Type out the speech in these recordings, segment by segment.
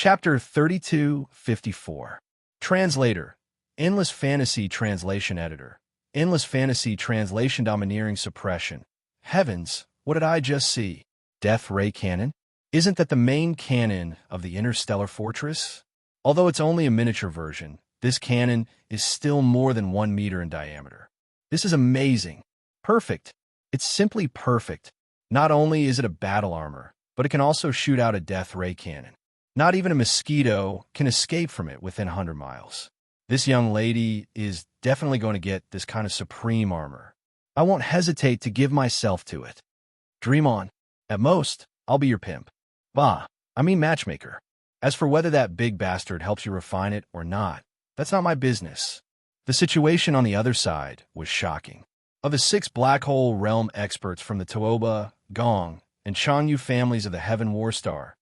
Chapter 3254. Translator. Endless Fantasy Translation Editor. Endless Fantasy Translation Domineering Suppression. Heavens, what did I just see? Death Ray Cannon? Isn't that the main cannon of the Interstellar Fortress? Although it's only a miniature version, this cannon is still more than 1 meter in diameter. This is amazing. Perfect. It's simply perfect. Not only is it a battle armor, but it can also shoot out a death ray cannon. Not even a mosquito can escape from it within 100 miles. This young lady is definitely going to get this kind of supreme armor. I won't hesitate to give myself to it. Dream on. At most, I'll be your pimp. Bah, I mean matchmaker. As for whether that big bastard helps you refine it or not, that's not my business. The situation on the other side was shocking. Of the 6 black hole realm experts from the Tuoba, Gong, and Chanyu families of the Heaven Warstar,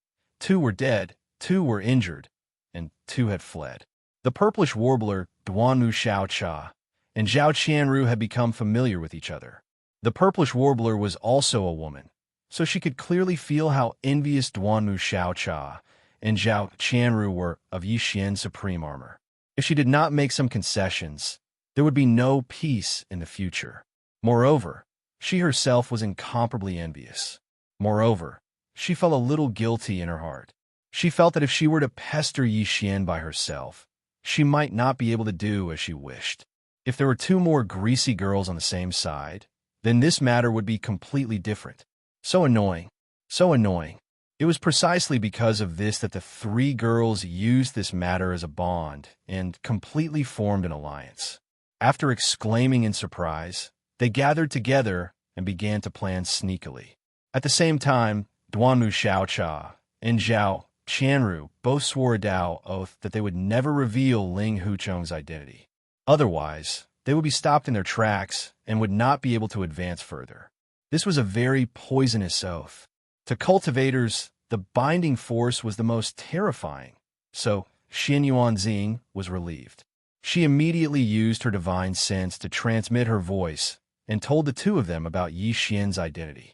2 were dead, 2 were injured, and 2 had fled. The purplish warbler Duanmu Xiaocha and Zhao Qianru had become familiar with each other. The purplish warbler was also a woman, so she could clearly feel how envious Duanmu Xiaocha and Zhao Qianru were of Yi Xian's supreme armor. If she did not make some concessions, there would be no peace in the future. Moreover, she herself was incomparably envious. Moreover, she felt a little guilty in her heart. She felt that if she were to pester Yi Xian by herself, she might not be able to do as she wished. If there were 2 more greasy girls on the same side, then this matter would be completely different. So annoying. So annoying. It was precisely because of this that the 3 girls used this matter as a bond and completely formed an alliance. After exclaiming in surprise, they gathered together and began to plan sneakily. At the same time, Duanmu Xiaocha and Zhao Qianru both swore a Dao oath that they would never reveal Ling Huchong's identity. Otherwise, they would be stopped in their tracks and would not be able to advance further. This was a very poisonous oath. To cultivators, the binding force was the most terrifying, so Xin Yuanxing was relieved. She immediately used her divine sense to transmit her voice and told the 2 of them about Yi Xian's identity.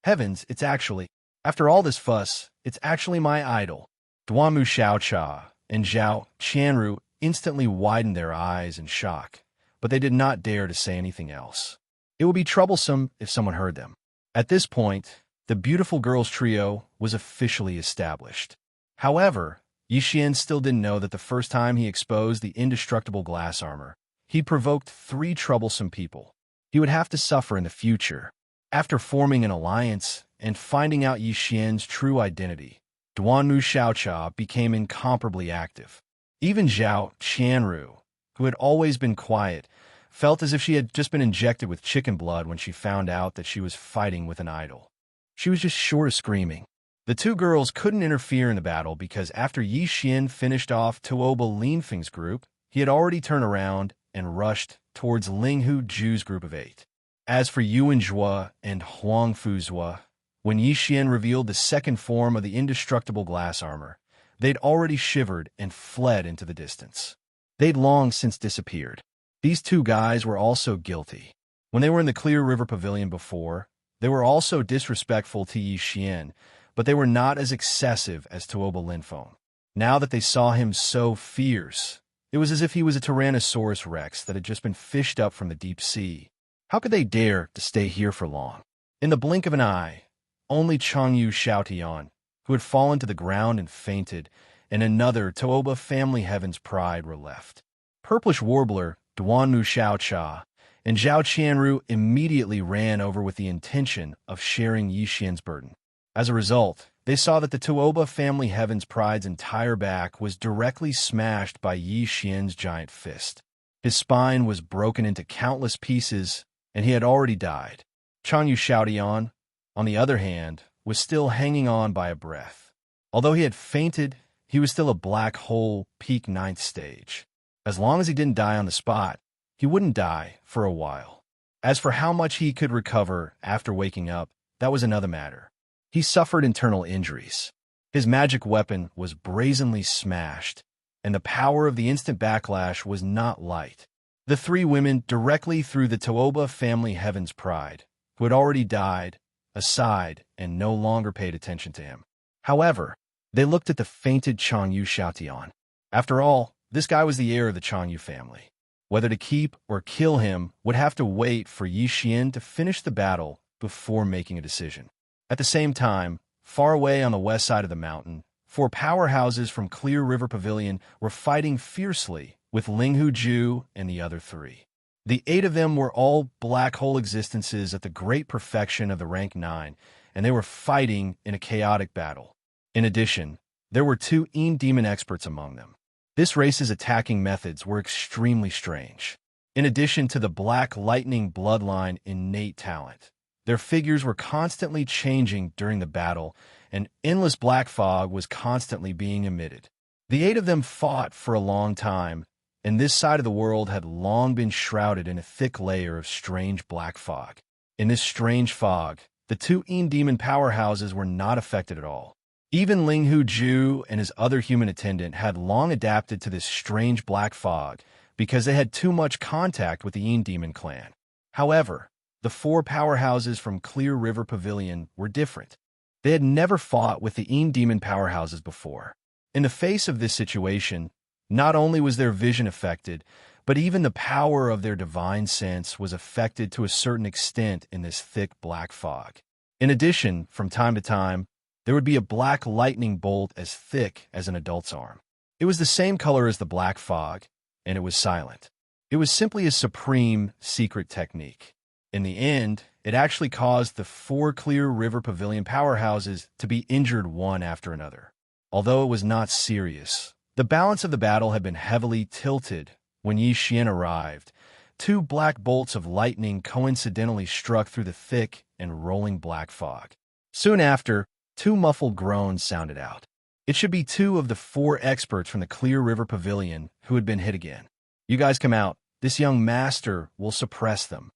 Heavens, it's actually, after all this fuss, it's actually my idol. Duanmu Xiaocha and Zhao Qianru instantly widened their eyes in shock, but they did not dare to say anything else. It would be troublesome if someone heard them. At this point, the beautiful girls' trio was officially established. However, Yi Xian still didn't know that the first time he exposed the indestructible glass armor, he provoked 3 troublesome people. He would have to suffer in the future. After forming an alliance and finding out Yi Xian's true identity, Duanmu Xiaocha became incomparably active. Even Zhao Qianru, who had always been quiet, felt as if she had just been injected with chicken blood when she found out that she was fighting with an idol. She was just short of screaming. The 2 girls couldn't interfere in the battle because after Yi Xian finished off Tuoba Linfeng's group, he had already turned around and rushed towards Ling Huju's group of 8. As for Yuan Zhua and Huang Fuzhua, when Yi Xian revealed the second form of the indestructible glass armor, they'd already shivered and fled into the distance. They'd long since disappeared. These 2 guys were also guilty. When they were in the Clear River Pavilion before, they were also disrespectful to Yi Xian, but they were not as excessive as Tuoba Linfeng. Now that they saw him so fierce, it was as if he was a Tyrannosaurus Rex that had just been fished up from the deep sea. How could they dare to stay here for long? In the blink of an eye, only Changyu Xiaotian, who had fallen to the ground and fainted, and another Tuoba family Heaven's pride were left. Purplish warbler Duanmu Xiaocha and Zhao Qianru immediately ran over with the intention of sharing Yi Xian's burden. As a result, they saw that the Tuoba family Heaven's pride's entire back was directly smashed by Yi Xian's giant fist. His spine was broken into countless pieces, and he had already died. Changyu Xiaotian, on the other hand, was still hanging on by a breath. Although he had fainted, he was still a black hole peak 9th stage. As long as he didn't die on the spot, he wouldn't die for a while. As for how much he could recover after waking up, that was another matter. He suffered internal injuries. His magic weapon was brazenly smashed, and the power of the instant backlash was not light. The 3 women directly threw the Tuoba family Heaven's pride, who had already died, aside and no longer paid attention to him. However, They looked at the fainted Changyu Xiaotian. After all, this guy was the heir of the Changyu family. Whether to keep or kill him would have to wait for Yi Xian to finish the battle before making a decision. At the same time, far away on the west side of the mountain, 4 powerhouses from Clear River Pavilion were fighting fiercely with Linghu Ju and the other 3. The 8 of them were all black hole existences at the great perfection of the rank 9, and they were fighting in a chaotic battle. In addition, there were 2 demon experts among them. This race's attacking methods were extremely strange. In addition to the black lightning bloodline innate talent, their figures were constantly changing during the battle, and endless black fog was constantly being emitted. The 8 of them fought for a long time, and this side of the world had long been shrouded in a thick layer of strange black fog. In this strange fog, the 2 demon powerhouses were not affected at all. Even Linghu Ju and his other human attendant had long adapted to this strange black fog because they had too much contact with the demon clan. However, the 4 powerhouses from Clear River Pavilion were different. They had never fought with the demon powerhouses before. In the face of this situation, not only was their vision affected, but even the power of their divine sense was affected to a certain extent in this thick black fog. In addition, from time to time, there would be a black lightning bolt as thick as an adult's arm. It was the same color as the black fog, and it was silent. It was simply a supreme secret technique. In the end, it actually caused the 4 Clear River Pavilion powerhouses to be injured one after another. Although it was not serious, the balance of the battle had been heavily tilted when Yi Xian arrived. 2 black bolts of lightning coincidentally struck through the thick and rolling black fog. Soon after, 2 muffled groans sounded out. It should be 2 of the 4 experts from the Clear River Pavilion who had been hit again. You guys come out. This young master will suppress them.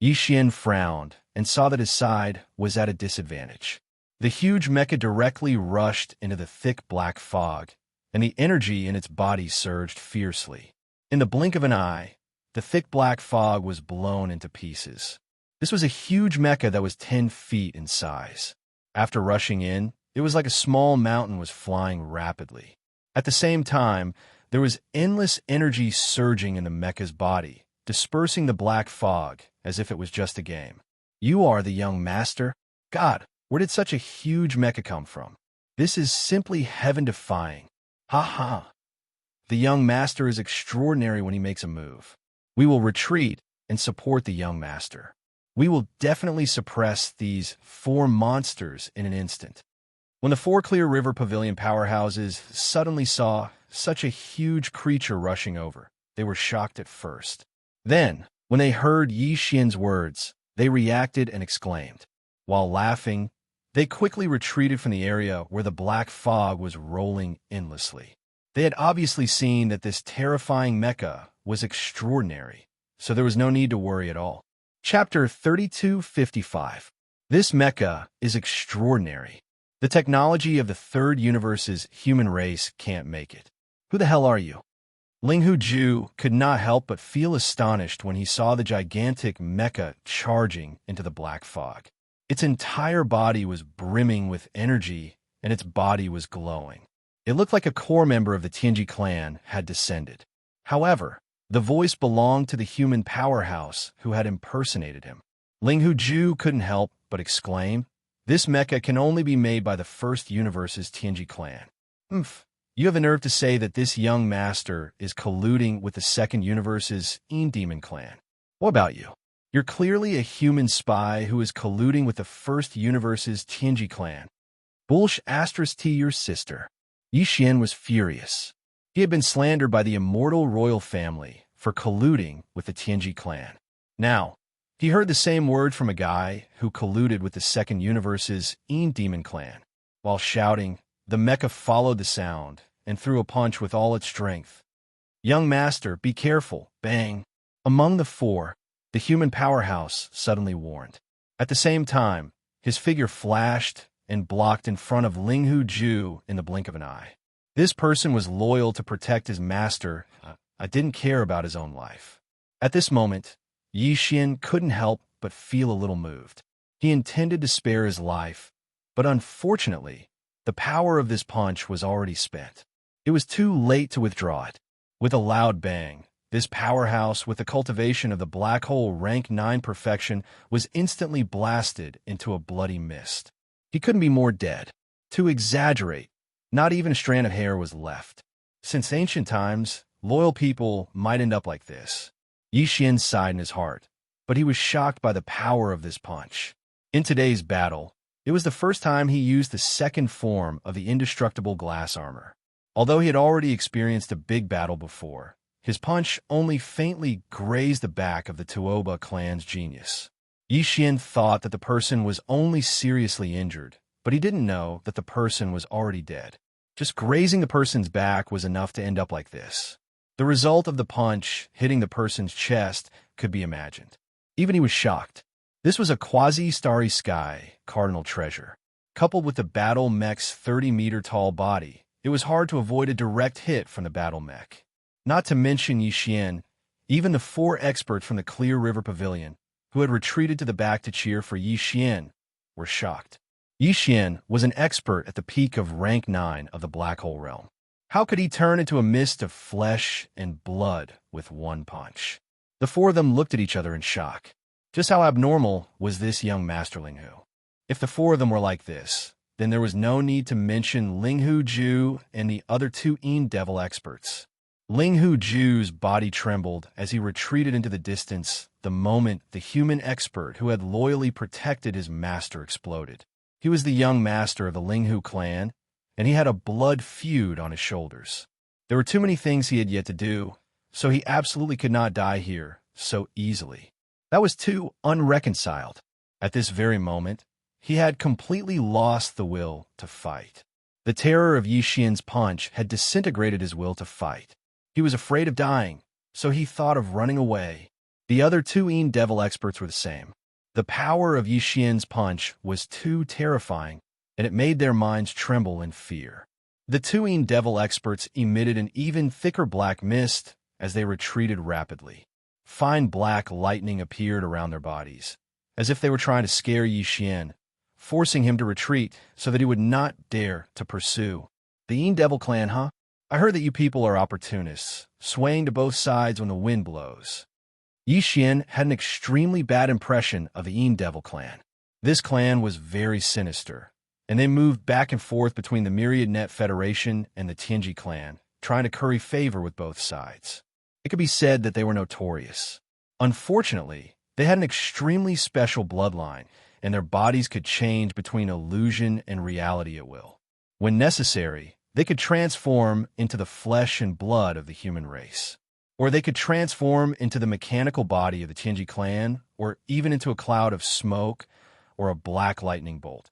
Yi Xian frowned and saw that his side was at a disadvantage. The huge mecha directly rushed into the thick black fog, and the energy in its body surged fiercely. In the blink of an eye, the thick black fog was blown into pieces. This was a huge mecha that was 10 feet in size. After rushing in, it was like a small mountain was flying rapidly. At the same time, there was endless energy surging in the mecha's body, dispersing the black fog as if it was just a game. You are the young master? God, where did such a huge mecha come from? This is simply heaven-defying. Ha ha. The young master is extraordinary when he makes a move. We will retreat and support the young master. We will definitely suppress these 4 monsters in an instant. When the 4 Clear River Pavilion powerhouses suddenly saw such a huge creature rushing over, they were shocked at first. Then, when they heard Yi Xian's words, they reacted and exclaimed. While laughing, they quickly retreated from the area where the black fog was rolling endlessly. They had obviously seen that this terrifying mecha was extraordinary, so there was no need to worry at all. Chapter 3255. This mecha is extraordinary. The technology of the 3rd universe's human race can't make it. Who the hell are you? Linghu Ju could not help but feel astonished when he saw the gigantic mecha charging into the black fog. Its entire body was brimming with energy, and its body was glowing. It looked like a core member of the Tianji clan had descended. However, the voice belonged to the human powerhouse who had impersonated him. Linghu Ju couldn't help but exclaim, "This mecha can only be made by the 1st universe's Tianji clan." Humph. You have the nerve to say that this young master is colluding with the 2nd universe's demon clan. What about you? You're clearly a human spy who is colluding with the 1st universe's Tianji clan. Bullsh *T your sister. Yi Xian was furious. He had been slandered by the immortal royal family for colluding with the Tianji clan. Now, he heard the same word from a guy who colluded with the 2nd universe's demon clan. While shouting, the mecha followed the sound and threw a punch with all its strength. Young master, be careful, bang. Among the 4, the human powerhouse suddenly warned. At the same time, his figure flashed and blocked in front of Linghu Ju in the blink of an eye. This person was loyal to protect his master. I didn't care about his own life. At this moment, Yi Xian couldn't help but feel a little moved. He intended to spare his life, but unfortunately, The power of this punch was already spent. It was too late to withdraw it. With a loud bang, this powerhouse with the cultivation of the black hole rank 9 perfection was instantly blasted into a bloody mist. He couldn't be more dead. To exaggerate, not even a strand of hair was left. Since ancient times, loyal people might end up like this. Yi Xian sighed in his heart, but he was shocked by the power of this punch. In today's battle, it was the first time he used the second form of the indestructible glass armor. Although he had already experienced a big battle before, his punch only faintly grazed the back of the Tuoba clan's genius. Yi Xian thought that the person was only seriously injured, but he didn't know that the person was already dead. Just grazing the person's back was enough to end up like this. The result of the punch hitting the person's chest could be imagined. Even he was shocked. This was a quasi-starry sky cardinal treasure. Coupled with the battle mech's 30-meter-tall body, it was hard to avoid a direct hit from the battle mech. Not to mention Yi Xian, even the 4 experts from the Clear River Pavilion, who had retreated to the back to cheer for Yi Xian, were shocked. Yi Xian was an expert at the peak of rank 9 of the Black Hole Realm. How could he turn into a mist of flesh and blood with one punch? The 4 of them looked at each other in shock. Just how abnormal was this young Master Linghu? If the 4 of them were like this, then there was no need to mention Linghu Ju and the other 2 Devil experts. Linghu Ju's body trembled as he retreated into the distance the moment the human expert who had loyally protected his master exploded. He was the young master of the Linghu clan, and he had a blood feud on his shoulders. There were too many things he had yet to do, so he absolutely could not die here so easily. That was too unreconciled. At this very moment, he had completely lost the will to fight. The terror of Yi Xian's punch had disintegrated his will to fight. He was afraid of dying, so he thought of running away. The other 2 Devil experts were the same. The power of Yi Xian's punch was too terrifying, and it made their minds tremble in fear. The 2 Devil experts emitted an even thicker black mist as they retreated rapidly. Fine black lightning appeared around their bodies, as if they were trying to scare Yi Xian, forcing him to retreat so that he would not dare to pursue. The Devil clan, huh? I heard that you people are opportunists, swaying to both sides when the wind blows. Yi Xian had an extremely bad impression of the Devil clan. This clan was very sinister, and they moved back and forth between the Myriad Net Federation and the Tianji clan, trying to curry favor with both sides. It could be said that they were notorious. Unfortunately, they had an extremely special bloodline, and their bodies could change between illusion and reality at will. When necessary, they could transform into the flesh and blood of the human race. Or they could transform into the mechanical body of the Tianji clan, or even into a cloud of smoke or a black lightning bolt.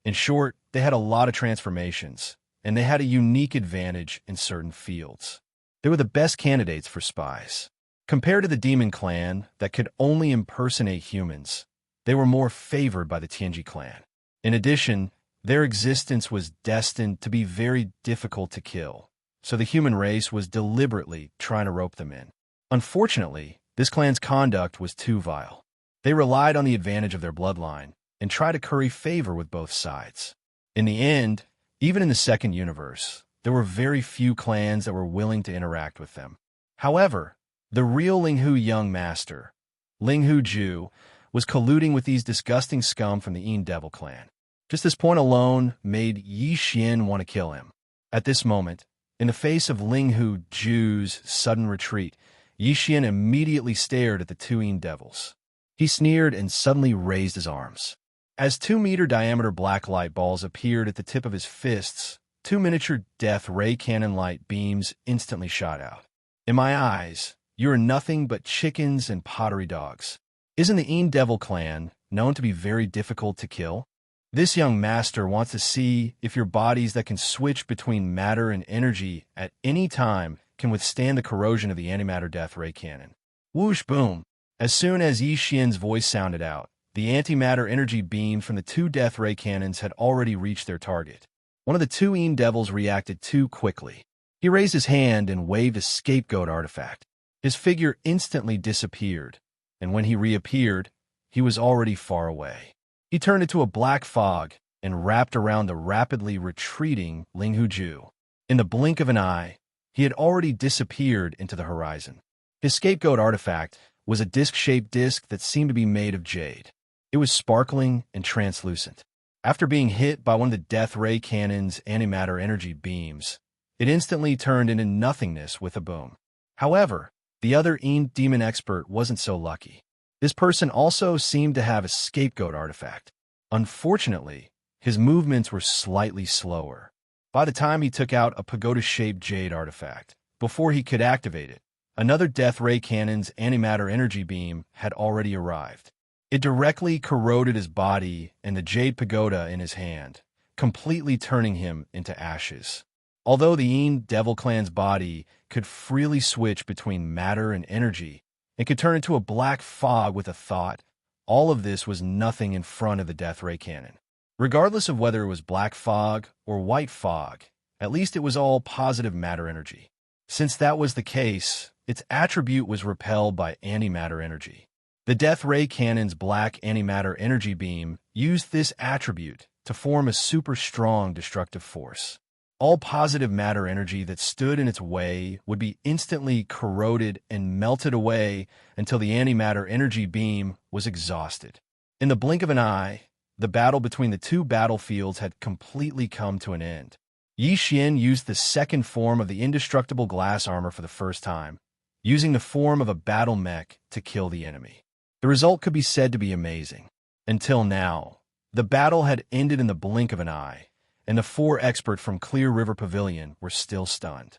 In short, they had a lot of transformations, and they had a unique advantage in certain fields. They were the best candidates for spies. Compared to the Demon clan that could only impersonate humans, they were more favored by the Tianji clan. In addition, their existence was destined to be very difficult to kill, so the human race was deliberately trying to rope them in. Unfortunately, this clan's conduct was too vile. They relied on the advantage of their bloodline and tried to curry favor with both sides. In the end, even in the second universe, there were very few clans that were willing to interact with them. However, the real Linghu young master, Linghu Ju, was colluding with these disgusting scum from the Devil clan. Just this point alone made Yi Xian want to kill him. At this moment, in the face of Linghu Ju's sudden retreat, Yi Xian immediately stared at the 2 Devils. He sneered and suddenly raised his arms. As 2-meter diameter black light balls appeared at the tip of his fists, 2 miniature death ray cannon light beams instantly shot out. In my eyes, you are nothing but chickens and pottery dogs. Isn't the Devil clan known to be very difficult to kill? This young master wants to see if your bodies that can switch between matter and energy at any time can withstand the corrosion of the antimatter death ray cannon. Whoosh boom! As soon as Yi Xian's voice sounded out, the antimatter energy beams from the 2 death ray cannons had already reached their target. One of the 2 Devils reacted too quickly. He raised his hand and waved a scapegoat artifact. His figure instantly disappeared, and when he reappeared, he was already far away. He turned into a black fog and wrapped around the rapidly retreating Ling Ju. In the blink of an eye, he had already disappeared into the horizon. His scapegoat artifact was a disc-shaped disc that seemed to be made of jade. It was sparkling and translucent. After being hit by one of the Death Ray Cannon's antimatter energy beams, it instantly turned into nothingness with a boom. However, the other demon expert wasn't so lucky. This person also seemed to have a scapegoat artifact. Unfortunately, his movements were slightly slower. By the time he took out a pagoda-shaped jade artifact, before he could activate it, another Death Ray Cannon's antimatter energy beam had already arrived. It directly corroded his body and the jade pagoda in his hand, completely turning him into ashes. Although the Devil Clan's body could freely switch between matter and energy, and could turn into a black fog with a thought, all of this was nothing in front of the Death Ray Cannon. Regardless of whether it was black fog or white fog, at least it was all positive matter energy. Since that was the case, its attribute was repelled by antimatter energy. The Death Ray Cannon's black antimatter energy beam used this attribute to form a super strong destructive force. All positive matter energy that stood in its way would be instantly corroded and melted away until the antimatter energy beam was exhausted. In the blink of an eye, the battle between the two battlefields had completely come to an end. Yi Xian used the second form of the indestructible glass armor for the first time, using the form of a battle mech to kill the enemy. The result could be said to be amazing. Until now, the battle had ended in the blink of an eye, and the four experts from Clear River Pavilion were still stunned.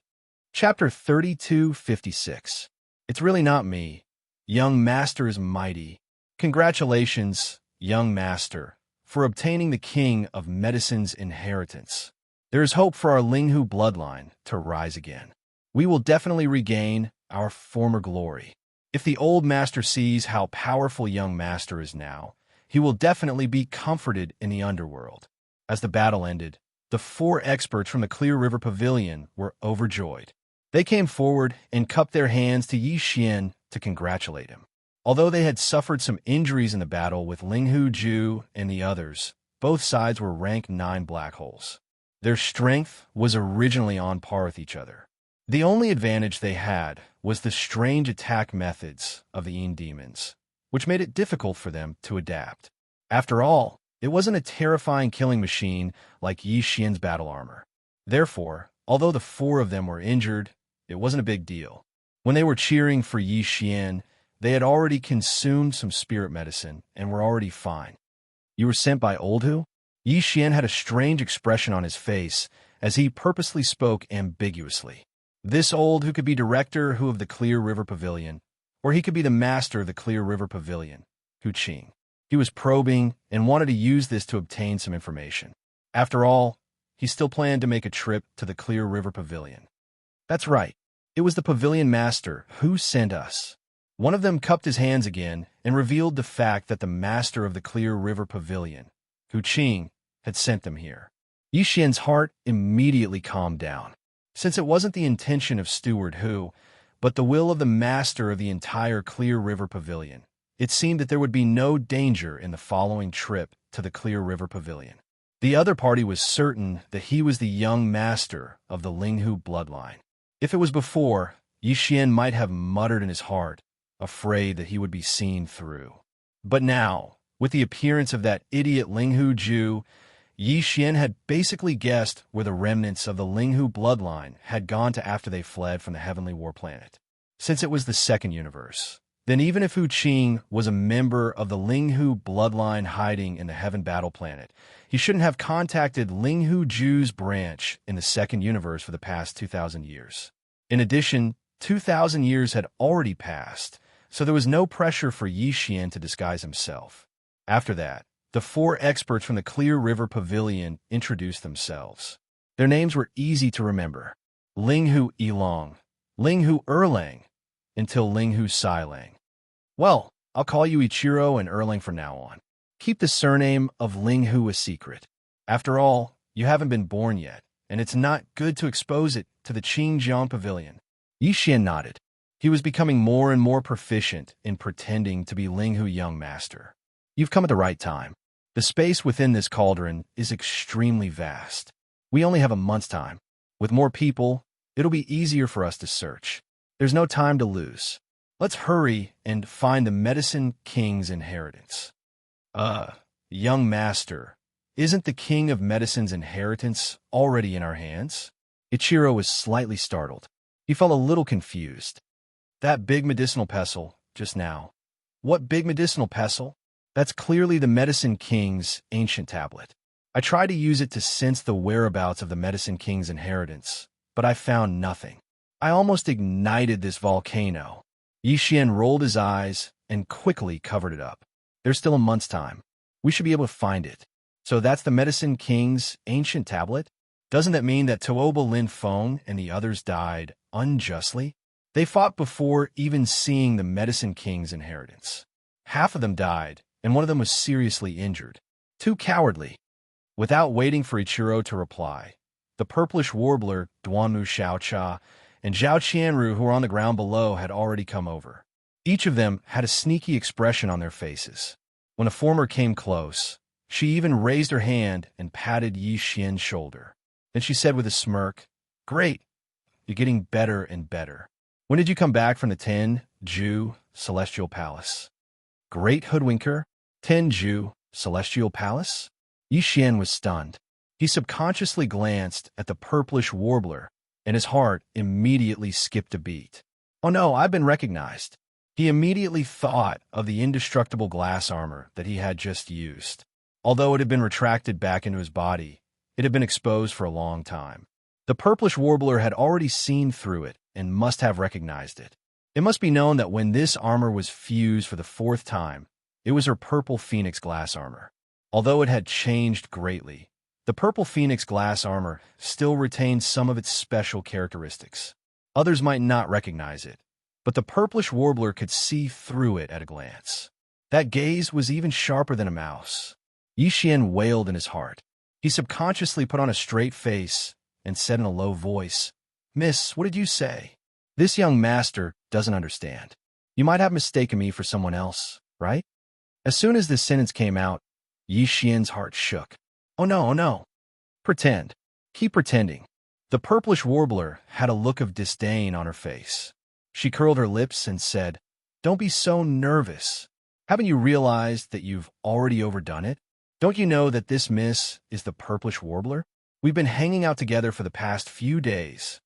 Chapter 3256. It's really not me. Young Master is mighty. Congratulations, young Master, for obtaining the King of Medicine's inheritance. There is hope for our Linghu bloodline to rise again. We will definitely regain our former glory. If the old master sees how powerful young Master is now, he will definitely be comforted in the underworld. As the battle ended, the four experts from the Clear River Pavilion were overjoyed. They came forward and cupped their hands to Yi Xian to congratulate him. Although they had suffered some injuries in the battle with Ling Ju and the others, both sides were rank 9 black holes. Their strength was originally on par with each other. The only advantage they had was the strange attack methods of the demons, which made it difficult for them to adapt. After all, it wasn't a terrifying killing machine like Yi Xian's battle armor. Therefore, although the four of them were injured, it wasn't a big deal. When they were cheering for Yi Xian, they had already consumed some spirit medicine and were already fine. You were sent by Oldhu? Yi Xian had a strange expression on his face as he purposely spoke ambiguously. This old who could be director of the Clear River Pavilion, or he could be the master of the Clear River Pavilion, Hu Qing. He was probing and wanted to use this to obtain some information. After all, he still planned to make a trip to the Clear River Pavilion. That's right. It was the pavilion master who sent us. One of them cupped his hands again and revealed the fact that the master of the Clear River Pavilion, Hu Qing, had sent them here. Yi Xian's heart immediately calmed down. Since it wasn't the intention of Steward Hu, but the will of the master of the entire Clear River Pavilion, it seemed that there would be no danger in the following trip to the Clear River Pavilion. The other party was certain that he was the young master of the Linghu bloodline. If it was before, Yi Xian might have muttered in his heart, afraid that he would be seen through. But now, with the appearance of that idiot Linghu Ju, Yi Xian had basically guessed where the remnants of the Linghu bloodline had gone to after they fled from the Heavenly War Planet. Since it was the second universe, then even if Hu Qing was a member of the Linghu bloodline hiding in the Heaven Battle Planet, he shouldn't have contacted Linghu Ju's branch in the second universe for the past 2,000 years. In addition, 2,000 years had already passed, so there was no pressure for Yi Xian to disguise himself. After that, the four experts from the Clear River Pavilion introduced themselves. Their names were easy to remember: Linghu Yilong, Linghu Erlang, until Linghu Sailang. Well, I'll call you Ichiro and Erlang from now on. Keep the surname of Linghu a secret. After all, you haven't been born yet, and it's not good to expose it to the Qingjiang Pavilion. Yi Xian nodded. He was becoming more and more proficient in pretending to be Linghu Young Master. You've come at the right time. The space within this cauldron is extremely vast. We only have a month's time. With more people, it'll be easier for us to search. There's no time to lose. Let's hurry and find the Medicine King's inheritance. Young master, isn't the King of Medicine's inheritance already in our hands? Ichiro was slightly startled. He felt a little confused. That big medicinal pestle, just now. What big medicinal pestle? That's clearly the Medicine King's ancient tablet. I tried to use it to sense the whereabouts of the Medicine King's inheritance, but I found nothing. I almost ignited this volcano. Yixin rolled his eyes and quickly covered it up. There's still a month's time. We should be able to find it. So that's the Medicine King's ancient tablet? Doesn't that mean that Tooba Lin Feng and the others died unjustly? They fought before even seeing the Medicine King's inheritance. Half of them died, and one of them was seriously injured. Too cowardly. Without waiting for Ichiro to reply, the purplish warbler Duanmu Xiaocha and Zhao Qianru, who were on the ground below, had already come over. Each of them had a sneaky expression on their faces. When a former came close, she even raised her hand and patted Yi Xian's shoulder. Then she said with a smirk, "Great, you're getting better and better. When did you come back from the Tenju Celestial Palace?" "Great hoodwinker? Tenju Celestial Palace?" Yi Xian was stunned. He subconsciously glanced at the purplish warbler, and his heart immediately skipped a beat. "Oh no, I've been recognized." He immediately thought of the indestructible glass armor that he had just used. Although it had been retracted back into his body, it had been exposed for a long time. The purplish warbler had already seen through it and must have recognized it. It must be known that when this armor was fused for the 4th time, it was her purple phoenix glass armor. Although it had changed greatly, the purple phoenix glass armor still retained some of its special characteristics. Others might not recognize it, but the purplish warbler could see through it at a glance. That gaze was even sharper than a mouse. Yi Xian wailed in his heart. He subconsciously put on a straight face and said in a low voice, "Miss, what did you say?" This young master doesn't understand. You might have mistaken me for someone else, right? As soon as this sentence came out, Yi Xian's heart shook. Oh no, oh no. Pretend. Keep pretending. The purplish warbler had a look of disdain on her face. She curled her lips and said, "Don't be so nervous. Haven't you realized that you've already overdone it? Don't you know that this miss is the purplish warbler? We've been hanging out together for the past few days."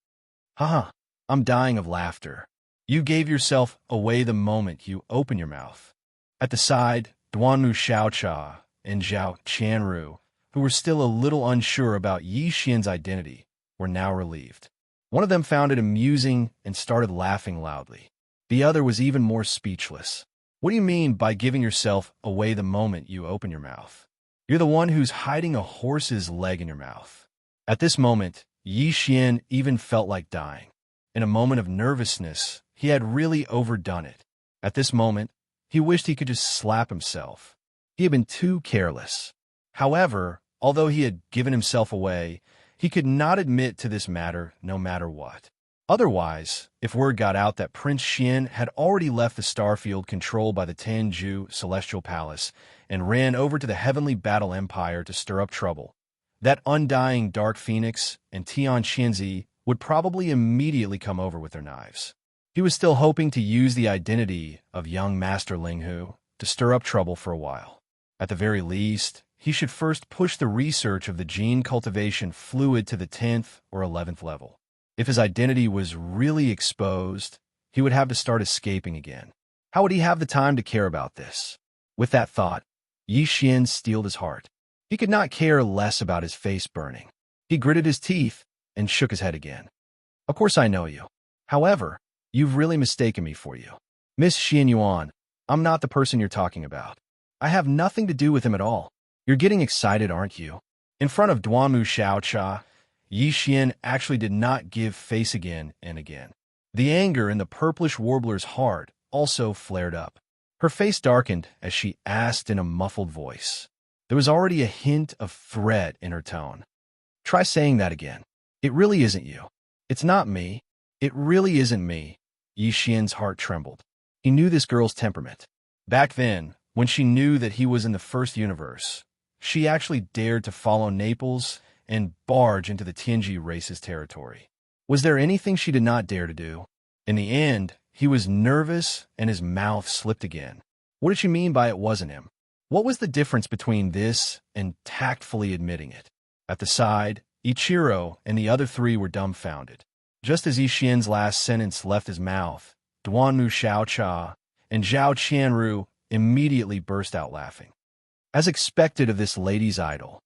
Haha, I'm dying of laughter. You gave yourself away the moment you open your mouth. At the side, Duanmu Xiaocha and Zhao Qianru, who were still a little unsure about Yi Xian's identity, were now relieved. One of them found it amusing and started laughing loudly. The other was even more speechless. What do you mean by giving yourself away the moment you open your mouth? You're the one who's hiding a horse's leg in your mouth. At this moment, Yi Xian even felt like dying. In a moment of nervousness, he had really overdone it. At this moment, he wished he could just slap himself. He had been too careless. However, although he had given himself away, he could not admit to this matter no matter what. Otherwise, if word got out that Prince Xian had already left the starfield controlled by the Tenju Celestial Palace and ran over to the Heavenly Battle Empire to stir up trouble, that undying Dark Phoenix and Tian Qianzi would probably immediately come over with their knives. He was still hoping to use the identity of young Master Linghu to stir up trouble for a while. At the very least, he should first push the research of the gene cultivation fluid to the 10th or 11th level. If his identity was really exposed, he would have to start escaping again. How would he have the time to care about this? With that thought, Yi Xian steeled his heart. He could not care less about his face burning. He gritted his teeth and shook his head again. Of course I know you. However, you've really mistaken me for you. Miss Xian Yuan, I'm not the person you're talking about. I have nothing to do with him at all. You're getting excited, aren't you? In front of Duanmu Xiaocha, Yi Xian actually did not give face again and again. The anger in the purplish warbler's heart also flared up. Her face darkened as she asked in a muffled voice. There was already a hint of threat in her tone. Try saying that again. It really isn't you. It's not me. It really isn't me. Yi Xian's heart trembled. He knew this girl's temperament. Back then, when she knew that he was in the first universe, she actually dared to follow Naples and barge into the Tianji race's territory. Was there anything she did not dare to do? In the end, he was nervous and his mouth slipped again. What did she mean by it wasn't him? What was the difference between this and tactfully admitting it? At the side, Ichiro and the other three were dumbfounded. Just as Yixian's last sentence left his mouth, Duanmu Xiaocha and Zhao Qianru immediately burst out laughing. As expected of this lady's idol.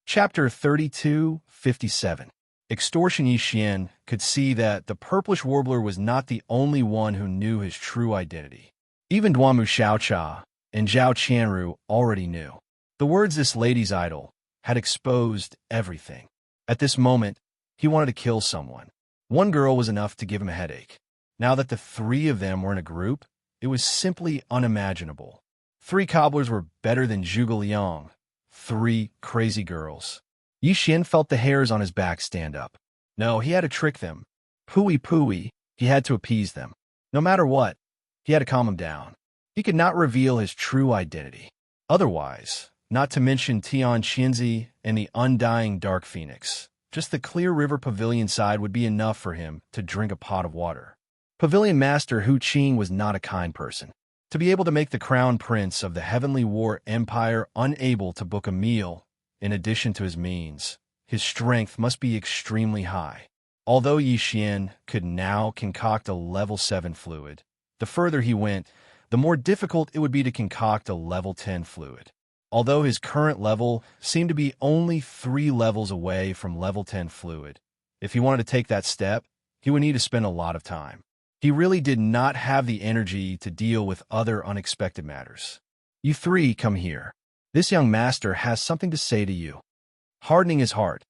Chapter 32:57. Extortion. Yixian could see that the purplish warbler was not the only one who knew his true identity. Even Duanmu Xiaocha and Zhao Qianru already knew. The words this lady's idol had exposed everything. At this moment, he wanted to kill someone. One girl was enough to give him a headache. Now that the three of them were in a group, it was simply unimaginable. Three cobblers were better than Zhuge Liang. Three crazy girls. Yixian felt the hairs on his back stand up. No, he had to trick them. Pooey, he had to appease them. No matter what, he had to calm them down. He could not reveal his true identity. Otherwise, not to mention Tian Qinzi and the undying Dark Phoenix, just the clear river pavilion side would be enough for him to drink a pot of water. Pavilion Master Hu Qing was not a kind person. To be able to make the crown prince of the Heavenly War Empire unable to book a meal, in addition to his means, his strength must be extremely high. Although Yixian could now concoct a level 7 fluid, the further he went, the more difficult it would be to concoct a level 10 fluid. Although his current level seemed to be only 3 levels away from level 10 fluid, if he wanted to take that step, he would need to spend a lot of time. He really did not have the energy to deal with other unexpected matters. You three, come here. This young master has something to say to you. Hardening his heart,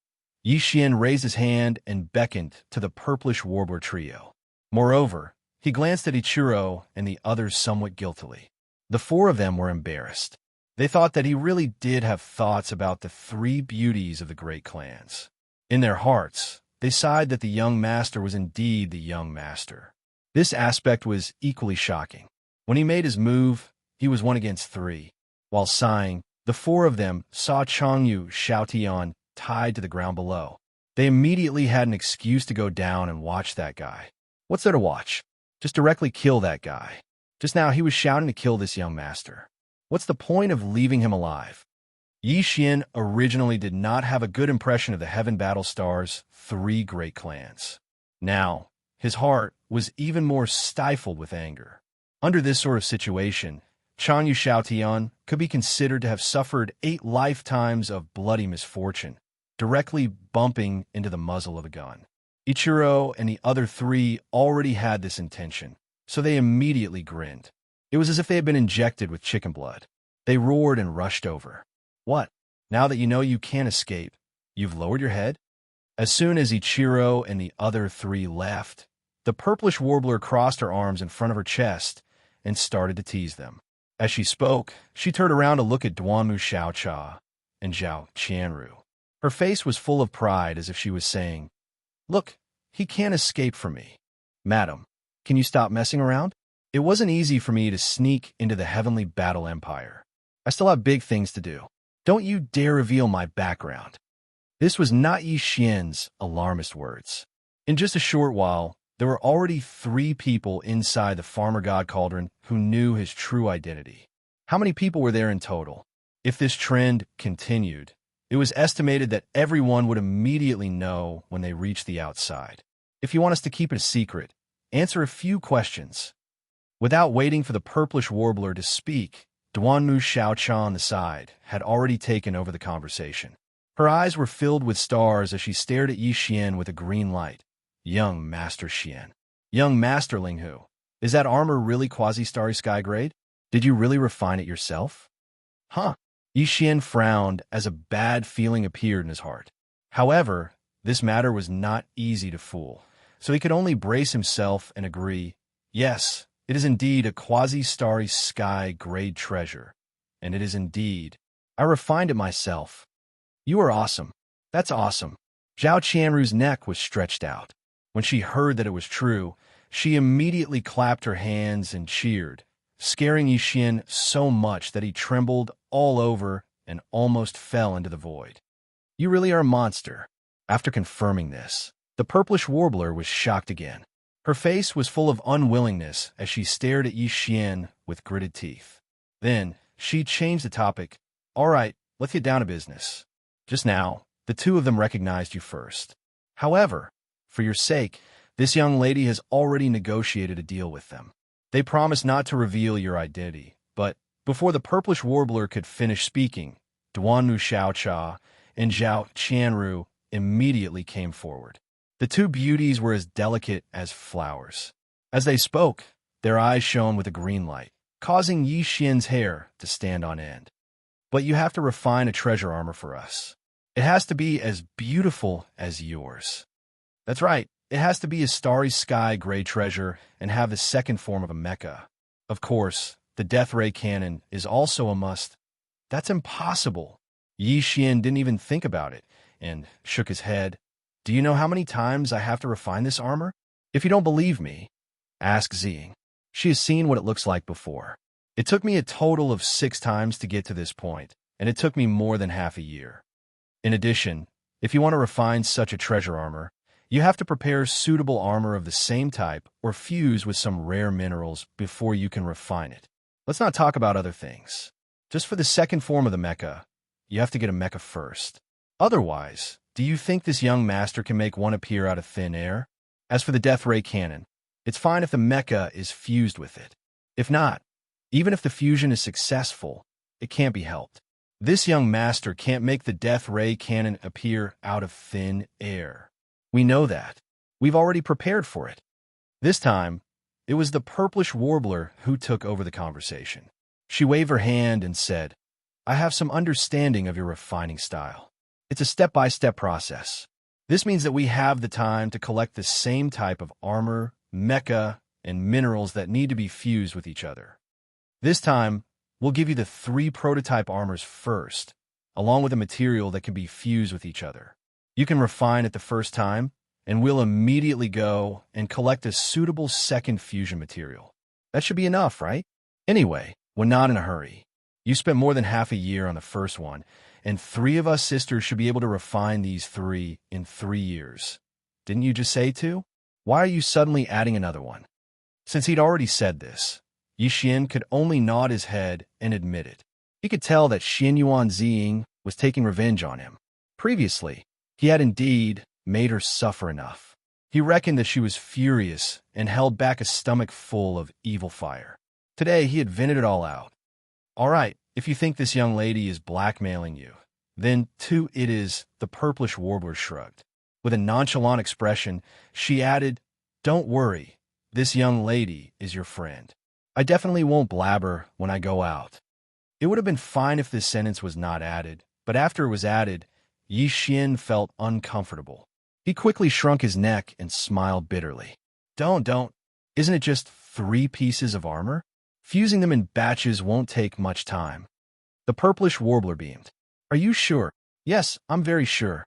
Yixian raised his hand and beckoned to the purplish warbler trio. Moreover, he glanced at Ichiro and the others somewhat guiltily. The four of them were embarrassed. They thought that he really did have thoughts about the three beauties of the great clans. In their hearts, they sighed that the young master was indeed the young master. This aspect was equally shocking. When he made his move, he was 1 against 3. While sighing, the four of them saw Changyu Xiaotian tied to the ground below. They immediately had an excuse to go down and watch that guy. What's there to watch? Just directly kill that guy. Just now he was shouting to kill this young master. What's the point of leaving him alive? Yixian originally did not have a good impression of the Heaven Battle Star's 3 great clans. Now, his heart was even more stifled with anger. Under this sort of situation, Changyu Xiaotian could be considered to have suffered 8 lifetimes of bloody misfortune, directly bumping into the muzzle of a gun. Ichiro and the other 3 already had this intention, so they immediately grinned. It was as if they had been injected with chicken blood. They roared and rushed over. What? Now that you know you can't escape, you've lowered your head? As soon as Ichiro and the other 3 left, the purplish warbler crossed her arms in front of her chest and started to tease them. As she spoke, she turned around to look at Duanmu Xiaocha and Zhao Qianru. Her face was full of pride as if she was saying, "Look, he can't escape from me. Madam, can you stop messing around? It wasn't easy for me to sneak into the Heavenly Battle Empire. I still have big things to do. Don't you dare reveal my background." This was not Yixian's alarmist words. In just a short while, there were already 3 people inside the Farmer God Cauldron who knew his true identity. How many people were there in total? If this trend continued, it was estimated that everyone would immediately know when they reached the outside. If you want us to keep it a secret, answer a few questions. Without waiting for the purplish warbler to speak, Duanmu Xiaocha on the side had already taken over the conversation. Her eyes were filled with stars as she stared at Yixian with a green light. Young Master Xian. Young Master Linghu. Is that armor really quasi-starry sky grade? Did you really refine it yourself? Huh. Yixian frowned as a bad feeling appeared in his heart. However, this matter was not easy to fool, so he could only brace himself and agree, yes, it is indeed a quasi-starry sky grade treasure, and it is indeed. I refined it myself. You are awesome. That's awesome. Zhao Qianru's neck was stretched out. When she heard that it was true, she immediately clapped her hands and cheered, scaring Yixian so much that he trembled all over and almost fell into the void. You really are a monster. After confirming this, the purplish warbler was shocked again. Her face was full of unwillingness as she stared at Yi Xian with gritted teeth. Then, she changed the topic. All right, let's get down to business. Just now, the two of them recognized you first. However, for your sake, this young lady has already negotiated a deal with them. They promised not to reveal your identity, but before the purplish warbler could finish speaking, Duanmu Xiaocha and Zhao Qianru immediately came forward. The two beauties were as delicate as flowers. As they spoke, their eyes shone with a green light, causing Yi Xian's hair to stand on end. But you have to refine a treasure armor for us. It has to be as beautiful as yours. That's right, it has to be a starry sky gray treasure and have the second form of a mecha. Of course, the death ray cannon is also a must. That's impossible. Yi Xian didn't even think about it and shook his head. Do you know how many times I have to refine this armor? If you don't believe me, ask Ziying. She has seen what it looks like before. It took me a total of 6 times to get to this point, and it took me more than half a year. In addition, if you want to refine such a treasure armor, you have to prepare suitable armor of the same type or fuse with some rare minerals before you can refine it. Let's not talk about other things. Just for the second form of the mecha, you have to get a mecha first. Otherwise, do you think this young master can make one appear out of thin air? As for the death ray cannon, it's fine if the mecha is fused with it. If not, even if the fusion is successful, it can't be helped. This young master can't make the death ray cannon appear out of thin air. We know that. We've already prepared for it. This time, it was the purplish warbler who took over the conversation. She waved her hand and said, I have some understanding of your refining style. It's a step-by-step process. This means that we have the time to collect the same type of armor, mecha, and minerals that need to be fused with each other. This time, we'll give you the 3 prototype armors first, along with a material that can be fused with each other. You can refine it the first time, and we'll immediately go and collect a suitable second fusion material. That should be enough, right? Anyway, we're not in a hurry. You spent more than half a year on the first one, and 3 of us sisters should be able to refine these 3 in 3 years. Didn't you just say 2? Why are you suddenly adding another one? Since he'd already said this, Yi Xian could only nod his head and admit it. He could tell that Xianyuan Ziying was taking revenge on him. Previously, he had indeed made her suffer enough. He reckoned that she was furious and held back a stomach full of evil fire. Today, he had vented it all out. All right, if you think this young lady is blackmailing you, then too it is, the purplish warbler shrugged. With a nonchalant expression, she added, Don't worry, this young lady is your friend. I definitely won't blabber when I go out. It would have been fine if this sentence was not added, but after it was added, Yi Xian felt uncomfortable. He quickly shrunk his neck and smiled bitterly. Don't. Isn't it just 3 pieces of armor? Fusing them in batches won't take much time. The purplish warbler beamed. Are you sure? Yes, I'm very sure.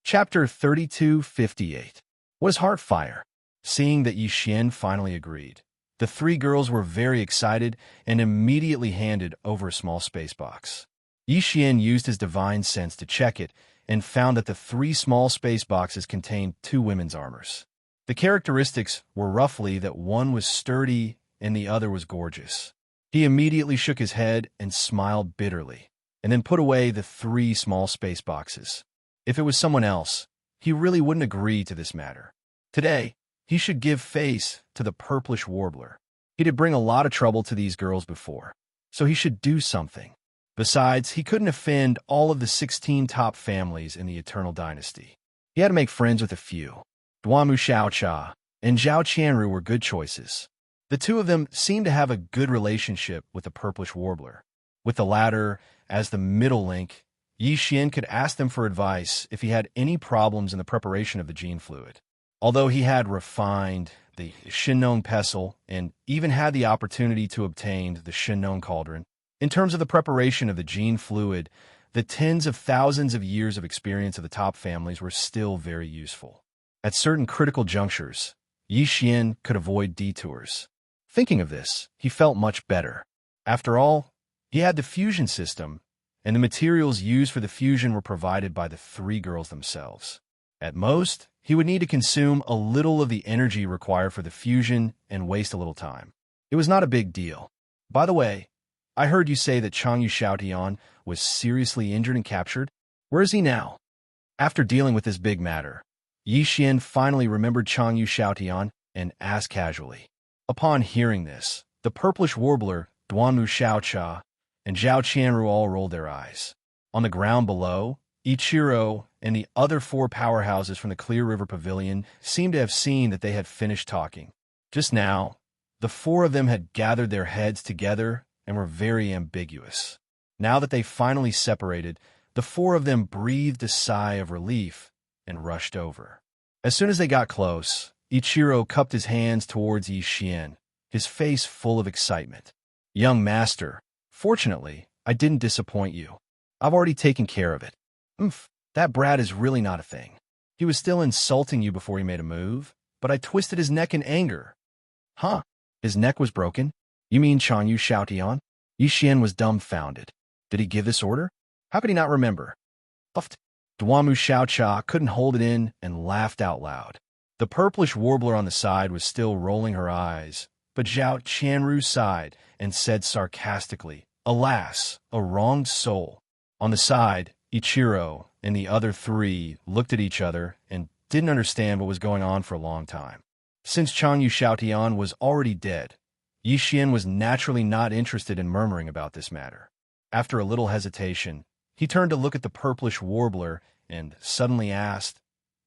Chapter 3258. What is Heartfire? Seeing that Yi Xian finally agreed, the 3 girls were very excited and immediately handed over a small space box. Yi Xian used his divine sense to check it and found that the 3 small space boxes contained 2 women's armors. The characteristics were roughly that one was sturdy and the other was gorgeous. He immediately shook his head and smiled bitterly, and then put away the 3 small space boxes. If it was someone else, he really wouldn't agree to this matter. Today, he should give face to the purplish warbler. He did bring a lot of trouble to these girls before, so he should do something. Besides, he couldn't offend all of the 16 top families in the Eternal Dynasty. He had to make friends with a few. Duanmu Xiaocha and Zhao Qianru were good choices. The 2 of them seemed to have a good relationship with the purplish warbler. With the latter as the middle link, Yi Xian could ask them for advice if he had any problems in the preparation of the gene fluid. Although he had refined the Shinnon pestle and even had the opportunity to obtain the Shinnon cauldron, in terms of the preparation of the gene fluid, the tens of thousands of years of experience of the top families were still very useful. At certain critical junctures, Yi Xian could avoid detours. Thinking of this, he felt much better. After all, he had the fusion system, and the materials used for the fusion were provided by the three girls themselves. At most, he would need to consume a little of the energy required for the fusion and waste a little time. It was not a big deal. By the way, I heard you say that Changyu Xiaotian was seriously injured and captured. Where is he now? After dealing with this big matter, Yi Xian finally remembered Changyu Xiaotian and asked casually. Upon hearing this, the purplish warbler, Duanmu Xiaocha, and Zhao Qianru all rolled their eyes. On the ground below, Ichiro and the other four powerhouses from the Clear River Pavilion seemed to have seen that they had finished talking. Just now, the four of them had gathered their heads together and were very ambiguous. Now that they finally separated, the four of them breathed a sigh of relief and rushed over. As soon as they got close, Ichiro cupped his hands towards Yi Xian, his face full of excitement. Young master, fortunately, I didn't disappoint you. I've already taken care of it. That brat is really not a thing. He was still insulting you before he made a move, but I twisted his neck in anger. Huh? His neck was broken? You mean Changyu Xiaotian? Yi Xian was dumbfounded. Did he give this order? How could he not remember? Puffed. Duanmu Xiaocha couldn't hold it in and laughed out loud. The purplish warbler on the side was still rolling her eyes, but Zhao Qianru sighed and said sarcastically, Alas, a wronged soul. On the side, Ichiro and the other three looked at each other and didn't understand what was going on for a long time. Since Changyu Xiaotian was already dead, Yi Xian was naturally not interested in murmuring about this matter. After a little hesitation, he turned to look at the purplish warbler and suddenly asked,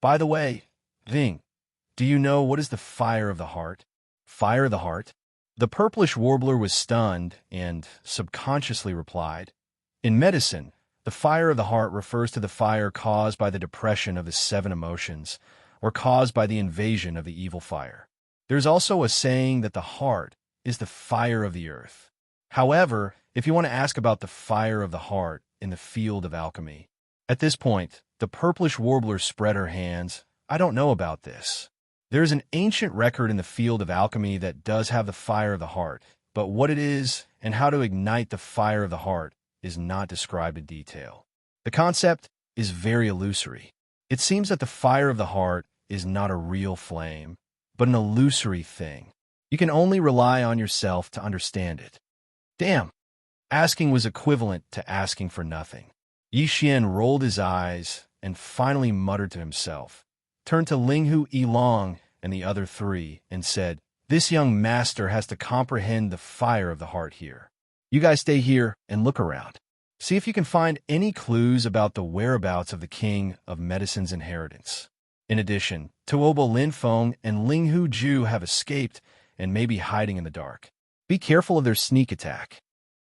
By the way, Ving, do you know what is the fire of the heart? Fire of the heart? The purplish warbler was stunned and subconsciously replied, In medicine, the fire of the heart refers to the fire caused by the depression of the seven emotions, or caused by the invasion of the evil fire. There's also a saying that the heart is the fire of the earth. However, if you want to ask about the fire of the heart in the field of alchemy. At this point, the purplish warbler spread her hands. I don't know about this. There is an ancient record in the field of alchemy that does have the fire of the heart, but what it is and how to ignite the fire of the heart is not described in detail. The concept is very illusory. It seems that the fire of the heart is not a real flame, but an illusory thing. You can only rely on yourself to understand it. Damn! Asking was equivalent to asking for nothing. Yi Xian rolled his eyes and finally muttered to himself, turned to Linghu Yilong and the other three, and said, This young master has to comprehend the fire of the heart here. You guys stay here and look around. See if you can find any clues about the whereabouts of the king of medicine's inheritance. In addition, Tuobo Linfeng and Linghu Ju have escaped and may be hiding in the dark. Be careful of their sneak attack.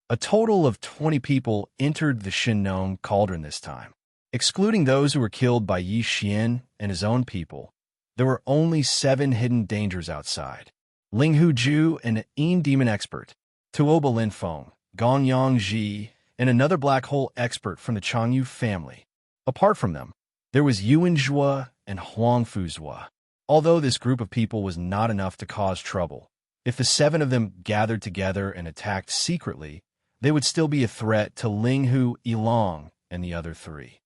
A total of 20 people entered the Shinnong cauldron this time. Excluding those who were killed by Yi Xian and his own people, there were only 7 hidden dangers outside. Linghu Ju, an Yin demon expert, Tuobo Linfeng, Gongyang Ji, and another black hole expert from the Changyu family. Apart from them, there was Yuan Zhua and Huang Fuzhua. Although this group of people was not enough to cause trouble, if the 7 of them gathered together and attacked secretly, they would still be a threat to Linghu Yilong and the other 3.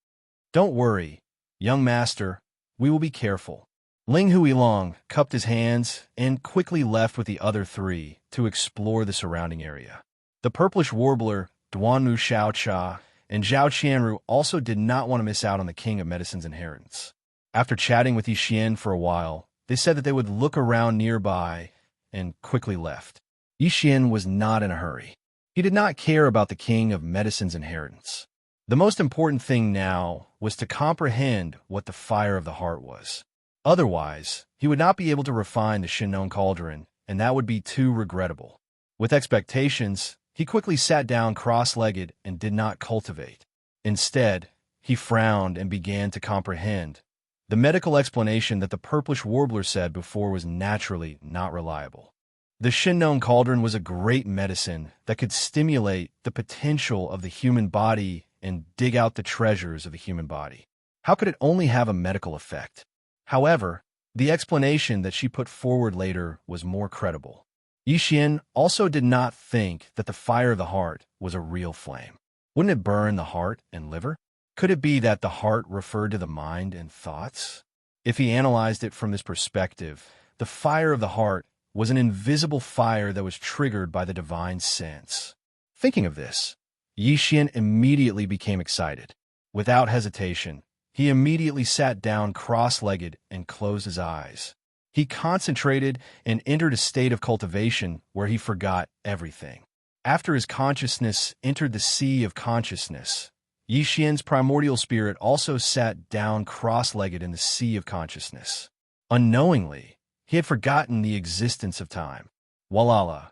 Don't worry, young master, we will be careful. Linghu Yilong cupped his hands and quickly left with the other 3 to explore the surrounding area. The purplish warbler, Duanmu Xiaocha, and Zhao Qianru also did not want to miss out on the king of medicine's inheritance. After chatting with Yi Xian for a while, they said that they would look around nearby and quickly left. Yi Xian was not in a hurry. He did not care about the king of medicine's inheritance. The most important thing now was to comprehend what the fire of the heart was. Otherwise, he would not be able to refine the Shinnong cauldron, and that would be too regrettable. With expectations, he quickly sat down cross-legged and did not cultivate. Instead, he frowned and began to comprehend. The medical explanation that the purplish warbler said before was naturally not reliable. The Shinnong cauldron was a great medicine that could stimulate the potential of the human body and dig out the treasures of the human body. How could it only have a medical effect? However, the explanation that she put forward later was more credible. Yi Xian also did not think that the fire of the heart was a real flame. Wouldn't it burn the heart and liver? Could it be that the heart referred to the mind and thoughts? If he analyzed it from this perspective, the fire of the heart was an invisible fire that was triggered by the divine sense. Thinking of this, Yi Xian immediately became excited. Without hesitation, he immediately sat down cross-legged and closed his eyes. He concentrated and entered a state of cultivation where he forgot everything. After his consciousness entered the sea of consciousness, Yi Xian's primordial spirit also sat down cross-legged in the sea of consciousness. Unknowingly, he had forgotten the existence of time. Walala.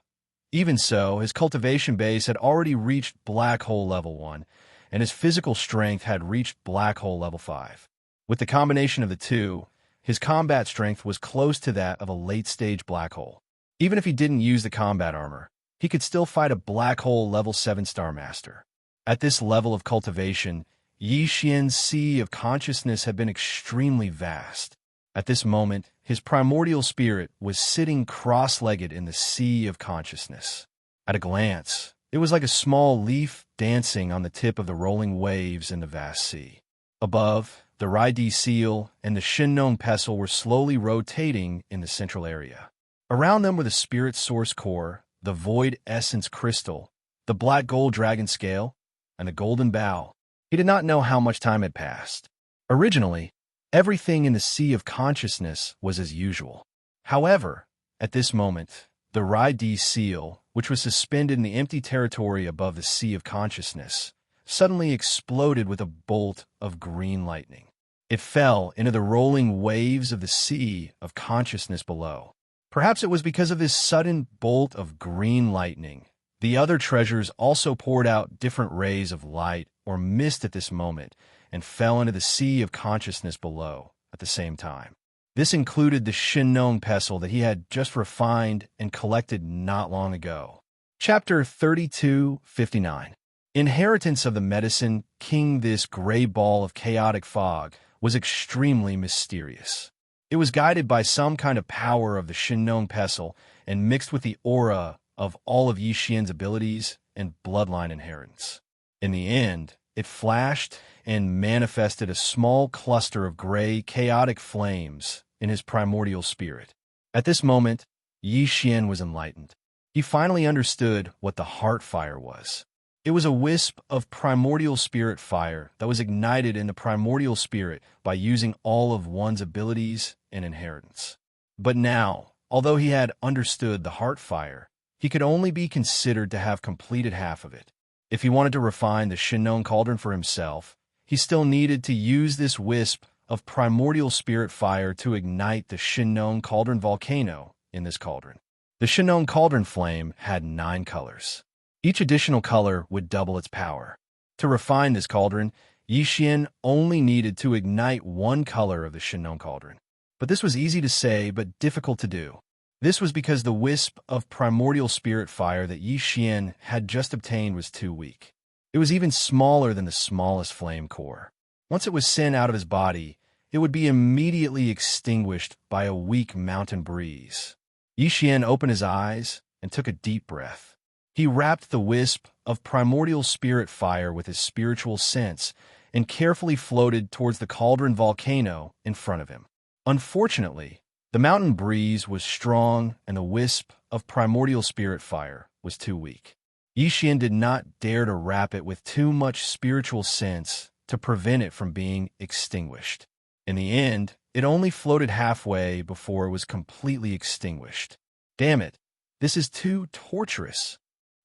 Even so, his cultivation base had already reached Black Hole Level 1, and his physical strength had reached Black Hole Level 5. With the combination of the two, his combat strength was close to that of a late-stage black hole. Even if he didn't use the combat armor, he could still fight a Black Hole Level 7 Star Master. At this level of cultivation, Yi Xian's sea of consciousness had been extremely vast. At this moment, his primordial spirit was sitting cross-legged in the sea of consciousness. At a glance, it was like a small leaf dancing on the tip of the rolling waves in the vast sea. Above, the Rai seal and the Shinnong pestle were slowly rotating in the central area. Around them were the spirit source core, the void essence crystal, the black gold dragon scale, and the golden bow. He did not know how much time had passed. Originally, everything in the sea of consciousness was as usual. However, at this moment, the Rai seal, which was suspended in the empty territory above the sea of consciousness, suddenly exploded with a bolt of green lightning. It fell into the rolling waves of the sea of consciousness below. Perhaps it was because of this sudden bolt of green lightning. The other treasures also poured out different rays of light or mist at this moment and fell into the sea of consciousness below at the same time. This included the Shinnong pestle that he had just refined and collected not long ago. Chapter 32:59. Inheritance of the medicine king. This gray ball of chaotic fog was extremely mysterious. It was guided by some kind of power of the Shinnong pestle and mixed with the aura of all of Yi Xian's abilities and bloodline inheritance. In the end, it flashed and manifested a small cluster of gray, chaotic flames in his primordial spirit. At this moment, Yi Xian was enlightened. He finally understood what the heart fire was. It was a wisp of primordial spirit fire that was ignited in the primordial spirit by using all of one's abilities and inheritance. But now, although he had understood the heart fire, he could only be considered to have completed half of it. If he wanted to refine the Shinnong cauldron for himself, he still needed to use this wisp of primordial spirit fire to ignite the Shinnong cauldron volcano in this cauldron. The Shinnong cauldron flame had 9 colors. Each additional color would double its power. To refine this cauldron, Yi Xian only needed to ignite 1 color of the Shinnong cauldron. But this was easy to say but difficult to do. This was because the wisp of primordial spirit fire that Yi Xian had just obtained was too weak. It was even smaller than the smallest flame core. Once it was sent out of his body, it would be immediately extinguished by a weak mountain breeze. Yi Xian opened his eyes and took a deep breath. He wrapped the wisp of primordial spirit fire with his spiritual sense and carefully floated towards the cauldron volcano in front of him. Unfortunately, the mountain breeze was strong and the wisp of primordial spirit fire was too weak. Yi Xian did not dare to wrap it with too much spiritual sense to prevent it from being extinguished. In the end, it only floated halfway before it was completely extinguished. Damn it, this is too torturous.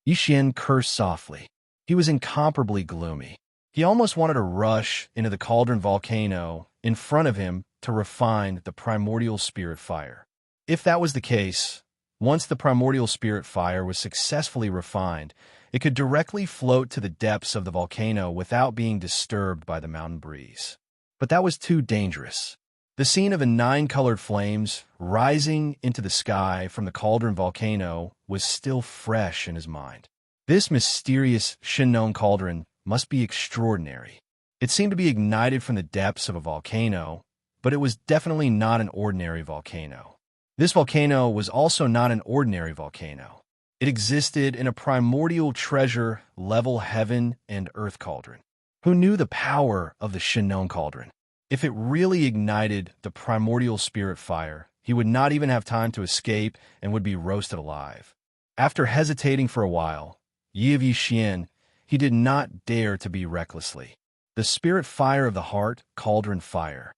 Yi Xian cursed softly. He was incomparably gloomy. He almost wanted to rush into the cauldron volcano in front of him to refine the primordial spirit fire. If that was the case, once the primordial spirit fire was successfully refined, it could directly float to the depths of the volcano without being disturbed by the mountain breeze. But that was too dangerous. The scene of the 9-colored flames rising into the sky from the cauldron volcano was still fresh in his mind. This mysterious Shinnong cauldron must be extraordinary. It seemed to be ignited from the depths of a volcano, but it was definitely not an ordinary volcano. This volcano was also not an ordinary volcano. It existed in a primordial treasure-level heaven and earth cauldron. Who knew the power of the Shinnon cauldron? If it really ignited the primordial spirit fire, he would not even have time to escape and would be roasted alive. After hesitating for a while, Yi of Yixin, he did not dare to be recklessly. The spirit fire of the heart, cauldron fire.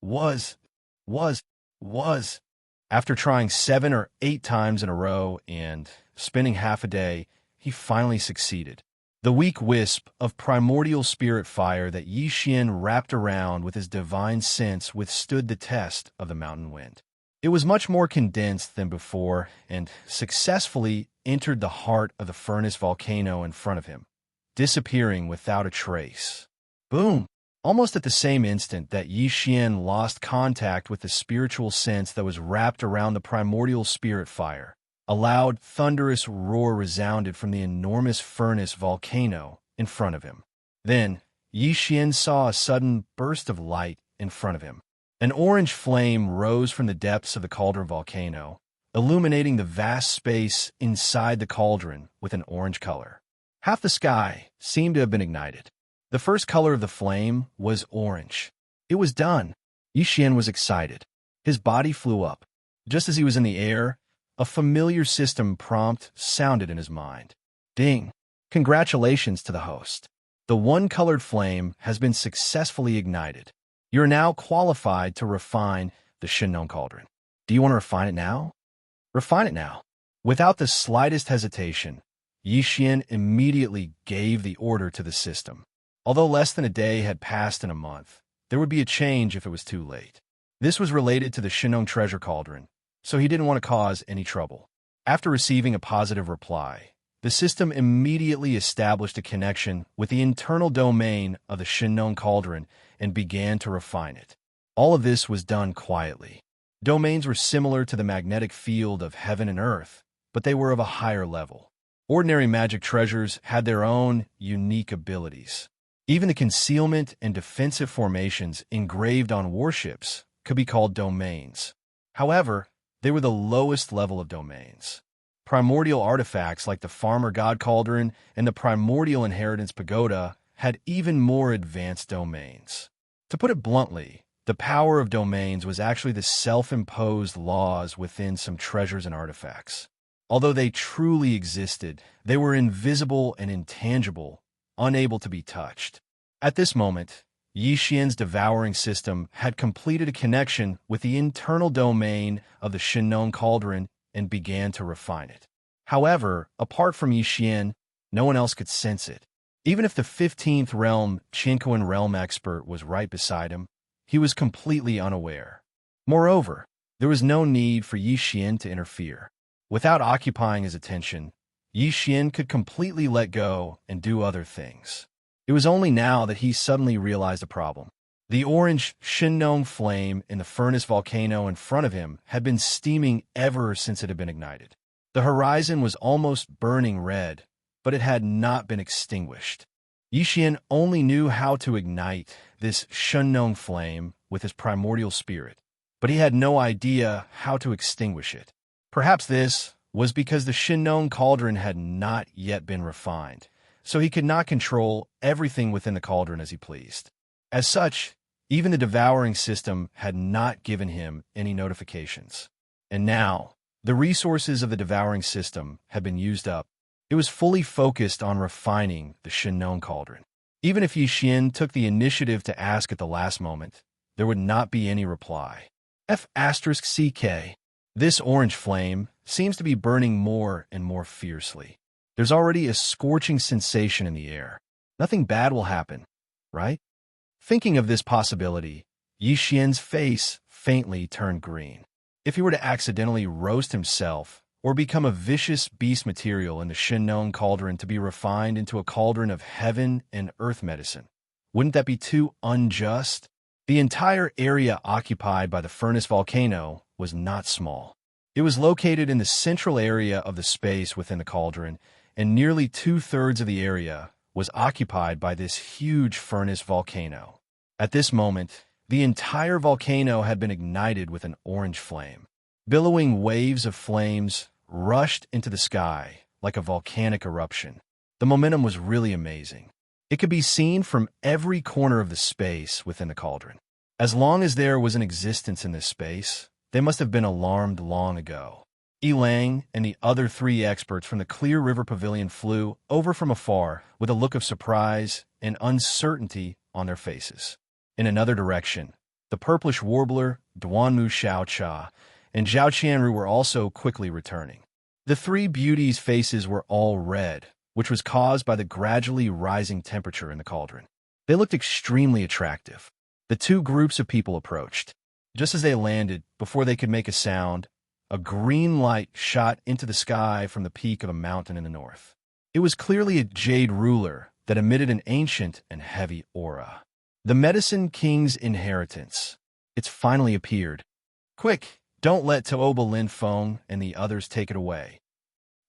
Was. After trying 7 or 8 times in a row and spending half a day, he finally succeeded. The weak wisp of primordial spirit fire that Yi Xian wrapped around with his divine sense withstood the test of the mountain wind. It was much more condensed than before and successfully entered the heart of the furnace volcano in front of him, disappearing without a trace. Boom! Almost at the same instant that Yi Xian lost contact with the spiritual sense that was wrapped around the primordial spirit fire, a loud, thunderous roar resounded from the enormous furnace volcano in front of him. Then, Yi Xian saw a sudden burst of light in front of him. An orange flame rose from the depths of the cauldron volcano, illuminating the vast space inside the cauldron with an orange color. Half the sky seemed to have been ignited. The first color of the flame was orange. It was done. Yi Xian was excited. His body flew up. Just as he was in the air, a familiar system prompt sounded in his mind. Ding! Congratulations to the host. The one-colored flame has been successfully ignited. You're now qualified to refine the Shinnon cauldron. Do you want to refine it now? Refine it now. Without the slightest hesitation, Yi Xian immediately gave the order to the system. Although less than a day had passed in a month, there would be a change if it was too late. This was related to the Shinnon treasure cauldron, so he didn't want to cause any trouble. After receiving a positive reply, the system immediately established a connection with the internal domain of the Shinnon cauldron and began to refine it. All of this was done quietly. Domains were similar to the magnetic field of heaven and earth, but they were of a higher level. Ordinary magic treasures had their own unique abilities. Even the concealment and defensive formations engraved on warships could be called domains. However, they were the lowest level of domains. Primordial artifacts like the Farmer God Cauldron and the Primordial Inheritance Pagoda had even more advanced domains. To put it bluntly, the power of domains was actually the self-imposed laws within some treasures and artifacts. Although they truly existed, they were invisible and intangible, unable to be touched. At this moment, Yi Xian's devouring system had completed a connection with the internal domain of the Shinnon cauldron and began to refine it. However, apart from Yi Xian, no one else could sense it. Even if the 15th realm Qinquan realm expert was right beside him, he was completely unaware. Moreover, there was no need for Yi Xian to interfere. Without occupying his attention, Yi Xian could completely let go and do other things. It was only now that he suddenly realized a problem. The orange Shinnon flame in the furnace volcano in front of him had been steaming ever since it had been ignited. The horizon was almost burning red, but it had not been extinguished. Yi Xian only knew how to ignite this Shinnon flame with his primordial spirit, but he had no idea how to extinguish it. Perhaps this was because the Shinnon cauldron had not yet been refined, so he could not control everything within the cauldron as he pleased. As such, even the devouring system had not given him any notifications. And now, the resources of the devouring system had been used up. It was fully focused on refining the Shinnon cauldron. Even if Yi Xian took the initiative to ask at the last moment, there would not be any reply. F***CK. This orange flame seems to be burning more and more fiercely. There's already a scorching sensation in the air. Nothing bad will happen, right? Thinking of this possibility, Yi Xian's face faintly turned green. If he were to accidentally roast himself or become a vicious beast material in the Shinnon cauldron to be refined into a cauldron of heaven and earth medicine, wouldn't that be too unjust? The entire area occupied by the furnace volcano was not small. It was located in the central area of the space within the cauldron, and nearly 2/3 of the area was occupied by this huge furnace volcano. At this moment, the entire volcano had been ignited with an orange flame. Billowing waves of flames rushed into the sky like a volcanic eruption. The momentum was really amazing. It could be seen from every corner of the space within the cauldron. As long as there was an existence in this space, they must have been alarmed long ago. Elang and the other 3 experts from the Clear River Pavilion flew over from afar with a look of surprise and uncertainty on their faces. In another direction, the purplish warbler, Duanmu Xiaocha, and Zhao Qianru were also quickly returning. The 3 beauties' faces were all red, which was caused by the gradually rising temperature in the cauldron. They looked extremely attractive. The 2 groups of people approached. Just as they landed, before they could make a sound, a green light shot into the sky from the peak of a mountain in the north. It was clearly a jade ruler that emitted an ancient and heavy aura. The Medicine King's inheritance. It's finally appeared. Quick, don't let Tooba Linfeng and the others take it away.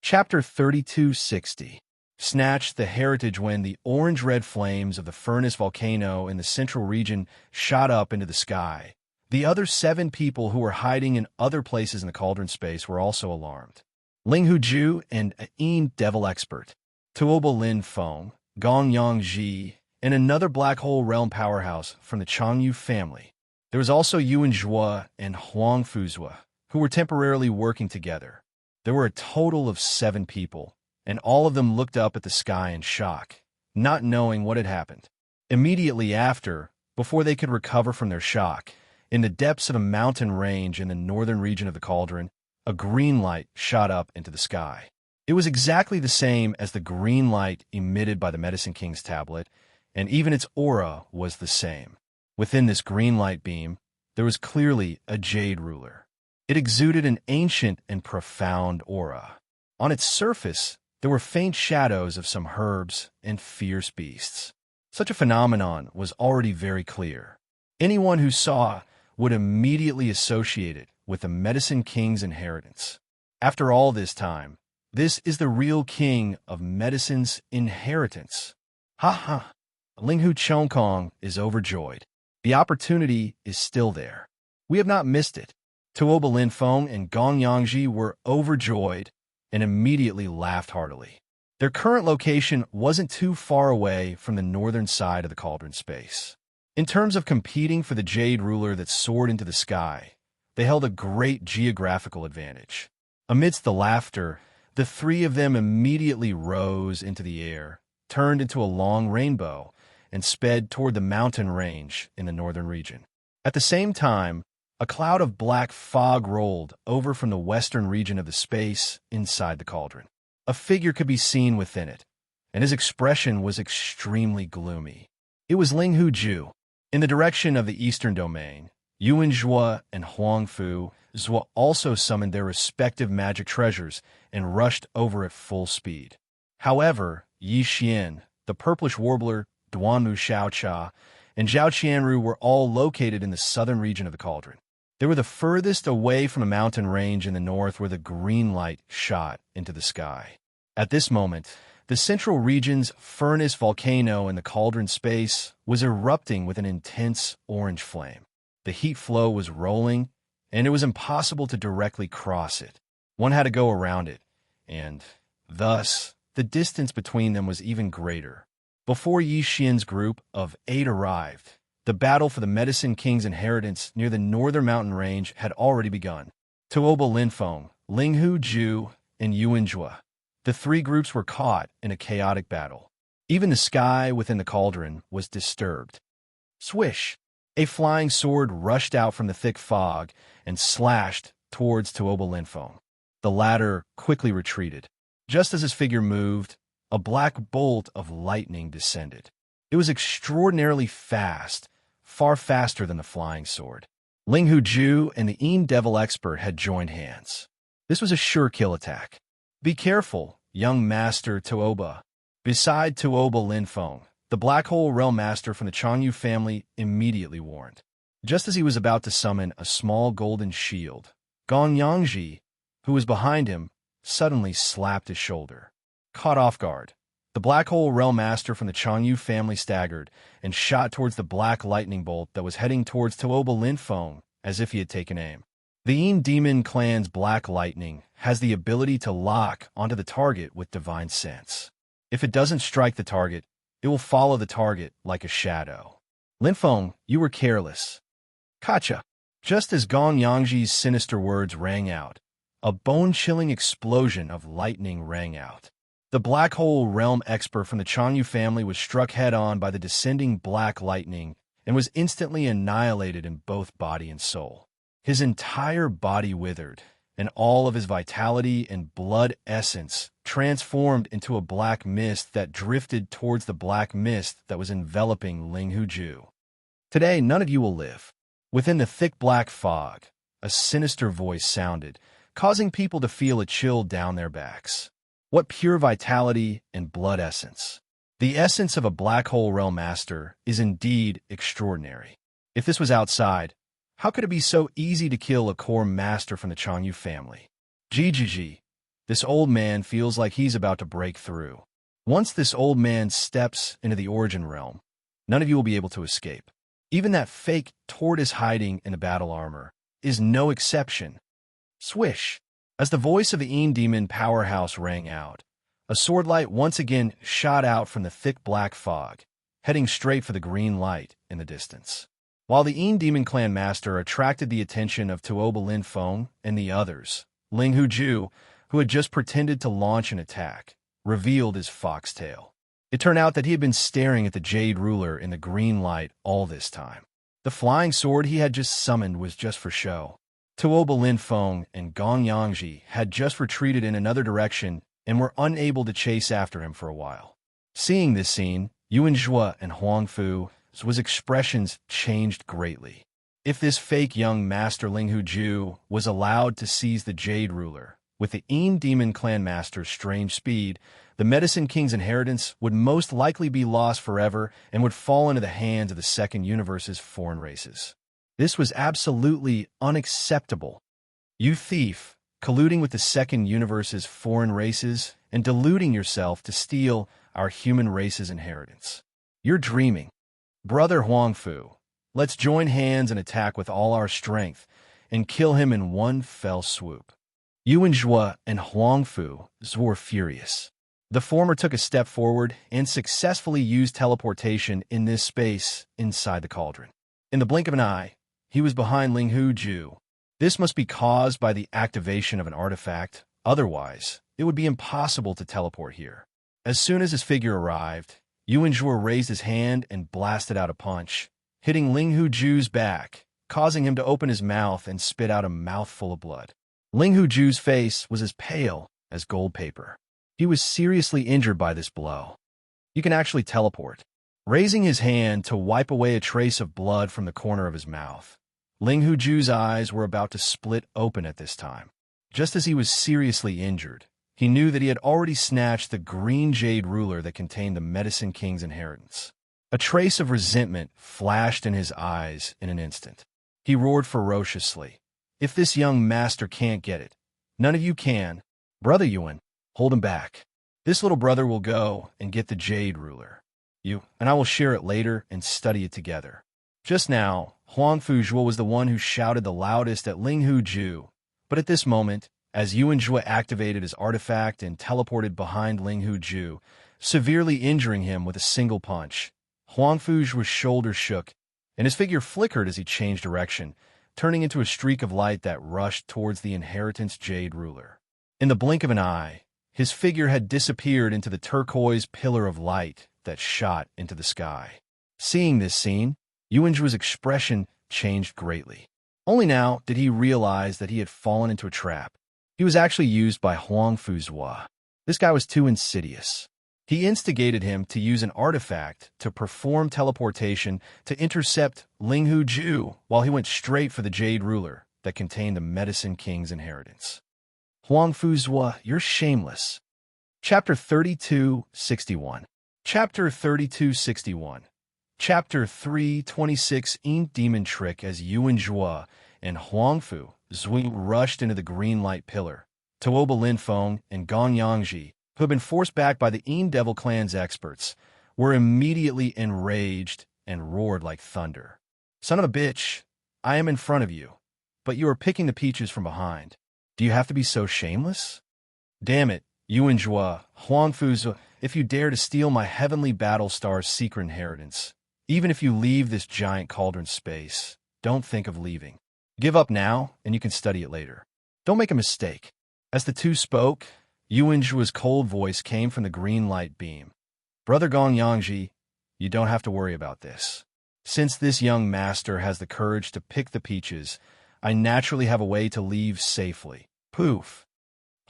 Chapter 3260. Snatched the heritage when the orange-red flames of the furnace volcano in the central region shot up into the sky. The other 7 people who were hiding in other places in the cauldron space were also alarmed. Ling Huju and Ain Devil Expert, Tooba Linfeng, Gong Yangji, and another black hole realm powerhouse from the Changyu family. There was also Yuan Zhua and Huang Fuzhua, who were temporarily working together. There were a total of 7 people, and all of them looked up at the sky in shock, not knowing what had happened. Immediately after, before they could recover from their shock, in the depths of a mountain range in the northern region of the cauldron, a green light shot up into the sky. It was exactly the same as the green light emitted by the Medicine King's tablet, and even its aura was the same. Within this green light beam, there was clearly a jade ruler. It exuded an ancient and profound aura. On its surface, there were faint shadows of some herbs and fierce beasts. Such a phenomenon was already very clear. Anyone who saw would immediately associate it with the Medicine King's inheritance. After all this time, this is the real king of medicine's inheritance. Ha ha! Linghu Chongkong is overjoyed. The opportunity is still there. We have not missed it. Tooba Linfeng and Gong Yangji were overjoyed and immediately laughed heartily. Their current location wasn't too far away from the northern side of the cauldron space. In terms of competing for the jade ruler that soared into the sky, they held a great geographical advantage. Amidst the laughter, the 3 of them immediately rose into the air, turned into a long rainbow, and sped toward the mountain range in the northern region. At the same time, a cloud of black fog rolled over from the western region of the space inside the cauldron. A figure could be seen within it, and his expression was extremely gloomy. It was Ling Huju. In the direction of the eastern domain, Yuan Zhua and Huang Fuzhua also summoned their respective magic treasures and rushed over at full speed. However, Yi Xian, the purplish warbler, Duanmu Xiaocha, and Zhao Qianru were all located in the southern region of the cauldron. They were the furthest away from a mountain range in the north where the green light shot into the sky. At this moment, the central region's furnace volcano in the cauldron space was erupting with an intense orange flame. The heat flow was rolling, and it was impossible to directly cross it. One had to go around it, and, thus, the distance between them was even greater. Before Yi Xian's group of 8 arrived, the battle for the Medicine King's inheritance near the northern mountain range had already begun. Tooba Linfeng, Ling Huju, and Yuan Zhua. The 3 groups were caught in a chaotic battle. Even the sky within the cauldron was disturbed. Swish! A flying sword rushed out from the thick fog and slashed towards Tooba Linfeng. The latter quickly retreated. Just as his figure moved, a black bolt of lightning descended. It was extraordinarily fast, far faster than the flying sword. Ling Huju and the Ain Devil Expert had joined hands. This was a sure kill attack. Be careful, young Master Tooba. Beside Tooba Linfeng, the Black Hole Realm Master from the Changyu family immediately warned. Just as he was about to summon a small golden shield, Gong Yangji, who was behind him, suddenly slapped his shoulder. Caught off guard, the Black Hole Realm Master from the Changyu family staggered and shot towards the black lightning bolt that was heading towards Tooba Linfeng as if he had taken aim. The Yin Demon clan's black lightning has the ability to lock onto the target with divine sense. If it doesn't strike the target, it will follow the target like a shadow. Linfeng, you were careless. Kacha. Just as Gong Yangji's sinister words rang out, a bone-chilling explosion of lightning rang out. The black hole realm expert from the Changyu family was struck head-on by the descending black lightning and was instantly annihilated in both body and soul. His entire body withered, and all of his vitality and blood essence transformed into a black mist that drifted towards the black mist that was enveloping Ling Huju. Today, none of you will live. Within the thick black fog, a sinister voice sounded, causing people to feel a chill down their backs. What pure vitality and blood essence! The essence of a black hole realm master is indeed extraordinary. If this was outside, how could it be so easy to kill a core master from the Changyu family? GGG. This old man feels like he's about to break through. Once this old man steps into the origin realm, none of you will be able to escape. Even that fake tortoise hiding in the battle armor is no exception. Swish! As the voice of the Een Demon powerhouse rang out, a sword light once again shot out from the thick black fog, heading straight for the green light in the distance. While the Een Demon clan master attracted the attention of Tuoba Linfeng and the others, Ling Huju, who had just pretended to launch an attack, revealed his foxtail. It turned out that he had been staring at the Jade Ruler in the green light all this time. The flying sword he had just summoned was just for show. Tuoba Linfeng and Gong Yangji had just retreated in another direction and were unable to chase after him for a while. Seeing this scene, Yuan Zhua and Huang Fu's expressions changed greatly. If this fake young master Ling Huju was allowed to seize the Jade Ruler, with the Een Demon clan master's strange speed, the Medicine King's inheritance would most likely be lost forever and would fall into the hands of the Second Universe's foreign races. This was absolutely unacceptable. You thief, colluding with the Second Universe's foreign races and deluding yourself to steal our human race's inheritance. You're dreaming. Brother Huangfu, let's join hands and attack with all our strength and kill him in one fell swoop. Yuan Zhua and Huangfu were furious. The former took a step forward and successfully used teleportation in this space inside the cauldron. In the blink of an eye, he was behind Ling Huju. This must be caused by the activation of an artifact, otherwise, it would be impossible to teleport here. As soon as his figure arrived, Yuan Zhua raised his hand and blasted out a punch, hitting Ling Huju's back, causing him to open his mouth and spit out a mouthful of blood. Ling Huju's face was as pale as gold paper. He was seriously injured by this blow. You can actually teleport. Raising his hand to wipe away a trace of blood from the corner of his mouth, Ling Huju's eyes were about to split open at this time. Just as he was seriously injured, he knew that he had already snatched the green jade ruler that contained the Medicine King's inheritance. A trace of resentment flashed in his eyes in an instant. He roared ferociously. If this young master can't get it, none of you can. Brother Yuan, hold him back. This little brother will go and get the jade ruler. You and I will share it later and study it together. Just now, Huang Fuzhuo was the one who shouted the loudest at Ling Huju, but at this moment, as Yuan Zhua activated his artifact and teleported behind Ling Huju, severely injuring him with a single punch, Huang Fuzhuo's shoulders shook, and his figure flickered as he changed direction, turning into a streak of light that rushed towards the inheritance jade ruler. In the blink of an eye, his figure had disappeared into the turquoise pillar of light that shot into the sky. Seeing this scene, Yuan Zhua's expression changed greatly. Only now did he realize that he had fallen into a trap. He was actually used by Huang Fuzhua. This guy was too insidious. He instigated him to use an artifact to perform teleportation to intercept Ling Huju while he went straight for the jade ruler that contained the Medicine King's inheritance. Huang Fuzhua, you're shameless. Chapter 3261. Chapter 3261. Chapter 326 Een Demon Trick. As Yuan Zhua and Huang Fuzhua rushed into the green light pillar, Tuoba Linfeng and Gong Yangji, who had been forced back by the Een Devil clan's experts, were immediately enraged and roared like thunder. Son of a bitch, I am in front of you, but you are picking the peaches from behind. Do you have to be so shameless? Damn it, Yuan Jua, Huangfu's, if you dare to steal my heavenly battle star's secret inheritance, even if you leave this giant cauldron space, don't think of leaving. Give up now, and you can study it later. Don't make a mistake. As the two spoke, Yuan Jua's cold voice came from the green light beam. Brother Gong Yangji, you don't have to worry about this. Since this young master has the courage to pick the peaches, I naturally have a way to leave safely. Poof.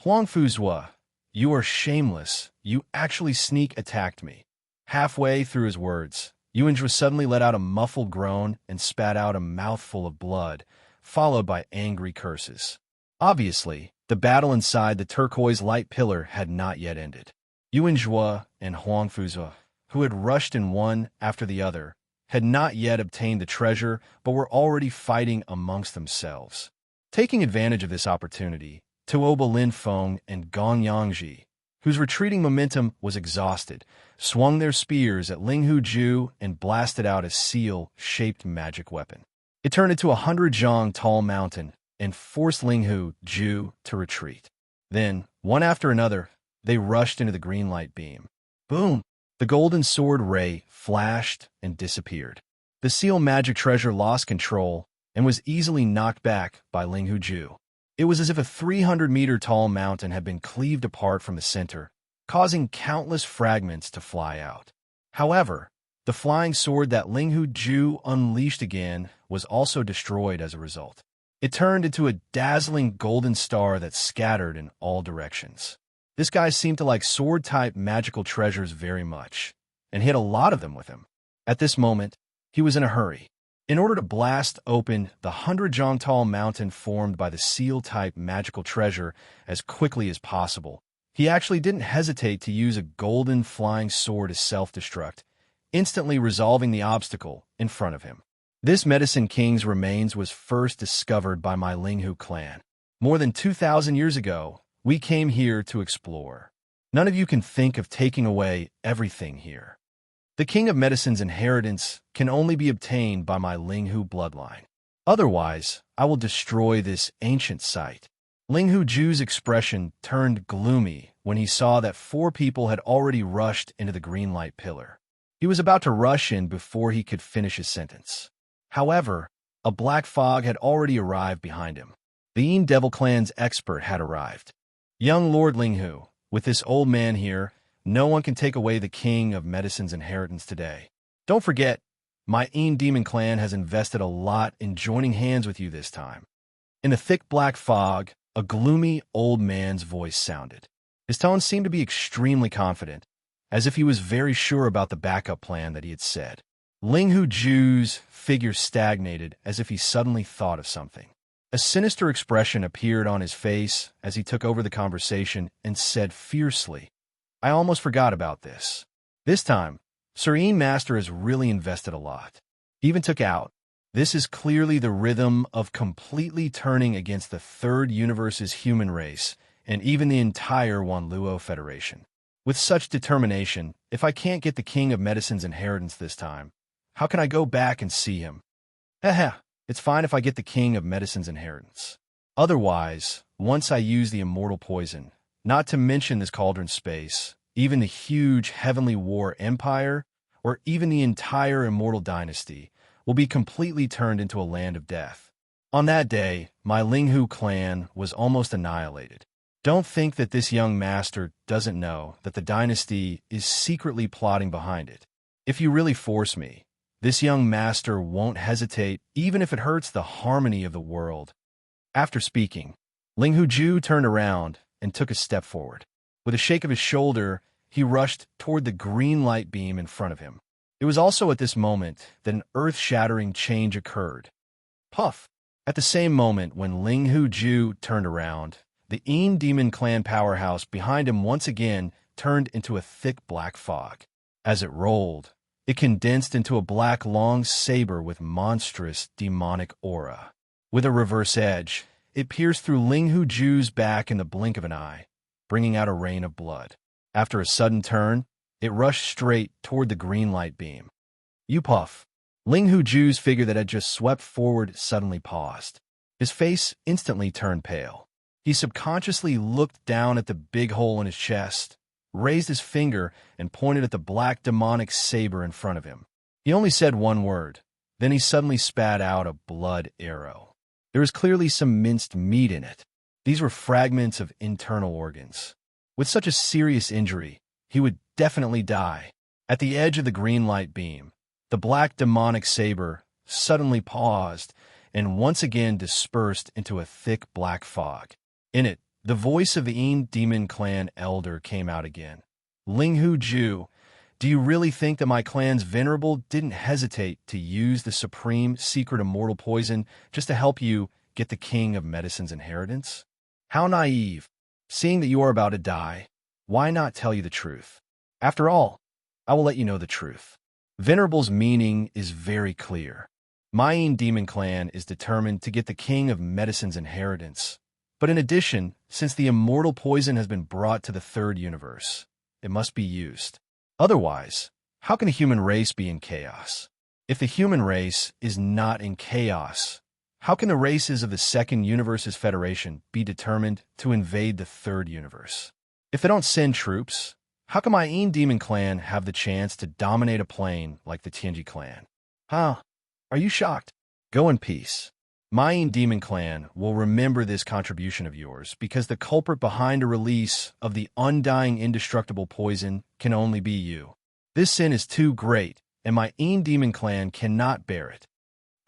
Huangfuzhua, you are shameless. You actually sneak attacked me. Halfway through his words, Yuanjua suddenly let out a muffled groan and spat out a mouthful of blood, followed by angry curses. Obviously, the battle inside the turquoise light pillar had not yet ended. Yuanjua and Huangfuzhua, who had rushed in one after the other, had not yet obtained the treasure but were already fighting amongst themselves. Taking advantage of this opportunity, Tuoba Linfeng and Gong Yangji, whose retreating momentum was exhausted, swung their spears at Linghu Ju and blasted out a seal-shaped magic weapon. It turned into 100 zhang tall mountain and forced Linghu Ju to retreat. Then, one after another, they rushed into the green light beam. Boom! The golden sword ray flashed and disappeared. The seal magic treasure lost control and was easily knocked back by Linghu Ju. It was as if a 300-meter-tall mountain had been cleaved apart from the center, causing countless fragments to fly out. However, the flying sword that Linghu Ju unleashed again was also destroyed as a result. It turned into a dazzling golden star that scattered in all directions. This guy seemed to like sword-type magical treasures very much, and he had a lot of them with him. At this moment, he was in a hurry. In order to blast open the 100-zhang-tall mountain formed by the seal-type magical treasure as quickly as possible, he actually didn't hesitate to use a golden flying sword as self-destruct, instantly resolving the obstacle in front of him. This Medicine King's remains was first discovered by my Linghu clan. More than 2,000 years ago, we came here to explore. None of you can think of taking away everything here. The King of Medicine's inheritance can only be obtained by my Linghu bloodline. Otherwise, I will destroy this ancient site. Linghu Ju's expression turned gloomy when he saw that 4 people had already rushed into the green light pillar. He was about to rush in before he could finish his sentence. However, a black fog had already arrived behind him. The Yin Devil Clan's expert had arrived. Young Lord Linghu, with this old man here, no one can take away the King of Medicine's inheritance today. Don't forget, my Yin Demon Clan has invested a lot in joining hands with you this time. In the thick black fog, a gloomy old man's voice sounded. His tone seemed to be extremely confident, as if he was very sure about the backup plan that he had said. Linghu Ju's figure stagnated as if he suddenly thought of something. A sinister expression appeared on his face as he took over the conversation and said fiercely, I almost forgot about this. This time, Serene Master has really invested a lot. He even took out. This is clearly the rhythm of completely turning against the third universe's human race and even the entire Wanluo Federation. With such determination, if I can't get the King of Medicine's inheritance this time, how can I go back and see him? It's fine if I get the King of Medicine's inheritance. Otherwise, once I use the immortal poison, not to mention this cauldron space, even the huge Heavenly War Empire, or even the entire Immortal Dynasty, will be completely turned into a land of death. On that day, my Linghu clan was almost annihilated. Don't think that this young master doesn't know that the dynasty is secretly plotting behind it. If you really force me, this young master won't hesitate even if it hurts the harmony of the world. After speaking, Linghu Ju turned around and took a step forward. With a shake of his shoulder, he rushed toward the green light beam in front of him. It was also at this moment that an earth-shattering change occurred. Puff! At the same moment when Linghu Ju turned around, the Yin Demon Clan powerhouse behind him once again turned into a thick black fog. As it rolled, it condensed into a black long saber with monstrous demonic aura. With a reverse edge, it pierced through Linghu Ju's back in the blink of an eye, bringing out a rain of blood. After a sudden turn, it rushed straight toward the green light beam. You puff. Linghu Ju's figure that had just swept forward suddenly paused. His face instantly turned pale. He subconsciously looked down at the big hole in his chest, raised his finger, and pointed at the black demonic saber in front of him. He only said one word. Then he suddenly spat out a blood arrow. There was clearly some minced meat in it. These were fragments of internal organs. With such a serious injury, he would definitely die. At the edge of the green light beam, the black demonic saber suddenly paused and once again dispersed into a thick black fog. In it, the voice of the Een Demon Clan elder came out again. Linghu Ju, do you really think that my clan's venerable didn't hesitate to use the supreme secret immortal poison just to help you get the king of medicine's inheritance? How naive. Seeing that you are about to die, why not tell you the truth? After all, I will let you know the truth. Venerable's meaning is very clear. My Een Demon Clan is determined to get the king of medicine's inheritance. But in addition, since the immortal poison has been brought to the third universe, it must be used. Otherwise, how can the human race be in chaos? If the human race is not in chaos, how can the races of the second universe's federation be determined to invade the third universe? If they don't send troops, how can my Een Demon Clan have the chance to dominate a plane like the Tianji clan? Huh? Are you shocked? Go in peace. My Een Demon Clan will remember this contribution of yours because the culprit behind a release of the undying indestructible poison can only be you. This sin is too great, and my Een Demon Clan cannot bear it.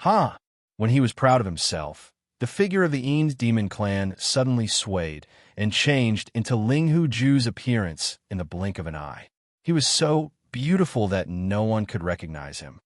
Huh? When he was proud of himself, the figure of the Een Demon Clan suddenly swayed and changed into Linghu Ju's appearance in the blink of an eye. He was so beautiful that no one could recognize him.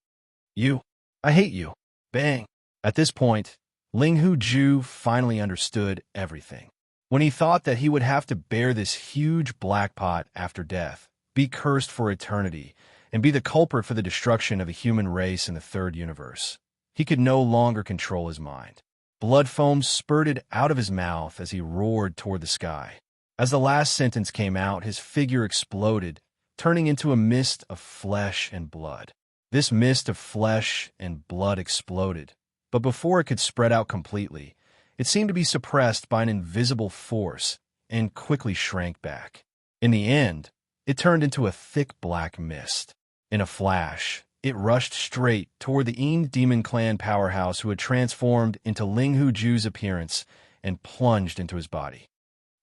You. I hate you. Bang. At this point, Linghu Ju finally understood everything. When he thought that he would have to bear this huge black pot after death, be cursed for eternity, and be the culprit for the destruction of the human race in the third universe, he could no longer control his mind. Blood foam spurted out of his mouth as he roared toward the sky. As the last sentence came out, his figure exploded, turning into a mist of flesh and blood. This mist of flesh and blood exploded, but before it could spread out completely, it seemed to be suppressed by an invisible force and quickly shrank back. In the end, it turned into a thick black mist. In a flash, it rushed straight toward the Een Demon Clan powerhouse who had transformed into Linghu Ju's appearance and plunged into his body.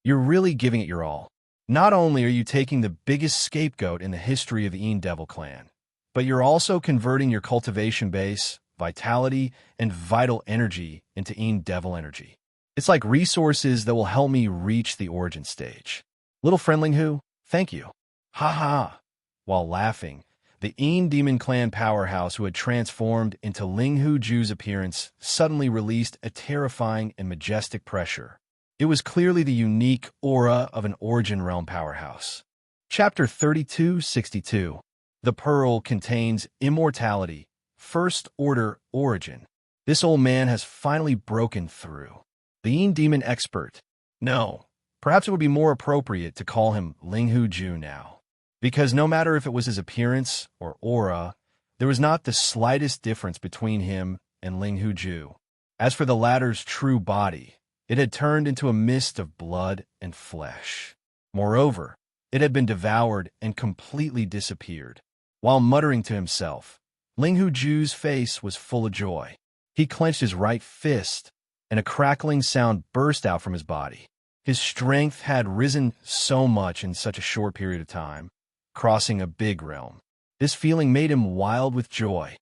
You're really giving it your all. Not only are you taking the biggest scapegoat in the history of the Een Devil Clan, but you're also converting your cultivation base, vitality, and vital energy into Een Devil energy. It's like resources that will help me reach the origin stage. Little friendling who? Thank you. Ha ha. While laughing, the Een Demon Clan powerhouse who had transformed into Linghu Ju's appearance suddenly released a terrifying and majestic pressure. It was clearly the unique aura of an Origin Realm powerhouse. Chapter 3262. The pearl contains immortality, first order origin. This old man has finally broken through. The Een Demon expert. No, perhaps it would be more appropriate to call him Linghu Ju now. Because no matter if it was his appearance or aura, there was not the slightest difference between him and Linghu Ju. As for the latter's true body, it had turned into a mist of blood and flesh. Moreover, it had been devoured and completely disappeared. While muttering to himself, Linghu Ju's face was full of joy. He clenched his right fist, and a crackling sound burst out from his body. His strength had risen so much in such a short period of time, crossing a big realm. This feeling made him wild with joy.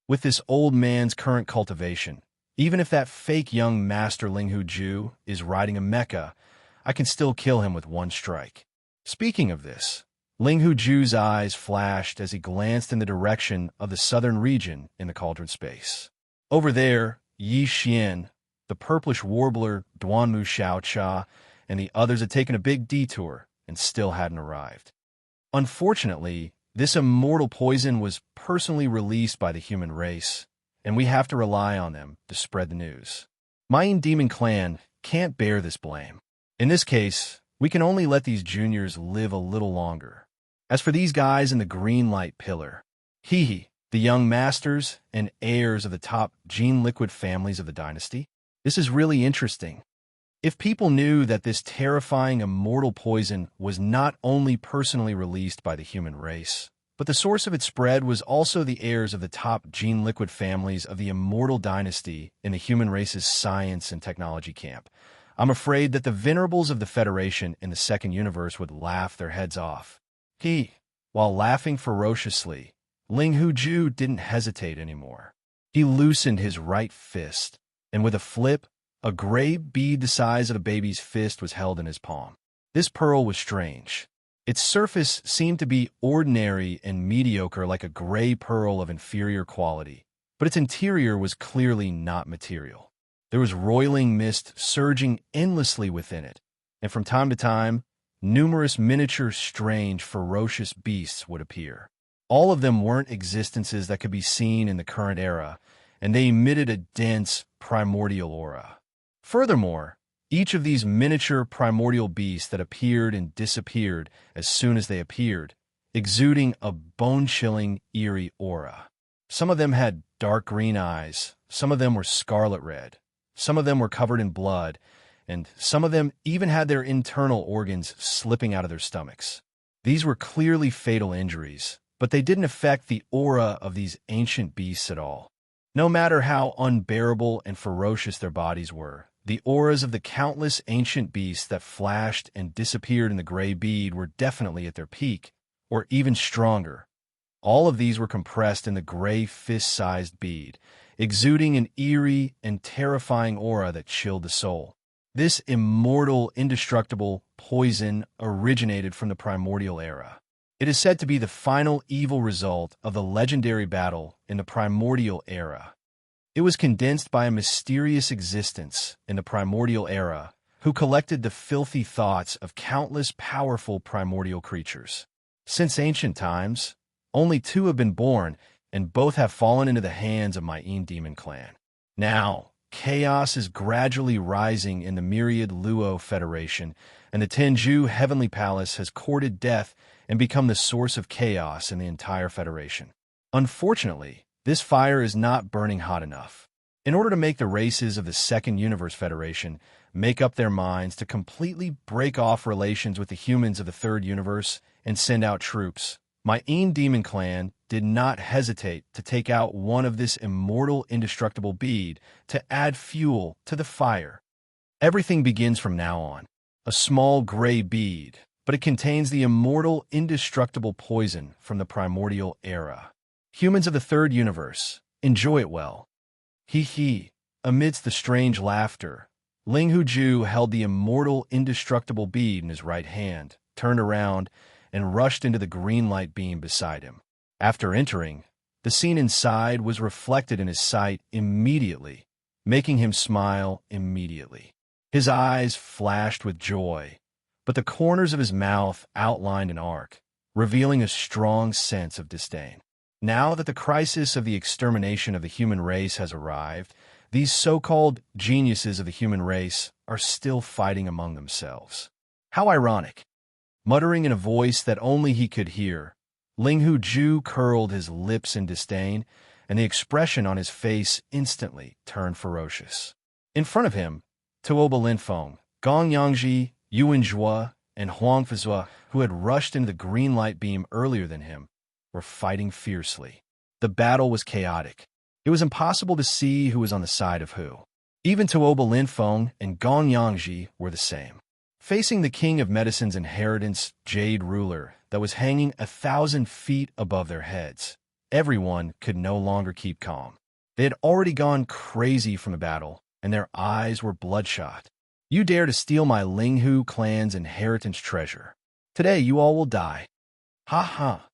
With this old man's current cultivation, even if that fake young master Linghu Ju is riding a mecha, I can still kill him with one strike. Speaking of this, Linghu Ju's eyes flashed as he glanced in the direction of the southern region in the cauldron space. Over there, Yi Xian, the purplish warbler Duanmu Xiaocha, and the others had taken a big detour and still hadn't arrived. Unfortunately, this immortal poison was personally released by the human race, and we have to rely on them to spread the news. My Een Demon Clan can't bear this blame. In this case, we can only let these juniors live a little longer. As for these guys in the green light pillar, the young masters and heirs of the top gene liquid families of the dynasty, this is really interesting. If people knew that this terrifying immortal poison was not only personally released by the human race, but the source of its spread was also the heirs of the top gene liquid families of the immortal dynasty in the human race's science and technology camp, I'm afraid that the venerables of the Federation in the second universe would laugh their heads off. While laughing ferociously, Ling Huju didn't hesitate anymore. He loosened his right fist, and with a flip, a gray bead the size of a baby's fist was held in his palm. This pearl was strange. Its surface seemed to be ordinary and mediocre like a gray pearl of inferior quality, but its interior was clearly not material. There was roiling mist surging endlessly within it, and from time to time, numerous miniature, strange, ferocious beasts would appear. All of them weren't existences that could be seen in the current era, and they emitted a dense, primordial aura. Furthermore, each of these miniature primordial beasts that appeared and disappeared as soon as they appeared, exuding a bone-chilling, eerie aura. Some of them had dark green eyes, some of them were scarlet red, some of them were covered in blood, and some of them even had their internal organs slipping out of their stomachs. These were clearly fatal injuries, but they didn't affect the aura of these ancient beasts at all. No matter how unbearable and ferocious their bodies were, the auras of the countless ancient beasts that flashed and disappeared in the gray bead were definitely at their peak, or even stronger. All of these were compressed in the gray fist-sized bead, exuding an eerie and terrifying aura that chilled the soul. This immortal, indestructible poison originated from the primordial era. It is said to be the final evil result of the legendary battle in the primordial era. It was condensed by a mysterious existence in the primordial era who collected the filthy thoughts of countless powerful primordial creatures. Since ancient times, only two have been born, and both have fallen into the hands of my demon clan. Now, chaos is gradually rising in the myriad Luo Federation, and the Tenju Heavenly Palace has courted death and become the source of chaos in the entire Federation. Unfortunately, this fire is not burning hot enough. In order to make the races of the Second Universe Federation make up their minds to completely break off relations with the humans of the Third Universe and send out troops, my Demon Clan did not hesitate to take out one of this immortal indestructible bead to add fuel to the fire. Everything begins from now on. A small gray bead, but it contains the immortal indestructible poison from the primordial era. Humans of the Third Universe, enjoy it well. Amidst the strange laughter, Ling Huju held the immortal indestructible bead in his right hand, turned around, and rushed into the green light beam beside him. After entering, the scene inside was reflected in his sight immediately, making him smile immediately. His eyes flashed with joy, but the corners of his mouth outlined an arc, revealing a strong sense of disdain. Now that the crisis of the extermination of the human race has arrived, these so-called geniuses of the human race are still fighting among themselves. How ironic! Muttering in a voice that only he could hear, Ling Huju curled his lips in disdain, and the expression on his face instantly turned ferocious. In front of him, Tuoba Linfeng, Gong Yangji, Yuan Zhua, and Huang Fizhua, who had rushed into the green light beam earlier than him, were fighting fiercely. The battle was chaotic. It was impossible to see who was on the side of who. Even Tuoba Linfeng and Gong Yangji were the same. Facing the King of Medicine's inheritance, Jade Ruler, that was hanging 1,000 feet above their heads, everyone could no longer keep calm. They had already gone crazy from the battle, and their eyes were bloodshot. You dare to steal my Linghu clan's inheritance treasure. Today you all will die. Ha ha.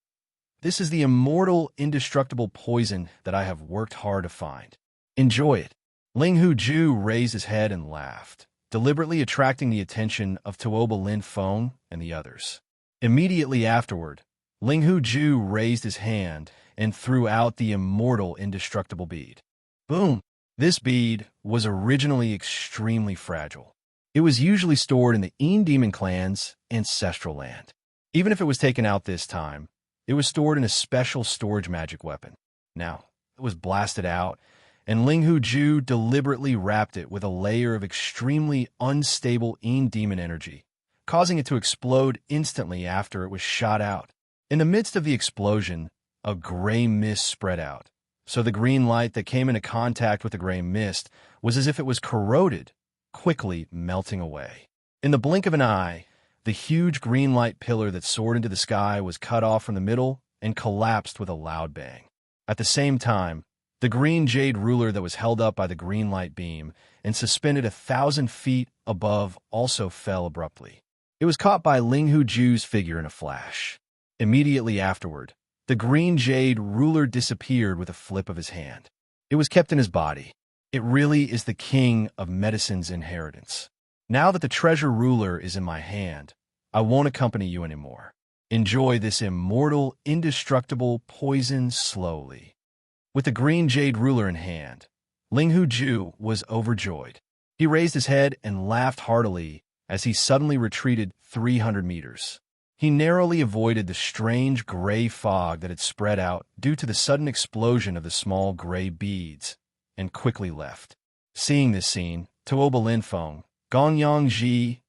This is the immortal, indestructible poison that I have worked hard to find. Enjoy it. Ling Huju raised his head and laughed, deliberately attracting the attention of Tuoba Linfeng and the others. Immediately afterward, Ling Huju raised his hand and threw out the immortal, indestructible bead. Boom! This bead was originally extremely fragile. It was usually stored in the Demon Clan's ancestral land. Even if it was taken out this time, it was stored in a special storage magic weapon. Now, it was blasted out, and Ling Hu Ju deliberately wrapped it with a layer of extremely unstable demon energy, causing it to explode instantly after it was shot out. In the midst of the explosion, a gray mist spread out, so the green light that came into contact with the gray mist was as if it was corroded, quickly melting away. In the blink of an eye, the huge green light pillar that soared into the sky was cut off from the middle and collapsed with a loud bang. At the same time, the green jade ruler that was held up by the green light beam and suspended 1,000 feet above also fell abruptly. It was caught by Ling Hu Ju's figure in a flash. Immediately afterward, the green jade ruler disappeared with a flip of his hand. It was kept in his body. It really is the king of medicine's inheritance. Now that the treasure ruler is in my hand, I won't accompany you anymore. Enjoy this immortal, indestructible poison slowly. With the green jade ruler in hand, Ling Hu Ju was overjoyed. He raised his head and laughed heartily as he suddenly retreated 300 meters. He narrowly avoided the strange gray fog that had spread out due to the sudden explosion of the small gray beads, and quickly left. Seeing this scene, Tuoba Linfeng, Gong Yangji,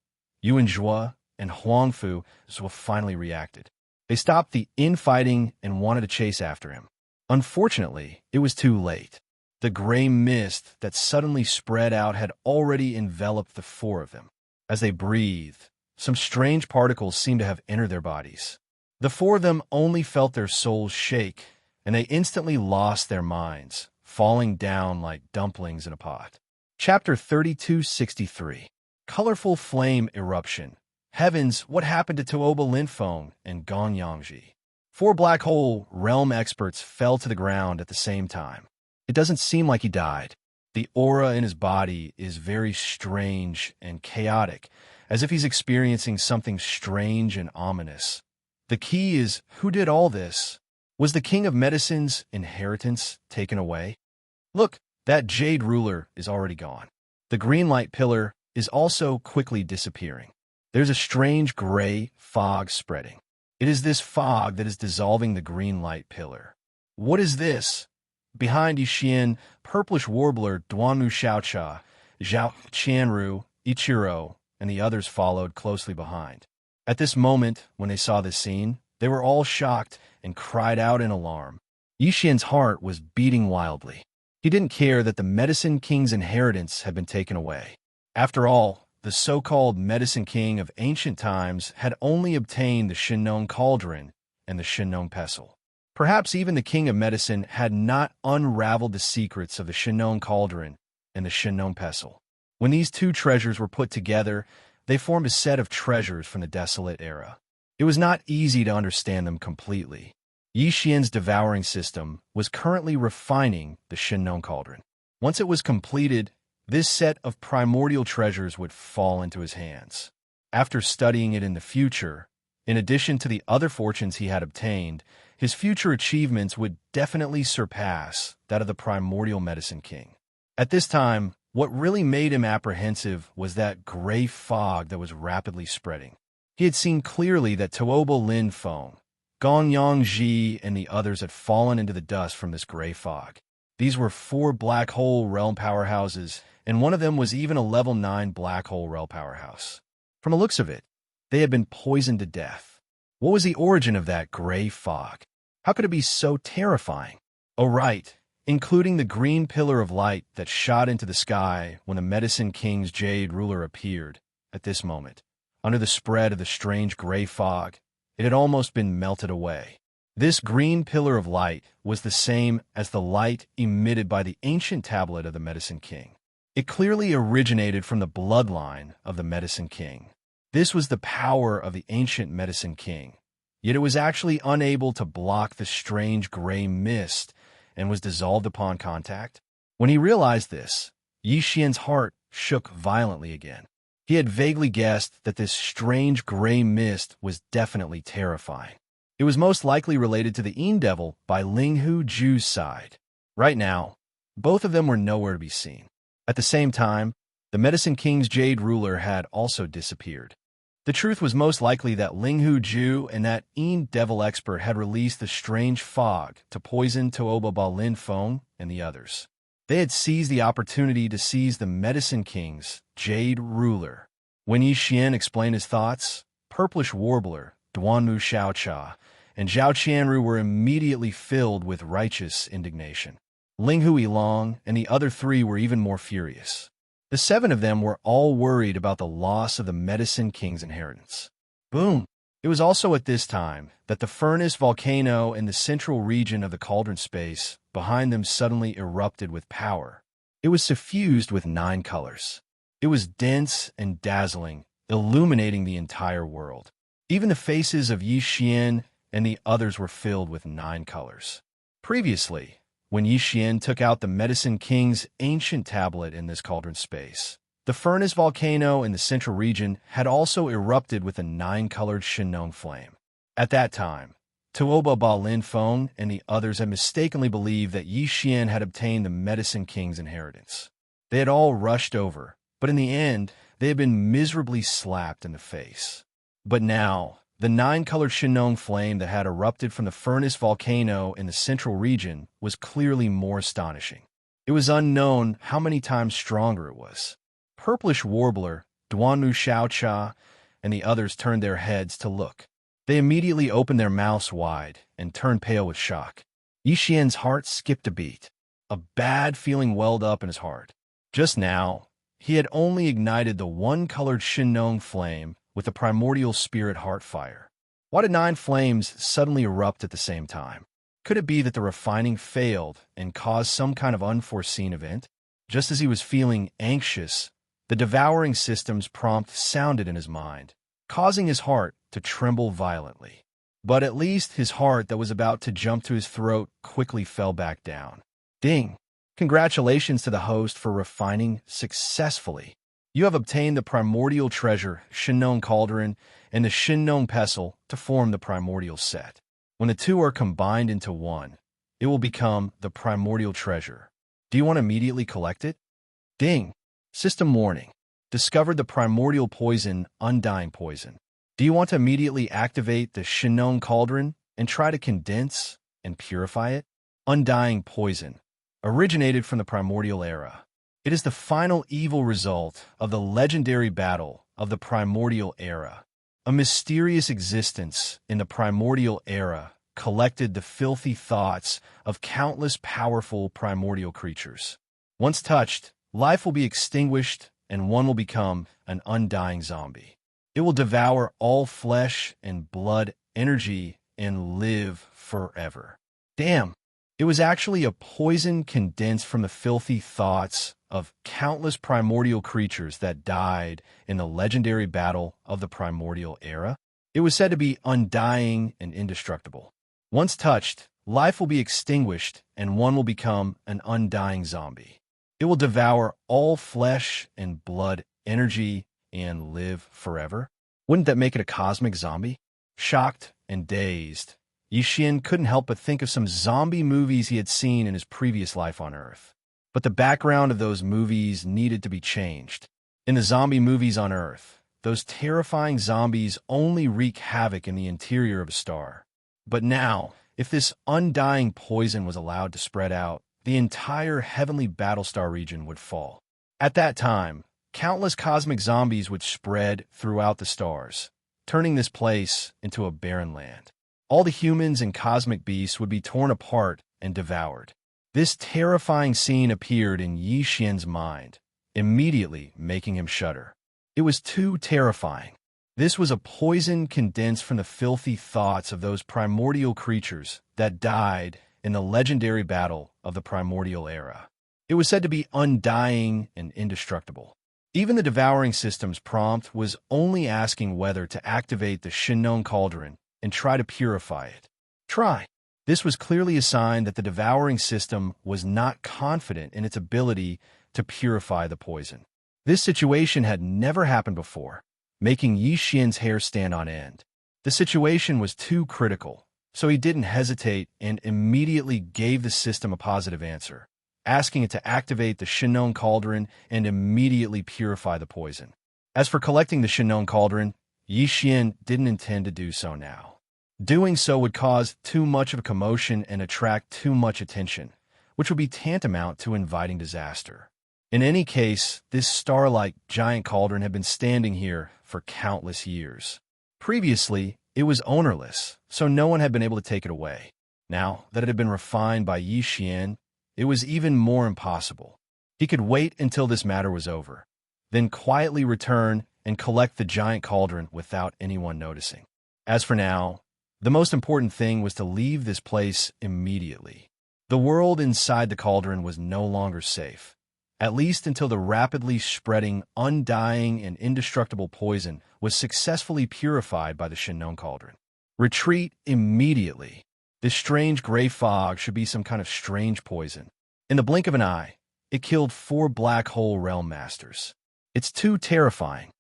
Yuan Zhua, and Huang Fu finally reacted. They stopped the infighting and wanted to chase after him. Unfortunately, it was too late. The gray mist that suddenly spread out had already enveloped the four of them. As they breathed, some strange particles seemed to have entered their bodies. The four of them only felt their souls shake, and they instantly lost their minds, falling down like dumplings in a pot. Chapter 3263. Colorful Flame Eruption. Heavens, what happened to Tuoba Linfeng and Gong Yangji? Four black hole realm experts fell to the ground at the same time. It doesn't seem like he died. The aura in his body is very strange and chaotic, as if he's experiencing something strange and ominous. The key is, who did all this? Was the king of medicine's inheritance taken away? Look, that jade ruler is already gone. The green light pillar is also quickly disappearing. There's a strange gray fog spreading. It is this fog that is dissolving the green light pillar. What is this? Behind Yixian, purplish warbler Duanmu Xiaocha, Zhao Qianru, Ichiro, and the others followed closely behind. At this moment, when they saw this scene, they were all shocked and cried out in alarm. Yixian's heart was beating wildly. He didn't care that the Medicine King's inheritance had been taken away. After all, the so-called Medicine King of ancient times had only obtained the Shinnong Cauldron and the Shinnong Pestle. Perhaps even the King of Medicine had not unraveled the secrets of the Shinnong Cauldron and the Shinnong Pestle. When these two treasures were put together, they formed a set of treasures from the Desolate Era. It was not easy to understand them completely. Yixian's devouring system was currently refining the Shinnong Cauldron. Once it was completed, this set of primordial treasures would fall into his hands. After studying it in the future, in addition to the other fortunes he had obtained, his future achievements would definitely surpass that of the primordial Medicine King. At this time, what really made him apprehensive was that gray fog that was rapidly spreading. He had seen clearly that Tuoba Linfeng, Gong Yangji, and the others had fallen into the dust from this gray fog. These were four black hole realm powerhouses, and one of them was even a level 9 black hole realm powerhouse. From the looks of it, they had been poisoned to death. What was the origin of that gray fog? How could it be so terrifying? Oh, right, including the green pillar of light that shot into the sky when the Medicine King's jade ruler appeared. At this moment, under the spread of the strange gray fog, it had almost been melted away. This green pillar of light was the same as the light emitted by the ancient tablet of the Medicine King. It clearly originated from the bloodline of the Medicine King. This was the power of the ancient Medicine King, yet it was actually unable to block the strange gray mist and was dissolved upon contact. When he realized this, Yixian's heart shook violently again. He had vaguely guessed that this strange gray mist was definitely terrifying. It was most likely related to the Devil by Ling Hu Ju's side. Right now, both of them were nowhere to be seen. At the same time, the Medicine King's jade ruler had also disappeared. The truth was most likely that Ling Hu Ju and that Devil expert had released the strange fog to poison Tuoba Linfeng and the others. They had seized the opportunity to seize the Medicine King's Jade Ruler. When Yi Xian explained his thoughts, Purplish Warbler, Duanmu Xiaocha, and Zhao Qianru were immediately filled with righteous indignation. Ling Huilong and the other three were even more furious. The seven of them were all worried about the loss of the Medicine King's inheritance. Boom! It was also at this time that the furnace volcano in the central region of the cauldron space behind them suddenly erupted with power. It was suffused with 9 colors. It was dense and dazzling, illuminating the entire world. Even the faces of Yi Xian and the others were filled with 9 colors. Previously, when Yi Xian took out the Medicine King's ancient tablet in this cauldron space, the furnace volcano in the central region had also erupted with a 9-colored Shinong flame. At that time, Tuoba Ba Lin Feng and the others had mistakenly believed that Yi Xian had obtained the Medicine King's inheritance. They had all rushed over, but in the end, they had been miserably slapped in the face. But now, the 9-colored Shinong flame that had erupted from the furnace volcano in the central region was clearly more astonishing. It was unknown how many times stronger it was. Purplish Warbler, Duanmu Xiaocha, and the others turned their heads to look. They immediately opened their mouths wide and turned pale with shock. Yi Xian's heart skipped a beat. A bad feeling welled up in his heart. Just now, he had only ignited the 1-colored Shinong flame with the primordial spirit heart fire. Why did 9 flames suddenly erupt at the same time? Could it be that the refining failed and caused some kind of unforeseen event? Just as he was feeling anxious, the devouring system's prompt sounded in his mind, causing his heart to tremble violently. But at least his heart that was about to jump to his throat quickly fell back down. Ding! Congratulations to the host for refining successfully. You have obtained the primordial treasure, Shinong Cauldron, and the Shinong Pestle to form the primordial set. When the two are combined into one, it will become the primordial treasure. Do you want to immediately collect it? Ding! System warning. Discovered the primordial poison, Undying Poison. Do you want to immediately activate the Shinong Cauldron and try to condense and purify it? Undying Poison. Originated from the primordial era. It is the final evil result of the legendary battle of the primordial era. A mysterious existence in the primordial era collected the filthy thoughts of countless powerful primordial creatures. Once touched, life will be extinguished and one will become an undying zombie. It will devour all flesh and blood energy and live forever. Damn! It was actually a poison condensed from the filthy thoughts of countless primordial creatures that died in the legendary battle of the primordial era. It was said to be undying and indestructible. Once touched, life will be extinguished and one will become an undying zombie. It will devour all flesh and blood energy and live forever. Wouldn't that make it a cosmic zombie? Shocked and dazed, Yi Xian couldn't help but think of some zombie movies he had seen in his previous life on Earth. But the background of those movies needed to be changed. In the zombie movies on Earth, those terrifying zombies only wreak havoc in the interior of a star. But now, if this undying poison was allowed to spread out, the entire heavenly Battlestar region would fall. At that time, countless cosmic zombies would spread throughout the stars, turning this place into a barren land. All the humans and cosmic beasts would be torn apart and devoured. This terrifying scene appeared in Yi Xian's mind, immediately making him shudder. It was too terrifying. This was a poison condensed from the filthy thoughts of those primordial creatures that died in the legendary battle of the primordial era. It was said to be undying and indestructible. Even the devouring system's prompt was only asking whether to activate the Shinong Cauldron and try to purify it. Try. This was clearly a sign that the devouring system was not confident in its ability to purify the poison. This situation had never happened before, making Yi Xian's hair stand on end. The situation was too critical, so he didn't hesitate and immediately gave the system a positive answer, asking it to activate the Shinong Cauldron and immediately purify the poison. As for collecting the Shinong Cauldron, Yi Xian didn't intend to do so now. Doing so would cause too much of a commotion and attract too much attention, which would be tantamount to inviting disaster. In any case, this star-like giant cauldron had been standing here for countless years. Previously, it was ownerless, so no one had been able to take it away. Now that it had been refined by Yi Xian, it was even more impossible. He could wait until this matter was over, then quietly return and collect the giant cauldron without anyone noticing. As for now, the most important thing was to leave this place immediately. The world inside the cauldron was no longer safe, at least until the rapidly spreading, undying, and indestructible poison was successfully purified by the Shinnon cauldron. Retreat immediately. This strange gray fog should be some kind of strange poison. In the blink of an eye, it killed 4 black hole realm masters. It's too terrifying.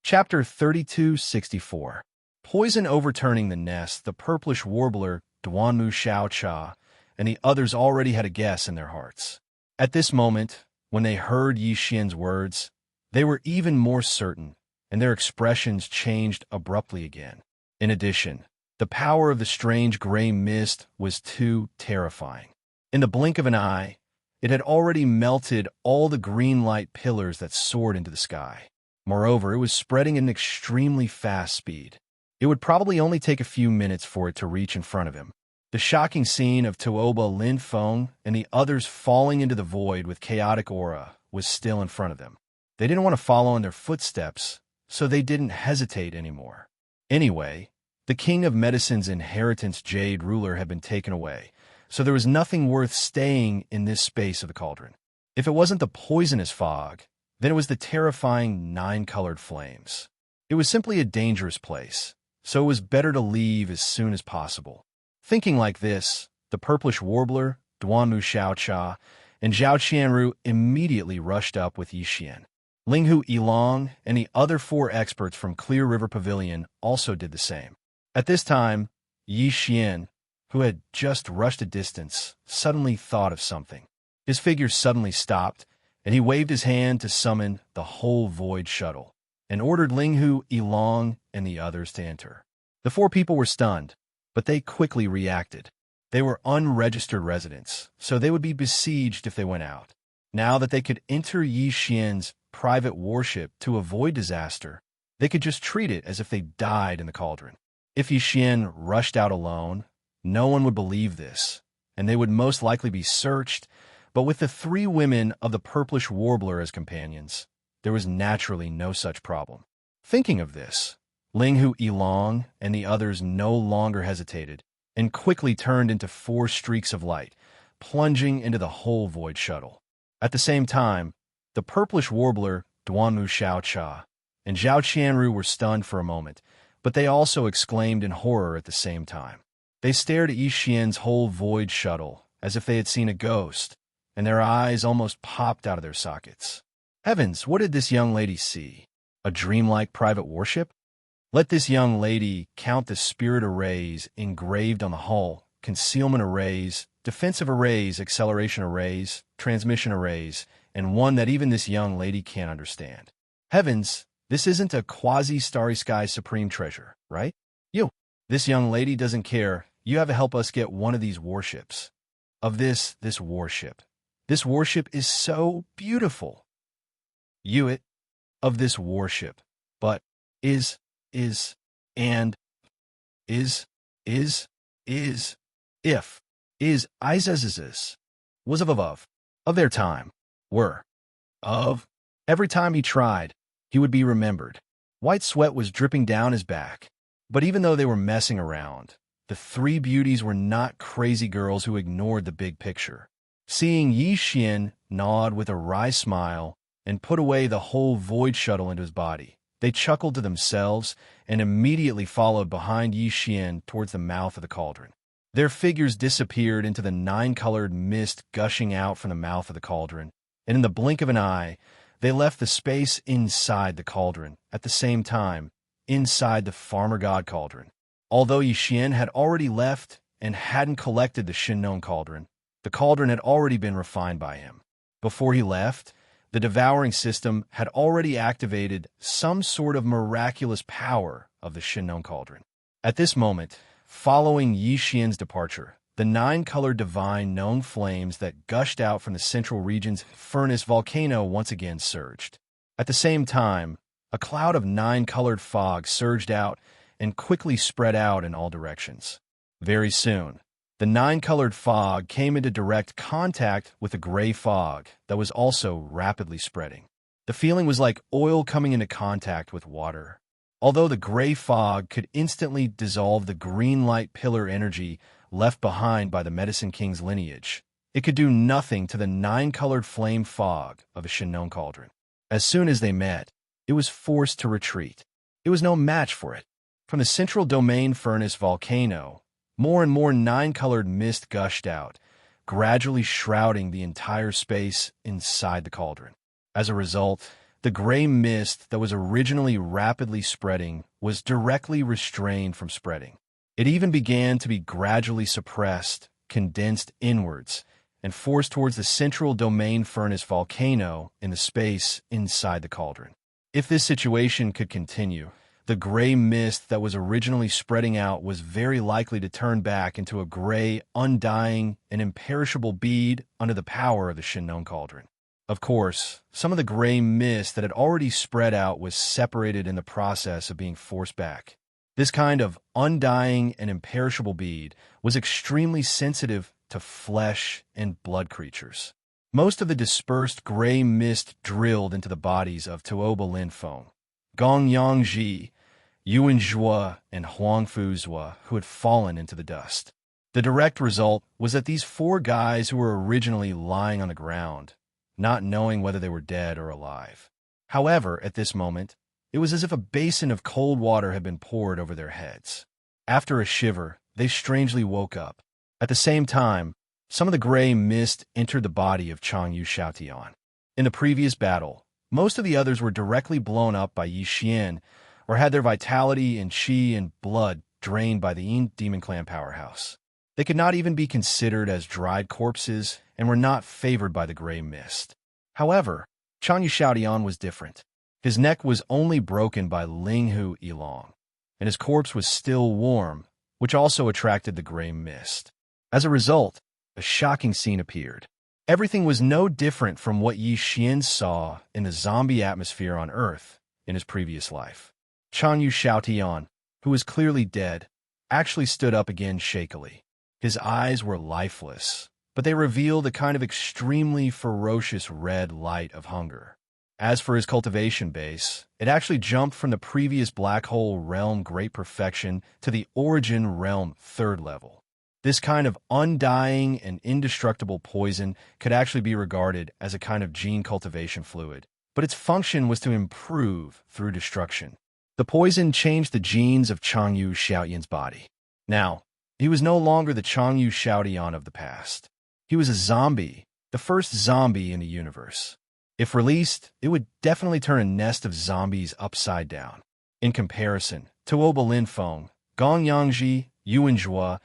Chapter 3264. Poison overturning the nest, the purplish warbler, Duanmu Xiaocha, and the others already had a guess in their hearts. At this moment, when they heard Yi Xian's words, they were even more certain, and their expressions changed abruptly again. In addition, the power of the strange gray mist was too terrifying. In the blink of an eye, it had already melted all the green light pillars that soared into the sky. Moreover, it was spreading at an extremely fast speed. It would probably only take a few minutes for it to reach in front of him. The shocking scene of Tuoba Lin Feng and the others falling into the void with chaotic aura was still in front of them. They didn't want to follow in their footsteps, so they didn't hesitate anymore. Anyway, the King of Medicine's inheritance Jade Ruler had been taken away, so there was nothing worth staying in this space of the cauldron. If it wasn't the poisonous fog, then it was the terrifying 9-colored flames. It was simply a dangerous place, so it was better to leave as soon as possible. Thinking like this, the purplish warbler, Duanmu Xiaocha, and Zhao Qianru immediately rushed up with Yi Xian. Linghu Yilong and the other 4 experts from Clear River Pavilion also did the same. At this time, Yi Xian, who had just rushed a distance, suddenly thought of something. His figure suddenly stopped, and he waved his hand to summon the whole Void Shuttle, and ordered Linghu Yilong and the others to enter. The 4 people were stunned, but they quickly reacted. They were unregistered residents, so they would be besieged if they went out. Now that they could enter Yi Xian's private warship to avoid disaster, they could just treat it as if they died in the cauldron. If Yi Xian rushed out alone, no one would believe this, and they would most likely be searched, but with the 3 women of the purplish warbler as companions, there was naturally no such problem. Thinking of this, Linghu Yilong and the others no longer hesitated, and quickly turned into 4 streaks of light, plunging into the whole Void Shuttle. At the same time, the purplish warbler, Duanmu Xiaocha, and Zhao Qianru were stunned for a moment, but they also exclaimed in horror at the same time. They stared at Yi Xian's whole Void Shuttle as if they had seen a ghost, and their eyes almost popped out of their sockets. Heavens, what did this young lady see? A dreamlike private warship? Let this young lady count the spirit arrays engraved on the hull, concealment arrays, defensive arrays, acceleration arrays, transmission arrays, and one that even this young lady can't understand. Heavens, this isn't a quasi-Starry Sky supreme treasure, right? This young lady doesn't care. You have to help us get one of these warships. Of this warship. This warship is so beautiful. Of this warship. But is, and, is, if, is, Izez's, was of their time, were, of. Every time he tried, he would be remembered. White sweat was dripping down his back. But even though they were messing around, the 3 beauties were not crazy girls who ignored the big picture. Seeing Yi Xian nod with a wry smile and put away the whole Void Shuttle into his body, they chuckled to themselves and immediately followed behind Yi Xian towards the mouth of the cauldron. Their figures disappeared into the 9-colored mist gushing out from the mouth of the cauldron, and in the blink of an eye, they left the space inside the cauldron, at the same time, inside the Farmer God cauldron. Although Yi Xian had already left and hadn't collected the Shinnon cauldron, the cauldron had already been refined by him. Before he left, the devouring system had already activated some sort of miraculous power of the Shinnon cauldron. At this moment, following Yi Xian's departure, the nine-colored divine known flames that gushed out from the central region's furnace volcano once again surged. At the same time, a cloud of nine-colored fog surged out and quickly spread out in all directions. Very soon, the nine-colored fog came into direct contact with a gray fog that was also rapidly spreading. The feeling was like oil coming into contact with water. Although the gray fog could instantly dissolve the green light pillar energy left behind by the Medicine King's lineage, it could do nothing to the nine-colored flame fog of a Shinnon cauldron. As soon as they met, it was forced to retreat. It was no match for it. From the central domain furnace volcano, more and more nine-colored mist gushed out, gradually shrouding the entire space inside the cauldron. As a result, the gray mist that was originally rapidly spreading was directly restrained from spreading. It even began to be gradually suppressed, condensed inwards, and forced towards the central domain furnace volcano in the space inside the cauldron. If this situation could continue, the gray mist that was originally spreading out was very likely to turn back into a gray, undying, and imperishable bead under the power of the Shinnon cauldron. Of course, some of the gray mist that had already spread out was separated in the process of being forced back. This kind of undying and imperishable bead was extremely sensitive to flesh and blood creatures. Most of the dispersed gray mist drilled into the bodies of Tuoba Linfeng, Gong Yangji, Yuan Zhua, and Huang Fuzhua, who had fallen into the dust. The direct result was that these four guys who were originally lying on the ground, not knowing whether they were dead or alive. However, at this moment, it was as if a basin of cold water had been poured over their heads. After a shiver, they strangely woke up. At the same time, some of the gray mist entered the body of Chang Yu Xiaotian. In the previous battle, most of the others were directly blown up by Yi Xian, or had their vitality and qi and blood drained by the Yin Demon Clan powerhouse. They could not even be considered as dried corpses and were not favored by the gray mist. However, Chang Yu Xiaotian was different. His neck was only broken by Linghu Yilong, and his corpse was still warm, which also attracted the gray mist. As a result, a shocking scene appeared. Everything was no different from what Yi Xian saw in the zombie atmosphere on Earth in his previous life. Chang Yu Xiaotian, who was clearly dead, actually stood up again shakily. His eyes were lifeless, but they revealed a kind of extremely ferocious red light of hunger. As for his cultivation base, it actually jumped from the previous Black Hole Realm Great Perfection to the Origin Realm 3rd level. This kind of undying and indestructible poison could actually be regarded as a kind of gene cultivation fluid, but its function was to improve through destruction. The poison changed the genes of Chang Yu Xiaotian's body. Now, he was no longer the Chang Yu Xiaotian of the past. He was a zombie, the first zombie in the universe. If released, it would definitely turn a nest of zombies upside down. In comparison, Tuoba Linfeng, Gong Yangji, Yuan Zhua,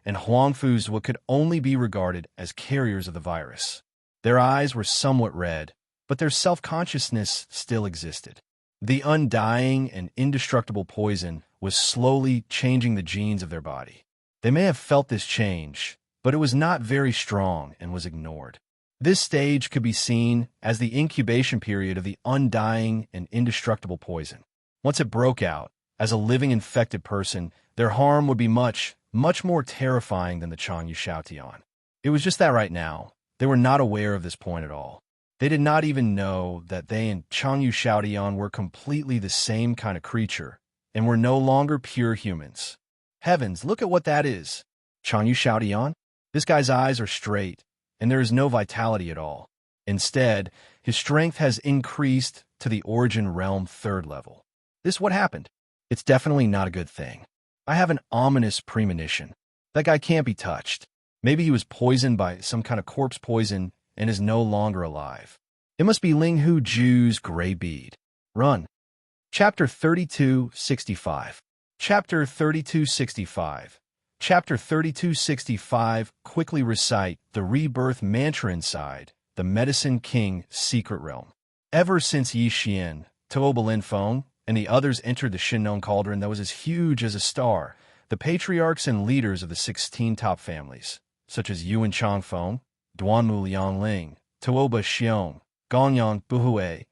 and Huang Fuzhua could only be regarded as carriers of the virus. Their eyes were somewhat red, but their self-consciousness still existed. The undying and indestructible poison was slowly changing the genes of their body. They may have felt this change, but it was not very strong and was ignored. This stage could be seen as the incubation period of the undying and indestructible poison. Once it broke out, as a living infected person, their harm would be much more terrifying than the Chang Yu Xiaotian. It was just that right now, they were not aware of this point at all. They did not even know that they and Chang Yu Xiaotian were completely the same kind of creature, and were no longer pure humans. Heavens, look at what that is! Chang Yu Xiaotian? This guy's eyes are straight, and there is no vitality at all. Instead, his strength has increased to the Origin Realm 3rd level. This what happened? It's definitely not a good thing. I have an ominous premonition. That guy can't be touched. Maybe he was poisoned by some kind of corpse poison and is no longer alive. It must be Linghu Ju's gray bead. Run. Chapter 3265. Chapter 3265. Chapter 3265. Quickly recite the rebirth mantra inside the Medicine King secret realm. Ever since Yi Xian, Tuoba Linfeng, and the others entered the Shinnon cauldron that was as huge as a star, the patriarchs and leaders of the 16 top families, such as Yuan Changfeng, Duanmu Liangling, Tuoba Xiong, Gonyang Buhui,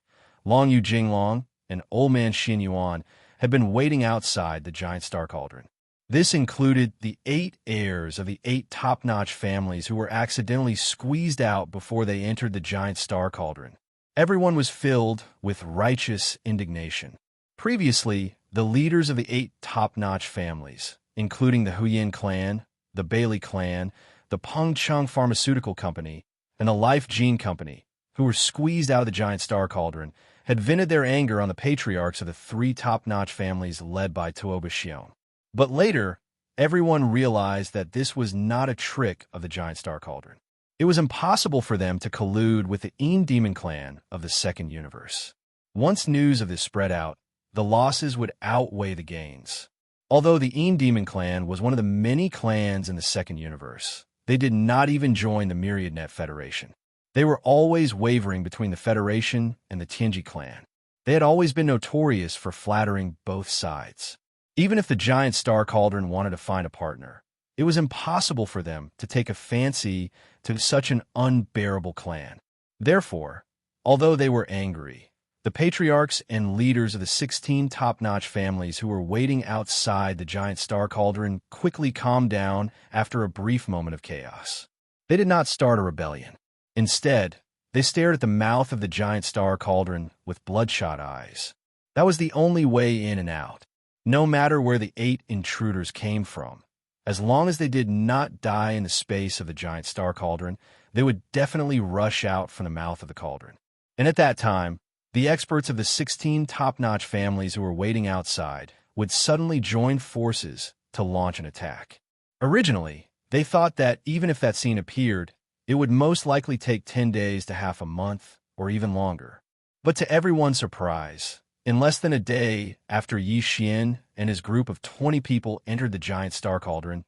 Long Yu Jinglong, and Old Man Xin Yuan had been waiting outside the giant star cauldron. This included the 8 heirs of the 8 top-notch families who were accidentally squeezed out before they entered the giant star cauldron. Everyone was filled with righteous indignation. Previously, the leaders of the 8 top-notch families, including the Huyin clan, the Bailey clan, the Pengcheng Pharmaceutical Company, and the Life Gene Company, who were squeezed out of the giant star cauldron, had vented their anger on the patriarchs of the 3 top-notch families led by Tuoba Xiong. But later, everyone realized that this was not a trick of the giant star cauldron. It was impossible for them to collude with the Demon clan of the second universe. Once news of this spread out, the losses would outweigh the gains. Although the Demon clan was one of the many clans in the second universe, they did not even join the MyriadNet Federation. They were always wavering between the Federation and the Tianji clan. They had always been notorious for flattering both sides. Even if the giant star cauldron wanted to find a partner, it was impossible for them to take a fancy to such an unbearable clan. Therefore, although they were angry, the patriarchs and leaders of the 16 top-notch families who were waiting outside the giant star cauldron quickly calmed down after a brief moment of chaos. They did not start a rebellion. Instead, they stared at the mouth of the giant star cauldron with bloodshot eyes. That was the only way in and out. No matter where the 8 intruders came from, as long as they did not die in the space of the giant star cauldron, they would definitely rush out from the mouth of the cauldron. And at that time, the experts of the 16 top-notch families who were waiting outside would suddenly join forces to launch an attack. Originally, they thought that even if that scene appeared, it would most likely take 10 days to half a month or even longer. But to everyone's surprise, in less than a day after Yi Xian and his group of 20 people entered the giant star cauldron,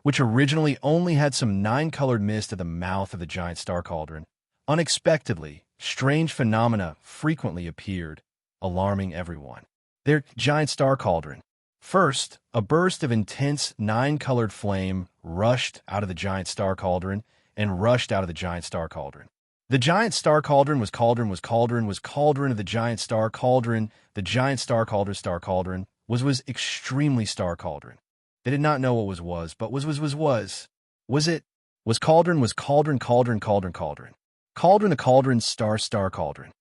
which originally only had some 9-colored mist at the mouth of the giant star cauldron, unexpectedly, strange phenomena frequently appeared, alarming everyone. Their giant star cauldron. First, a burst of intense 9-colored flame rushed out of the giant star cauldron and rushed out of the giant star cauldron. The giant star cauldron was cauldron of the giant star cauldron. The giant star cauldron was extremely star cauldron. They did not know what was, but was it? Was cauldron the cauldron star cauldron.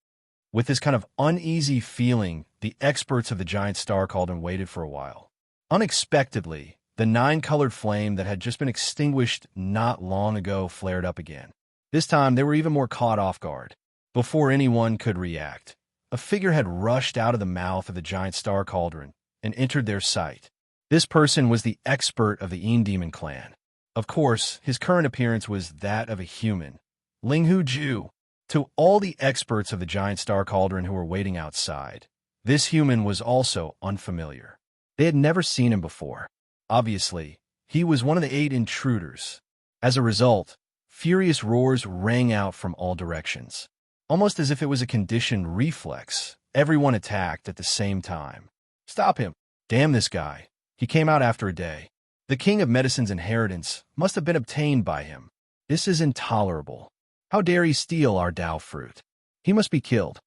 With this kind of uneasy feeling, the experts of the giant star cauldron waited for a while. Unexpectedly, the 9-colored flame that had just been extinguished not long ago flared up again. This time, they were even more caught off guard. Before anyone could react, a figure had rushed out of the mouth of the giant star cauldron and entered their sight. This person was the expert of the Demon clan. Of course, his current appearance was that of a human, Linghu Ju. To all the experts of the giant star cauldron who were waiting outside, this human was also unfamiliar. They had never seen him before. Obviously, he was one of the 8 intruders. As a result, furious roars rang out from all directions. Almost as if it was a conditioned reflex, everyone attacked at the same time. Stop him! Damn this guy. He came out after a day. The King of Medicine's inheritance must have been obtained by him. This is intolerable. How dare he steal our Tao fruit? He must be killed.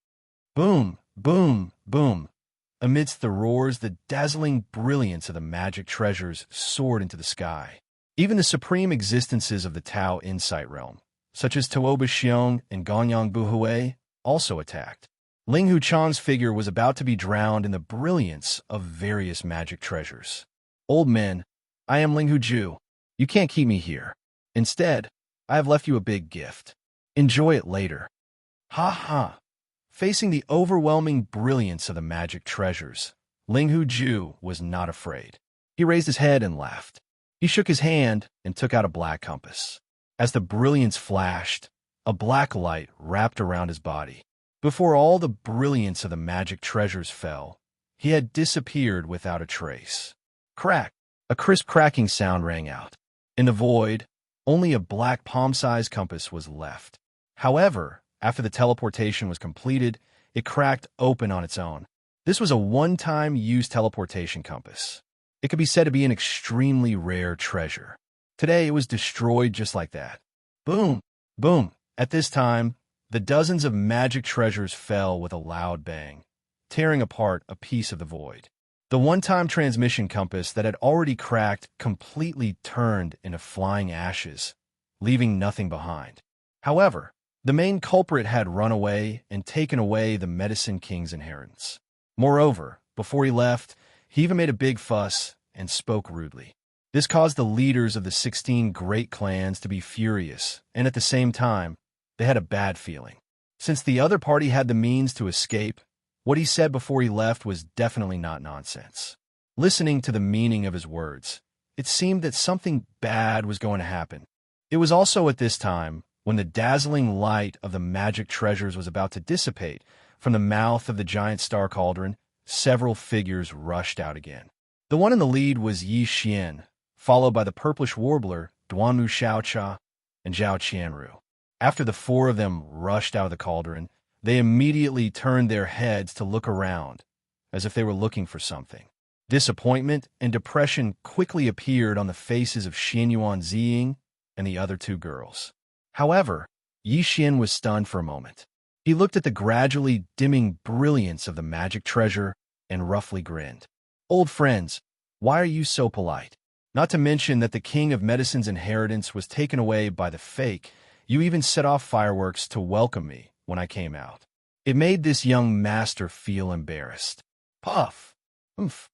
Boom, boom, boom. Amidst the roars, the dazzling brilliance of the magic treasures soared into the sky. Even the supreme existences of the Tao Insight Realm, such as Tuoba Xiong and Gonyang Buhui, also attacked. Ling Hu Chang's figure was about to be drowned in the brilliance of various magic treasures. Old men, I am Ling Hu Ju. You can't keep me here. Instead, I have left you a big gift. Enjoy it later. Ha ha. Facing the overwhelming brilliance of the magic treasures, Ling Hu Ju was not afraid. He raised his head and laughed. He shook his hand and took out a black compass. As the brilliance flashed, a black light wrapped around his body. Before all the brilliance of the magic treasures fell, he had disappeared without a trace. Crack! A crisp cracking sound rang out. In the void, only a black palm-sized compass was left. However, after the teleportation was completed, it cracked open on its own. This was a one-time use teleportation compass. It could be said to be an extremely rare treasure. Today it was destroyed just like that. Boom! Boom! At this time, the dozens of magic treasures fell with a loud bang, tearing apart a piece of the void. The one-time transmission compass that had already cracked completely turned into flying ashes, leaving nothing behind. However, the main culprit had run away and taken away the Medicine King's inheritance. Moreover, before he left, he even made a big fuss and spoke rudely. This caused the leaders of the 16 great clans to be furious, and at the same time, they had a bad feeling. Since the other party had the means to escape, what he said before he left was definitely not nonsense. Listening to the meaning of his words, it seemed that something bad was going to happen. It was also at this time, when the dazzling light of the magic treasures was about to dissipate from the mouth of the giant star cauldron, several figures rushed out again. The one in the lead was Yi Xian, followed by the purplish warbler, Duanmu Xiaocha, and Zhao Qianru. After the four of them rushed out of the cauldron, they immediately turned their heads to look around, as if they were looking for something. Disappointment and depression quickly appeared on the faces of Xianyuan Ziying and the other two girls. However, Yi Xian was stunned for a moment. He looked at the gradually dimming brilliance of the magic treasure and roughly grinned. "Old friends, why are you so polite? Not to mention that the King of Medicine's inheritance was taken away by the fake. You even set off fireworks to welcome me when I came out." It made this young master feel embarrassed. Puff! Oomph!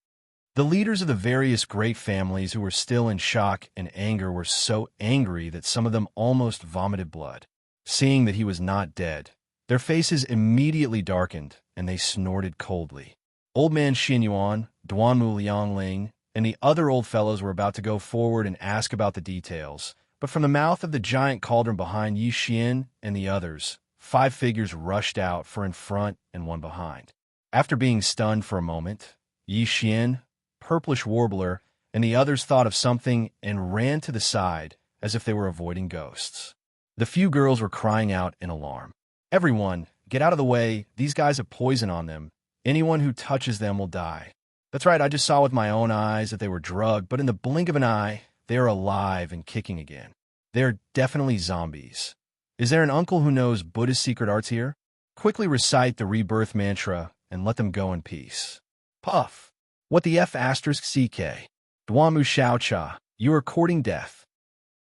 The leaders of the various great families who were still in shock and anger were so angry that some of them almost vomited blood. Seeing that he was not dead, their faces immediately darkened and they snorted coldly. Old man Xianyuan, Duanmu Liangling, and the other old fellows were about to go forward and ask about the details, but from the mouth of the giant cauldron behind Yi Xian and the others, 5 figures rushed out, 4 in front and 1 behind. After being stunned for a moment, Yi Xian, Purplish Warbler, and the others thought of something and ran to the side as if they were avoiding ghosts. The few girls were crying out in alarm. "Everyone, get out of the way. These guys have poison on them. Anyone who touches them will die." "That's right, I just saw with my own eyes that they were drugged, but in the blink of an eye, they are alive and kicking again. They are definitely zombies. Is there an uncle who knows Buddhist secret arts here? Quickly recite the rebirth mantra and let them go in peace." Puff! "What the F*** CK? Duanmu Xiaocha, you are courting death."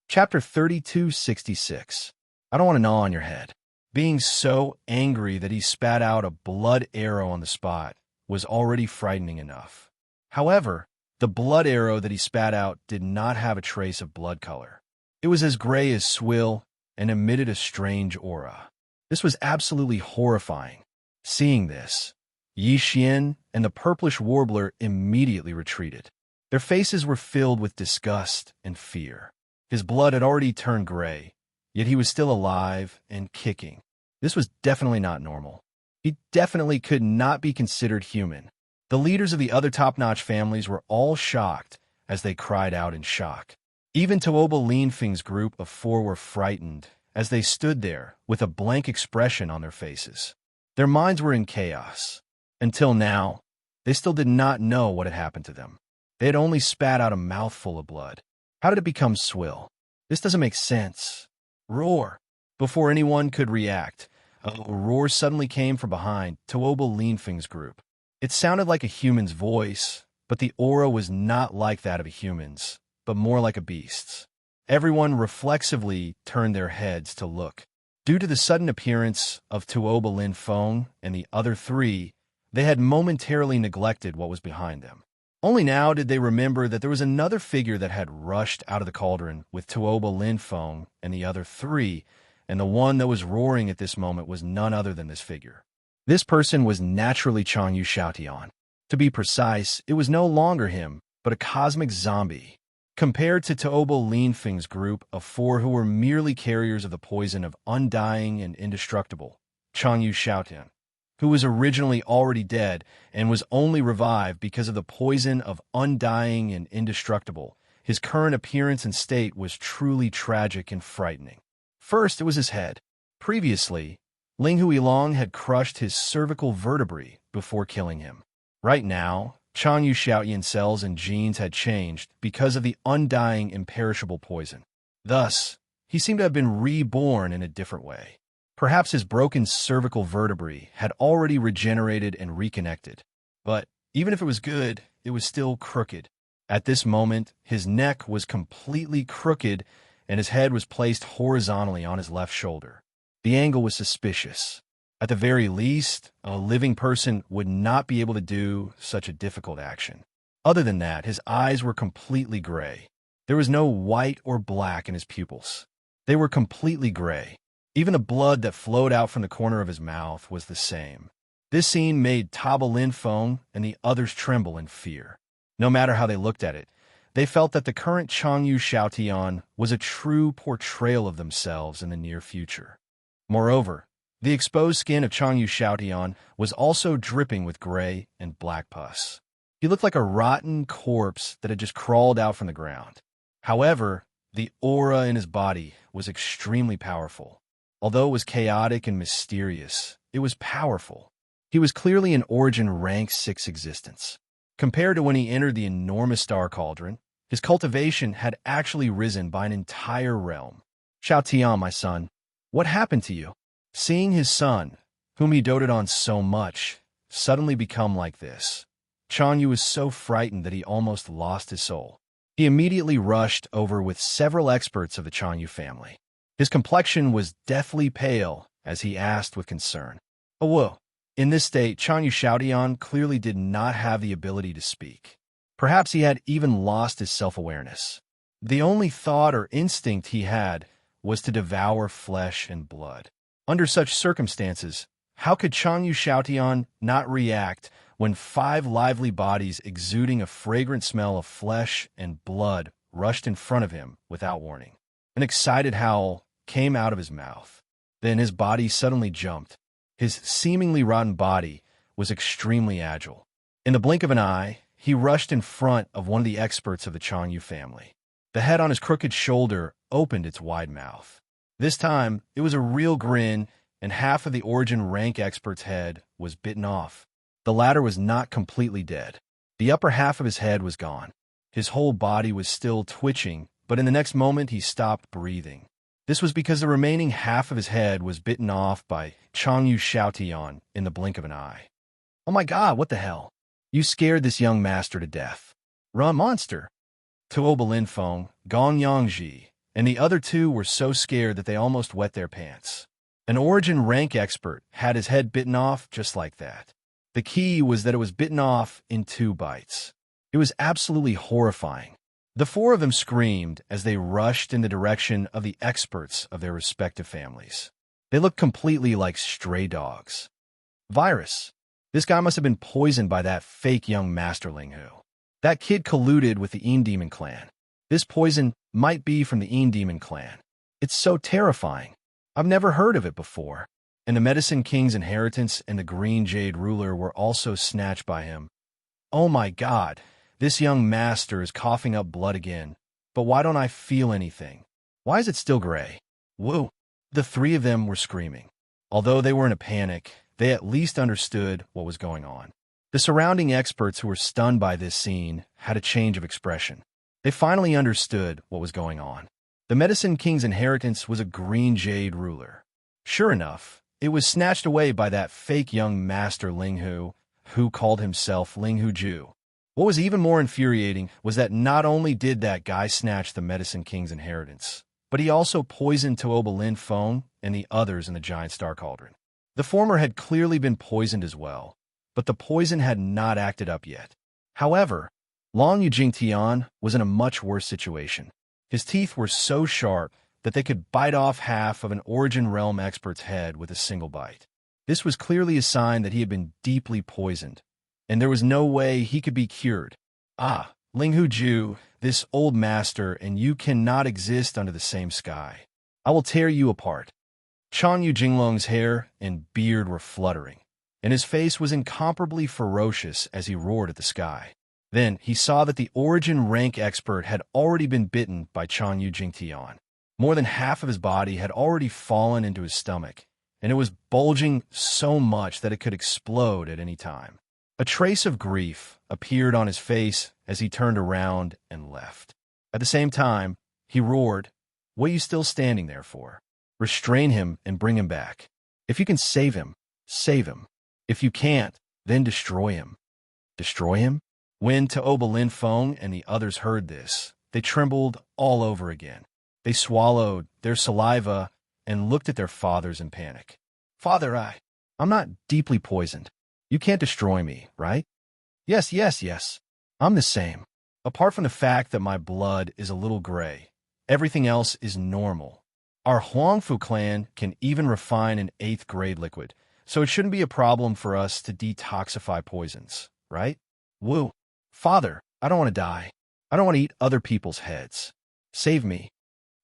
Chapter 3266. I don't want to gnaw on your head. Being so angry that he spat out a blood arrow on the spot was already frightening enough. However, the blood arrow that he spat out did not have a trace of blood color. It was as gray as swill and emitted a strange aura. This was absolutely horrifying. Seeing this, Yi Xian and the purplish warbler immediately retreated. Their faces were filled with disgust and fear. His blood had already turned gray, yet he was still alive and kicking. This was definitely not normal. He definitely could not be considered human. The leaders of the other top-notch families were all shocked as they cried out in shock. Even Tuoba Linfeng's group of 4 were frightened as they stood there with a blank expression on their faces. Their minds were in chaos. Until now, they still did not know what had happened to them. They had only spat out a mouthful of blood. How did it become swill? This doesn't make sense. Roar! Before anyone could react, a roar suddenly came from behind Tuoba Linfeng's group. It sounded like a human's voice, but the aura was not like that of a human's, but more like a beast's. Everyone reflexively turned their heads to look. Due to the sudden appearance of Tuoba Linfeng and the other 3, they had momentarily neglected what was behind them. Only now did they remember that there was another figure that had rushed out of the cauldron with Tuoba Linfeng and the other 3, and the one that was roaring at this moment was none other than this figure. This person was naturally Changyu Xiaotian. To be precise, it was no longer him, but a cosmic zombie. Compared to Tuoba Linfeng's group of 4 who were merely carriers of the poison of undying and indestructible, Changyu Xiaotian, who was originally already dead and was only revived because of the poison of undying and indestructible, his current appearance and state was truly tragic and frightening. First, it was his head. Previously, Ling Huilong had crushed his cervical vertebrae before killing him. Right now, Chang Yu Xiaoyan's cells and genes had changed because of the undying, imperishable poison. Thus, he seemed to have been reborn in a different way. Perhaps his broken cervical vertebrae had already regenerated and reconnected. But even if it was good, it was still crooked. At this moment, his neck was completely crooked and his head was placed horizontally on his left shoulder. The angle was suspicious. At the very least, a living person would not be able to do such a difficult action. Other than that, his eyes were completely gray. There was no white or black in his pupils. They were completely gray. Even the blood that flowed out from the corner of his mouth was the same. This scene made Taba Lin Feng and the others tremble in fear. No matter how they looked at it, they felt that the current Chang Yu Xiaotian was a true portrayal of themselves in the near future. Moreover, the exposed skin of Chang Yu Xiaotian was also dripping with gray and black pus. He looked like a rotten corpse that had just crawled out from the ground. However, the aura in his body was extremely powerful. Although it was chaotic and mysterious, it was powerful. He was clearly an origin rank 6 existence. Compared to when he entered the enormous star cauldron, his cultivation had actually risen by an entire realm. Xiaotian, my son, what happened to you? Seeing his son, whom he doted on so much, suddenly become like this, Chang Yu was so frightened that he almost lost his soul. He immediately rushed over with several experts of the Chang Yu family. His complexion was deathly pale as he asked with concern, "Oh, whoa." In this state, Chang Yu Xiaotian clearly did not have the ability to speak. Perhaps he had even lost his self-awareness. The only thought or instinct he had was to devour flesh and blood. Under such circumstances, how could Chang Yu Xiaotian not react when 5 lively bodies exuding a fragrant smell of flesh and blood rushed in front of him without warning? An excited howl came out of his mouth. Then his body suddenly jumped. His seemingly rotten body was extremely agile. In the blink of an eye, he rushed in front of one of the experts of the Chang Yu family. The head on his crooked shoulder opened its wide mouth. This time, it was a real grin, and half of the origin rank expert's head was bitten off. The latter was not completely dead. The upper half of his head was gone. His whole body was still twitching, but in the next moment he stopped breathing. This was because the remaining half of his head was bitten off by Chang Yu Xiaotian in the blink of an eye. "Oh my God, what the hell? You scared this young master to death. Run, monster!" Tuoba Lin Feng, Gong Yangji, and the other 2 were so scared that they almost wet their pants. An origin rank expert had his head bitten off just like that. The key was that it was bitten off in 2 bites. It was absolutely horrifying. The 4 of them screamed as they rushed in the direction of the experts of their respective families. They looked completely like stray dogs. Virus. This guy must have been poisoned by that fake young master Linghu. That kid colluded with the Demon clan. This poison might be from the Demon clan. It's so terrifying. I've never heard of it before. And the Medicine King's inheritance and the Green Jade ruler were also snatched by him. Oh my God, this young master is coughing up blood again. But why don't I feel anything? Why is it still gray? Woo! The 3 of them were screaming. Although they were in a panic, they at least understood what was going on. The surrounding experts who were stunned by this scene had a change of expression. They finally understood what was going on. The Medicine King's inheritance was a Green Jade ruler. Sure enough, it was snatched away by that fake young master Linghu, who called himself Linghu Ju. What was even more infuriating was that not only did that guy snatch the Medicine King's inheritance, but he also poisoned Tuoba Lin Feng and the others in the giant star cauldron. The former had clearly been poisoned as well, but the poison had not acted up yet. However, Long Yujing Tian was in a much worse situation. His teeth were so sharp that they could bite off half of an Origin Realm expert's head with a single bite. This was clearly a sign that he had been deeply poisoned, and there was no way he could be cured. Ah, Linghu Ju, this old master, and you cannot exist under the same sky. I will tear you apart. Chang Yu Jinglong's hair and beard were fluttering, and his face was incomparably ferocious as he roared at the sky. Then he saw that the origin rank expert had already been bitten by Chang Yu Jingtian. More than half of his body had already fallen into his stomach, and it was bulging so much that it could explode at any time. A trace of grief appeared on his face as he turned around and left. At the same time, he roared, "What are you still standing there for? Restrain him and bring him back. If you can save him, save him. If you can't, then destroy him." Destroy him? When Taoba Lin Feng and the others heard this, they trembled all over again. They swallowed their saliva and looked at their fathers in panic. "Father, I'm not deeply poisoned. You can't destroy me, right?" Yes, yes, yes. I'm the same. Apart from the fact that my blood is a little gray, everything else is normal. Our Huangfu clan can even refine an 8th grade liquid, so it shouldn't be a problem for us to detoxify poisons, right? Woo. Father, I don't want to die. I don't want to eat other people's heads. Save me.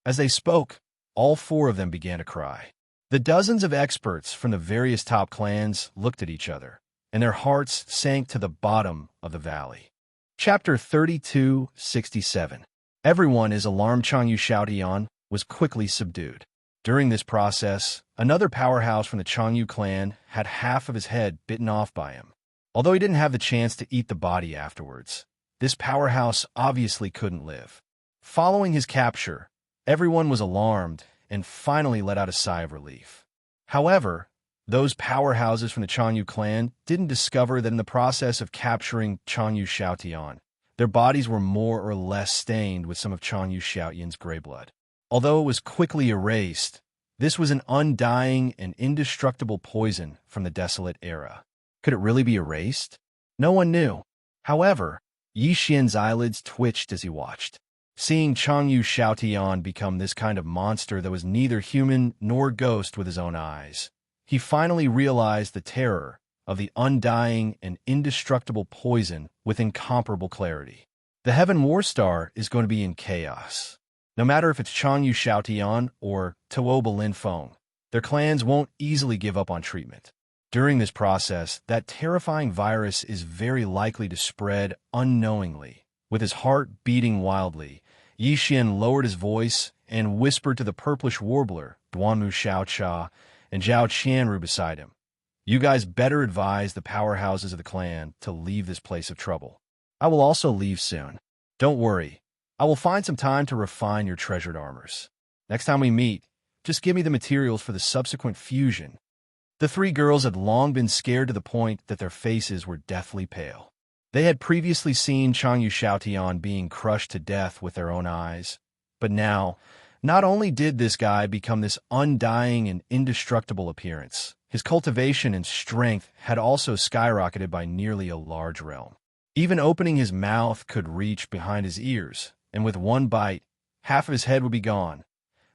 As they spoke, all 4 of them began to cry. The dozens of experts from the various top clans looked at each other, and their hearts sank to the bottom of the valley. Chapter 3267. Everyone is alarmed. Changyu Xiaotian was quickly subdued. During this process, another powerhouse from the Changyu clan had half of his head bitten off by him. Although he didn't have the chance to eat the body afterwards, this powerhouse obviously couldn't live. Following his capture, everyone was alarmed and finally let out a sigh of relief. However, those powerhouses from the Changyu clan didn't discover that in the process of capturing Changyu Xiaotian, their bodies were more or less stained with some of Changyu Xiaotian's gray blood. Although it was quickly erased, this was an undying and indestructible poison from the desolate era. Could it really be erased? No one knew. However, Yi Xian's eyelids twitched as he watched. Seeing Changyu Xiaotian become this kind of monster that was neither human nor ghost with his own eyes, he finally realized the terror of the undying and indestructible poison with incomparable clarity. The Heaven War Star is going to be in chaos. No matter if it's Changyu Xiaotian or Taoba Lin Feng, their clans won't easily give up on treatment. During this process, that terrifying virus is very likely to spread unknowingly. With his heart beating wildly, Yi Xian lowered his voice and whispered to the purplish warbler, Duanmu Xiaocha, and Zhao Qianru beside him. "You guys better advise the powerhouses of the clan to leave this place of trouble. I will also leave soon. Don't worry, I will find some time to refine your treasured armors. Next time we meet, just give me the materials for the subsequent fusion." The 3 girls had long been scared to the point that their faces were deathly pale. They had previously seen Changyu Xiaotian being crushed to death with their own eyes, but now, not only did this guy become this undying and indestructible appearance, his cultivation and strength had also skyrocketed by nearly a large realm. Even opening his mouth could reach behind his ears, and with one bite, half of his head would be gone.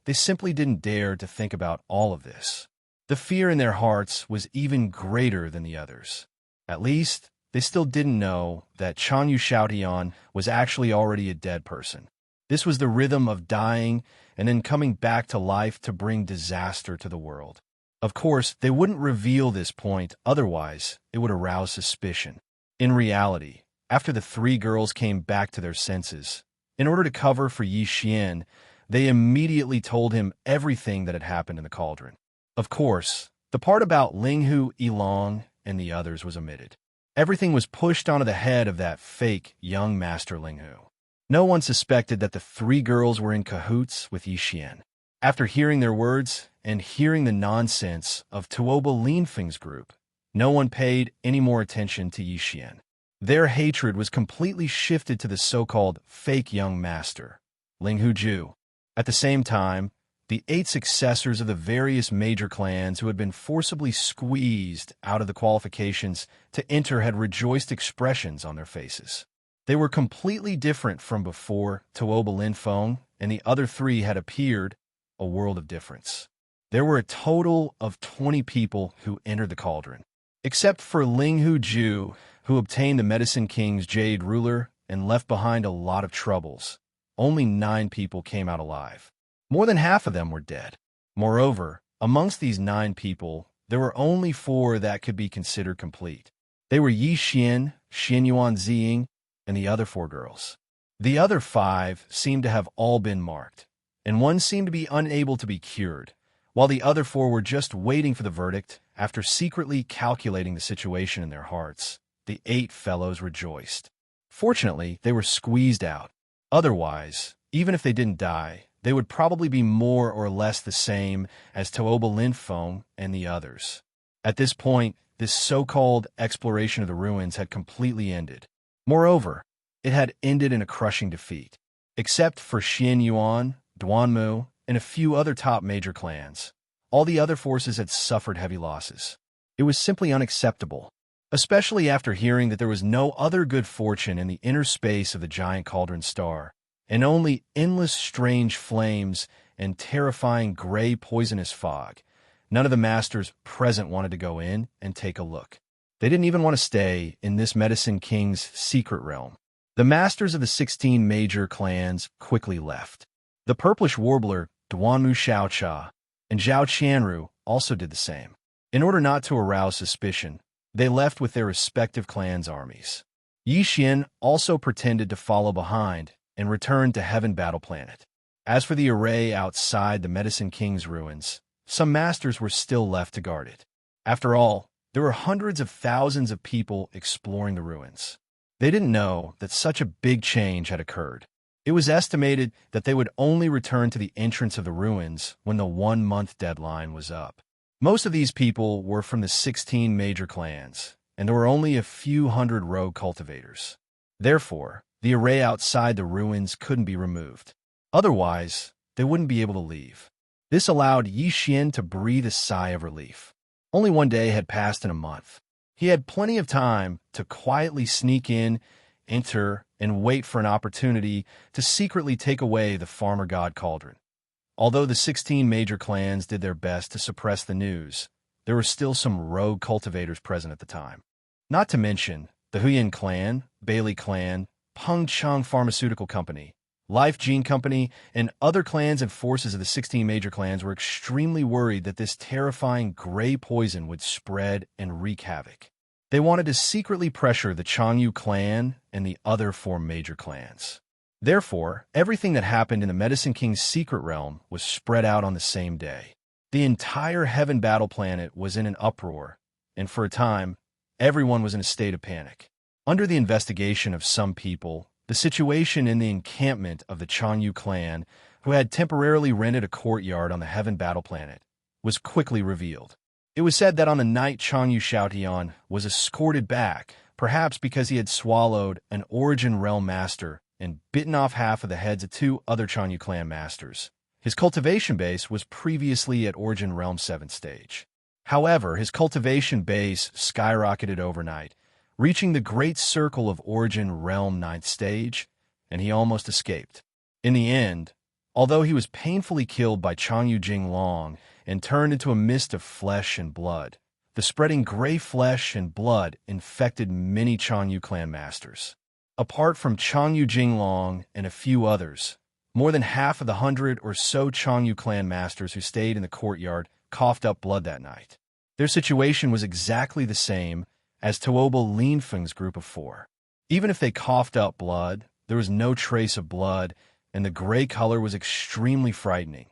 They simply didn't dare to think about all of this. The fear in their hearts was even greater than the others. At least, they still didn't know that Changyu Xiaotian was actually already a dead person. This was the rhythm of dying and then coming back to life to bring disaster to the world. Of course, they wouldn't reveal this point, otherwise it would arouse suspicion. In reality, after the 3 girls came back to their senses, in order to cover for Yi Xian, they immediately told him everything that had happened in the cauldron. Of course, the part about Linghu, Yilong, and the others was omitted. Everything was pushed onto the head of that fake young Master Linghu. No one suspected that the 3 girls were in cahoots with Yi Xian. After hearing their words and hearing the nonsense of Tuoba Linfeng's group, no one paid any more attention to Yi Xian. Their hatred was completely shifted to the so-called fake young master, Linghu Ju. At the same time, the 8 successors of the various major clans who had been forcibly squeezed out of the qualifications to enter had rejoiced expressions on their faces. They were completely different from before Tuoba Lin Feng and the other 3 had appeared, a world of difference. There were a total of 20 people who entered the cauldron, except for Linghu Ju, who obtained the Medicine King's Jade Ruler and left behind a lot of troubles. Only 9 people came out alive. More than half of them were dead. Moreover, amongst these 9 people, there were only 4 that could be considered complete. They were Yi Xian, Xinyuan Ziying, and the other 4 girls. The other 5 seemed to have all been marked, and one seemed to be unable to be cured, while the other 4 were just waiting for the verdict after secretly calculating the situation in their hearts. the 8 fellows rejoiced. Fortunately, they were squeezed out. Otherwise, even if they didn't die, they would probably be more or less the same as Tooba Linfong and the others. At this point, this so-called exploration of the ruins had completely ended. Moreover, it had ended in a crushing defeat. Except for Xin Yuan, Duanmu, and a few other top major clans, all the other forces had suffered heavy losses. It was simply unacceptable, especially after hearing that there was no other good fortune in the inner space of the giant cauldron star, and only endless strange flames and terrifying gray poisonous fog. None of the masters present wanted to go in and take a look. They didn't even want to stay in this Medicine King's secret realm. The masters of the 16 major clans quickly left. The purplish warbler, Duanmu Xiaocha, and Zhao Qianru also did the same. In order not to arouse suspicion, they left with their respective clans' armies. Yi Xian also pretended to follow behind and returned to Heaven Battle Planet. As for the array outside the Medicine King's ruins, some masters were still left to guard it. After all, there were hundreds of thousands of people exploring the ruins. They didn't know that such a big change had occurred. It was estimated that they would only return to the entrance of the ruins when the 1-month deadline was up. Most of these people were from the 16 major clans, and there were only a few hundred rogue cultivators. Therefore, the array outside the ruins couldn't be removed. Otherwise, they wouldn't be able to leave. This allowed Yi Xian to breathe a sigh of relief. Only 1 day had passed in a month. He had plenty of time to quietly sneak in, enter, and wait for an opportunity to secretly take away the farmer god cauldron. Although the 16 major clans did their best to suppress the news, there were still some rogue cultivators present at the time. Not to mention the Huyan clan, Bailey clan, Pengcheng Pharmaceutical Company, Life Gene Company, and other clans and forces of the 16 major clans were extremely worried that this terrifying gray poison would spread and wreak havoc. They wanted to secretly pressure the Changyu clan and the other 4 major clans. Therefore, everything that happened in the Medicine King's secret realm was spread out on the same day. The entire Heaven Battle Planet was in an uproar, and for a time, everyone was in a state of panic. Under the investigation of some people, the situation in the encampment of the Changyu clan, who had temporarily rented a courtyard on the Heaven Battle Planet, was quickly revealed. It was said that on the night Changyu Xiaotian was escorted back, perhaps because he had swallowed an Origin Realm Master and bitten off half of the heads of 2 other Changyu clan masters. His cultivation base was previously at Origin Realm 7th stage. However, his cultivation base skyrocketed overnight, reaching the Great Circle of Origin Realm 9th stage, and he almost escaped. In the end, although he was painfully killed by Changyu Jinglong and turned into a mist of flesh and blood, the spreading gray flesh and blood infected many Changyu clan masters. Apart from Changyu Jinglong and a few others, more than half of the 100 or so Changyu clan masters who stayed in the courtyard coughed up blood that night. Their situation was exactly the same as Tooba Linfeng's group of 4. Even if they coughed up blood, there was no trace of blood, and the gray color was extremely frightening.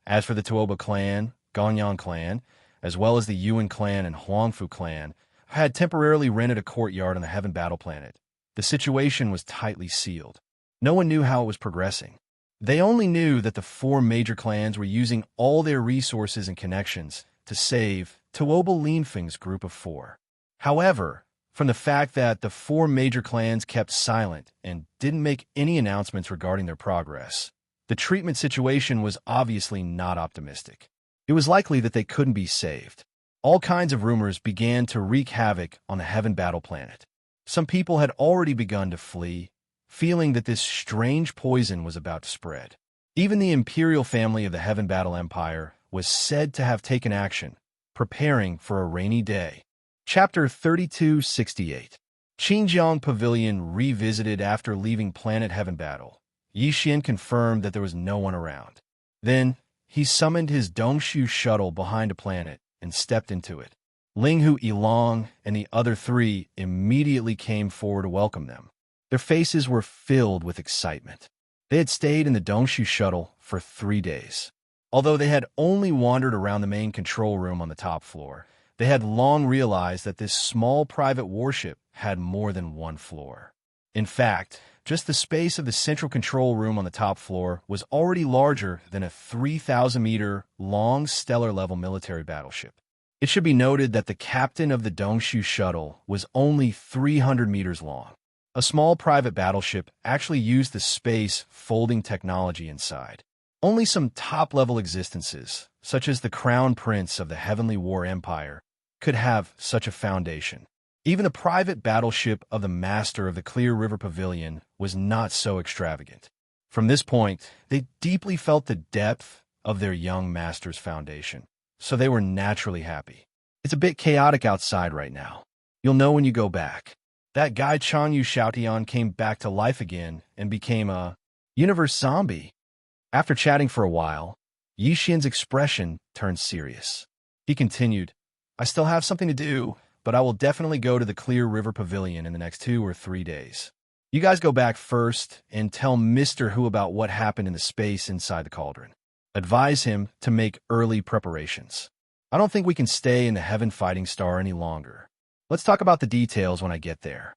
As for the Tooba clan, Gonyang clan, as well as the Yuan clan and Huangfu clan, who had temporarily rented a courtyard on the Heaven Battle Planet, the situation was tightly sealed. No one knew how it was progressing. They only knew that the 4 major clans were using all their resources and connections to save Tooba Linfeng's group of 4. However, from the fact that the 4 major clans kept silent and didn't make any announcements regarding their progress, the treatment situation was obviously not optimistic. It was likely that they couldn't be saved. All kinds of rumors began to wreak havoc on the Heaven Battle Planet. Some people had already begun to flee, feeling that this strange poison was about to spread. Even the imperial family of the Heaven Battle Empire was said to have taken action, preparing for a rainy day. Chapter 3268. Xinjiang Pavilion revisited after leaving Planet Heaven Battle. Yi Xian confirmed that there was no one around. Then, he summoned his Dongshu shuttle behind a planet and stepped into it. Linghu Yilong and the other 3 immediately came forward to welcome them. Their faces were filled with excitement. They had stayed in the Dongshu shuttle for 3 days. Although they had only wandered around the main control room on the top floor, They had long realized that this small private warship had more than one floor. In fact, just the space of the central control room on the top floor was already larger than a 3,000-meter-long stellar-level military battleship. It should be noted that the captain of the Dongshu shuttle was only 300 meters long. A small private battleship actually used the space-folding technology inside. Only some top-level existences, such as the Crown Prince of the Heavenly War Empire, could have such a foundation. Even the private battleship of the Master of the Clear River Pavilion was not so extravagant. From this point, they deeply felt the depth of their young master's foundation, so they were naturally happy. It's a bit chaotic outside right now. You'll know when you go back. That guy Chanyu Xiaotian came back to life again and became a universe zombie. After chatting for a while, Yi Xian's expression turned serious. He continued, I still have something to do, but I will definitely go to the Clear River Pavilion in the next 2 or 3 days. You guys go back first and tell Mr. Hu about what happened in the space inside the cauldron. Advise him to make early preparations. I don't think we can stay in the Heaven Fighting Star any longer. Let's talk about the details when I get there.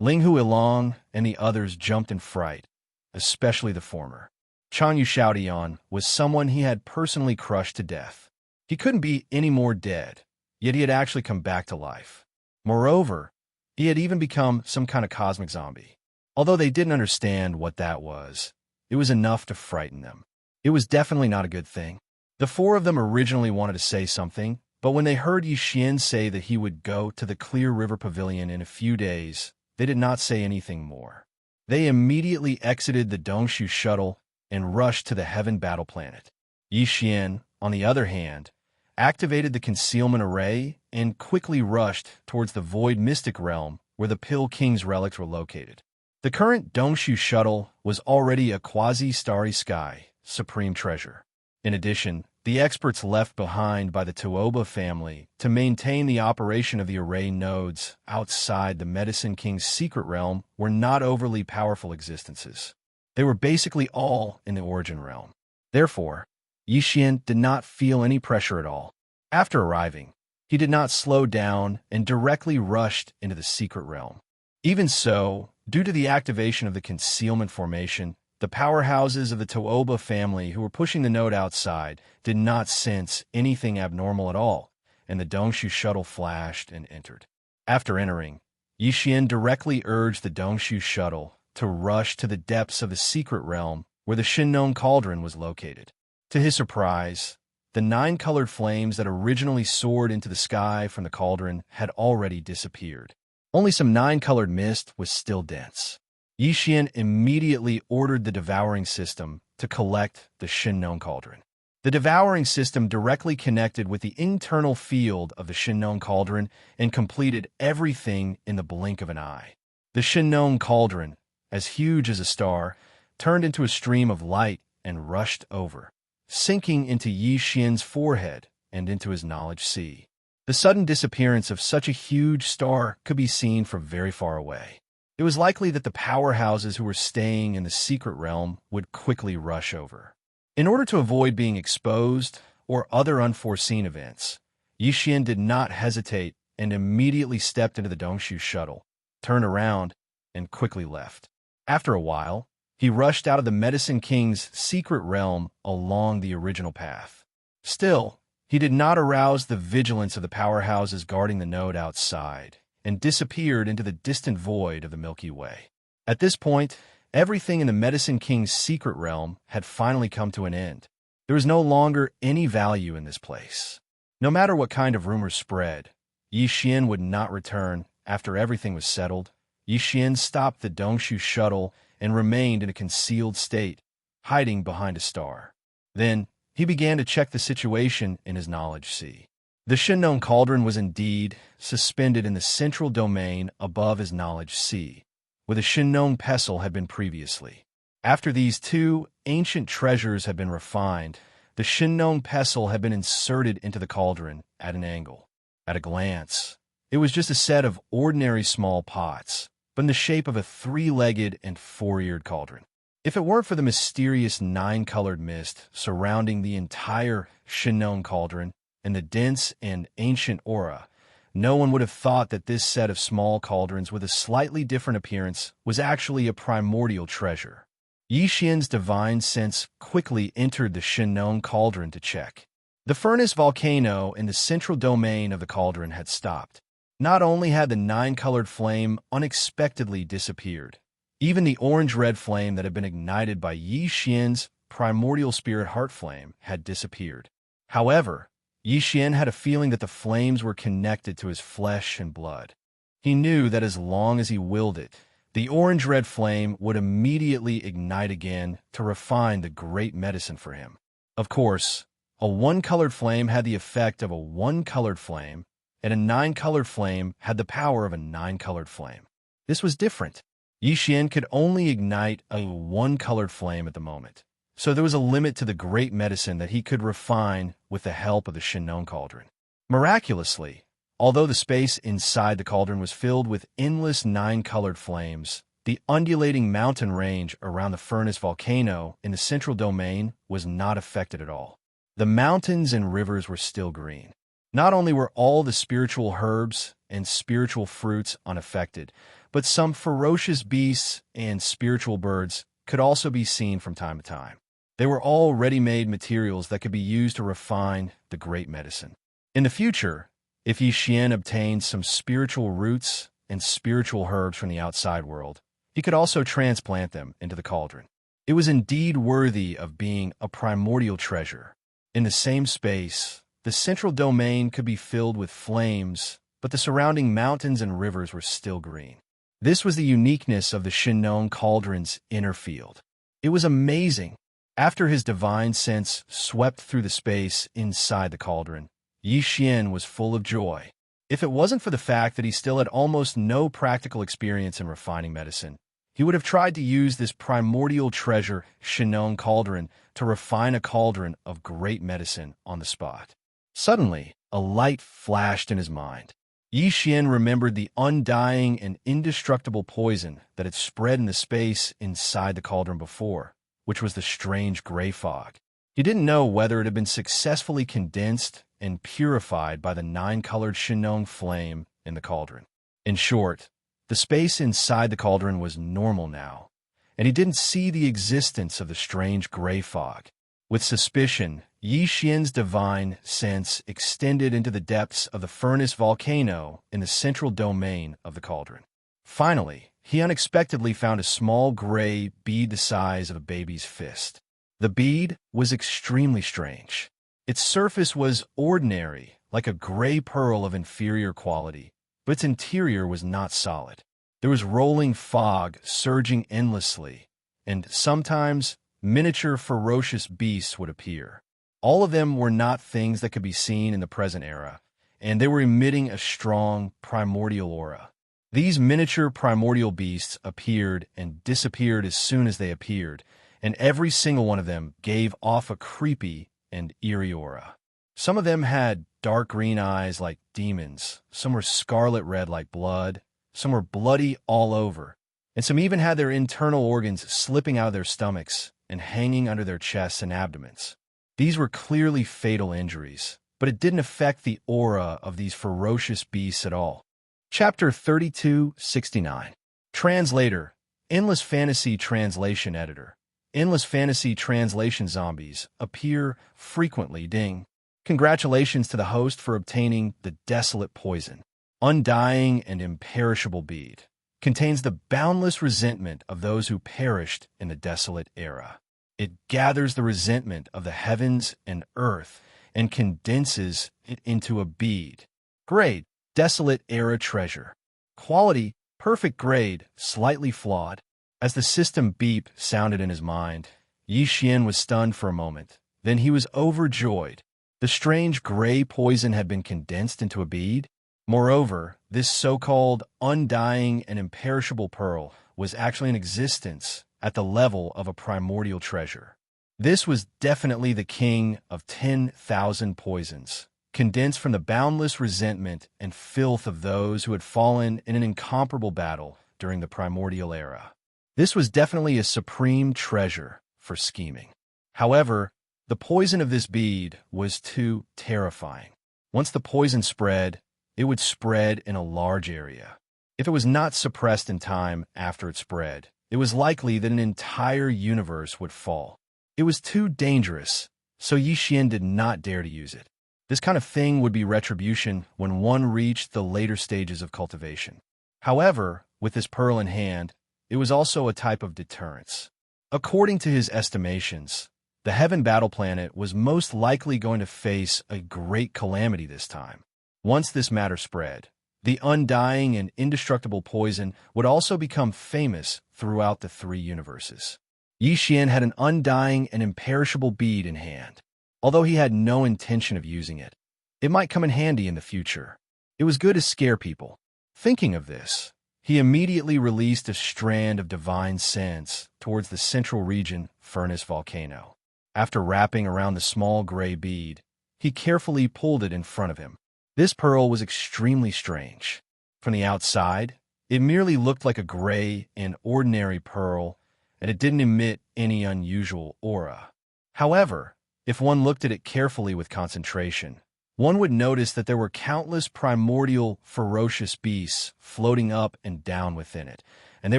Ling Hu Ilong and the others jumped in fright, especially the former. Chanyu Xiaotian was someone he had personally crushed to death. He couldn't be any more dead, yet he had actually come back to life. Moreover, he had even become some kind of cosmic zombie. Although they didn't understand what that was, it was enough to frighten them. It was definitely not a good thing. The 4 of them originally wanted to say something, but when they heard Yi Xian say that he would go to the Clear River Pavilion in a few days, they did not say anything more. They immediately exited the Dongshu shuttle and rushed to the Heaven Battle Planet. Yi Xian, on the other hand, activated the concealment array and quickly rushed towards the Void Mystic Realm where the Pill King's relics were located. The current Dongshu shuttle was already a quasi-starry sky, supreme treasure. In addition, the experts left behind by the Tuoba family to maintain the operation of the array nodes outside the Medicine King's secret realm were not overly powerful existences. They were basically all in the Origin Realm. Therefore, Yi Xian did not feel any pressure at all. After arriving, he did not slow down and directly rushed into the secret realm. Even so, due to the activation of the concealment formation, the powerhouses of the Tuoba family who were pushing the node outside did not sense anything abnormal at all, and the Dongshu shuttle flashed and entered. After entering, Yi Xian directly urged the Dongshu shuttle to rush to the depths of the secret realm where the Shinnon Cauldron was located. To his surprise, the 9-colored flames that originally soared into the sky from the cauldron had already disappeared. Only some 9-colored mist was still dense. Yi Xian immediately ordered the devouring system to collect the Shinnon Cauldron. The devouring system directly connected with the internal field of the Shinnon Cauldron and completed everything in the blink of an eye. The Shinnon Cauldron, as huge as a star, turned into a stream of light and rushed over, sinking into Yi Xian's forehead and into his knowledge sea. The sudden disappearance of such a huge star could be seen from very far away. It was likely that the powerhouses who were staying in the secret realm would quickly rush over. In order to avoid being exposed or other unforeseen events, Yi Xian did not hesitate and immediately stepped into the Dongshu shuttle, turned around, and quickly left. After a while, he rushed out of the Medicine King's secret realm along the original path. Still, he did not arouse the vigilance of the powerhouses guarding the node outside, and disappeared into the distant void of the Milky Way. At this point, everything in the Medicine King's secret realm had finally come to an end. There was no longer any value in this place. No matter what kind of rumors spread, Yi Xian would not return after everything was settled. Yi Xian stopped the Dongshu shuttle and remained in a concealed state, hiding behind a star. Then, he began to check the situation in his knowledge sea. The Shinnon Cauldron was indeed suspended in the central domain above his knowledge sea, where the Shinnon Pestle had been previously. After these 2 ancient treasures had been refined, the Shinnon Pestle had been inserted into the cauldron at an angle. At a glance, it was just a set of ordinary small pots, but in the shape of a 3-legged and 4-eared cauldron. If it weren't for the mysterious 9-colored mist surrounding the entire Shinnon Cauldron, and the dense and ancient aura, no one would have thought that this set of small cauldrons with a slightly different appearance was actually a primordial treasure. Yi Xian's divine sense quickly entered the Shenong cauldron to check. The furnace volcano in the central domain of the cauldron had stopped. Not only had the nine-colored flame unexpectedly disappeared, even the orange-red flame that had been ignited by Yi Xian's primordial spirit heart flame had disappeared. However, Yi Xian had a feeling that the flames were connected to his flesh and blood. He knew that as long as he willed it, the orange-red flame would immediately ignite again to refine the great medicine for him. Of course, a one-colored flame had the effect of a one-colored flame, and a nine-colored flame had the power of a nine-colored flame. This was different. Yi Xian could only ignite a one-colored flame at the moment, so there was a limit to the great medicine that he could refine with the help of the Shenong cauldron. Miraculously, although the space inside the cauldron was filled with endless nine-colored flames, the undulating mountain range around the furnace volcano in the central domain was not affected at all. The mountains and rivers were still green. Not only were all the spiritual herbs and spiritual fruits unaffected, but some ferocious beasts and spiritual birds could also be seen from time to time. They were all ready-made materials that could be used to refine the great medicine. In the future, if Yi Xian obtained some spiritual roots and spiritual herbs from the outside world, he could also transplant them into the cauldron. It was indeed worthy of being a primordial treasure. In the same space, the central domain could be filled with flames, but the surrounding mountains and rivers were still green. This was the uniqueness of the Shenong cauldron's inner field. It was amazing. After his divine sense swept through the space inside the cauldron, Yi Xian was full of joy. If it wasn't for the fact that he still had almost no practical experience in refining medicine, he would have tried to use this primordial treasure, Shenong cauldron, to refine a cauldron of great medicine on the spot. Suddenly, a light flashed in his mind. Yi Xian remembered the undying and indestructible poison that had spread in the space inside the cauldron before, which was the strange gray fog. He didn't know whether it had been successfully condensed and purified by the nine-colored Shenong flame in the cauldron. In short, the space inside the cauldron was normal now, and he didn't see the existence of the strange gray fog. With suspicion, Yi Xian's divine sense extended into the depths of the furnace volcano in the central domain of the cauldron. Finally, he unexpectedly found a small gray bead the size of a baby's fist. The bead was extremely strange. Its surface was ordinary, like a gray pearl of inferior quality, but its interior was not solid. There was rolling fog surging endlessly, and sometimes miniature ferocious beasts would appear. All of them were not things that could be seen in the present era, and they were emitting a strong primordial aura. These miniature primordial beasts appeared and disappeared as soon as they appeared, and every single one of them gave off a creepy and eerie aura. Some of them had dark green eyes like demons, some were scarlet red like blood, some were bloody all over, and some even had their internal organs slipping out of their stomachs and hanging under their chests and abdomens. These were clearly fatal injuries, but it didn't affect the aura of these ferocious beasts at all. Chapter 3269. Translator, Endless Fantasy Translation Editor. Endless Fantasy Translation Zombies appear frequently. Ding. Congratulations to the host for obtaining the Desolate Poison. Undying and imperishable bead. Contains the boundless resentment of those who perished in the desolate era. It gathers the resentment of the heavens and earth and condenses it into a bead. Grade, Desolate Era Treasure. Quality, perfect grade, slightly flawed. As the system beep sounded in his mind, Yi Xian was stunned for a moment. Then he was overjoyed. The strange gray poison had been condensed into a bead. Moreover, this so-called undying and imperishable pearl was actually in existence at the level of a primordial treasure. This was definitely the king of 10,000 poisons, condensed from the boundless resentment and filth of those who had fallen in an incomparable battle during the primordial era. This was definitely a supreme treasure for scheming. However, the poison of this bead was too terrifying. Once the poison spread, it would spread in a large area. If it was not suppressed in time after it spread, it was likely that an entire universe would fall. It was too dangerous, so Yi Xian did not dare to use it. This kind of thing would be retribution when one reached the later stages of cultivation. However, with this pearl in hand, it was also a type of deterrence. According to his estimations, the Heaven Battle Planet was most likely going to face a great calamity this time. Once this matter spread, the undying and indestructible poison would also become famous throughout the three universes. Yi Xian had an undying and imperishable bead in hand. Although he had no intention of using it, it might come in handy in the future. It was good to scare people. Thinking of this, he immediately released a strand of divine sense towards the central region furnace volcano. After wrapping around the small gray bead, he carefully pulled it in front of him. This pearl was extremely strange. From the outside, it merely looked like a gray and ordinary pearl, and it didn't emit any unusual aura. However, if one looked at it carefully with concentration, one would notice that there were countless primordial, ferocious beasts floating up and down within it, and they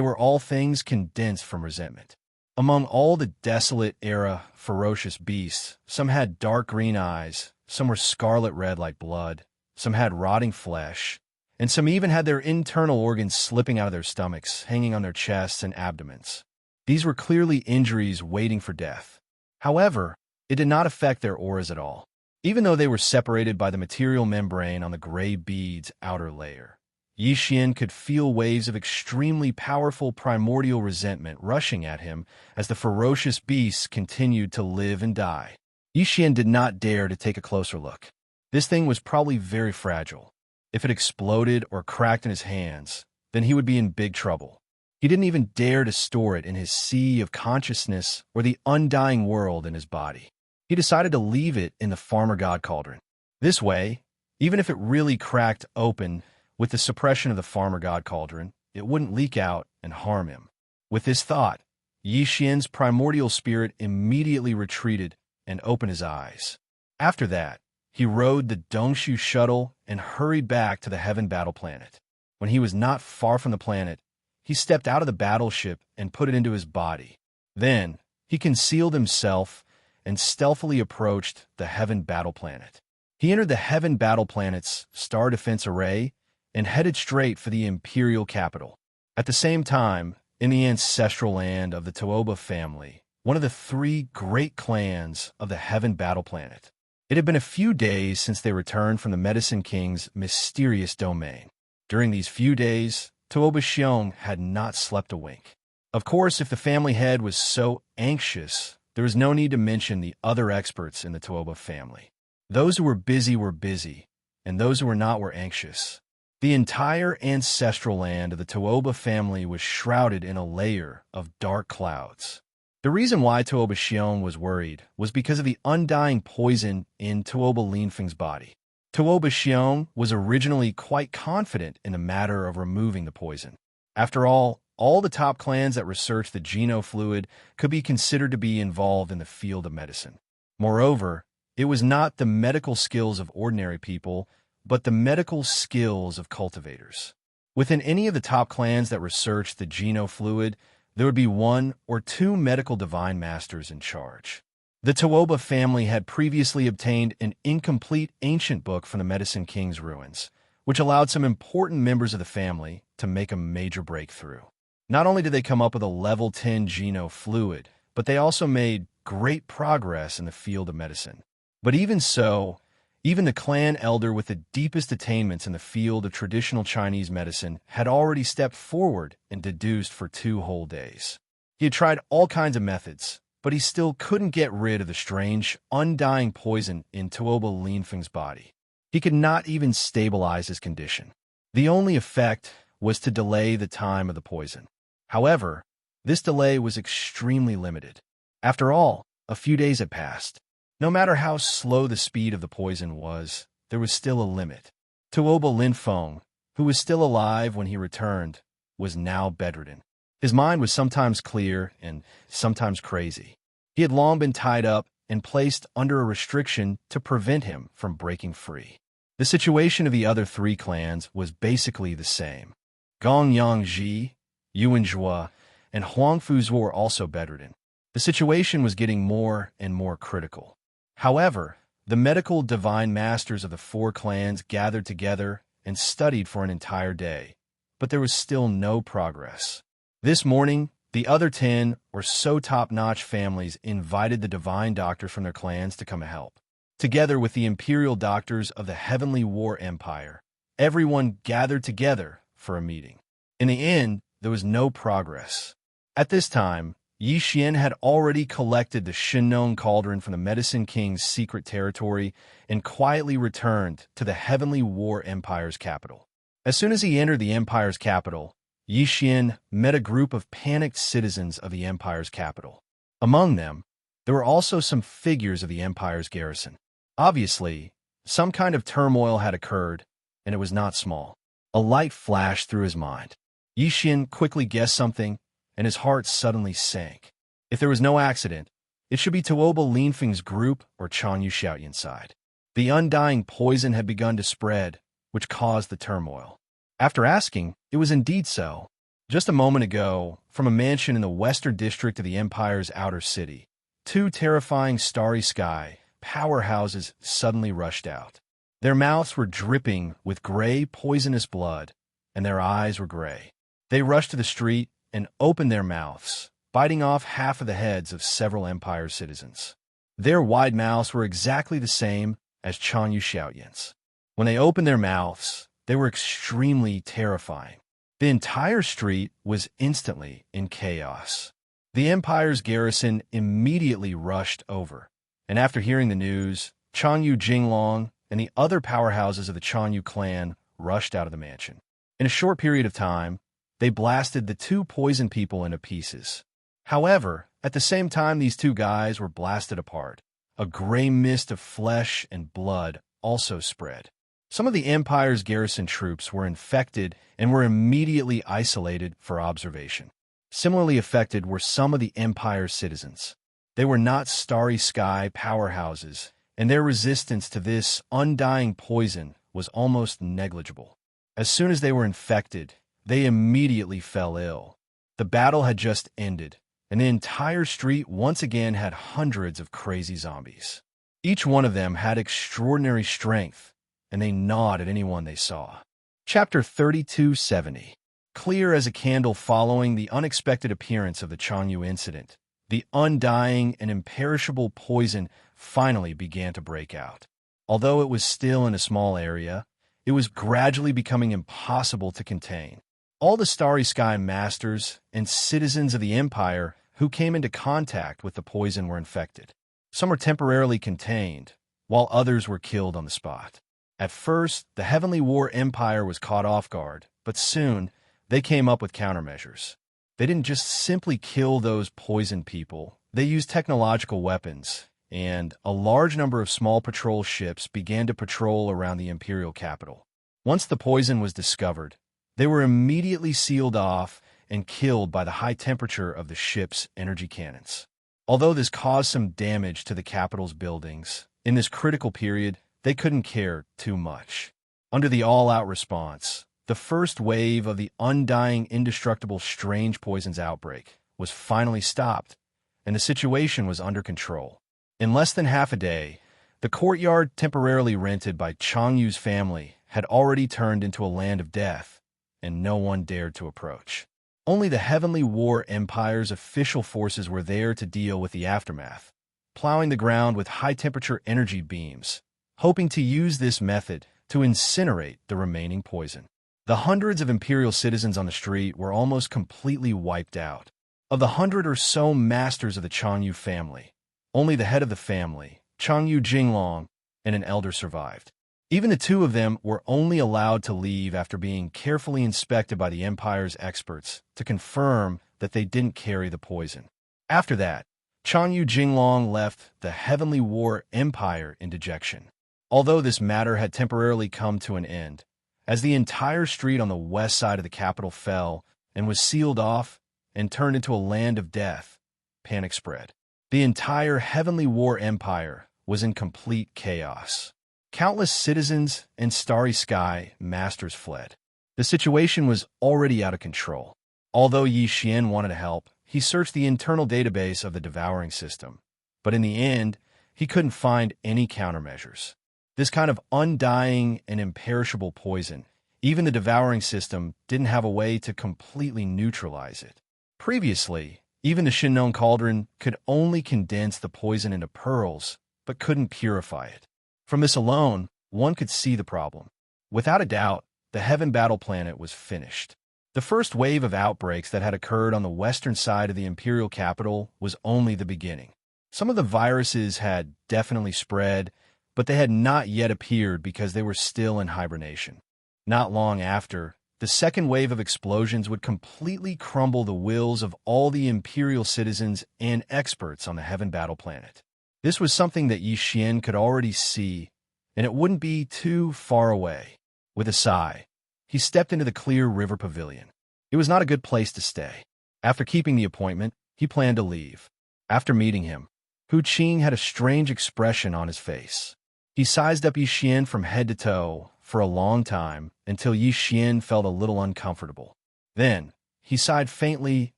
were all things condensed from resentment. Among all the desolate-era ferocious beasts, some had dark green eyes, some were scarlet red like blood, some had rotting flesh, and some even had their internal organs slipping out of their stomachs, hanging on their chests and abdomens. These were clearly injuries waiting for death. However, it did not affect their auras at all, even though they were separated by the material membrane on the gray bead's outer layer. Yi Xian could feel waves of extremely powerful primordial resentment rushing at him as the ferocious beasts continued to live and die. Yi Xian did not dare to take a closer look. This thing was probably very fragile. If it exploded or cracked in his hands, then he would be in big trouble. He didn't even dare to store it in his sea of consciousness or the undying world in his body. He decided to leave it in the Farmer God Cauldron. This way, even if it really cracked open with the suppression of the Farmer God Cauldron, it wouldn't leak out and harm him. With this thought, Yi Xian's primordial spirit immediately retreated and opened his eyes. After that, he rode the Dongshu shuttle and hurried back to the Heaven Battle Planet. When he was not far from the planet, he stepped out of the battleship and put it into his body. Then, he concealed himself and stealthily approached the Heaven Battle Planet. He entered the Heaven Battle Planet's Star Defense Array and headed straight for the Imperial capital. At the same time, in the ancestral land of the Tuoba family, one of the three great clans of the Heaven Battle Planet, it had been a few days since they returned from the Medicine King's mysterious domain. During these few days, Tuoba Xiong had not slept a wink. Of course, if the family head was so anxious, there was no need to mention the other experts in the Tuoba family. Those who were busy, and those who were not were anxious. The entire ancestral land of the Tuoba family was shrouded in a layer of dark clouds. The reason why Tuoba Xiong was worried was because of the undying poison in Tuoba Linfeng's body. Tuoba Xiong was originally quite confident in the matter of removing the poison. After all the top clans that researched the Geno fluid could be considered to be involved in the field of medicine. Moreover, it was not the medical skills of ordinary people, but the medical skills of cultivators. Within any of the top clans that researched the Geno fluid, there would be one or two medical divine masters in charge. The Tuoba family had previously obtained an incomplete ancient book from the Medicine King's ruins, which allowed some important members of the family to make a major breakthrough. Not only did they come up with a level 10 Geno fluid, but they also made great progress in the field of medicine. But even so, even the clan elder with the deepest attainments in the field of traditional Chinese medicine had already stepped forward and deduced for 2 whole days. He had tried all kinds of methods, but he still couldn't get rid of the strange, undying poison in Tuoba Linfeng's body. He could not even stabilize his condition. The only effect was to delay the time of the poison. However, this delay was extremely limited. After all, a few days had passed. No matter how slow the speed of the poison was, there was still a limit. Tuoba Linfeng, who was still alive when he returned, was now bedridden. His mind was sometimes clear and sometimes crazy. He had long been tied up and placed under a restriction to prevent him from breaking free. The situation of the other three clans was basically the same. Gongyangji, Yuanjua, and Huangfuzu were also bedridden. The situation was getting more and more critical. However, the medical divine masters of the four clans gathered together and studied for an entire day, but there was still no progress. This morning, the other 10 or so top-notch families invited the divine doctors from their clans to come help. Together with the imperial doctors of the Heavenly War Empire, everyone gathered together for a meeting. In the end, there was no progress. At this time, Yi Xian had already collected the Shinnong Cauldron from the Medicine King's secret territory and quietly returned to the Heavenly War Empire's capital. As soon as he entered the Empire's capital, Yi Xian met a group of panicked citizens of the Empire's capital. Among them, there were also some figures of the Empire's garrison. Obviously, some kind of turmoil had occurred, and it was not small. A light flashed through his mind. Yi Xian quickly guessed something, and his heart suddenly sank. If there was no accident, it should be Tuoba Linfeng's group or Chanyu Xiaoyan's side. The undying poison had begun to spread, which caused the turmoil. After asking, it was indeed so. Just a moment ago, from a mansion in the western district of the Empire's outer city, two terrifying starry sky powerhouses suddenly rushed out. Their mouths were dripping with gray, poisonous blood, and their eyes were gray. They rushed to the street and opened their mouths, biting off half of the heads of several Empire citizens. Their wide mouths were exactly the same as Chanyu Xiaoyan's. When they opened their mouths, they were extremely terrifying. The entire street was instantly in chaos. The Empire's garrison immediately rushed over, and after hearing the news, Chanyu Jinglong and the other powerhouses of the Chanyu clan rushed out of the mansion. In a short period of time, they blasted the two poison people into pieces. However, at the same time these two guys were blasted apart, a gray mist of flesh and blood also spread. Some of the Empire's garrison troops were infected and were immediately isolated for observation. Similarly affected were some of the Empire's citizens. They were not starry sky powerhouses, and their resistance to this undying poison was almost negligible. As soon as they were infected, they immediately fell ill. The battle had just ended, and the entire street once again had hundreds of crazy zombies. Each one of them had extraordinary strength, and they gnawed at anyone they saw. Chapter 3270. Clear as a candle following the unexpected appearance of the Chanyu incident, the undying and imperishable poison finally began to break out. Although it was still in a small area, it was gradually becoming impossible to contain. All the Starry Sky masters and citizens of the Empire who came into contact with the poison were infected. Some were temporarily contained, while others were killed on the spot. At first, the Heavenly War Empire was caught off guard, but soon they came up with countermeasures. They didn't just simply kill those poisoned people, they used technological weapons, and a large number of small patrol ships began to patrol around the imperial capital. Once the poison was discovered, they were immediately sealed off and killed by the high temperature of the ship's energy cannons. Although this caused some damage to the capital's buildings, in this critical period, they couldn't care too much. Under the all-out response, the first wave of the undying, indestructible strange poisons outbreak was finally stopped, and the situation was under control. In less than half a day, the courtyard temporarily rented by Changyu's family had already turned into a land of death, and no one dared to approach. Only the Heavenly War Empire's official forces were there to deal with the aftermath, plowing the ground with high-temperature energy beams, hoping to use this method to incinerate the remaining poison. The hundreds of Imperial citizens on the street were almost completely wiped out. Of the 100 or so masters of the Chanyu family, only the head of the family, Chanyu Jinglong, and an elder survived. Even the two of them were only allowed to leave after being carefully inspected by the Empire's experts to confirm that they didn't carry the poison. After that, Chanyu Jinglong left the Heavenly War Empire in dejection. Although this matter had temporarily come to an end, as the entire street on the west side of the capital fell and was sealed off and turned into a land of death, panic spread. The entire Heavenly War Empire was in complete chaos. Countless citizens and starry sky masters fled. The situation was already out of control. Although Yi Xian wanted to help, he searched the internal database of the devouring system. But in the end, he couldn't find any countermeasures. This kind of undying and imperishable poison, even the devouring system didn't have a way to completely neutralize it. Previously, even the Shinnon cauldron could only condense the poison into pearls, but couldn't purify it. From this alone, one could see the problem. Without a doubt, the Heaven Battle Planet was finished. The first wave of outbreaks that had occurred on the western side of the imperial capital was only the beginning. Some of the viruses had definitely spread, but they had not yet appeared because they were still in hibernation. Not long after, the second wave of explosions would completely crumble the wills of all the imperial citizens and experts on the Heaven Battle Planet. This was something that Yi Xian could already see, and it wouldn't be too far away. With a sigh, he stepped into the clear river pavilion. It was not a good place to stay. After keeping the appointment, he planned to leave. After meeting him, Hu Qing had a strange expression on his face. He sized up Yi Xian from head to toe for a long time until Yi Xian felt a little uncomfortable. Then, he sighed faintly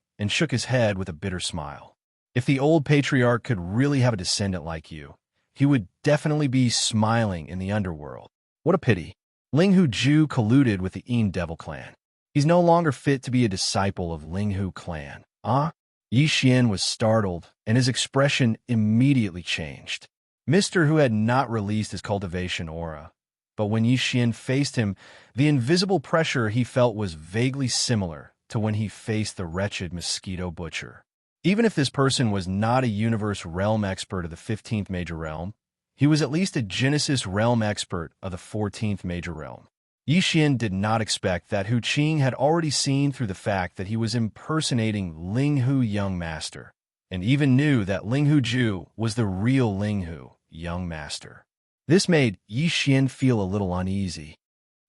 and shook his head with a bitter smile. If the old patriarch could really have a descendant like you, he would definitely be smiling in the underworld. What a pity. Ling Hu Ju colluded with the Yin Devil clan. He's no longer fit to be a disciple of Ling Hu clan. Yi Xian was startled, and his expression immediately changed. Mr. Hu had not released his cultivation aura, but when Yi Xian faced him, the invisible pressure he felt was vaguely similar to when he faced the wretched mosquito butcher. Even if this person was not a universe realm expert of the 15th major realm, he was at least a Genesis realm expert of the 14th major realm. Yi Xian did not expect that Hu Qing had already seen through the fact that he was impersonating Ling Hu Young Master, and even knew that Ling Hu Ju was the real Ling Hu Young Master. This made Yi Xian feel a little uneasy.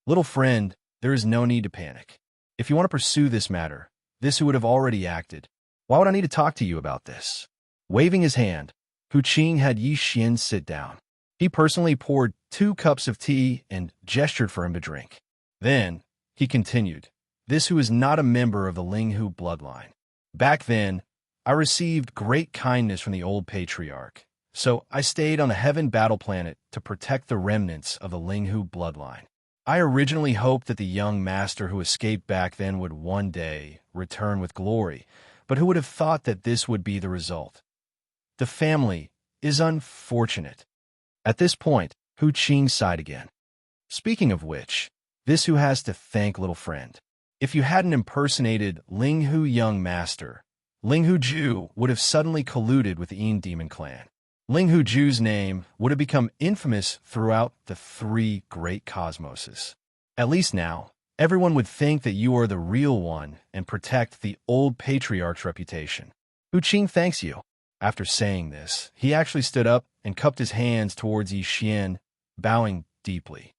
Little friend, there is no need to panic. If you want to pursue this matter, this would have already acted. Why would I need to talk to you about this? Waving his hand, Hu Qing had Yi Xian sit down. He personally poured 2 cups of tea and gestured for him to drink. Then, he continued, this who is not a member of the Ling Hu bloodline. Back then, I received great kindness from the old patriarch, so I stayed on the Heaven Battle Planet to protect the remnants of the Ling Hu bloodline. I originally hoped that the young master who escaped back then would one day return with glory, but who would have thought that this would be the result? The family is unfortunate. At this point, Hu Qing sighed again. Speaking of which, this who has to thank little friend. If you hadn't impersonated Ling Hu Young Master, Ling Hu Ju would have suddenly colluded with the Yin Demon clan. Ling Hu Ju's name would have become infamous throughout the 3 great cosmoses. At least now, everyone would think that you are the real one and protect the old patriarch's reputation. Hu Qing thanks you. After saying this, he actually stood up and cupped his hands towards Yi Xian, bowing deeply.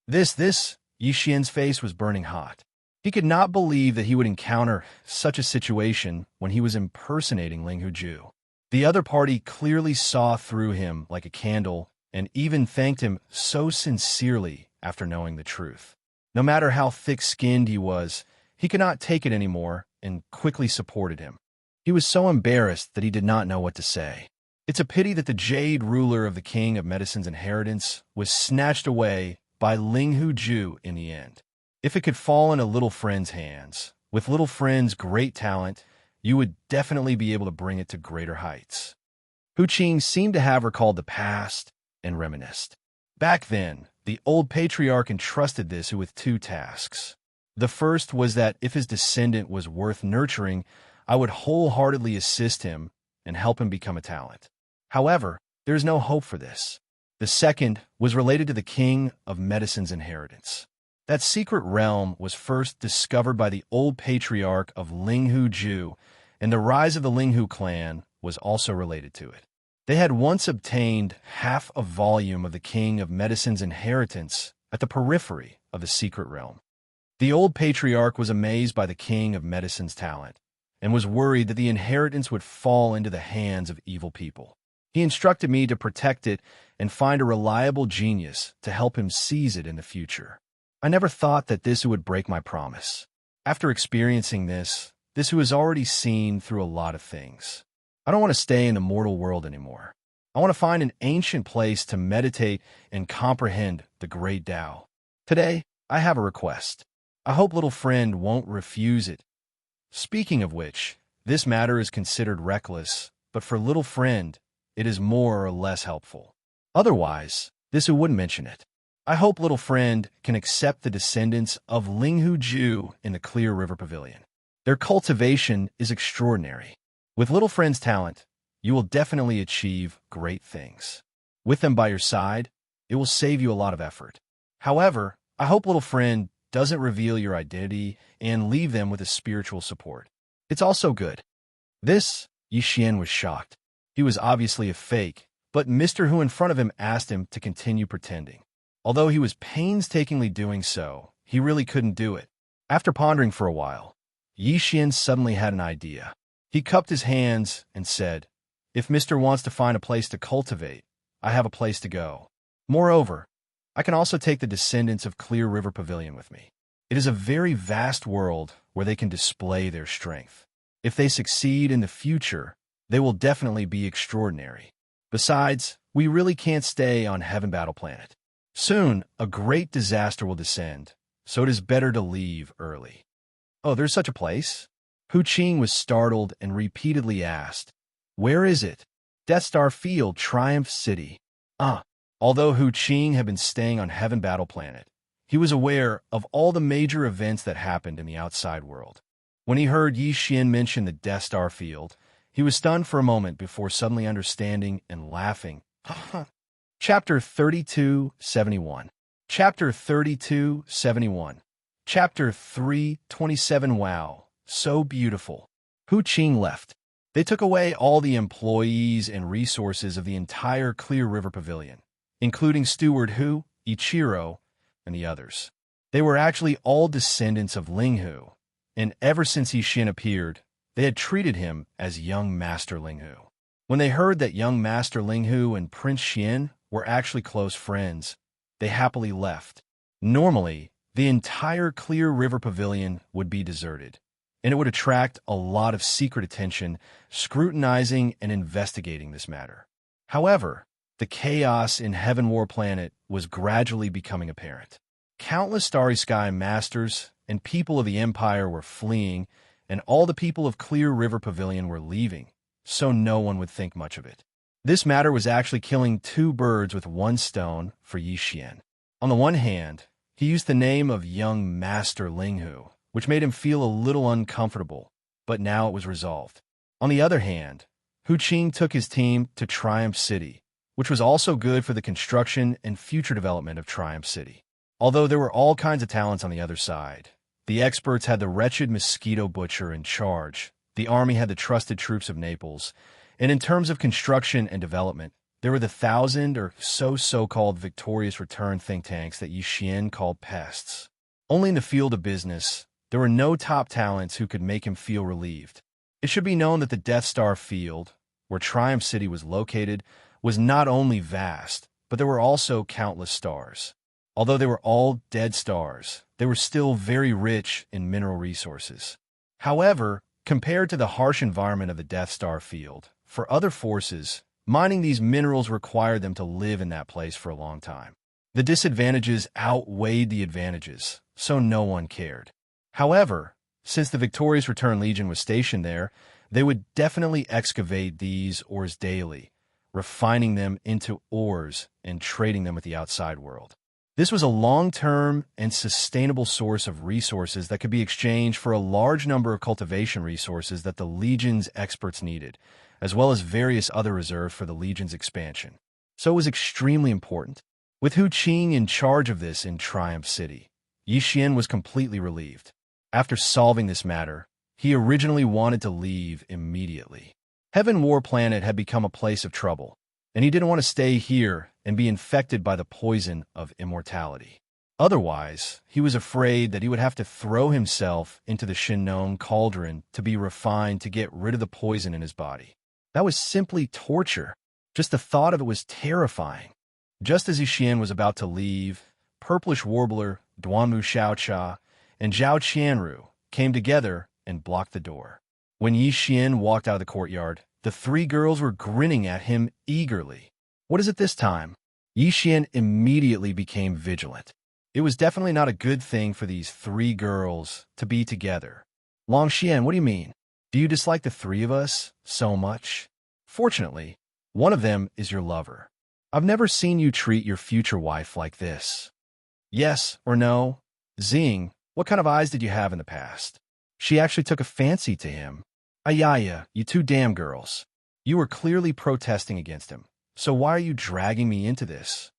Yi Xian's face was burning hot. He could not believe that he would encounter such a situation when he was impersonating Ling Hu Ju. The other party clearly saw through him like a candle and even thanked him so sincerely after knowing the truth. No matter how thick-skinned he was, he could not take it anymore and quickly supported him. He was so embarrassed that he did not know what to say. It's a pity that the Jade ruler of the King of Medicine's inheritance was snatched away by Ling Hu Ju in the end. If it could fall into Little Friend's hands, with Little Friend's great talent, you would definitely be able to bring it to greater heights. Hu Qing seemed to have recalled the past and reminisced. Back then, the old patriarch entrusted this with 2 tasks. The first was that if his descendant was worth nurturing, I would wholeheartedly assist him and help him become a talent. However, there is no hope for this. The second was related to the King of Medicine's inheritance. That secret realm was first discovered by the old patriarch of Ling Hu Ju, and the rise of the Ling Hu clan was also related to it. They had once obtained half a volume of the King of Medicine's inheritance at the periphery of the secret realm. The old patriarch was amazed by the King of Medicine's talent, and was worried that the inheritance would fall into the hands of evil people. He instructed me to protect it and find a reliable genius to help him seize it in the future. I never thought that this would break my promise. After experiencing this who has already seen through a lot of things. I don't want to stay in the mortal world anymore. I want to find an ancient place to meditate and comprehend the great Tao. Today, I have a request. I hope little friend won't refuse it. Speaking of which, this matter is considered reckless, but for little friend, it is more or less helpful. Otherwise, this who wouldn't mention it. I hope little friend can accept the descendants of Linghu Ju in the Clear River Pavilion. Their cultivation is extraordinary. With little friend's talent, you will definitely achieve great things. With them by your side, it will save you a lot of effort. However, I hope little friend doesn't reveal your identity and leave them with a spiritual support. It's also good. This, Yi Xian was shocked. He was obviously a fake, but Mr. Hu in front of him asked him to continue pretending. Although he was painstakingly doing so, he really couldn't do it. After pondering for a while, Yi Xian suddenly had an idea. He cupped his hands and said, "If Mr. wants to find a place to cultivate, I have a place to go. Moreover, I can also take the descendants of Clear River Pavilion with me. It is a very vast world where they can display their strength. If they succeed in the future, they will definitely be extraordinary. Besides, we really can't stay on Heaven Battle Planet. Soon, a great disaster will descend, so it is better to leave early." "Oh, there's such a place?" Hu Qing was startled and repeatedly asked, "Where is it?" "Death Star Field, Triumph City." Although Hu Qing had been staying on Heaven Battle Planet, he was aware of all the major events that happened in the outside world. When he heard Yi Xian mention the Death Star Field, he was stunned for a moment before suddenly understanding and laughing. Chapter 3271. Chapter 3271. Chapter 327. Wow, so beautiful. Hu Qing left. They took away all the employees and resources of the entire Clear River Pavilion, including Steward Hu, Ichiro, and the others. They were actually all descendants of Linghu, and ever since Yi Xian appeared, they had treated him as young Master Linghu. When they heard that young Master Linghu and Prince Xian were actually close friends, they happily left. Normally, the entire Clear River Pavilion would be deserted, and it would attract a lot of secret attention, scrutinizing and investigating this matter. However, the chaos in Heaven War Planet was gradually becoming apparent. Countless Starry Sky masters and people of the Empire were fleeing, and all the people of Clear River Pavilion were leaving, so no one would think much of it. This matter was actually killing two birds with one stone for Yi Xian. On the one hand, he used the name of young Master Linghu, which made him feel a little uncomfortable, but now it was resolved. On the other hand, Hu Qing took his team to Triumph City, which was also good for the construction and future development of Triumph City. Although there were all kinds of talents on the other side, the experts had the wretched mosquito butcher in charge, the army had the trusted troops of Naples, and in terms of construction and development, there were the 1,000 or so-called victorious return think tanks that Yi Xian called pests. Only in the field of business, there were no top talents who could make him feel relieved. It should be known that the Death Star Field, where Triumph City was located, was not only vast, but there were also countless stars. Although they were all dead stars, they were still very rich in mineral resources. However, compared to the harsh environment of the Death Star Field, for other forces, mining these minerals required them to live in that place for a long time. The disadvantages outweighed the advantages, so no one cared. However, since the Victorious Return Legion was stationed there, they would definitely excavate these ores daily, refining them into ores and trading them with the outside world. This was a long-term and sustainable source of resources that could be exchanged for a large number of cultivation resources that the Legion's experts needed, as well as various other reserves for the Legion's expansion. So it was extremely important. With Hu Qing in charge of this in Triumph City, Yi Xian was completely relieved. After solving this matter, he originally wanted to leave immediately. Heaven War Planet had become a place of trouble, and he didn't want to stay here and be infected by the poison of immortality. Otherwise, he was afraid that he would have to throw himself into the Shinnon cauldron to be refined to get rid of the poison in his body. That was simply torture. Just the thought of it was terrifying. Just as Yixian was about to leave, Purplish Warbler, Duanmu Xiaocha, and Zhao Qianru came together and blocked the door. When Yixian walked out of the courtyard, the three girls were grinning at him eagerly. What is it this time? Yixian immediately became vigilant. It was definitely not a good thing for these three girls to be together. Longxian, what do you mean? Do you dislike the three of us so much? Fortunately, one of them is your lover. I've never seen you treat your future wife like this. Yes or no? Xing, what kind of eyes did you have in the past? She actually took a fancy to him. Ayaya, you two damn girls. You were clearly protesting against him, so why are you dragging me into this?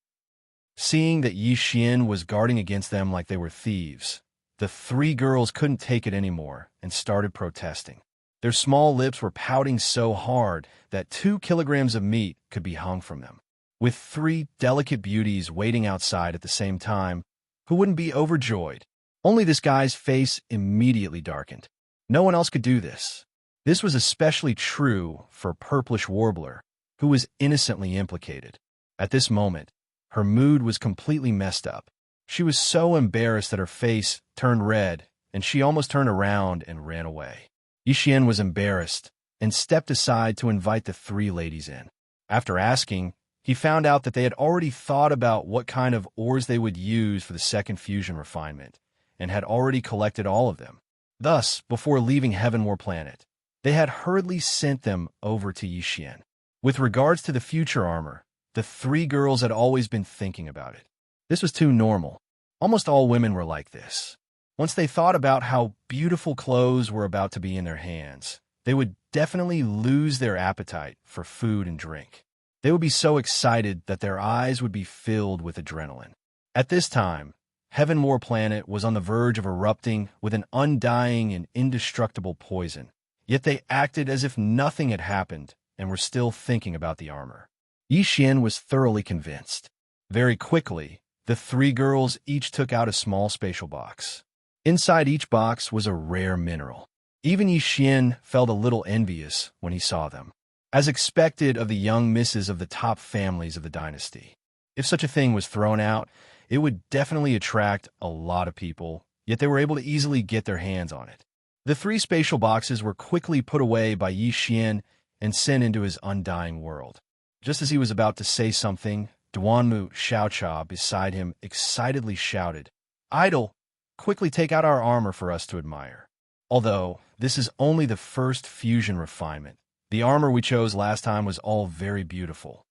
Seeing that Yixian was guarding against them like they were thieves, the three girls couldn't take it anymore and started protesting. Their small lips were pouting so hard that 2 kilograms of meat could be hung from them. With 3 delicate beauties waiting outside at the same time, who wouldn't be overjoyed? Only this guy's face immediately darkened. No one else could do this. This was especially true for Purplish Warbler, who was innocently implicated. At this moment, her mood was completely messed up. She was so embarrassed that her face turned red, and she almost turned around and ran away. Yixian was embarrassed and stepped aside to invite the 3 ladies in. After asking, he found out that they had already thought about what kind of ores they would use for the second fusion refinement, and had already collected all of them. Thus, before leaving Heaven War Planet, they had hurriedly sent them over to Yixian. With regards to the future armor, the 3 girls had always been thinking about it. This was too normal. Almost all women were like this. Once they thought about how beautiful clothes were about to be in their hands, they would definitely lose their appetite for food and drink. They would be so excited that their eyes would be filled with adrenaline. At this time, Heaven War Planet was on the verge of erupting with an undying and indestructible poison, yet they acted as if nothing had happened and were still thinking about the armor. Yixian was thoroughly convinced. Very quickly, the 3 girls each took out a small spatial box. Inside each box was a rare mineral. Even Yixian felt a little envious when he saw them, as expected of the young misses of the top families of the dynasty. If such a thing was thrown out, it would definitely attract a lot of people, yet they were able to easily get their hands on it. The 3 spatial boxes were quickly put away by Yixian and sent into his undying world. Just as he was about to say something, Duanmu Xiaocha beside him excitedly shouted, "Idol, quickly take out our armor for us to admire." Although this is only the first fusion refinement, the armor we chose last time was all very beautiful.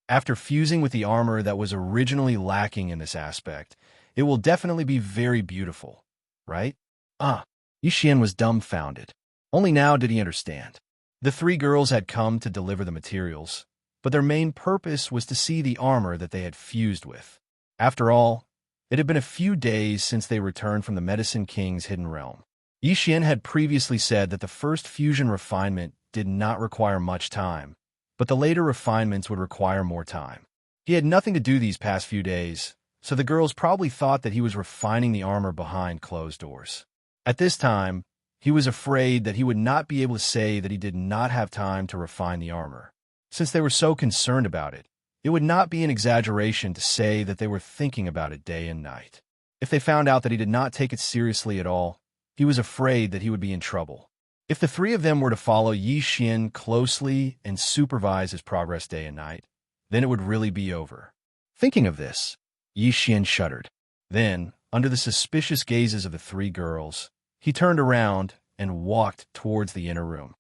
After fusing with the armor that was originally lacking in this aspect, it will definitely be very beautiful, right? Yixian was dumbfounded. Only now did he understand. The 3 girls had come to deliver the materials, but their main purpose was to see the armor that they had fused with. After all, it had been a few days since they returned from the Medicine King's hidden realm. Yixian had previously said that the first fusion refinement did not require much time, but the later refinements would require more time. He had nothing to do these past few days, so the girls probably thought that he was refining the armor behind closed doors. At this time, he was afraid that he would not be able to say that he did not have time to refine the armor. Since they were so concerned about it, it would not be an exaggeration to say that they were thinking about it day and night. If they found out that he did not take it seriously at all, he was afraid that he would be in trouble. If the 3 of them were to follow Yixian closely and supervise his progress day and night, then it would really be over. Thinking of this, Yixian shuddered. Then, under the suspicious gazes of the 3 girls, he turned around and walked towards the inner room.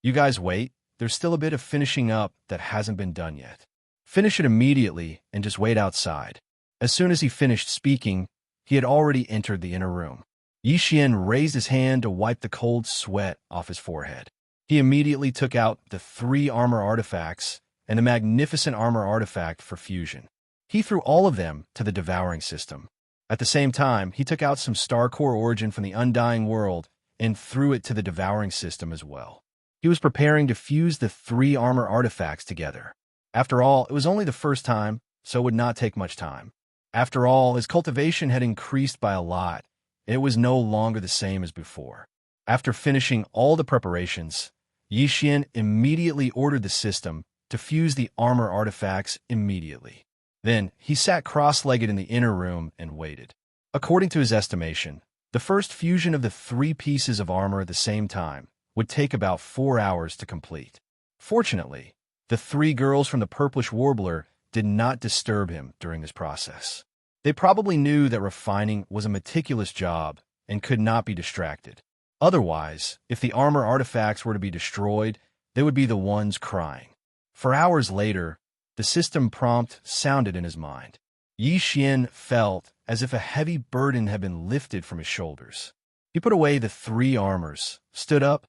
"You guys wait. There's still a bit of finishing up that hasn't been done yet. Finish it immediately and just wait outside." As soon as he finished speaking, he had already entered the inner room. Yixian raised his hand to wipe the cold sweat off his forehead. He immediately took out the 3 armor artifacts and the magnificent armor artifact for fusion. He threw all of them to the devouring system. At the same time, he took out some star core origin from the undying world and threw it to the devouring system as well. He was preparing to fuse the 3 armor artifacts together. After all, it was only the first time, so it would not take much time. After all, his cultivation had increased by a lot, and it was no longer the same as before. After finishing all the preparations, Yixian immediately ordered the system to fuse the armor artifacts immediately. Then, he sat cross-legged in the inner room and waited. According to his estimation, the first fusion of the 3 pieces of armor at the same time would take about 4 hours to complete. Fortunately, the 3 girls from the Purplish Warbler did not disturb him during this process. They probably knew that refining was a meticulous job and could not be distracted. Otherwise, if the armor artifacts were to be destroyed, they would be the ones crying. For hours later, the system prompt sounded in his mind. Yi Xian felt as if a heavy burden had been lifted from his shoulders. He put away the 3 armors, stood up,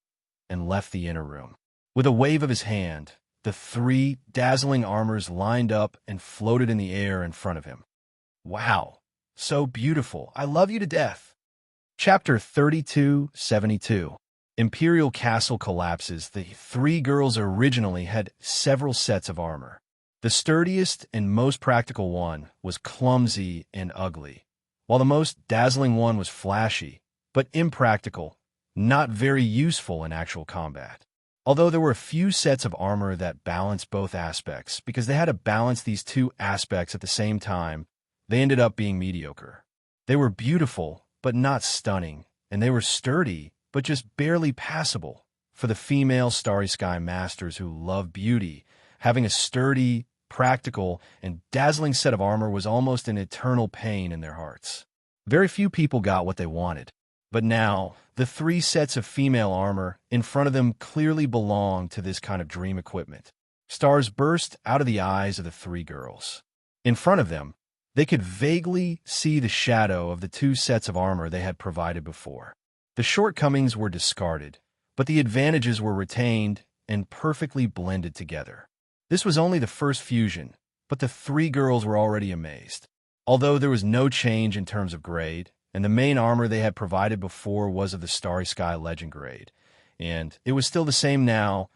and left the inner room. With a wave of his hand, the 3 dazzling armors lined up and floated in the air in front of him. Wow, so beautiful. I love you to death. Chapter 3272. Imperial Castle collapses. The 3 girls originally had several sets of armor. The sturdiest and most practical one was clumsy and ugly, while the most dazzling one was flashy, but impractical, not very useful in actual combat. Although there were a few sets of armor that balanced both aspects, because they had to balance these 2 aspects at the same time, they ended up being mediocre. They were beautiful, but not stunning, and they were sturdy, but just barely passable. For the female Starry Sky masters who love beauty, having a sturdy, practical, and dazzling set of armor was almost an eternal pain in their hearts. Very few people got what they wanted. But now, the 3 sets of female armor in front of them clearly belonged to this kind of dream equipment. Stars burst out of the eyes of the 3 girls. In front of them, they could vaguely see the shadow of the 2 sets of armor they had provided before. The shortcomings were discarded, but the advantages were retained and perfectly blended together. This was only the first fusion, but the 3 girls were already amazed. Although there was no change in terms of grade, and the main armor they had provided before was of the Starry Sky Legend grade, and it was still the same now,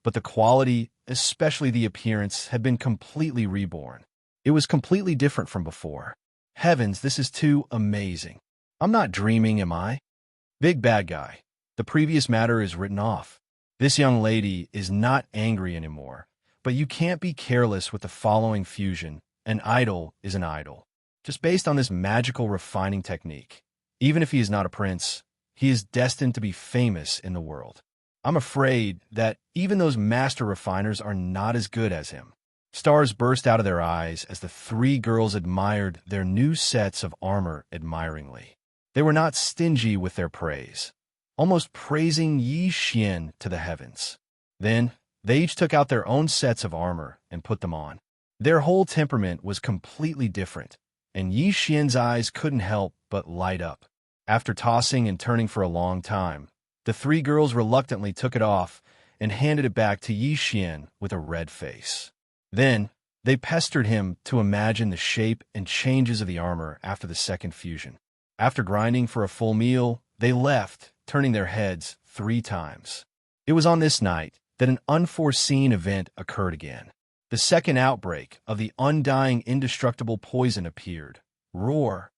but the quality, especially the appearance, had been completely reborn. It was completely different from before. Heavens, this is too amazing. I'm not dreaming, am I? Big bad guy. The previous matter is written off. This young lady is not angry anymore, but you can't be careless with the following fusion. An idol is an idol. Just based on this magical refining technique. Even if he is not a prince, he is destined to be famous in the world. I'm afraid that even those master refiners are not as good as him. Stars burst out of their eyes as the 3 girls admired their new sets of armor admiringly. They were not stingy with their praise, almost praising Yi Xian to the heavens. Then, they each took out their own sets of armor and put them on. Their whole temperament was completely different, and Yi Xian's eyes couldn't help but light up. After tossing and turning for a long time, the 3 girls reluctantly took it off and handed it back to Yi Xian with a red face. Then, they pestered him to imagine the shape and changes of the armor after the second fusion. After grinding for a full meal, they left, turning their heads 3 times. It was on this night that an unforeseen event occurred again. The second outbreak of the undying indestructible poison appeared. Roar!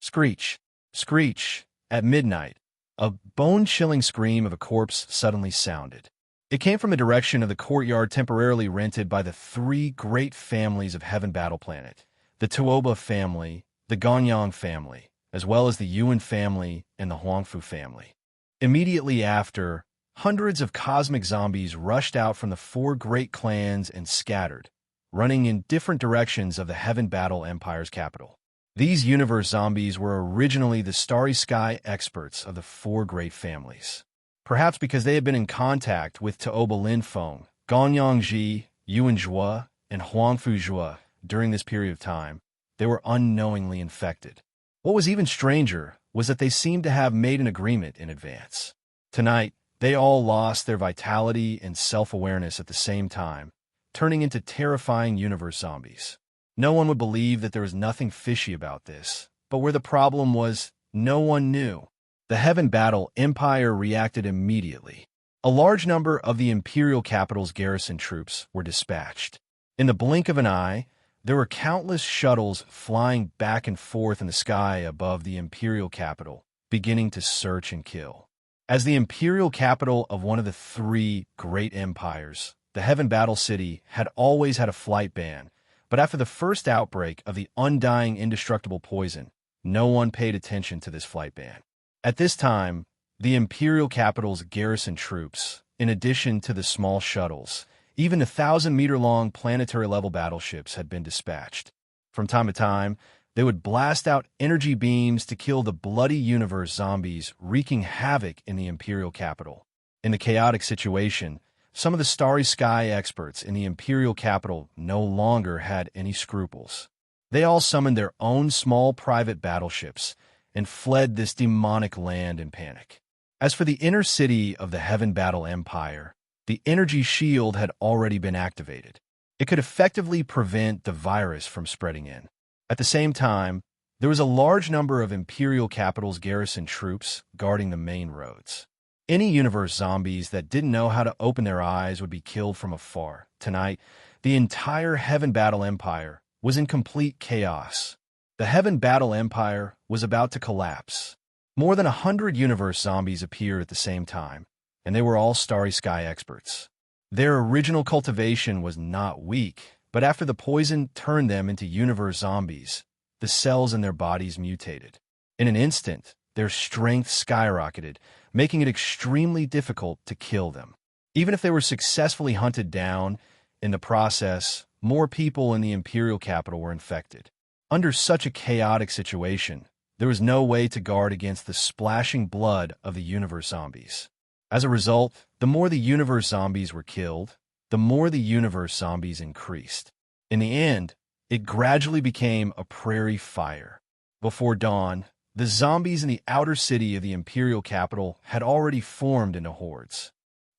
Screech! Screech! At midnight, a bone-chilling scream of a corpse suddenly sounded. It came from the direction of the courtyard temporarily rented by the 3 great families of Heaven Battle Planet, the Tuoba family, the Gonyang family, as well as the Yuan family and the Huangfu family. Immediately after, hundreds of cosmic zombies rushed out from the 4 great clans and scattered, running in different directions of the Heaven Battle Empire's capital. These universe zombies were originally the Starry Sky experts of the 4 great families. Perhaps because they had been in contact with Tuoba Linfeng, Gonyang Ji, Yuan Zhua, and Huangfu Zhua during this period of time, they were unknowingly infected. What was even stranger was that they seemed to have made an agreement in advance. Tonight, they all lost their vitality and self-awareness at the same time, turning into terrifying universe zombies. No one would believe that there was nothing fishy about this, but where the problem was, no one knew. The Heaven Battle Empire reacted immediately. A large number of the Imperial capital's garrison troops were dispatched. In the blink of an eye, there were countless shuttles flying back and forth in the sky above the Imperial capital, beginning to search and kill. As the Imperial capital of one of the 3 great empires, the Heaven Battle City had always had a flight ban, but after the first outbreak of the undying indestructible poison, no one paid attention to this flight ban. At this time, the Imperial capital's garrison troops, in addition to the small shuttles, even the 1,000-meter-long planetary-level battleships had been dispatched. From time to time, they would blast out energy beams to kill the bloody universe zombies wreaking havoc in the Imperial capital. In the chaotic situation, some of the starry sky experts in the Imperial capital no longer had any scruples. They all summoned their own small private battleships and fled this demonic land in panic. As for the inner city of the Heaven Battle Empire, the energy shield had already been activated. It could effectively prevent the virus from spreading in. At the same time, there was a large number of Imperial capital's garrison troops guarding the main roads. Any universe zombies that didn't know how to open their eyes would be killed from afar. Tonight, the entire Heaven Battle Empire was in complete chaos. The Heaven Battle Empire was about to collapse. More than 100 universe zombies appeared at the same time, and they were all starry sky experts. Their original cultivation was not weak, but after the poison turned them into universe zombies, the cells in their bodies mutated. In an instant, their strength skyrocketed, making it extremely difficult to kill them. Even if they were successfully hunted down, in the process, more people in the Imperial capital were infected. Under such a chaotic situation, there was no way to guard against the splashing blood of the universe zombies. As a result, the more the universe zombies were killed, the more the universe zombies increased. In the end, it gradually became a prairie fire. Before dawn, the zombies in the outer city of the Imperial capital had already formed into hordes.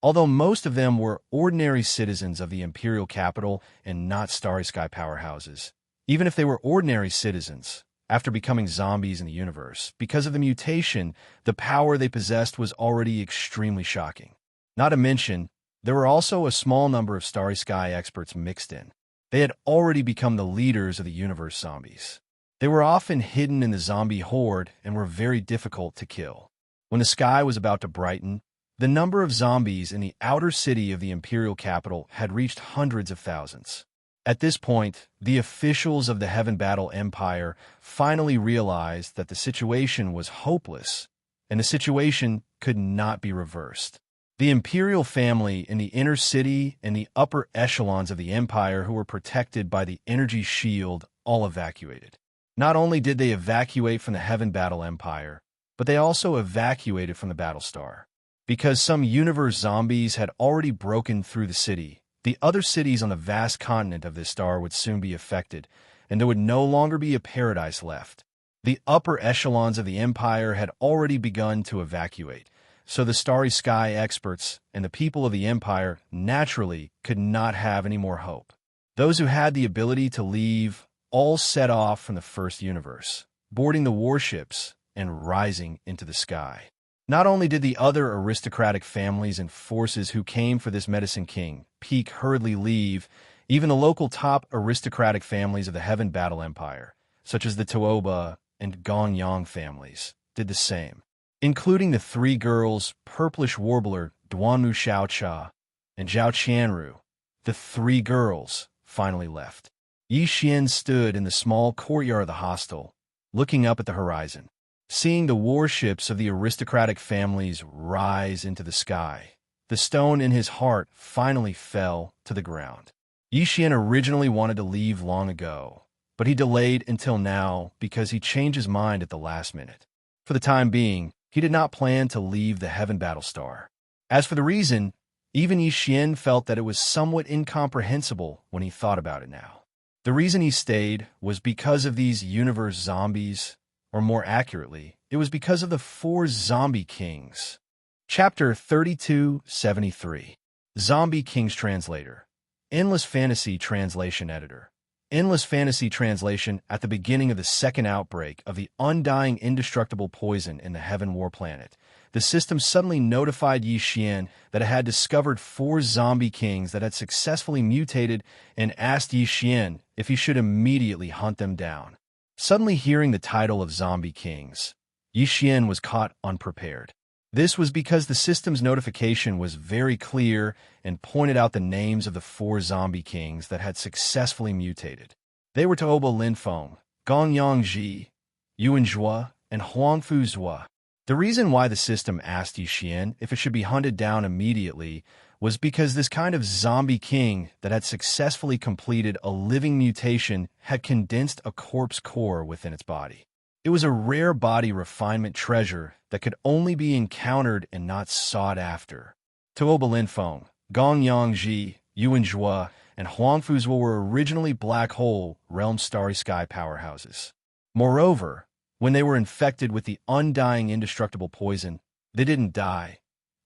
Although most of them were ordinary citizens of the Imperial capital and not starry sky powerhouses, even if they were ordinary citizens, after becoming zombies in the universe, because of the mutation, the power they possessed was already extremely shocking. Not to mention, there were also a small number of starry sky experts mixed in. They had already become the leaders of the universe zombies. They were often hidden in the zombie horde and were very difficult to kill. When the sky was about to brighten, the number of zombies in the outer city of the Imperial capital had reached hundreds of thousands. At this point, the officials of the Heaven Battle Empire finally realized that the situation was hopeless, and the situation could not be reversed. The Imperial family in the inner city and the upper echelons of the Empire who were protected by the energy shield all evacuated. Not only did they evacuate from the Heaven Battle Empire, but they also evacuated from the Battlestar. Because some universe zombies had already broken through the city, the other cities on the vast continent of this star would soon be affected, and there would no longer be a paradise left. The upper echelons of the Empire had already begun to evacuate, so the starry sky experts and the people of the Empire naturally could not have any more hope. Those who had the ability to leave all set off from the first universe, boarding the warships and rising into the sky. Not only did the other aristocratic families and forces who came for this Medicine King Peak hurriedly leave, even the local top aristocratic families of the Heaven Battle Empire, such as the Tuoba and Gongyang families, did the same, including the three girls, Purplish Warbler, Duanmu Xiaocha, and Zhao Qianru. The three girls finally left. Yi Xian stood in the small courtyard of the hostel, looking up at the horizon. Seeing the warships of the aristocratic families rise into the sky, the stone in his heart finally fell to the ground. Yi Xian originally wanted to leave long ago, but he delayed until now because he changed his mind at the last minute. For the time being, he did not plan to leave the Heaven Battlestar. As for the reason, even Yi Xian felt that it was somewhat incomprehensible when he thought about it now. The reason he stayed was because of these universe zombies, or more accurately, it was because of the four Zombie Kings. Chapter 3273. Zombie Kings Translator. Endless Fantasy Translation Editor. Endless Fantasy Translation. At the beginning of the second outbreak of the undying indestructible poison in the Heaven War planet, the system suddenly notified Yi Xian that it had discovered four Zombie Kings that had successfully mutated and asked Yi Xian if he should immediately hunt them down. Suddenly hearing the title of Zombie Kings, Yi Xian was caught unprepared. This was because the system's notification was very clear and pointed out the names of the 4 zombie kings that had successfully mutated. They were Tuoba Linfeng, Gongyang Ji, Yuan Zhua, and Huangfu Zhua. The reason why the system asked Yixian if it should be hunted down immediately was because this kind of zombie king that had successfully completed a living mutation had condensed a corpse core within its body. It was a rare body refinement treasure that could only be encountered and not sought after. Tuoba Linfeng, Gongyang Ji, Yuan Zhua, and Huangfu Zhua were originally black hole realm starry sky powerhouses. Moreover, when they were infected with the undying indestructible poison, they didn't die,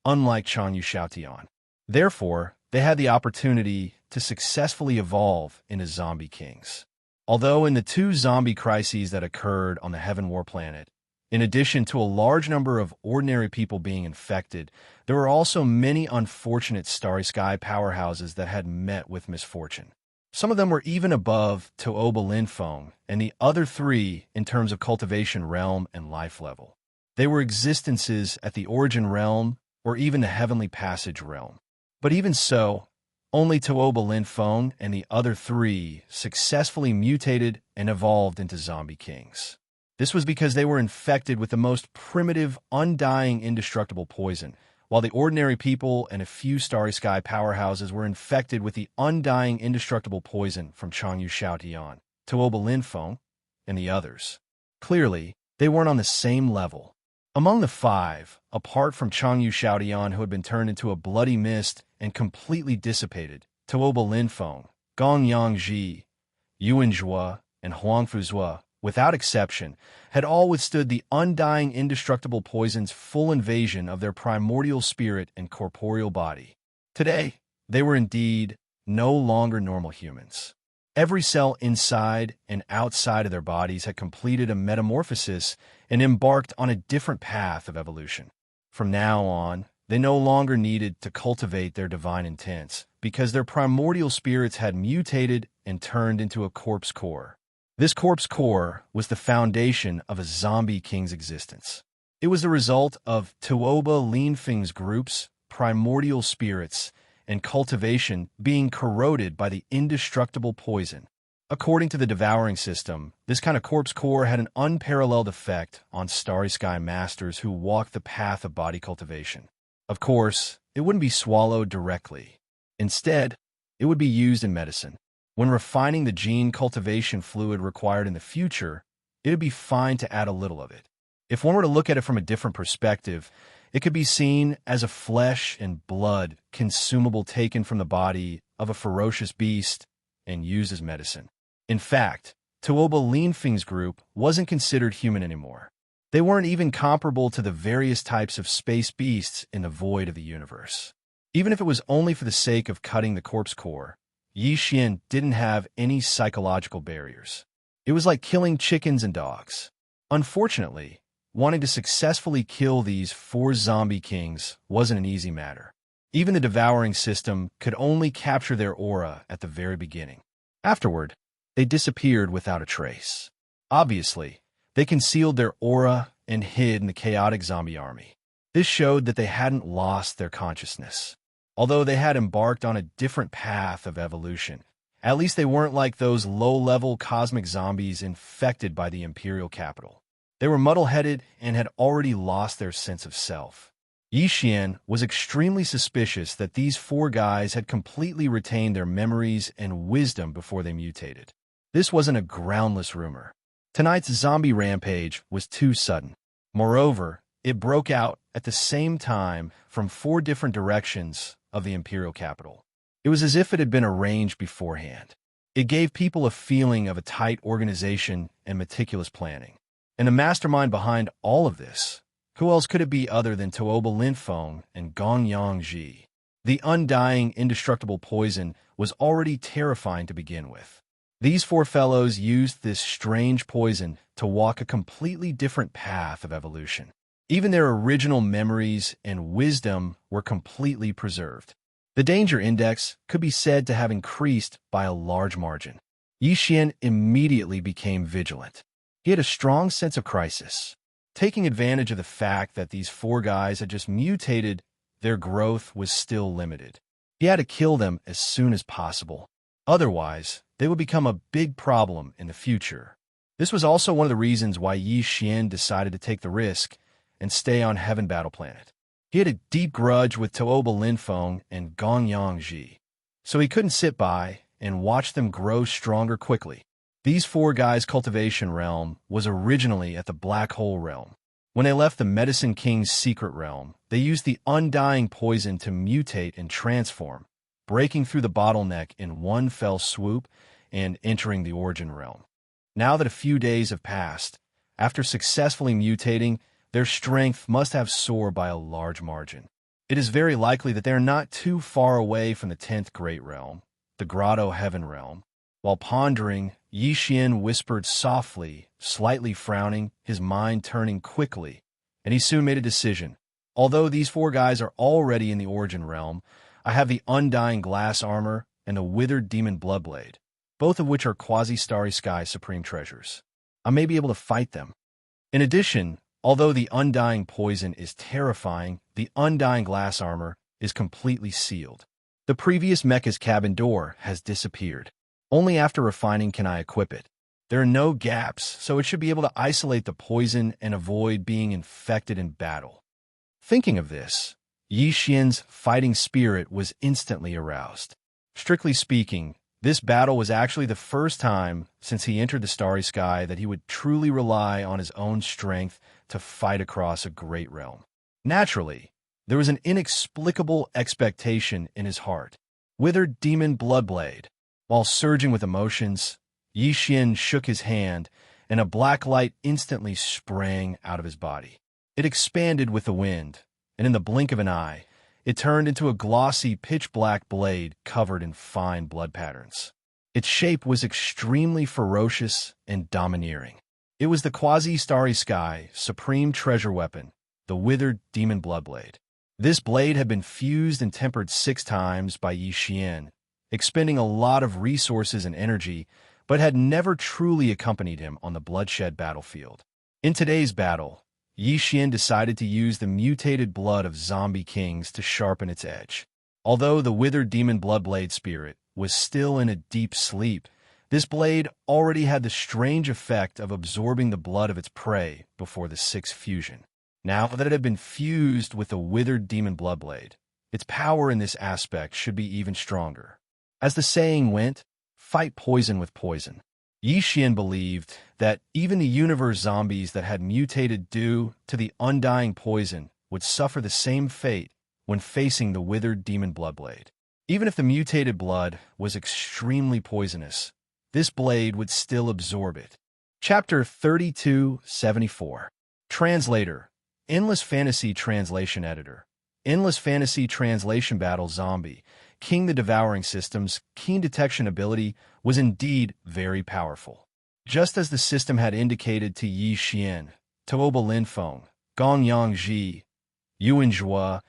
unlike Changyu Xiaotian. Therefore, they had the opportunity to successfully evolve into zombie kings. Although in the 2 zombie crises that occurred on the Heaven War planet, in addition to a large number of ordinary people being infected, there were also many unfortunate starry sky powerhouses that had met with misfortune. Some of them were even above Tuoba Linfeng and the other 3 in terms of cultivation realm and life level. They were existences at the origin realm or even the heavenly passage realm. But even so, only Tuoba Linfeng and the other 3 successfully mutated and evolved into zombie kings. This was because they were infected with the most primitive, undying, indestructible poison, while the ordinary people and a few starry sky powerhouses were infected with the undying, indestructible poison from Changyu Xiaotian, Tuoba Linfeng, and the others. Clearly, they weren't on the same level. Among the 5, apart from Changyu Xiaotian, who had been turned into a bloody mist and completely dissipated, Tuoba Linfeng, Gongyang Ji, Yuan Zhua, and Huangfu Zhua, without exception, had all withstood the undying indestructible poison's full invasion of their primordial spirit and corporeal body. Today, they were indeed no longer normal humans. Every cell inside and outside of their bodies had completed a metamorphosis and embarked on a different path of evolution. From now on, they no longer needed to cultivate their divine intents because their primordial spirits had mutated and turned into a corpse core. This corpse core was the foundation of a zombie king's existence. It was the result of Tuoba Linfeng's group's primordial spirits and cultivation being corroded by the indestructible poison. According to the devouring system, this kind of corpse core had an unparalleled effect on starry sky masters who walked the path of body cultivation. Of course, it wouldn't be swallowed directly. Instead, it would be used in medicine. When refining the gene cultivation fluid required in the future, it would be fine to add a little of it. If one were to look at it from a different perspective, it could be seen as a flesh and blood consumable taken from the body of a ferocious beast and used as medicine. In fact, Tuoba Linfeng's group wasn't considered human anymore. They weren't even comparable to the various types of space beasts in the void of the universe. Even if it was only for the sake of cutting the corpse core, Yixian didn't have any psychological barriers. It was like killing chickens and dogs. Unfortunately, wanting to successfully kill these 4 zombie kings wasn't an easy matter. Even the devouring system could only capture their aura at the very beginning. Afterward, they disappeared without a trace. Obviously, they concealed their aura and hid in the chaotic zombie army. This showed that they hadn't lost their consciousness. Although they had embarked on a different path of evolution, at least they weren't like those low-level cosmic zombies infected by the imperial capital. They were muddle-headed and had already lost their sense of self. Yixian was extremely suspicious that these 4 guys had completely retained their memories and wisdom before they mutated. This wasn't a groundless rumor. Tonight's zombie rampage was too sudden. Moreover, it broke out at the same time from 4 different directions of the imperial capital. It was as if it had been arranged beforehand. It gave people a feeling of a tight organization and meticulous planning. And the mastermind behind all of this, who else could it be other than Tuoba Linfeng and Gongyang Ji? The undying, indestructible poison was already terrifying to begin with. These 4 fellows used this strange poison to walk a completely different path of evolution. Even their original memories and wisdom were completely preserved. The danger index could be said to have increased by a large margin. Yixian immediately became vigilant. He had a strong sense of crisis. Taking advantage of the fact that these four guys had just mutated, their growth was still limited. He had to kill them as soon as possible. Otherwise, they would become a big problem in the future. This was also one of the reasons why Yi Xian decided to take the risk and stay on Heaven Battle Planet. He had a deep grudge with Tooba Linfeng and Gongyang Ji, so he couldn't sit by and watch them grow stronger quickly. These four guys' cultivation realm was originally at the Black Hole realm. When they left the Medicine King's secret realm, they used the undying poison to mutate and transform, breaking through the bottleneck in one fell swoop and entering the Origin realm. Now that a few days have passed, after successfully mutating, their strength must have soared by a large margin. It is very likely that they are not too far away from the 10th Great Realm, the Grotto Heaven Realm. While pondering, Yi Xian whispered softly, slightly frowning, his mind turning quickly, and he soon made a decision. Although these four guys are already in the Origin realm, I have the Undying Glass Armor and the Withered Demon Bloodblade, both of which are Quasi-Starry Sky supreme treasures. I may be able to fight them. In addition, although the Undying Poison is terrifying, the Undying Glass Armor is completely sealed. The previous mecha's cabin door has disappeared. Only after refining can I equip it. There are no gaps, so it should be able to isolate the poison and avoid being infected in battle. Thinking of this, Yi Xian's fighting spirit was instantly aroused. Strictly speaking, this battle was actually the first time since he entered the Starry Sky that he would truly rely on his own strength to fight across a great realm. Naturally, there was an inexplicable expectation in his heart. Withered Demon Bloodblade. While surging with emotions, Yi Xian shook his hand, and a black light instantly sprang out of his body. It expanded with the wind, and in the blink of an eye, it turned into a glossy, pitch-black blade covered in fine blood patterns. Its shape was extremely ferocious and domineering. It was the Quasi-Starry Sky supreme treasure weapon, the Withered Demon Bloodblade. This blade had been fused and tempered 6 times by Yi Xian, expending a lot of resources and energy, but had never truly accompanied him on the bloodshed battlefield. In today's battle, Yi Xian decided to use the mutated blood of zombie kings to sharpen its edge. Although the Withered Demon Bloodblade spirit was still in a deep sleep, this blade already had the strange effect of absorbing the blood of its prey before the 6th fusion. Now that it had been fused with the Withered Demon Bloodblade, its power in this aspect should be even stronger. As the saying went, fight poison with poison. Yi Xian believed that even the universe zombies that had mutated due to the undying poison would suffer the same fate when facing the Withered Demon Bloodblade. Even if the mutated blood was extremely poisonous, this blade would still absorb it. Chapter 3274. Translator. Endless Fantasy Translation Editor. Endless Fantasy Translation Battle Zombie. King the Devouring System's keen detection ability was indeed very powerful. Just as the system had indicated to Yi Xian, Tooba Linfeng, Gongyang Ji, Yuan Zhua,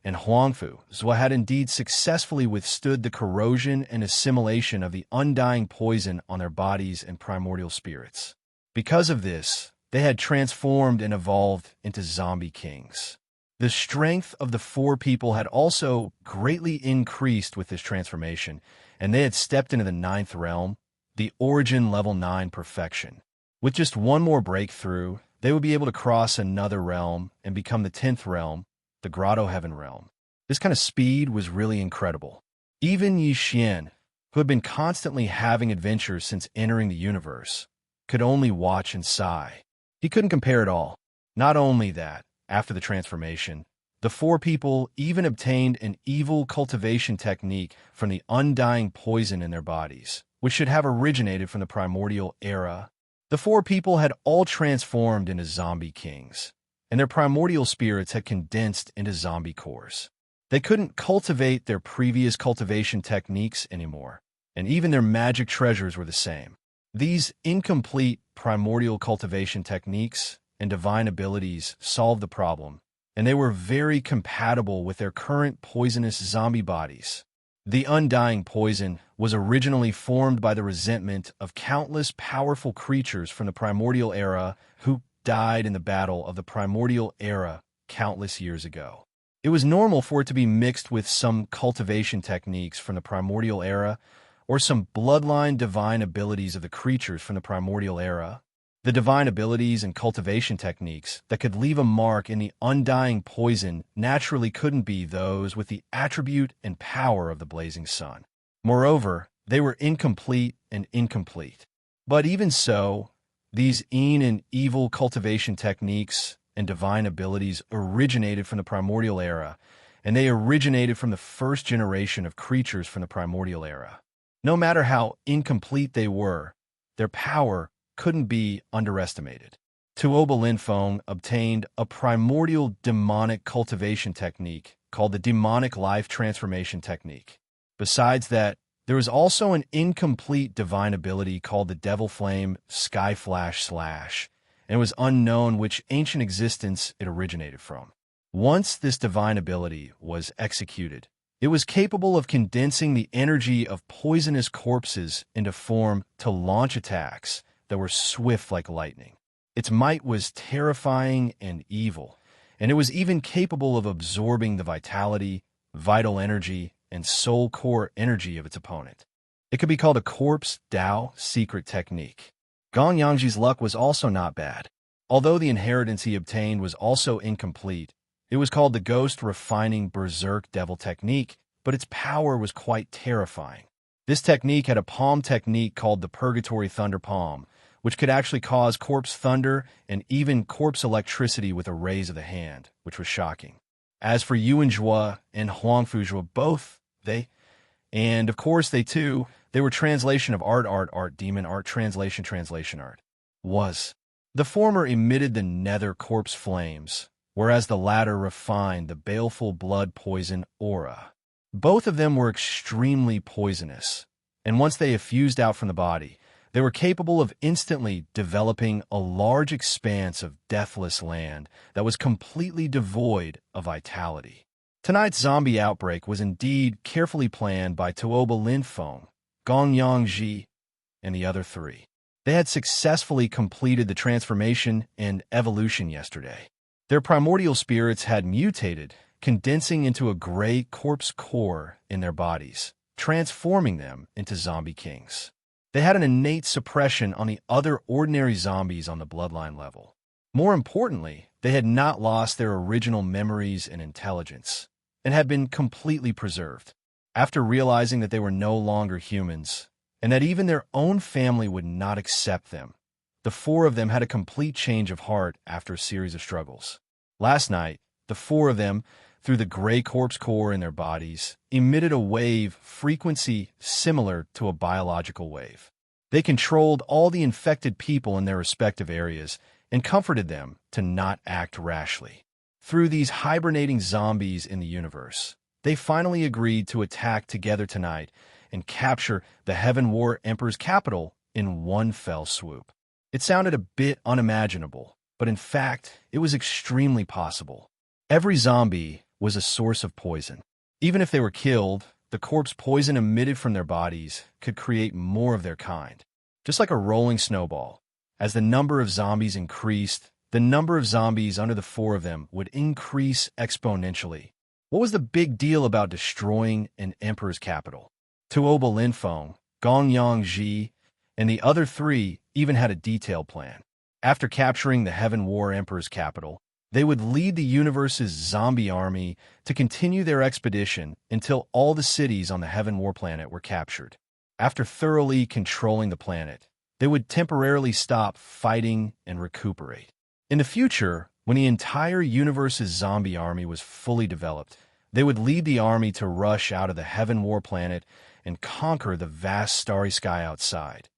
and Huangfu, Zhua had indeed successfully withstood the corrosion and assimilation of the undying poison on their bodies and primordial spirits. Because of this, they had transformed and evolved into zombie kings. The strength of the 4 people had also greatly increased with this transformation, and they had stepped into the 9th realm, the Origin Level 9 perfection. With just one more breakthrough, they would be able to cross another realm and become the 10th realm, the Grotto Heaven realm. This kind of speed was really incredible. Even Yi Xian, who had been constantly having adventures since entering the universe, could only watch and sigh. He couldn't compare it all. Not only that, after the transformation, the 4 people even obtained an evil cultivation technique from the undying poison in their bodies, which should have originated from the primordial era. The 4 people had all transformed into zombie kings, and their primordial spirits had condensed into zombie cores. They couldn't cultivate their previous cultivation techniques anymore, and even their magic treasures were the same. These incomplete primordial cultivation techniques and divine abilities solved the problem, and they were very compatible with their current poisonous zombie bodies. The undying poison was originally formed by the resentment of countless powerful creatures from the primordial era who died in the battle of the primordial era countless years ago. It was normal for it to be mixed with some cultivation techniques from the primordial era or some bloodline divine abilities of the creatures from the primordial era. The divine abilities and cultivation techniques that could leave a mark in the undying poison naturally couldn't be those with the attribute and power of the blazing sun. Moreover, they were incomplete and incomplete. But even so, these and evil cultivation techniques and divine abilities originated from the primordial era, and they originated from the first generation of creatures from the primordial era. No matter how incomplete they were, their power couldn't be underestimated. Tuoba Linfeng obtained a primordial demonic cultivation technique called the Demonic Life Transformation Technique. Besides that, there was also an incomplete divine ability called the Devil Flame Sky Flash Slash, and it was unknown which ancient existence it originated from. Once this divine ability was executed, it was capable of condensing the energy of poisonous corpses into form to launch attacks that were swift like lightning. Its might was terrifying and evil, and it was even capable of absorbing the vitality, vital energy, and soul core energy of its opponent. It could be called a corpse Dao secret technique. Gong Yangji's luck was also not bad. Although the inheritance he obtained was also incomplete, it was called the Ghost Refining Berserk Devil Technique, but its power was quite terrifying. This technique had a palm technique called the Purgatory Thunder Palm, which could actually cause corpse thunder and even corpse electricity with a raise of the hand, which was shocking. As for Yuan Jua and Huang Fuzhua, both they were translation of art, demon art, translation art. The former emitted the nether corpse flames, whereas the latter refined the baleful blood poison aura. Both of them were extremely poisonous, and once they effused out from the body, they were capable of instantly developing a large expanse of deathless land that was completely devoid of vitality. Tonight's zombie outbreak was indeed carefully planned by Tuoba Linfeng, Gong Yangji, and the other three. They had successfully completed the transformation and evolution yesterday. Their primordial spirits had mutated, condensing into a gray corpse core in their bodies, transforming them into zombie kings. They had an innate suppression on the other ordinary zombies on the bloodline level. More importantly, they had not lost their original memories and intelligence, and had been completely preserved. After realizing that they were no longer humans, and that even their own family would not accept them, the four of them had a complete change of heart after a series of struggles. Last night, the four of them, through the gray corpse core in their bodies, emitted a wave frequency similar to a biological wave. They controlled all the infected people in their respective areas and comforted them to not act rashly. Through these hibernating zombies in the universe, they finally agreed to attack together tonight and capture the Heaven War Emperor's capital in one fell swoop. It sounded a bit unimaginable, but in fact, it was extremely possible. Every zombie was a source of poison. Even if they were killed, the corpse poison emitted from their bodies could create more of their kind. Just like a rolling snowball, as the number of zombies increased, the number of zombies under the four of them would increase exponentially. What was the big deal about destroying an emperor's capital? Tuoba Linfeng, Gong Yangji, and the other three even had a detailed plan. After capturing the Heaven War Emperor's capital, they would lead the universe's zombie army to continue their expedition until all the cities on the Heaven War planet were captured. After thoroughly controlling the planet, they would temporarily stop fighting and recuperate. In the future, when the entire universe's zombie army was fully developed, they would lead the army to rush out of the Heaven War planet and conquer the vast starry sky outside.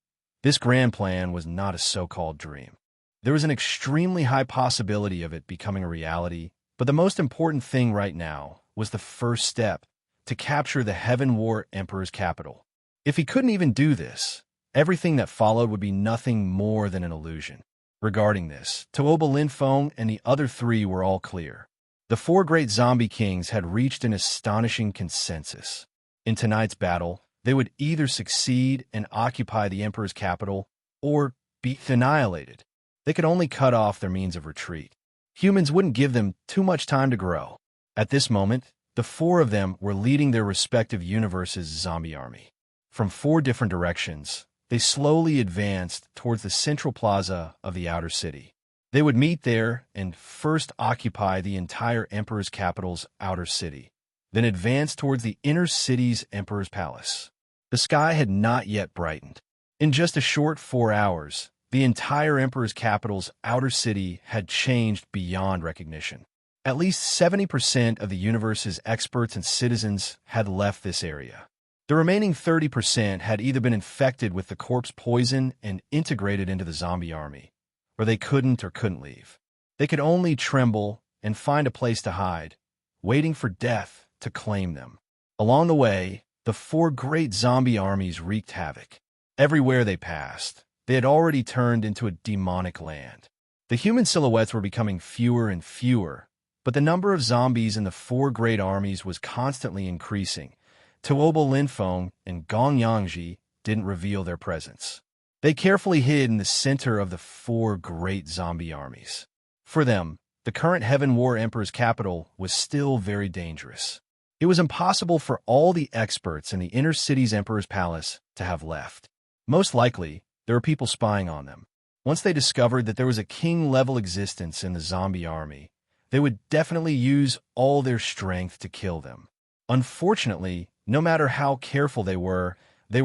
This grand plan was not a so-called dream. There was an extremely high possibility of it becoming a reality, but the most important thing right now was the first step, to capture the Heaven War Emperor's capital. If he couldn't even do this, everything that followed would be nothing more than an illusion. Regarding this, Tuoba Linfeng and the other three were all clear. The four great zombie kings had reached an astonishing consensus. In tonight's battle, they would either succeed and occupy the Emperor's capital or be annihilated. They could only cut off their means of retreat. Humans wouldn't give them too much time to grow. At this moment, the four of them were leading their respective universes' zombie army. From four different directions, they slowly advanced towards the central plaza of the outer city. They would meet there and first occupy the entire Emperor's capital's outer city, then advance towards the inner city's Emperor's palace. The sky had not yet brightened. In just a short 4 hours, the entire Emperor's capital's outer city had changed beyond recognition. At least 70% of the universe's experts and citizens had left this area. The remaining 30% had either been infected with the corpse poison and integrated into the zombie army, or they couldn't leave. They could only tremble and find a place to hide, waiting for death to claim them. Along the way, the four great zombie armies wreaked havoc. Everywhere they passed, they had already turned into a demonic land. The human silhouettes were becoming fewer and fewer, but the number of zombies in the four great armies was constantly increasing. Tuobo Linfeng and Gongyangji didn't reveal their presence. They carefully hid in the center of the four great zombie armies. For them, the current Heaven War Emperor's capital was still very dangerous. It was impossible for all the experts in the inner city's Emperor's palace to have left. Most likely, there were people spying on them. Once they discovered that there was a king-level existence in the zombie army, they would definitely use all their strength to kill them. Unfortunately, no matter how careful they were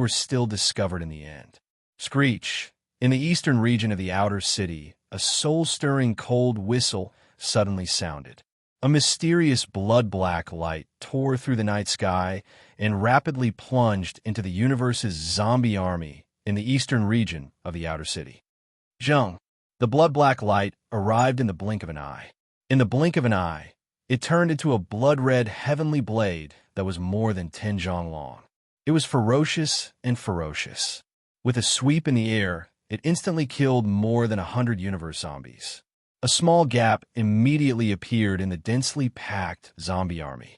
still discovered in the end. Screech. In the eastern region of the outer city, a soul-stirring cold whistle suddenly sounded. A mysterious blood-black light tore through the night sky and rapidly plunged into the universe's zombie army in the eastern region of the outer city. Zheng. The blood-black light arrived in the blink of an eye. In the blink of an eye, it turned into a blood-red heavenly blade that was more than 10 zhang long. It was ferocious and ferocious. With a sweep in the air, it instantly killed more than 100 universe zombies. A small gap immediately appeared in the densely packed zombie army.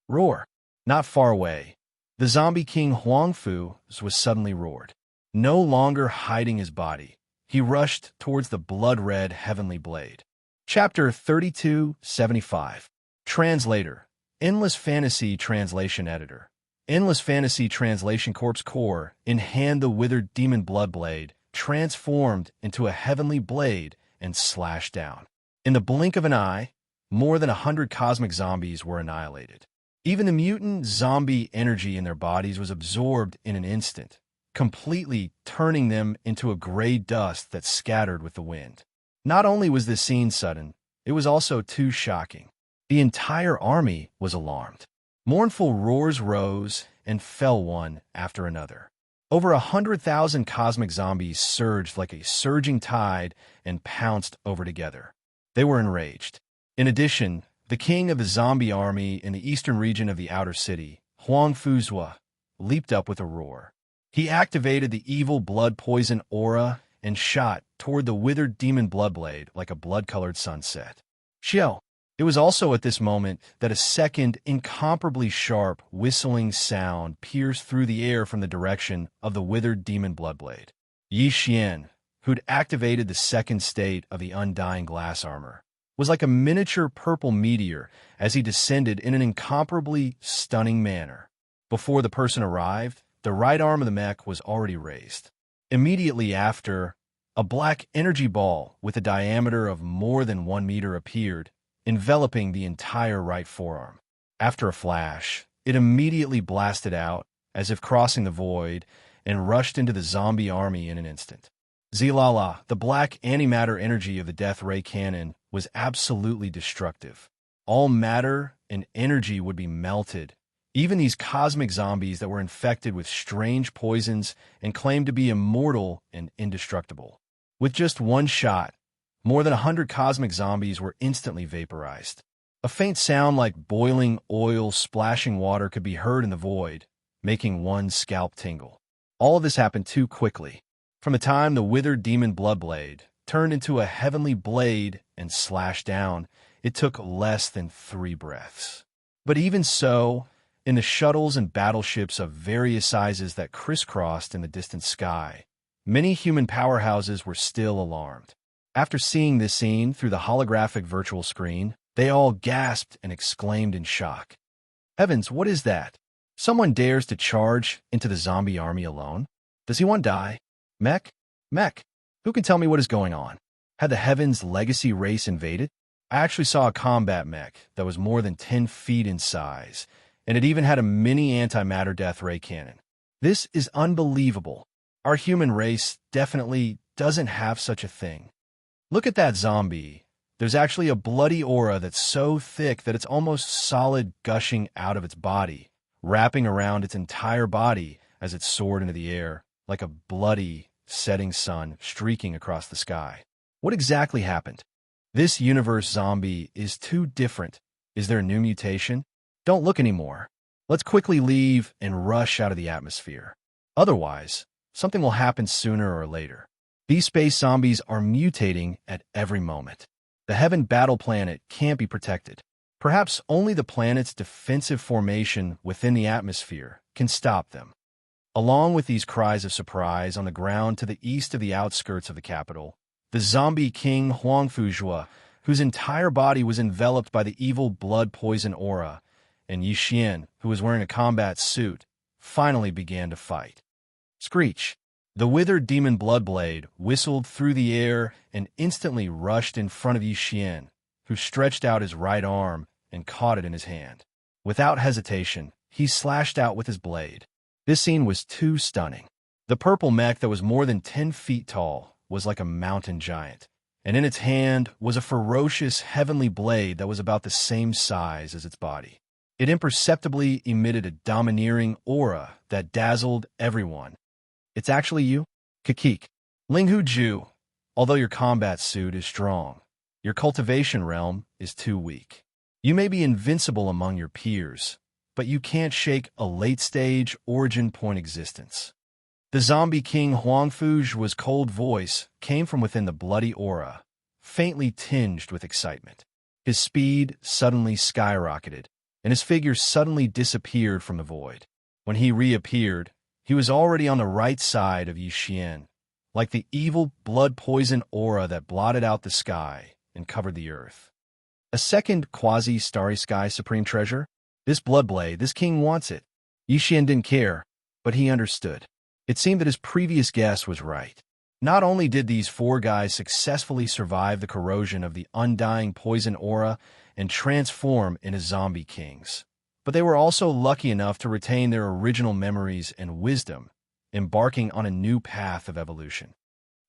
Roar! Not far away, the zombie king Huangfu was suddenly roared. No longer hiding his body, he rushed towards the blood-red heavenly blade. Chapter 3275. Translator. Endless Fantasy Translation Editor. Endless Fantasy Translation Corpse Core, in hand the withered demon bloodblade, transformed into a heavenly blade and slashed down. In the blink of an eye, more than 100 cosmic zombies were annihilated. Even the mutant zombie energy in their bodies was absorbed in an instant, completely turning them into a gray dust that scattered with the wind. Not only was this scene sudden, it was also too shocking. The entire army was alarmed. Mournful roars rose and fell one after another. Over 100,000 cosmic zombies surged like a surging tide and pounced over together. They were enraged. In addition, the king of the zombie army in the eastern region of the outer city, Huang Fuzhua, leaped up with a roar. He activated the evil blood poison aura and shot toward the withered demon bloodblade like a blood-colored sunset. Xiao. It was also at this moment that a second, incomparably sharp, whistling sound pierced through the air from the direction of the withered demon bloodblade. Yi Xian, who'd activated the second state of the undying glass armor, was like a miniature purple meteor as he descended in an incomparably stunning manner. Before the person arrived, the right arm of the mech was already raised. Immediately after, a black energy ball with a diameter of more than 1 meter appeared, enveloping the entire right forearm. After a flash, it immediately blasted out, as if crossing the void, and rushed into the zombie army in an instant. Zilala, the black antimatter energy of the death ray cannon, was absolutely destructive. All matter and energy would be melted. Even these cosmic zombies that were infected with strange poisons and claimed to be immortal and indestructible. With just one shot, more than 100 cosmic zombies were instantly vaporized. A faint sound like boiling oil splashing water could be heard in the void, making one's scalp tingle. All of this happened too quickly. From the time the withered demon bloodblade turned into a heavenly blade and slashed down, it took less than 3 breaths. But even so, in the shuttles and battleships of various sizes that crisscrossed in the distant sky, many human powerhouses were still alarmed. After seeing this scene through the holographic virtual screen, they all gasped and exclaimed in shock. Heavens, what is that? Someone dares to charge into the zombie army alone? Does he want to die? Mech? Mech? Who can tell me what is going on? Had the Heavens legacy race invaded? I actually saw a combat mech that was more than 10 feet in size, and it even had a mini antimatter death ray cannon. This is unbelievable. Our human race definitely doesn't have such a thing. Look at that zombie. There's actually a bloody aura that's so thick that it's almost solid, gushing out of its body, wrapping around its entire body as it soared into the air, like a bloody, setting sun streaking across the sky. What exactly happened? This universe zombie is too different. Is there a new mutation? Don't look anymore. Let's quickly leave and rush out of the atmosphere. Otherwise, something will happen sooner or later. These space zombies are mutating at every moment. The Heaven Battle Planet can't be protected. Perhaps only the planet's defensive formation within the atmosphere can stop them. Along with these cries of surprise on the ground to the east of the outskirts of the capital, the zombie king Huangfuzhua, whose entire body was enveloped by the evil blood poison aura, and Yi Xian, who was wearing a combat suit, finally began to fight. Screech! The withered demon Bloodblade whistled through the air and instantly rushed in front of Yi Xian, who stretched out his right arm and caught it in his hand. Without hesitation, he slashed out with his blade. This scene was too stunning. The purple mech that was more than 10 feet tall was like a mountain giant, and in its hand was a ferocious heavenly blade that was about the same size as its body. It imperceptibly emitted a domineering aura that dazzled everyone. It's actually you? Kakik. Linghu Ju. Although your combat suit is strong, your cultivation realm is too weak. You may be invincible among your peers, but you can't shake a late-stage origin point existence. The zombie king Huangfuzhua's cold voice came from within the bloody aura, faintly tinged with excitement. His speed suddenly skyrocketed, and his figure suddenly disappeared from the void. When he reappeared, he was already on the right side of Yi Xian, like the evil blood poison aura that blotted out the sky and covered the earth. A second quasi-starry sky supreme treasure? This Bloodblade, this king wants it. Yi Xian didn't care, but he understood. It seemed that his previous guess was right. Not only did these four guys successfully survive the corrosion of the undying poison aura and transform into zombie kings, but they were also lucky enough to retain their original memories and wisdom, embarking on a new path of evolution.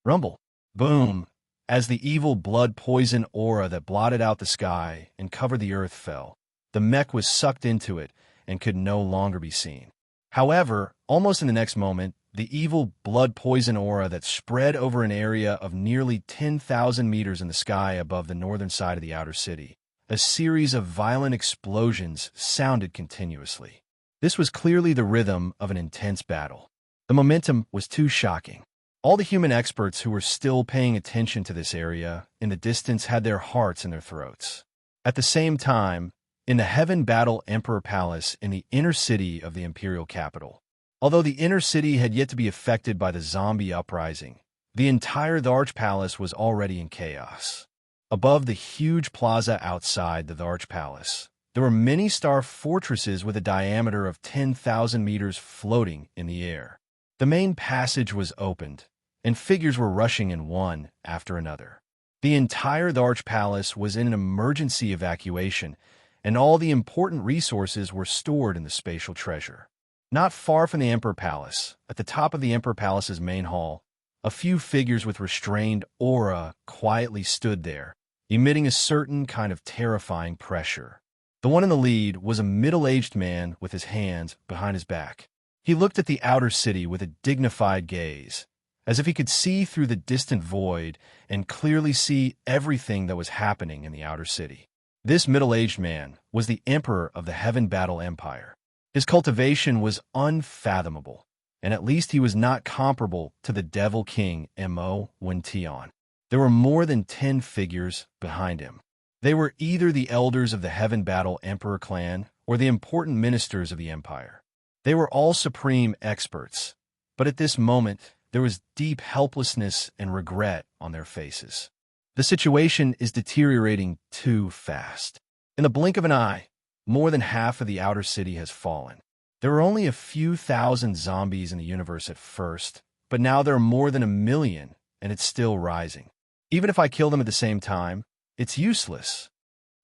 Rumble. Boom. As the evil blood poison aura that blotted out the sky and covered the earth fell, the mech was sucked into it and could no longer be seen. However, almost in the next moment, the evil blood poison aura that spread over an area of nearly 10,000 meters in the sky above the northern side of the outer city. A series of violent explosions sounded continuously. This was clearly the rhythm of an intense battle. The momentum was too shocking. All the human experts who were still paying attention to this area in the distance had their hearts in their throats. At the same time, in the Heaven Battle Emperor Palace in the inner city of the imperial capital, although the inner city had yet to be affected by the zombie uprising, the entire Tharch Palace was already in chaos. Above the huge plaza outside the Tharch Palace, there were many star fortresses with a diameter of 10,000 meters floating in the air. The main passage was opened, and figures were rushing in one after another. The entire Tharch Palace was in an emergency evacuation, and all the important resources were stored in the spatial treasure. Not far from the Emperor Palace, at the top of the Emperor Palace's main hall, a few figures with restrained aura quietly stood there, emitting a certain kind of terrifying pressure. The one in the lead was a middle-aged man with his hands behind his back. He looked at the outer city with a dignified gaze, as if he could see through the distant void and clearly see everything that was happening in the outer city. This middle-aged man was the Emperor of the Heaven Battle Empire. His cultivation was unfathomable, and at least he was not comparable to the Devil King Mo Wention. There were more than 10 figures behind him. They were either the elders of the Heaven Battle Emperor clan or the important ministers of the empire. They were all supreme experts, but at this moment there was deep helplessness and regret on their faces. The situation is deteriorating too fast. In the blink of an eye, more than half of the outer city has fallen. There were only a few thousand zombies in the universe at first, but now there are more than 1 million, and it's still rising. Even if I kill them at the same time, it's useless.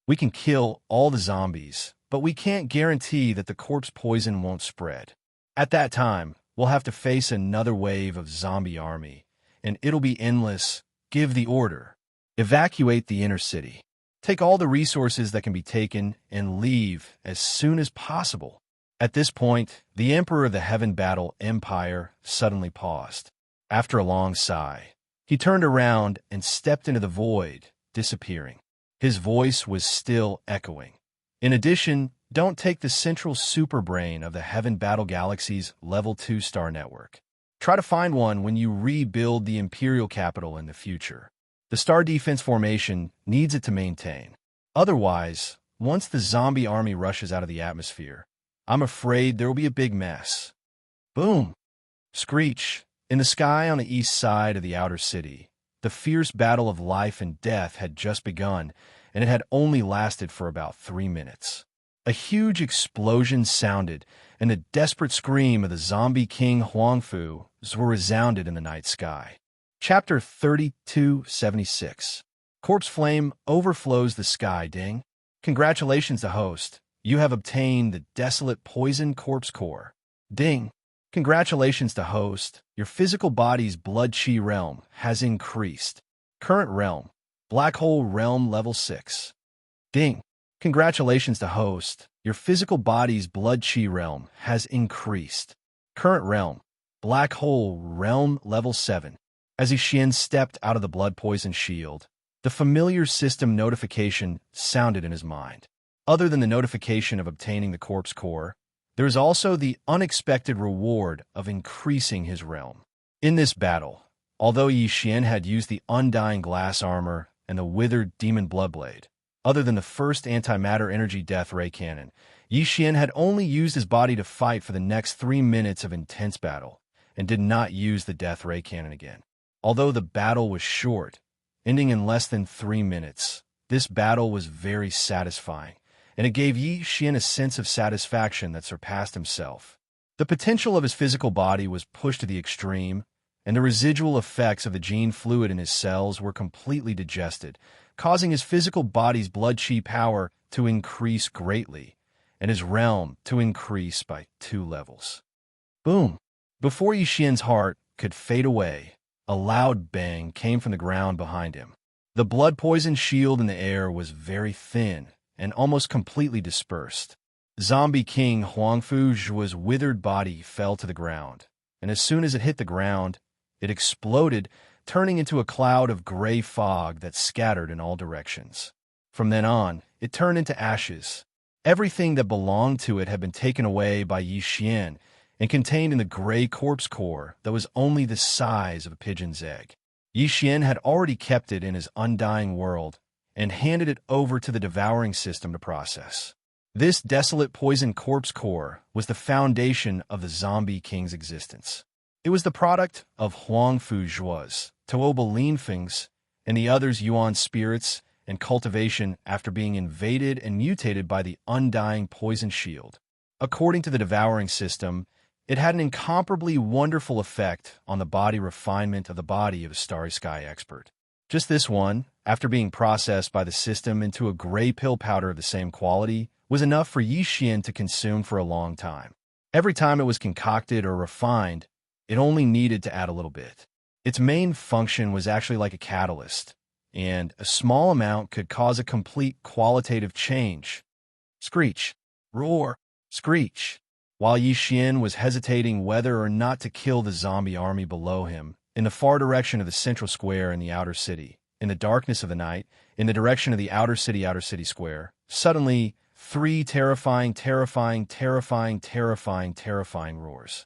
We can kill all the zombies, but we can't guarantee that the corpse poison won't spread. At that time, we'll have to face another wave of zombie army, and it'll be endless. Give the order. Evacuate the inner city. Take all the resources that can be taken and leave as soon as possible. At this point, the Emperor of the Heaven Battle Empire suddenly paused. After a long sigh, he turned around and stepped into the void, disappearing. His voice was still echoing. In addition, don't take the central superbrain of the Heaven Battle Galaxy's Level 2 star network. Try to find one when you rebuild the Imperial capital in the future. The star defense formation needs it to maintain. Otherwise, once the zombie army rushes out of the atmosphere, I'm afraid there will be a big mess. Boom! Screech! In the sky on the east side of the outer city, the fierce battle of life and death had just begun, and it had only lasted for about 3 minutes. A huge explosion sounded, and the desperate scream of the zombie king Huangfu resounded in the night sky. Chapter 3276. Corpse Flame overflows the sky, ding. Congratulations to host. You have obtained the Desolate Poison Corpse Core. Ding. Congratulations to host. Your physical body's blood chi realm has increased. Current realm. Black Hole Realm Level 6. Ding. Congratulations to host. Your physical body's blood chi realm has increased. Current realm. Black Hole Realm Level 7. As Yixin stepped out of the blood poison shield, the familiar system notification sounded in his mind. Other than the notification of obtaining the corpse core, there is also the unexpected reward of increasing his realm. In this battle, although Yixin had used the undying glass armor and the withered demon bloodblade, other than the first antimatter energy death ray cannon, Yixin had only used his body to fight for the next 3 minutes of intense battle, and did not use the death ray cannon again. Although the battle was short, ending in less than 3 minutes, this battle was very satisfying, and it gave Yixin a sense of satisfaction that surpassed himself. The potential of his physical body was pushed to the extreme, and the residual effects of the gene fluid in his cells were completely digested, causing his physical body's blood chi power to increase greatly, and his realm to increase by 2 levels. Boom! Before Yixin's heart could fade away, a loud bang came from the ground behind him. The blood poison shield in the air was very thin and almost completely dispersed. Zombie King Huangfu's withered body fell to the ground, and as soon as it hit the ground, it exploded, turning into a cloud of gray fog that scattered in all directions. From then on, it turned into ashes. Everything that belonged to it had been taken away by Yixin and contained in the gray corpse core that was only the size of a pigeon's egg. Yixin had already kept it in his undying world and handed it over to the devouring system to process. This desolate poison corpse core was the foundation of the zombie king's existence. It was the product of Huangfu's, Tuoba Linfeng's, and the others' Yuan spirits and cultivation after being invaded and mutated by the undying poison shield. According to the devouring system, it had an incomparably wonderful effect on the body refinement of the body of a Starry Sky expert. Just this one, after being processed by the system into a gray pill powder of the same quality, was enough for Yixin to consume for a long time. Every time it was concocted or refined, it only needed to add a little bit. Its main function was actually like a catalyst, and a small amount could cause a complete qualitative change. Screech. Roar. Screech. While Yixin was hesitating whether or not to kill the zombie army below him, in the far direction of the central square in the outer city, in the darkness of the night, in the direction of the outer city square, suddenly 3 terrifying roars.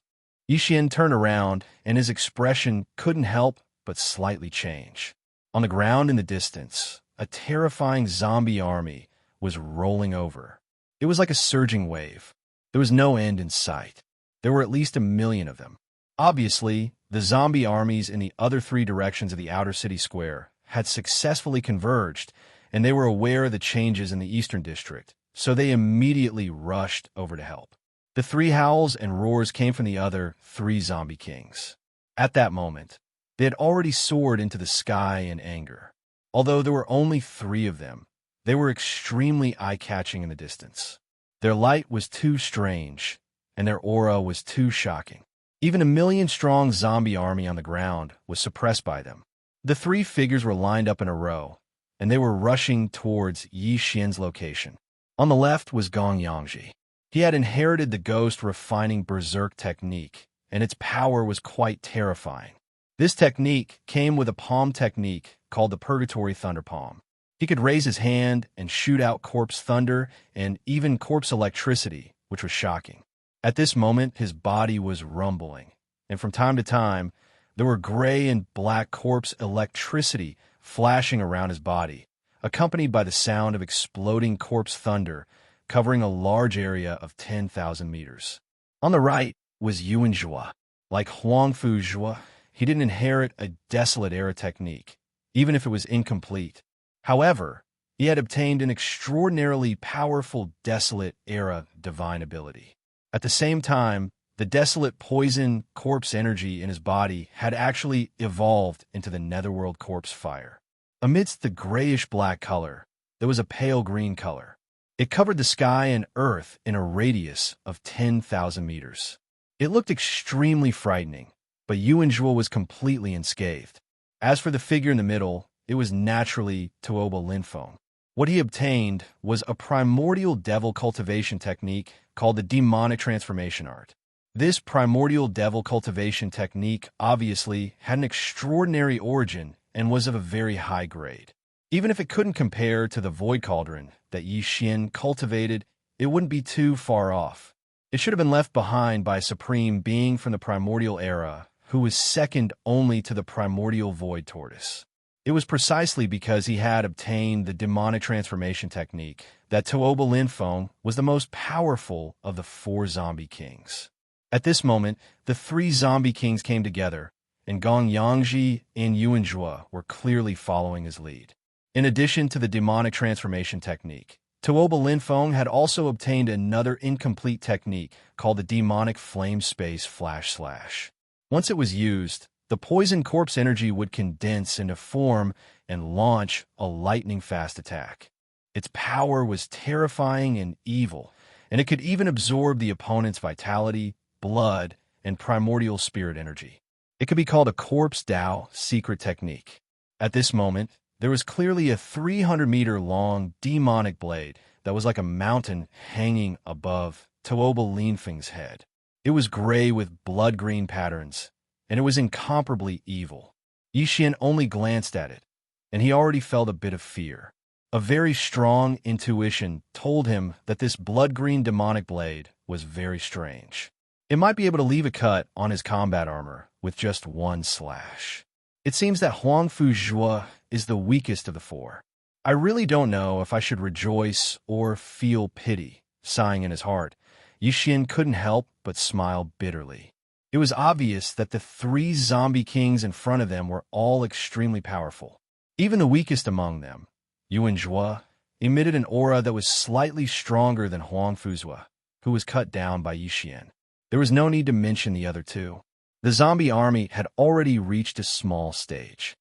Yixin turned around, and his expression couldn't help but slightly change. On the ground in the distance, a terrifying zombie army was rolling over. It was like a surging wave. There was no end in sight. There were at least 1 million of them. Obviously, the zombie armies in the other 3 directions of the outer city square had successfully converged, and they were aware of the changes in the Eastern District, so they immediately rushed over to help. The three howls and roars came from the other three zombie kings. At that moment, they had already soared into the sky in anger. Although there were only three of them, they were extremely eye-catching in the distance. Their light was too strange, and their aura was too shocking. Even a million-strong zombie army on the ground was suppressed by them. The three figures were lined up in a row, and they were rushing towards Yi Xian's location. On the left was Gong Yangji. He had inherited the ghost refining berserk technique, and its power was quite terrifying. This technique came with a palm technique called the Purgatory Thunder Palm. He could raise his hand and shoot out corpse thunder and even corpse electricity, which was shocking. At this moment, his body was rumbling, and from time to time, there were gray and black corpse electricity flashing around his body, accompanied by the sound of exploding corpse thunder covering a large area of 10,000 meters. On the right was Yuan Zhua. Like Huangfu Zhua, he didn't inherit a desolate era technique, even if it was incomplete. However, he had obtained an extraordinarily powerful desolate era divine ability. At the same time, the desolate poison corpse energy in his body had actually evolved into the netherworld corpse fire. Amidst the grayish-black color, there was a pale green color. It covered the sky and earth in a radius of 10,000 meters. It looked extremely frightening, but Yuan Zhuo was completely unscathed. As for the figure in the middle, it was naturally Tuoba Linfeng. What he obtained was a primordial devil cultivation technique called the demonic transformation art. This primordial devil cultivation technique obviously had an extraordinary origin and was of a very high grade. Even if it couldn't compare to the void cauldron that Yi Xian cultivated, it wouldn't be too far off. It should have been left behind by a supreme being from the primordial era who was second only to the primordial void tortoise. It was precisely because he had obtained the demonic transformation technique that Tuoba Linfeng was the most powerful of the four zombie kings. At this moment, the three zombie kings came together, and Gong Yangji and Yuan Zhuo were clearly following his lead. In addition to the demonic transformation technique, Tuoba Linfeng had also obtained another incomplete technique called the demonic flame space flash slash. Once it was used, the poison corpse energy would condense into form and launch a lightning-fast attack. Its power was terrifying and evil, and it could even absorb the opponent's vitality, blood, and primordial spirit energy. It could be called a corpse Dao secret technique. At this moment, there was clearly a 300-meter-long demonic blade that was like a mountain hanging above Tuoba Linfeng's head. It was gray with blood-green patterns, and it was incomparably evil. Yi Xian only glanced at it, and he already felt a bit of fear. A very strong intuition told him that this blood-green demonic blade was very strange. It might be able to leave a cut on his combat armor with just one slash. It seems that Huangfu Zhua is the weakest of the four. I really don't know if I should rejoice or feel pity, sighing in his heart. Yi Xian couldn't help but smile bitterly. It was obvious that the three zombie kings in front of them were all extremely powerful. Even the weakest among them, Yuan Zhuo, emitted an aura that was slightly stronger than Huangfu Zhua, who was cut down by Yi Xian. There was no need to mention the other two. The zombie army had already reached a small stage.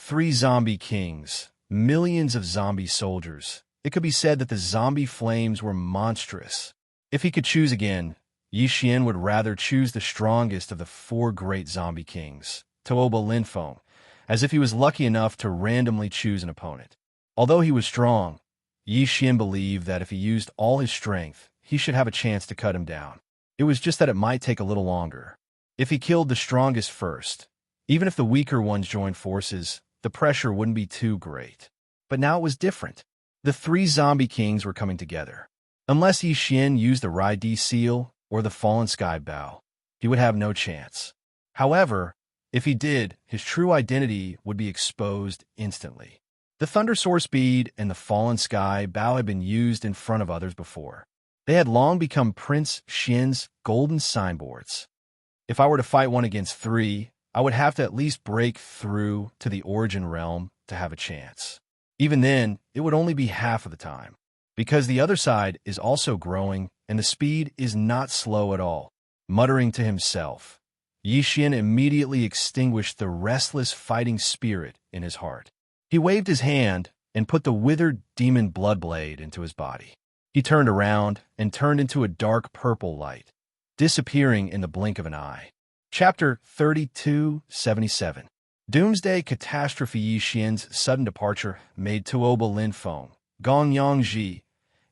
3 zombie kings, millions of zombie soldiers. It could be said that the zombie flames were monstrous. If he could choose again, Yi Xian would rather choose the strongest of the 4 great zombie kings, Tuoba Linfeng, as if he was lucky enough to randomly choose an opponent. Although he was strong, Yi Xian believed that if he used all his strength, he should have a chance to cut him down. It was just that it might take a little longer. If he killed the strongest first, even if the weaker ones joined forces, the pressure wouldn't be too great. But now it was different. The 3 zombie kings were coming together. Unless Yi Xian used the Rai Di seal or the Fallen Sky Bow, he would have no chance. However, if he did, his true identity would be exposed instantly. The Thunder Sword Speed and the Fallen Sky Bow had been used in front of others before. They had long become Prince Xian's golden signboards. If I were to fight one against 3, I would have to at least break through to the origin realm to have a chance. Even then, it would only be half of the time, because the other side is also growing and the speed is not slow at all. Muttering to himself, Yi Xian immediately extinguished the restless fighting spirit in his heart. He waved his hand and put the withered demon bloodblade into his body. He turned around and turned into a dark purple light, disappearing in the blink of an eye. Chapter 3277. Doomsday Catastrophe. Yi Xian's sudden departure made Tuoba Linfeng, Gong Yangji,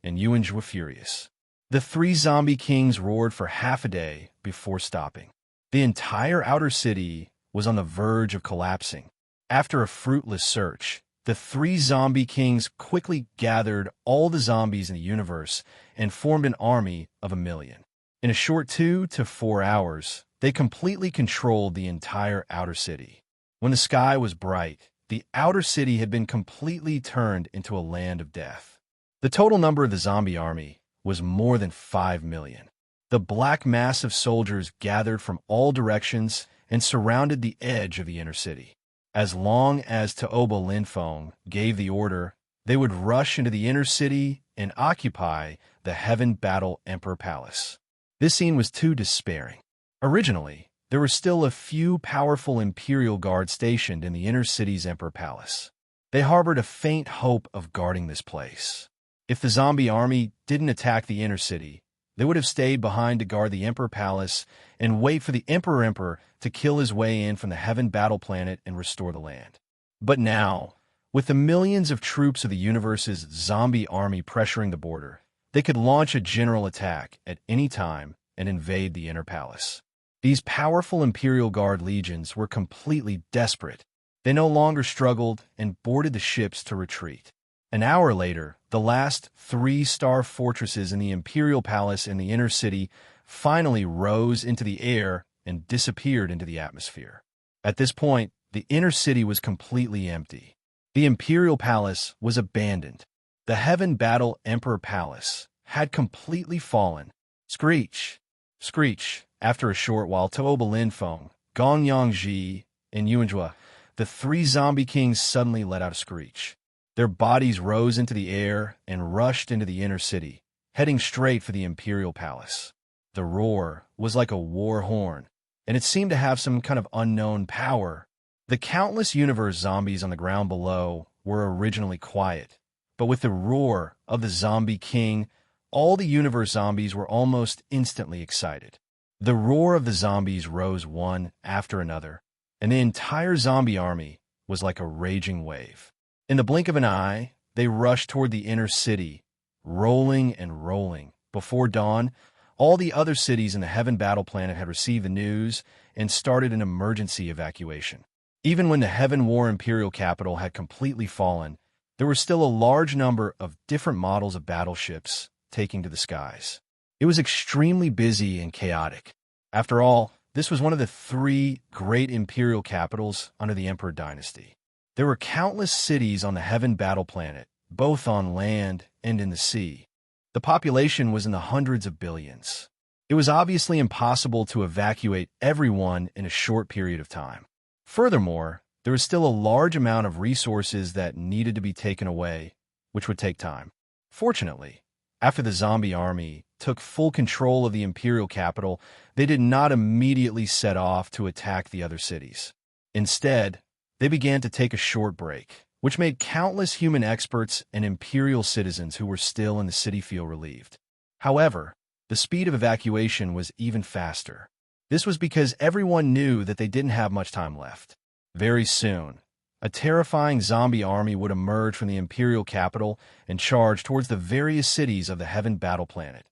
and Yuanzhua furious. The three zombie kings roared for half a day before stopping. The entire outer city was on the verge of collapsing. After a fruitless search, the three zombie kings quickly gathered all the zombies in the universe and formed an army of 1,000,000. In a short 2 to 4 hours, they completely controlled the entire outer city. When the sky was bright, the outer city had been completely turned into a land of death. The total number of the zombie army was more than 5,000,000. The black mass of soldiers gathered from all directions and surrounded the edge of the inner city. As long as Tuoba Linfeng gave the order, they would rush into the inner city and occupy the Heaven Battle Emperor Palace. This scene was too despairing. Originally, there were still a few powerful Imperial guards stationed in the inner city's Emperor Palace. They harbored a faint hope of guarding this place. If the zombie army didn't attack the inner city, they would have stayed behind to guard the Emperor Palace and wait for the Emperor to kill his way in from the Heaven Battle Planet and restore the land. But now, with the millions of troops of the universe's zombie army pressuring the border, they could launch a general attack at any time and invade the inner palace. These powerful Imperial Guard legions were completely desperate. They no longer struggled and boarded the ships to retreat. An hour later, the last 3-star fortresses in the Imperial Palace in the inner city finally rose into the air and disappeared into the atmosphere. At this point, the inner city was completely empty. The Imperial Palace was abandoned. The Heaven Battle Emperor Palace had completely fallen. Screech! Screech! After a short while, Tuoba Linfeng, Gong Yangji, and Yuanzhua, the three zombie kings suddenly let out a screech. Their bodies rose into the air and rushed into the inner city, heading straight for the Imperial Palace. The roar was like a war horn, and it seemed to have some kind of unknown power. The countless universe zombies on the ground below were originally quiet, but with the roar of the zombie king, all the universe zombies were almost instantly excited. The roar of the zombies rose one after another, and the entire zombie army was like a raging wave. In the blink of an eye, they rushed toward the inner city, rolling and rolling. Before dawn, all the other cities in the Heaven Battle Planet had received the news and started an emergency evacuation. Even when the Heaven War Imperial capital had completely fallen, there were still a large number of different models of battleships taking to the skies. It was extremely busy and chaotic. After all, this was one of the 3 great imperial capitals under the Emperor dynasty. There were countless cities on the Heaven Battle Planet, both on land and in the sea. The population was in the hundreds of billions. It was obviously impossible to evacuate everyone in a short period of time. Furthermore, there was still a large amount of resources that needed to be taken away, which would take time. Fortunately, after the zombie army took full control of the imperial capital, they did not immediately set off to attack the other cities. Instead, they began to take a short break, which made countless human experts and imperial citizens who were still in the city feel relieved. However, the speed of evacuation was even faster. This was because everyone knew that they didn't have much time left. Very soon, a terrifying zombie army would emerge from the imperial capital and charge towards the various cities of the Heaven Battle Planet.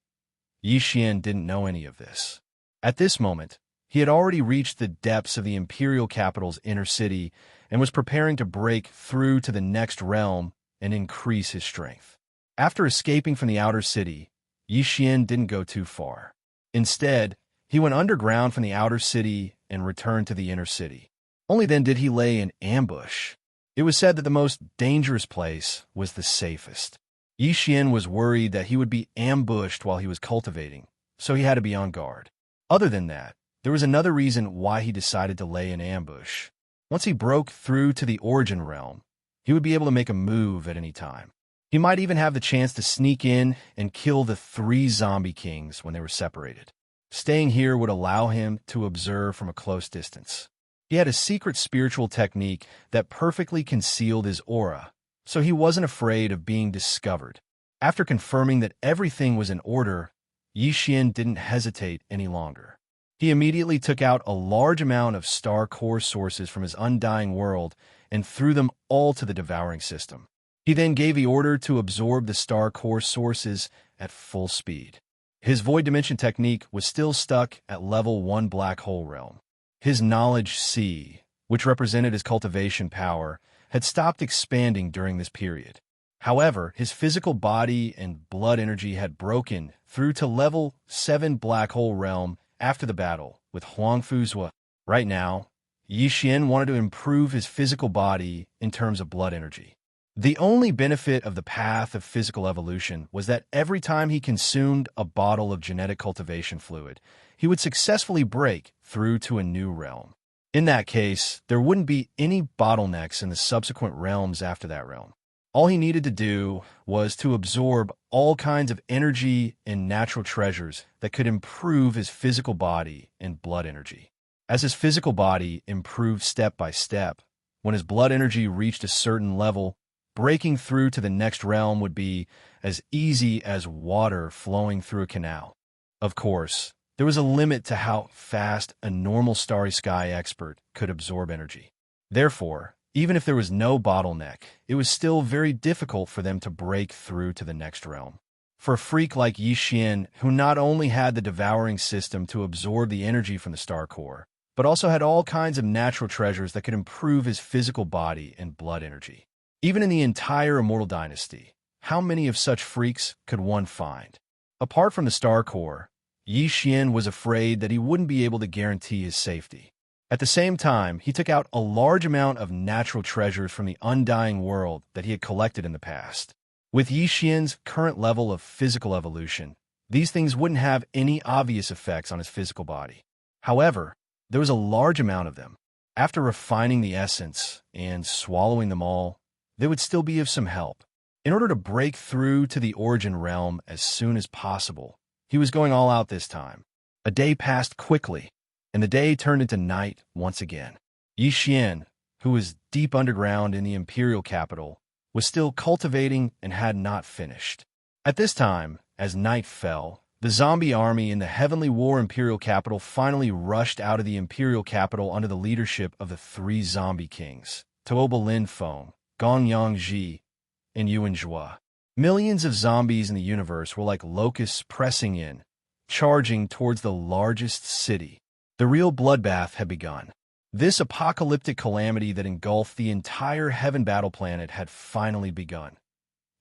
Yi Xian didn't know any of this. At this moment, he had already reached the depths of the imperial capital's inner city and was preparing to break through to the next realm and increase his strength. After escaping from the outer city, Yi Xian didn't go too far. Instead, he went underground from the outer city and returned to the inner city. Only then did he lay in ambush. It was said that the most dangerous place was the safest. Yi Xian was worried that he would be ambushed while he was cultivating, so he had to be on guard. Other than that, there was another reason why he decided to lay in ambush. Once he broke through to the origin realm, he would be able to make a move at any time. He might even have the chance to sneak in and kill the 3 zombie kings when they were separated. Staying here would allow him to observe from a close distance. He had a secret spiritual technique that perfectly concealed his aura, so he wasn't afraid of being discovered. After confirming that everything was in order, Yi Xian didn't hesitate any longer. He immediately took out a large amount of star core sources from his undying world and threw them all to the devouring system. He then gave the order to absorb the star core sources at full speed. His void dimension technique was still stuck at level 1 black hole realm. His knowledge C, which represented his cultivation power, had stopped expanding during this period. However, his physical body and blood energy had broken through to level 7 black hole realm after the battle with Huang Fuzhua. Right now, Yi Xian wanted to improve his physical body in terms of blood energy. The only benefit of the path of physical evolution was that every time he consumed a bottle of genetic cultivation fluid, he would successfully break through to a new realm. In that case, there wouldn't be any bottlenecks in the subsequent realms after that realm. All he needed to do was to absorb all kinds of energy and natural treasures that could improve his physical body and blood energy. As his physical body improved step by step, when his blood energy reached a certain level, breaking through to the next realm would be as easy as water flowing through a canal. Of course, there was a limit to how fast a normal starry sky expert could absorb energy. Therefore, even if there was no bottleneck, it was still very difficult for them to break through to the next realm. For a freak like Yi Xian, who not only had the devouring system to absorb the energy from the star core, but also had all kinds of natural treasures that could improve his physical body and blood energy. Even in the entire Immortal Dynasty, how many of such freaks could one find? Apart from the star core, Yi Xian was afraid that he wouldn't be able to guarantee his safety. At the same time, he took out a large amount of natural treasures from the undying world that he had collected in the past. With Yi Xian's current level of physical evolution, these things wouldn't have any obvious effects on his physical body. However, there was a large amount of them. After refining the essence and swallowing them all, they would still be of some help. In order to break through to the origin realm as soon as possible, he was going all out this time. A day passed quickly, and the day turned into night once again. Yi Xian, who was deep underground in the imperial capital, was still cultivating and had not finished. At this time, as night fell, the zombie army in the Heavenly War imperial capital finally rushed out of the imperial capital under the leadership of the 3 zombie kings, Tuoba Lin Feng, Gongyang Ji, and Yuan Zhua. Millions of zombies in the universe were like locusts pressing in, charging towards the largest city. The real bloodbath had begun. This apocalyptic calamity that engulfed the entire Heaven Battle planet had finally begun.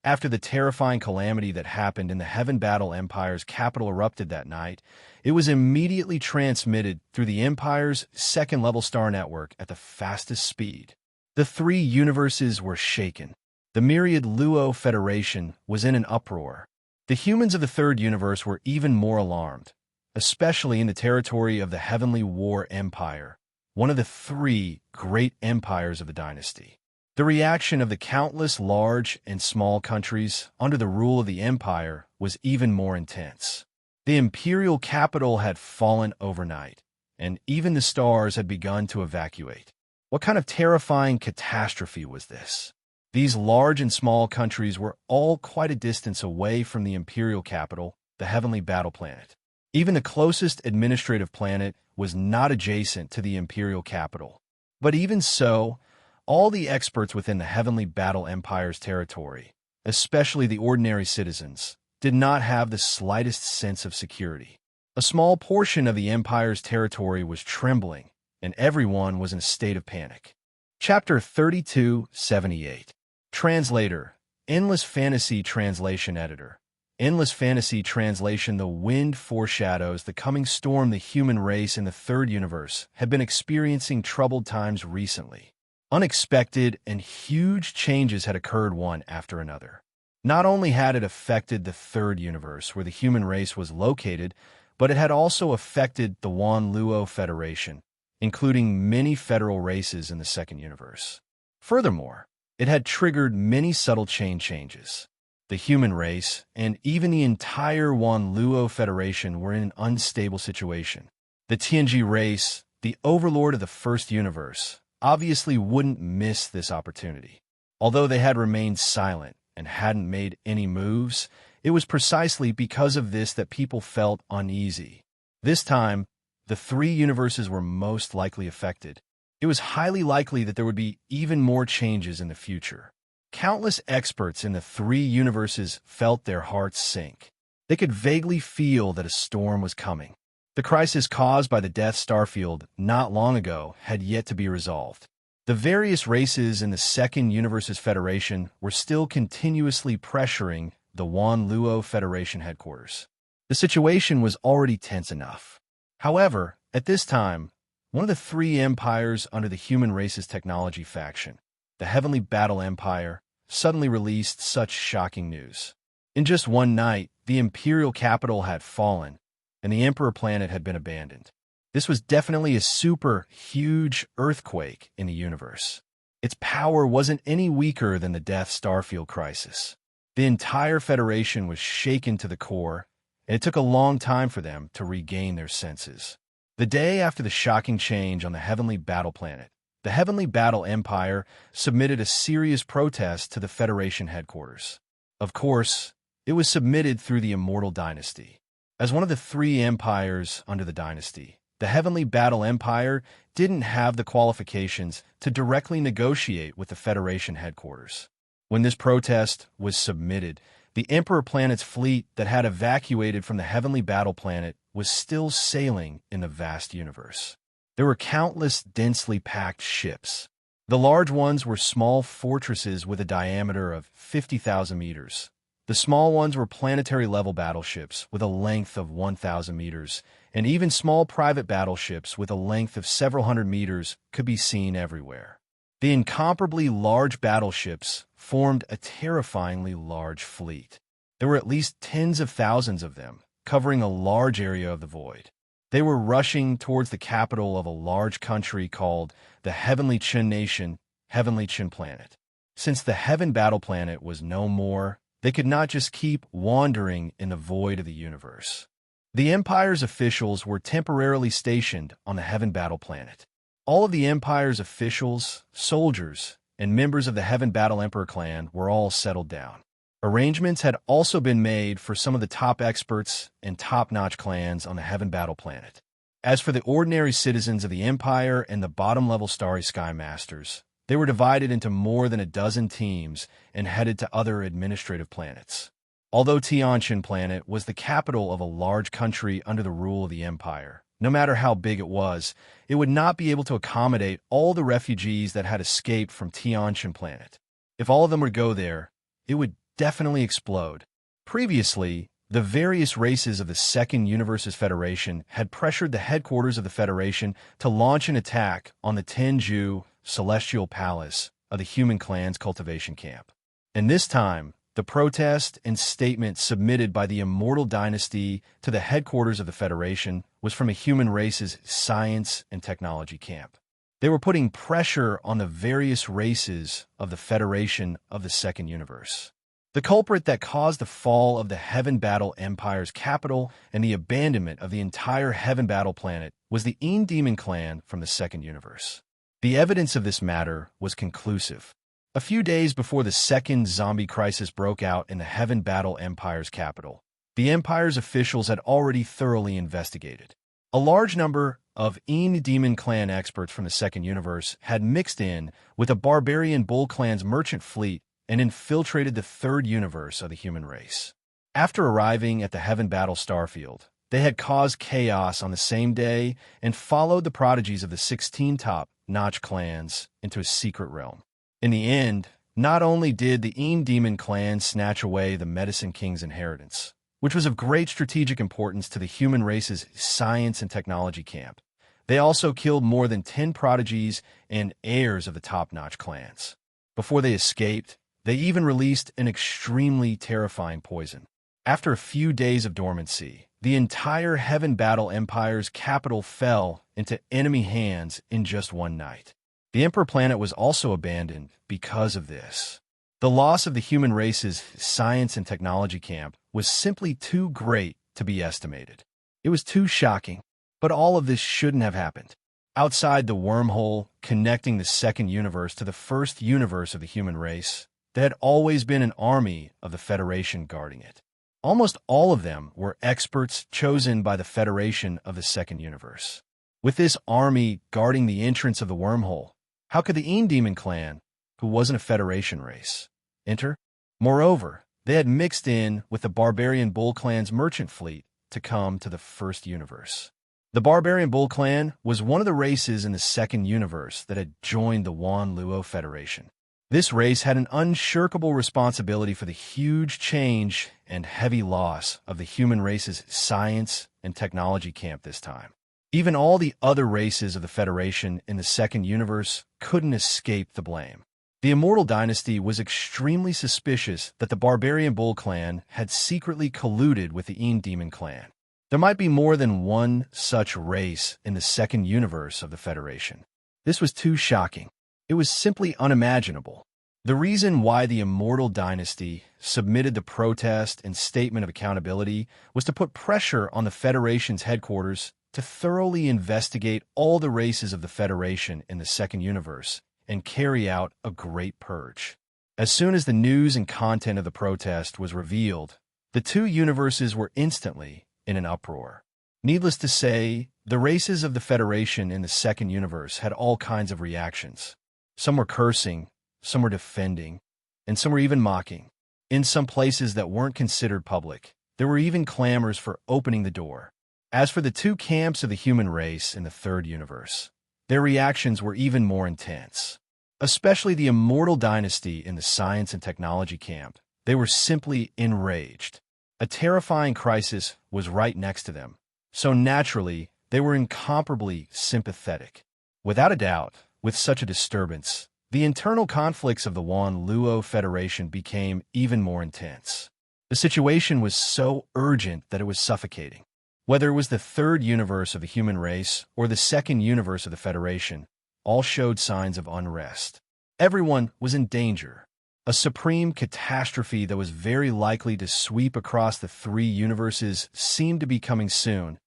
After the terrifying calamity that happened in the Heaven Battle Empire's capital erupted that night, it was immediately transmitted through the Empire's second-level star network at the fastest speed. The 3 universes were shaken. The myriad Luo Federation was in an uproar. The humans of the 3rd universe were even more alarmed, especially in the territory of the Heavenly War Empire, one of the 3 great empires of the dynasty. The reaction of the countless large and small countries under the rule of the empire was even more intense. The imperial capital had fallen overnight, and even the stars had begun to evacuate. What kind of terrifying catastrophe was this? These large and small countries were all quite a distance away from the imperial capital, the Heavenly Battle Planet. Even the closest administrative planet was not adjacent to the imperial capital. But even so, all the experts within the Heavenly Battle Empire's territory, especially the ordinary citizens, did not have the slightest sense of security. A small portion of the Empire's territory was trembling, and everyone was in a state of panic. Chapter 3278. Translator, Endless Fantasy Translation Editor. Endless Fantasy Translation. The wind foreshadows the coming storm. The human race in the 3rd universe had been experiencing troubled times recently. Unexpected and huge changes had occurred one after another. Not only had it affected the 3rd universe where the human race was located, but it had also affected the Wan Luo Federation, including many federal races in the 2nd universe. Furthermore, It had triggered many subtle chain changes. The human race, and even the entire Luo Federation were in an unstable situation. The Tianji race, the overlord of the first universe, obviously wouldn't miss this opportunity. Although they had remained silent and hadn't made any moves, it was precisely because of this that people felt uneasy. This time, the three universes were most likely affected. It was highly likely that there would be even more changes in the future. Countless experts in the three universes felt their hearts sink. They could vaguely feel that a storm was coming. The crisis caused by the Death Starfield not long ago had yet to be resolved. The various races in the Second Universe's Federation were still continuously pressuring the Luo Federation headquarters. The situation was already tense enough. However, at this time, one of the three empires under the human race's technology faction, the Heavenly Battle Empire, suddenly released such shocking news. In just one night, the imperial capital had fallen, and the Emperor planet had been abandoned. This was definitely a super huge earthquake in the universe. Its power wasn't any weaker than the Death Starfield crisis. The entire Federation was shaken to the core, and it took a long time for them to regain their senses. The day after the shocking change on the Heavenly Battle planet, the Heavenly Battle Empire submitted a serious protest to the Federation headquarters. Of course, it was submitted through the Immortal Dynasty. As one of the three empires under the dynasty, the Heavenly Battle Empire didn't have the qualifications to directly negotiate with the Federation headquarters. When this protest was submitted, the Emperor planet's fleet that had evacuated from the Heavenly Battle planet was still sailing in the vast universe. There were countless densely packed ships. The large ones were small fortresses with a diameter of 50,000 meters. The small ones were planetary-level battleships with a length of 1,000 meters, and even small private battleships with a length of several hundred meters could be seen everywhere. The incomparably large battleships formed a terrifyingly large fleet. There were at least tens of thousands of them, covering a large area of the void. They were rushing towards the capital of a large country called the Heavenly Qin Nation, Heavenly Qin Planet. Since the Heaven Battle Planet was no more, they could not just keep wandering in the void of the universe. The Empire's officials were temporarily stationed on the Heaven Battle Planet. All of the Empire's officials, soldiers, and members of the Heaven Battle Emperor clan were all settled down. Arrangements had also been made for some of the top experts and top-notch clans on the Heaven Battle Planet. As for the ordinary citizens of the Empire and the bottom-level Starry Sky Masters, they were divided into more than a dozen teams and headed to other administrative planets. Although Tianjin Planet was the capital of a large country under the rule of the Empire, no matter how big it would not be able to accommodate all the refugees that had escaped from Tianjin Planet. If all of them would go there, it would definitely explode. Previously, the various races of the Second Universe's Federation had pressured the headquarters of the Federation to launch an attack on the Tenju Celestial Palace of the Human Clan's cultivation camp. And this time, the protest and statement submitted by the Immortal Dynasty to the headquarters of the Federation was from a human race's science and technology camp. They were putting pressure on the various races of the Federation of the Second Universe. The culprit that caused the fall of the Heaven Battle Empire's capital and the abandonment of the entire Heaven Battle planet was the Demon clan from the Second Universe. The evidence of this matter was conclusive. A few days before the second zombie crisis broke out in the Heaven Battle Empire's capital, the Empire's officials had already thoroughly investigated. A large number of Demon clan experts from the Second Universe had mixed in with the Barbarian Bull clan's merchant fleet and infiltrated the third universe of the human race. After arriving at the Heaven Battle Starfield, they had caused chaos on the same day and followed the prodigies of the 16 top-notch clans into a secret realm. In the end, not only did the Demon clan snatch away the Medicine King's inheritance, which was of great strategic importance to the human race's science and technology camp, they also killed more than 10 prodigies and heirs of the top-notch clans. Before they escaped, they even released an extremely terrifying poison. After a few days of dormancy, the entire Heaven Battle Empire's capital fell into enemy hands in just one night. The Emperor planet was also abandoned because of this. The loss of the human race's science and technology camp was simply too great to be estimated. It was too shocking, but all of this shouldn't have happened. Outside the wormhole connecting the second universe to the first universe of the human race, there had always been an army of the Federation guarding it. Almost all of them were experts chosen by the Federation of the second universe. With this army guarding the entrance of the wormhole, how could the Demon clan, who wasn't a Federation race, enter? Moreover, they had mixed in with the Barbarian Bull clan's merchant fleet to come to the first universe. The Barbarian Bull clan was one of the races in the second universe that had joined the Wan Luo Federation. This race had an unshirkable responsibility for the huge change and heavy loss of the human race's science and technology camp this time. Even all the other races of the Federation in the second universe couldn't escape the blame. The Immortal Dynasty was extremely suspicious that the Barbarian Bull clan had secretly colluded with the Demon clan. There might be more than one such race in the second universe of the Federation. This was too shocking. It was simply unimaginable. The reason why the Immortal Dynasty submitted the protest and statement of accountability was to put pressure on the Federation's headquarters to thoroughly investigate all the races of the Federation in the second universe and carry out a great purge. As soon as the news and content of the protest was revealed, the two universes were instantly in an uproar. Needless to say, the races of the Federation in the second universe had all kinds of reactions. Some were cursing, some were defending, and some were even mocking. In some places that weren't considered public, there were even clamors for opening the door. As for the two camps of the human race in the third universe, their reactions were even more intense. Especially the Immortal Dynasty in the science and technology camp, they were simply enraged. A terrifying crisis was right next to them, so naturally, they were incomparably sympathetic. Without a doubt, with such a disturbance, the internal conflicts of the Wan Luo Federation became even more intense. The situation was so urgent that it was suffocating. Whether it was the third universe of the human race or the second universe of the Federation, all showed signs of unrest. Everyone was in danger. A supreme catastrophe that was very likely to sweep across the three universes seemed to be coming soon.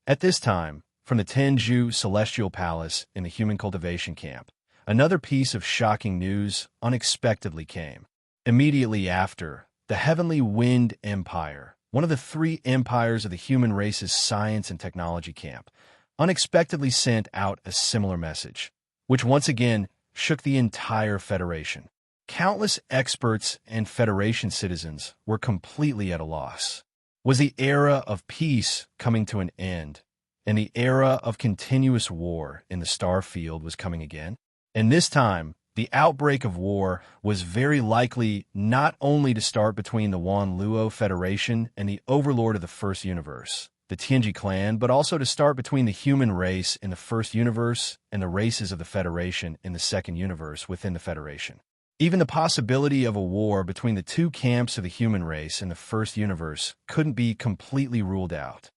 At this time, from the Tenju Celestial Palace in the human cultivation camp, another piece of shocking news unexpectedly came. Immediately after, the Heavenly Wind Empire, one of the three empires of the human race's science and technology camp, unexpectedly sent out a similar message, which once again shook the entire Federation. Countless experts and Federation citizens were completely at a loss. Was the era of peace coming to an end, and the era of continuous war in the star field was coming again? And this time, the outbreak of war was very likely not only to start between the Wan Luo Federation and the overlord of the first universe, the Tianji clan, but also to start between the human race in the first universe and the races of the Federation in the second universe within the Federation. Even the possibility of a war between the two camps of the human race in the first universe couldn't be completely ruled out.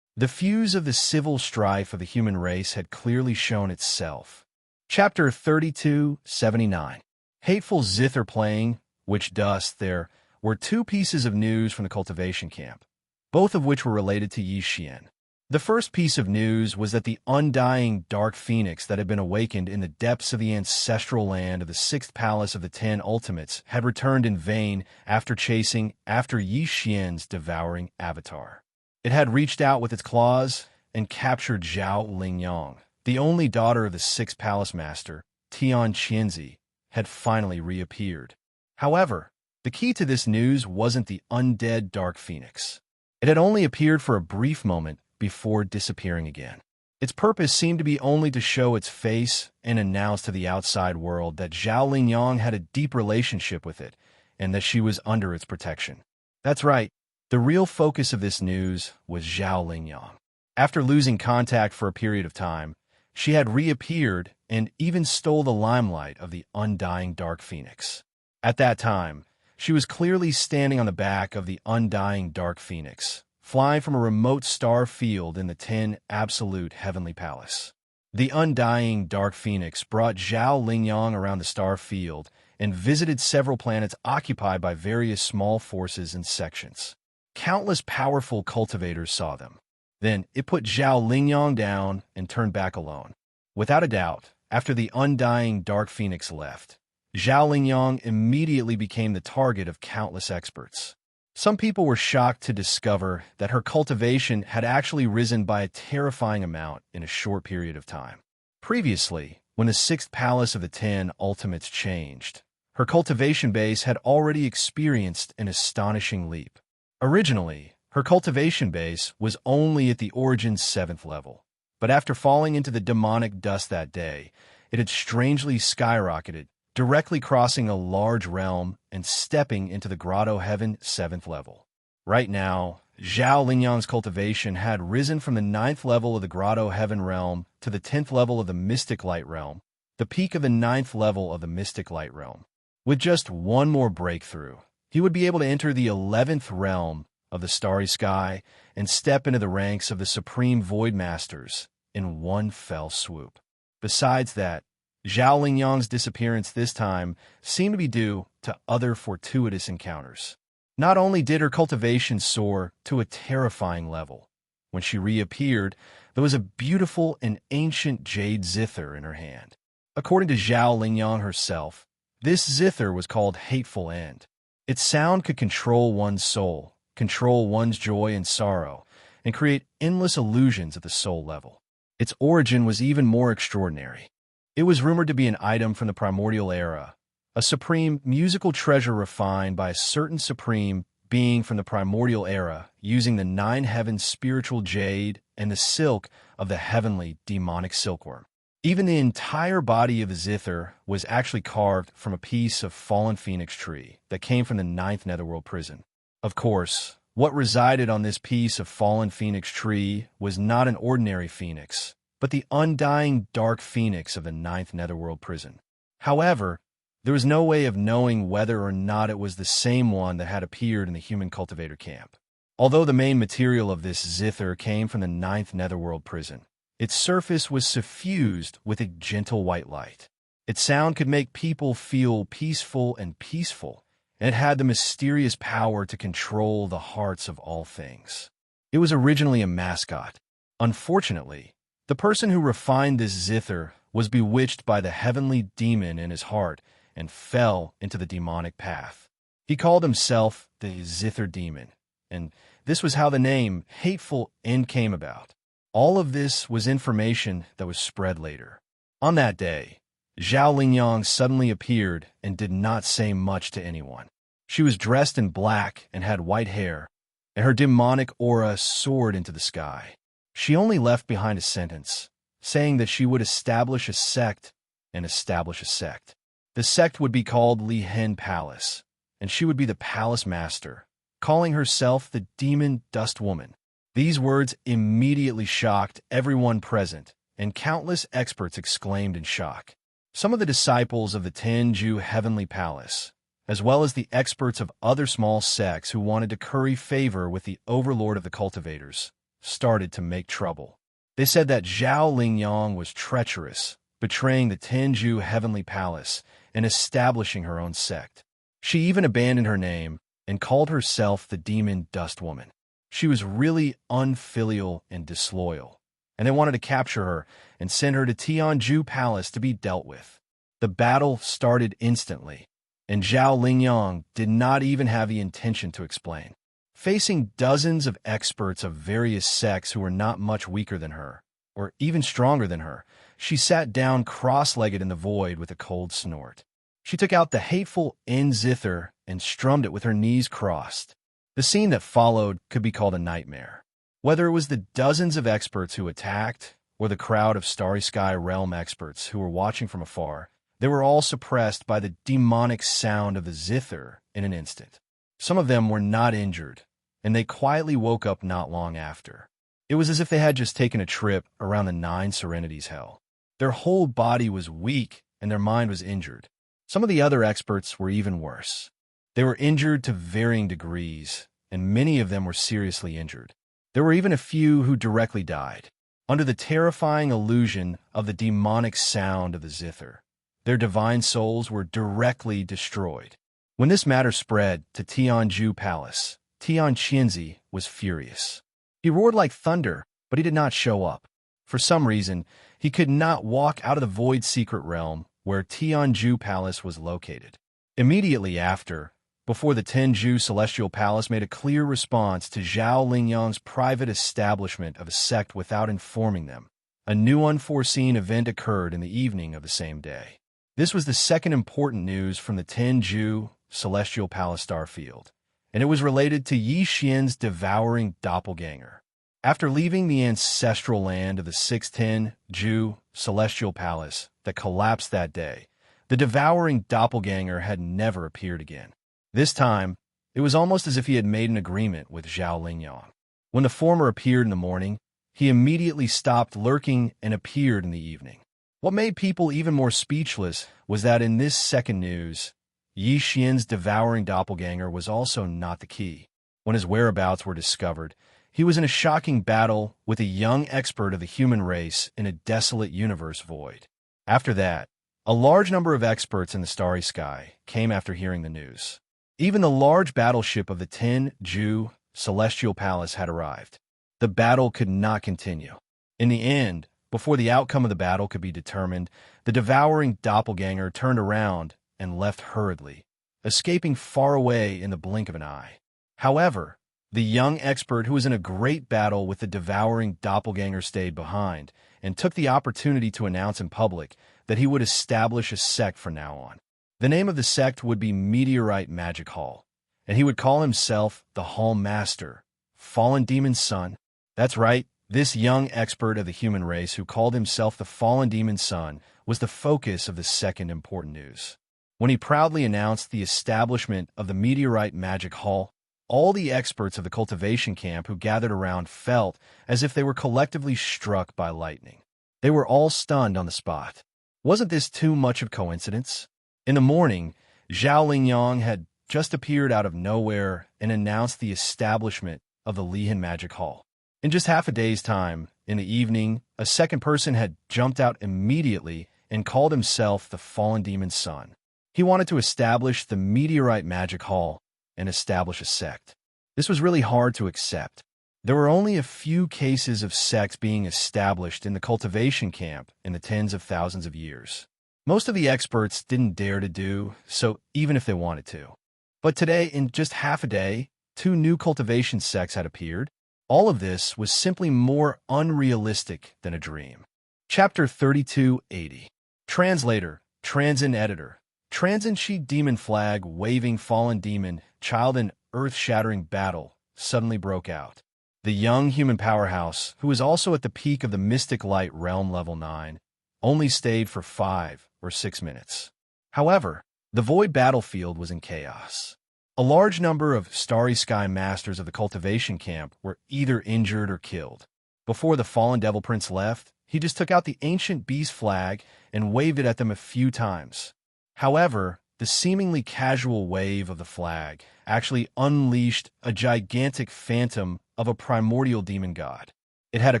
The fuse of the civil strife of the human race had clearly shown itself. Chapter 3279. Hateful Zither playing, which dust there were two pieces of news from the cultivation camp, both of which were related to Yi Xian. The first piece of news was that the undying dark phoenix that had been awakened in the depths of the ancestral land of the sixth palace of the 10 ultimates had returned in vain after chasing after Yi Xian's devouring avatar. It had reached out with its claws and captured Zhao Lingyang. The only daughter of the sixth palace master, Tian Qianzi, had finally reappeared. However, the key to this news wasn't the undead dark phoenix. It had only appeared for a brief moment before disappearing again. Its purpose seemed to be only to show its face and announce to the outside world that Zhao Lingyang had a deep relationship with it and that she was under its protection. That's right, the real focus of this news was Zhao Lingyang. After losing contact for a period of time, she had reappeared and even stole the limelight of the undying dark phoenix. At that time, she was clearly standing on the back of the undying dark phoenix, flying from a remote star field in the 10 absolute heavenly palace. The undying Dark Phoenix brought Zhao Lingyang around the star field and visited several planets occupied by various small forces and sections. Countless powerful cultivators saw them. Then it put Zhao Lingyang down and turned back alone. Without a doubt, after the undying Dark Phoenix left, Zhao Lingyang immediately became the target of countless experts. Some people were shocked to discover that her cultivation had actually risen by a terrifying amount in a short period of time. Previously, when the sixth palace of the 10 ultimates changed, her cultivation base had already experienced an astonishing leap. Originally, her cultivation base was only at the Origin's 7th level, but after falling into the demonic dust that day, it had strangely skyrocketed, directly crossing a large realm and stepping into the Grotto Heaven 7th level. Right now, Zhao Lingyang's cultivation had risen from the 9th level of the Grotto Heaven realm to the 10th level of the Mystic Light realm, the peak of the 9th level of the Mystic Light realm. With just one more breakthrough, he would be able to enter the 11th realm of the Starry Sky and step into the ranks of the Supreme Void Masters in one fell swoop. Besides that, Zhao Lingyang's disappearance this time seemed to be due to other fortuitous encounters. Not only did her cultivation soar to a terrifying level, when she reappeared, there was a beautiful and ancient jade zither in her hand. According to Zhao Lingyang herself, this zither was called Hateful End. Its sound could control one's soul, control one's joy and sorrow, and create endless illusions at the soul level. Its origin was even more extraordinary. It was rumored to be an item from the primordial era, a supreme musical treasure refined by a certain supreme being from the primordial era using the 9 heavens spiritual jade and the silk of the heavenly demonic silkworm. Even the entire body of the zither was actually carved from a piece of fallen phoenix tree that came from the 9th netherworld prison. Of course, what resided on this piece of fallen phoenix tree was not an ordinary phoenix, but the undying dark phoenix of the 9th netherworld prison. However, there was no way of knowing whether or not it was the same one that had appeared in the human cultivator camp. Although the main material of this zither came from the 9th netherworld prison, its surface was suffused with a gentle white light. Its sound could make people feel peaceful, and it had the mysterious power to control the hearts of all things. It was originally a mascot. Unfortunately, the person who refined this zither was bewitched by the heavenly demon in his heart and fell into the demonic path. He called himself the Zither Demon, and this was how the name Hateful End came about. All of this was information that was spread later. On that day, Zhao Lingyang suddenly appeared and did not say much to anyone. She was dressed in black and had white hair, and her demonic aura soared into the sky. She only left behind a sentence, saying that she would establish a sect and establish a sect. The sect would be called Li Hen Palace, and she would be the palace master, calling herself the Demon Dust Woman. These words immediately shocked everyone present, and countless experts exclaimed in shock. Some of the disciples of the Tenju Heavenly Palace, as well as the experts of other small sects who wanted to curry favor with the overlord of the cultivators, started to make trouble. They said that Zhao Lingyang was treacherous, betraying the Tenju Heavenly Palace and establishing her own sect. She even abandoned her name and called herself the Demon Dust Woman. She was really unfilial and disloyal, and they wanted to capture her and send her to Tianju Palace to be dealt with. The battle started instantly, and Zhao Lingyang did not even have the intention to explain. Facing dozens of experts of various sects who were not much weaker than her, or even stronger than her, she sat down cross-legged in the void with a cold snort. She took out the Hateful End zither and strummed it with her knees crossed. The scene that followed could be called a nightmare. Whether it was the dozens of experts who attacked, or the crowd of Starry Sky Realm experts who were watching from afar, they were all suppressed by the demonic sound of the zither in an instant. Some of them were not injured, and they quietly woke up not long after. It was as if they had just taken a trip around the 9 Serenities Hell. Their whole body was weak, and their mind was injured. Some of the other experts were even worse. They were injured to varying degrees, and many of them were seriously injured. There were even a few who directly died. under the terrifying illusion of the demonic sound of the zither. Their divine souls were directly destroyed. When this matter spread to Tianju Palace, Tian Qianzi was furious. He roared like thunder, but he did not show up. For some reason, he could not walk out of the void secret realm where Tianju Palace was located. Immediately after, before the Tenju Celestial Palace made a clear response to Zhao Lingyang's private establishment of a sect without informing them, a new unforeseen event occurred in the evening of the same day. This was the second important news from the Tenju Celestial Palace Starfield, and it was related to Yi Xian's devouring doppelganger. After leaving the ancestral land of the 610 Celestial Palace that collapsed that day, the devouring doppelganger had never appeared again. This time, it was almost as if he had made an agreement with Zhao Lingyang. When the former appeared in the morning, he immediately stopped lurking and appeared in the evening. What made people even more speechless was that in this second news, Yi Xian's devouring doppelganger was also not the key. When his whereabouts were discovered, he was in a shocking battle with a young expert of the human race in a desolate universe void. After that, a large number of experts in the starry sky came after hearing the news. Even the large battleship of the Tenju Celestial Palace had arrived. The battle could not continue. In the end, before the outcome of the battle could be determined, the devouring doppelganger turned around and left hurriedly, escaping far away in the blink of an eye. However, the young expert who was in a great battle with the devouring doppelganger stayed behind and took the opportunity to announce in public that he would establish a sect from now on. The name of the sect would be Meteorite Magic Hall, and he would call himself the Hall Master, Fallen Demon's Son. That's right, this young expert of the human race who called himself the Fallen Demon's Son was the focus of the second important news. When he proudly announced the establishment of the Meteorite Magic Hall, all the experts of the cultivation camp who gathered around felt as if they were collectively struck by lightning. They were all stunned on the spot. Wasn't this too much of coincidence? In the morning, Zhao Lingyang had just appeared out of nowhere and announced the establishment of the Lihan Magic Hall. In just half a day's time, in the evening, a second person had jumped out immediately and called himself the Fallen Demon's Son. He wanted to establish the Meteorite Magic Hall and establish a sect. This was really hard to accept. There were only a few cases of sects being established in the cultivation camp in the tens of thousands of years. Most of the experts didn't dare to do so even if they wanted to. But today, in just half a day, 2 new cultivation sects had appeared. All of this was simply more unrealistic than a dream. Chapter 3280. Translator, Transin Editor. Transin Chi demon flag waving fallen demon, child in earth-shattering battle, suddenly broke out. The young human powerhouse, who was also at the peak of the Mystic Light Realm Level 9, only stayed for 5 or 6 minutes. However, the void battlefield was in chaos. A large number of Starry Sky Masters of the cultivation camp were either injured or killed. Before the fallen Devil Prince left, he just took out the ancient beast flag and waved it at them a few times. However, the seemingly casual wave of the flag actually unleashed a gigantic phantom of a primordial demon god. It had a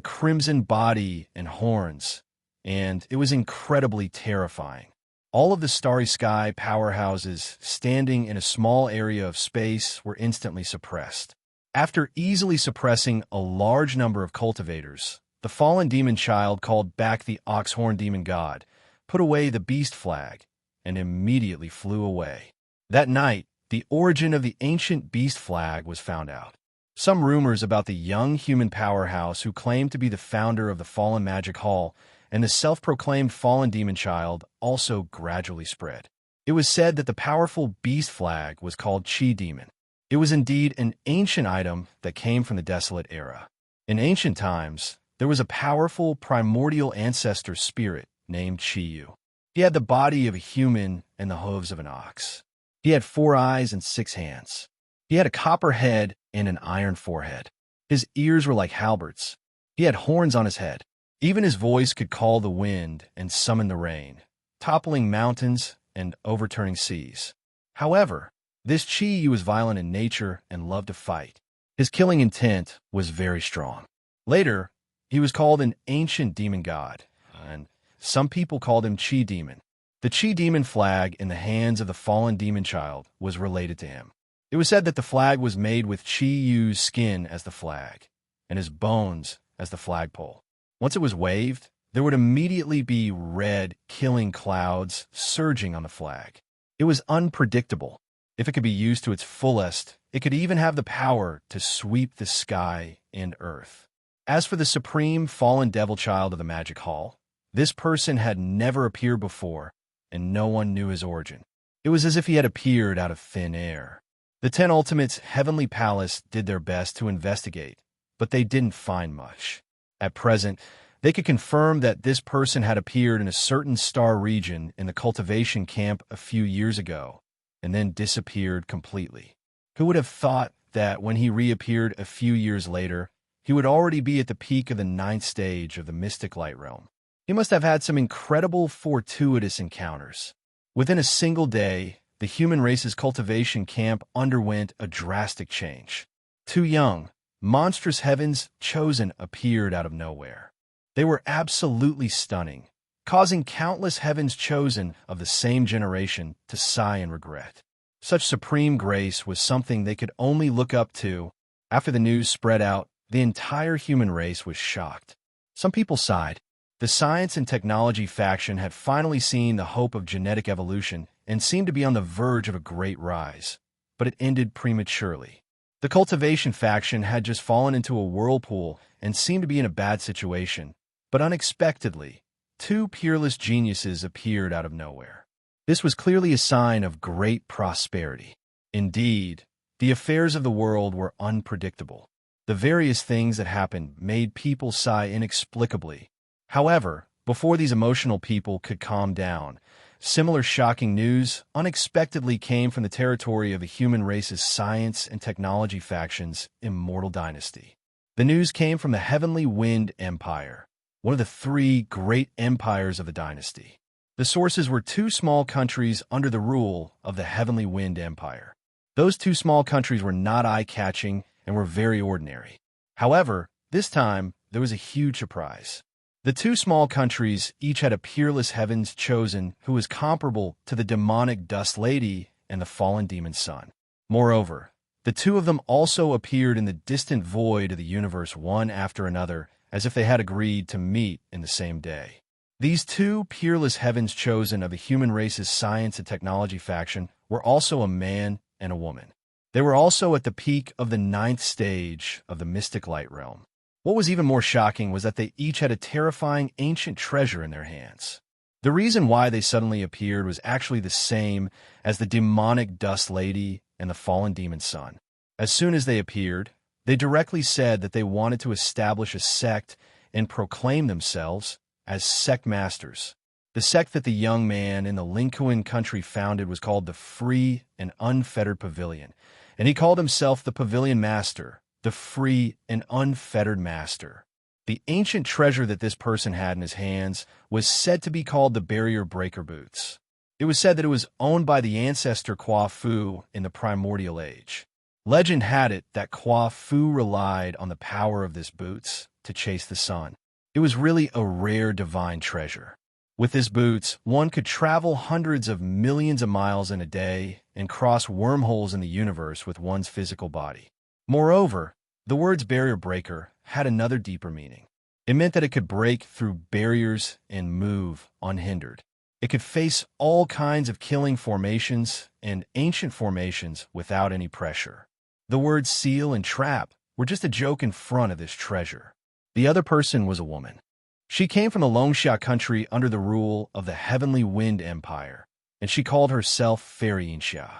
crimson body and horns, and it was incredibly terrifying. All of the Starry Sky powerhouses standing in a small area of space were instantly suppressed. After easily suppressing a large number of cultivators, the fallen demon child called back the Oxhorn demon god, put away the beast flag, and immediately flew away. That night, the origin of the ancient beast flag was found out. Some rumors about the young human powerhouse who claimed to be the founder of the Fallen Magic Hall and the self-proclaimed fallen demon child also gradually spread. It was said that the powerful beast flag was called Chi Demon. It was indeed an ancient item that came from the desolate era. In ancient times, there was a powerful primordial ancestor spirit named Chi-Yu. He had the body of a human and the hooves of an ox. He had 4 eyes and 6 hands. He had a copper head and an iron forehead. His ears were like halberds. He had horns on his head. Even his voice could call the wind and summon the rain, toppling mountains and overturning seas. However, this Chi-Yu was violent in nature and loved to fight. His killing intent was very strong. Later, He was called an ancient demon god, and some people called him Chi Demon. The Chi Demon flag in the hands of the fallen demon child was related to him. It was said that the flag was made with Chi Yu's skin as the flag, and his bones as the flagpole. Once it was waved, there would immediately be red, killing clouds surging on the flag. It was unpredictable. If it could be used to its fullest, it could even have the power to sweep the sky and earth. As for the supreme fallen devil child of the Magic Hall, this person had never appeared before, and no one knew his origin. It was as if he had appeared out of thin air. The 10 Ultimates' Heavenly Palace did their best to investigate, but they didn't find much. At present, they could confirm that this person had appeared in a certain star region in the cultivation camp a few years ago, and then disappeared completely. Who would have thought that when he reappeared a few years later, he would already be at the peak of the 9th stage of the Mystic Light Realm? He must have had some incredible fortuitous encounters. Within a single day, the human race's cultivation camp underwent a drastic change. 2 young, monstrous heavens chosen appeared out of nowhere. They were absolutely stunning, causing countless heavens chosen of the same generation to sigh in regret. Such supreme grace was something they could only look up to. After the news spread out, the entire human race was shocked. Some people sighed. The science and technology faction had finally seen the hope of genetic evolution and seemed to be on the verge of a great rise, but it ended prematurely. The cultivation faction had just fallen into a whirlpool and seemed to be in a bad situation, but unexpectedly, 2 peerless geniuses appeared out of nowhere. This was clearly a sign of great prosperity. Indeed, the affairs of the world were unpredictable. The various things that happened made people sigh inexplicably. However, before these emotional people could calm down, similar shocking news unexpectedly came from the territory of the human race's science and technology faction's immortal dynasty. The news came from the Heavenly Wind Empire, one of the 3 great empires of the dynasty. The sources were 2 small countries under the rule of the Heavenly Wind Empire. Those 2 small countries were not eye-catching and were very ordinary. However, this time, there was a huge surprise. The 2 small countries each had a peerless heavens chosen who was comparable to the demonic Dust Lady and the fallen demon son. Moreover, the 2 of them also appeared in the distant void of the universe one after another, as if they had agreed to meet in the same day. These 2 peerless heavens chosen of the human race's science and technology faction were also a man and a woman. They were also at the peak of the 9th stage of the Mystic Light Realm. What was even more shocking was that they each had a terrifying ancient treasure in their hands. The reason why they suddenly appeared was actually the same as the demonic Dust Lady and the fallen demon son. As soon as they appeared, they directly said that they wanted to establish a sect and proclaim themselves as sect masters. The sect that the young man in the Lincoln country founded was called the Free and Unfettered Pavilion, and he called himself the Pavilion Master, the Free and Unfettered Master. The ancient treasure that this person had in his hands was said to be called the Barrier Breaker Boots. It was said that it was owned by the ancestor Kwa Fu in the primordial age. Legend had it that Kwa Fu relied on the power of this boots to chase the sun. It was really a rare divine treasure. With this boots, one could travel hundreds of millions of miles in a day and cross wormholes in the universe with one's physical body. Moreover, the words barrier breaker had another deeper meaning. It meant that it could break through barriers and move unhindered. It could face all kinds of killing formations and ancient formations without any pressure. The words seal and trap were just a joke in front of this treasure. The other person was a woman. She came from the Longsha country under the rule of the Heavenly Wind Empire, and she called herself Fairy Insha.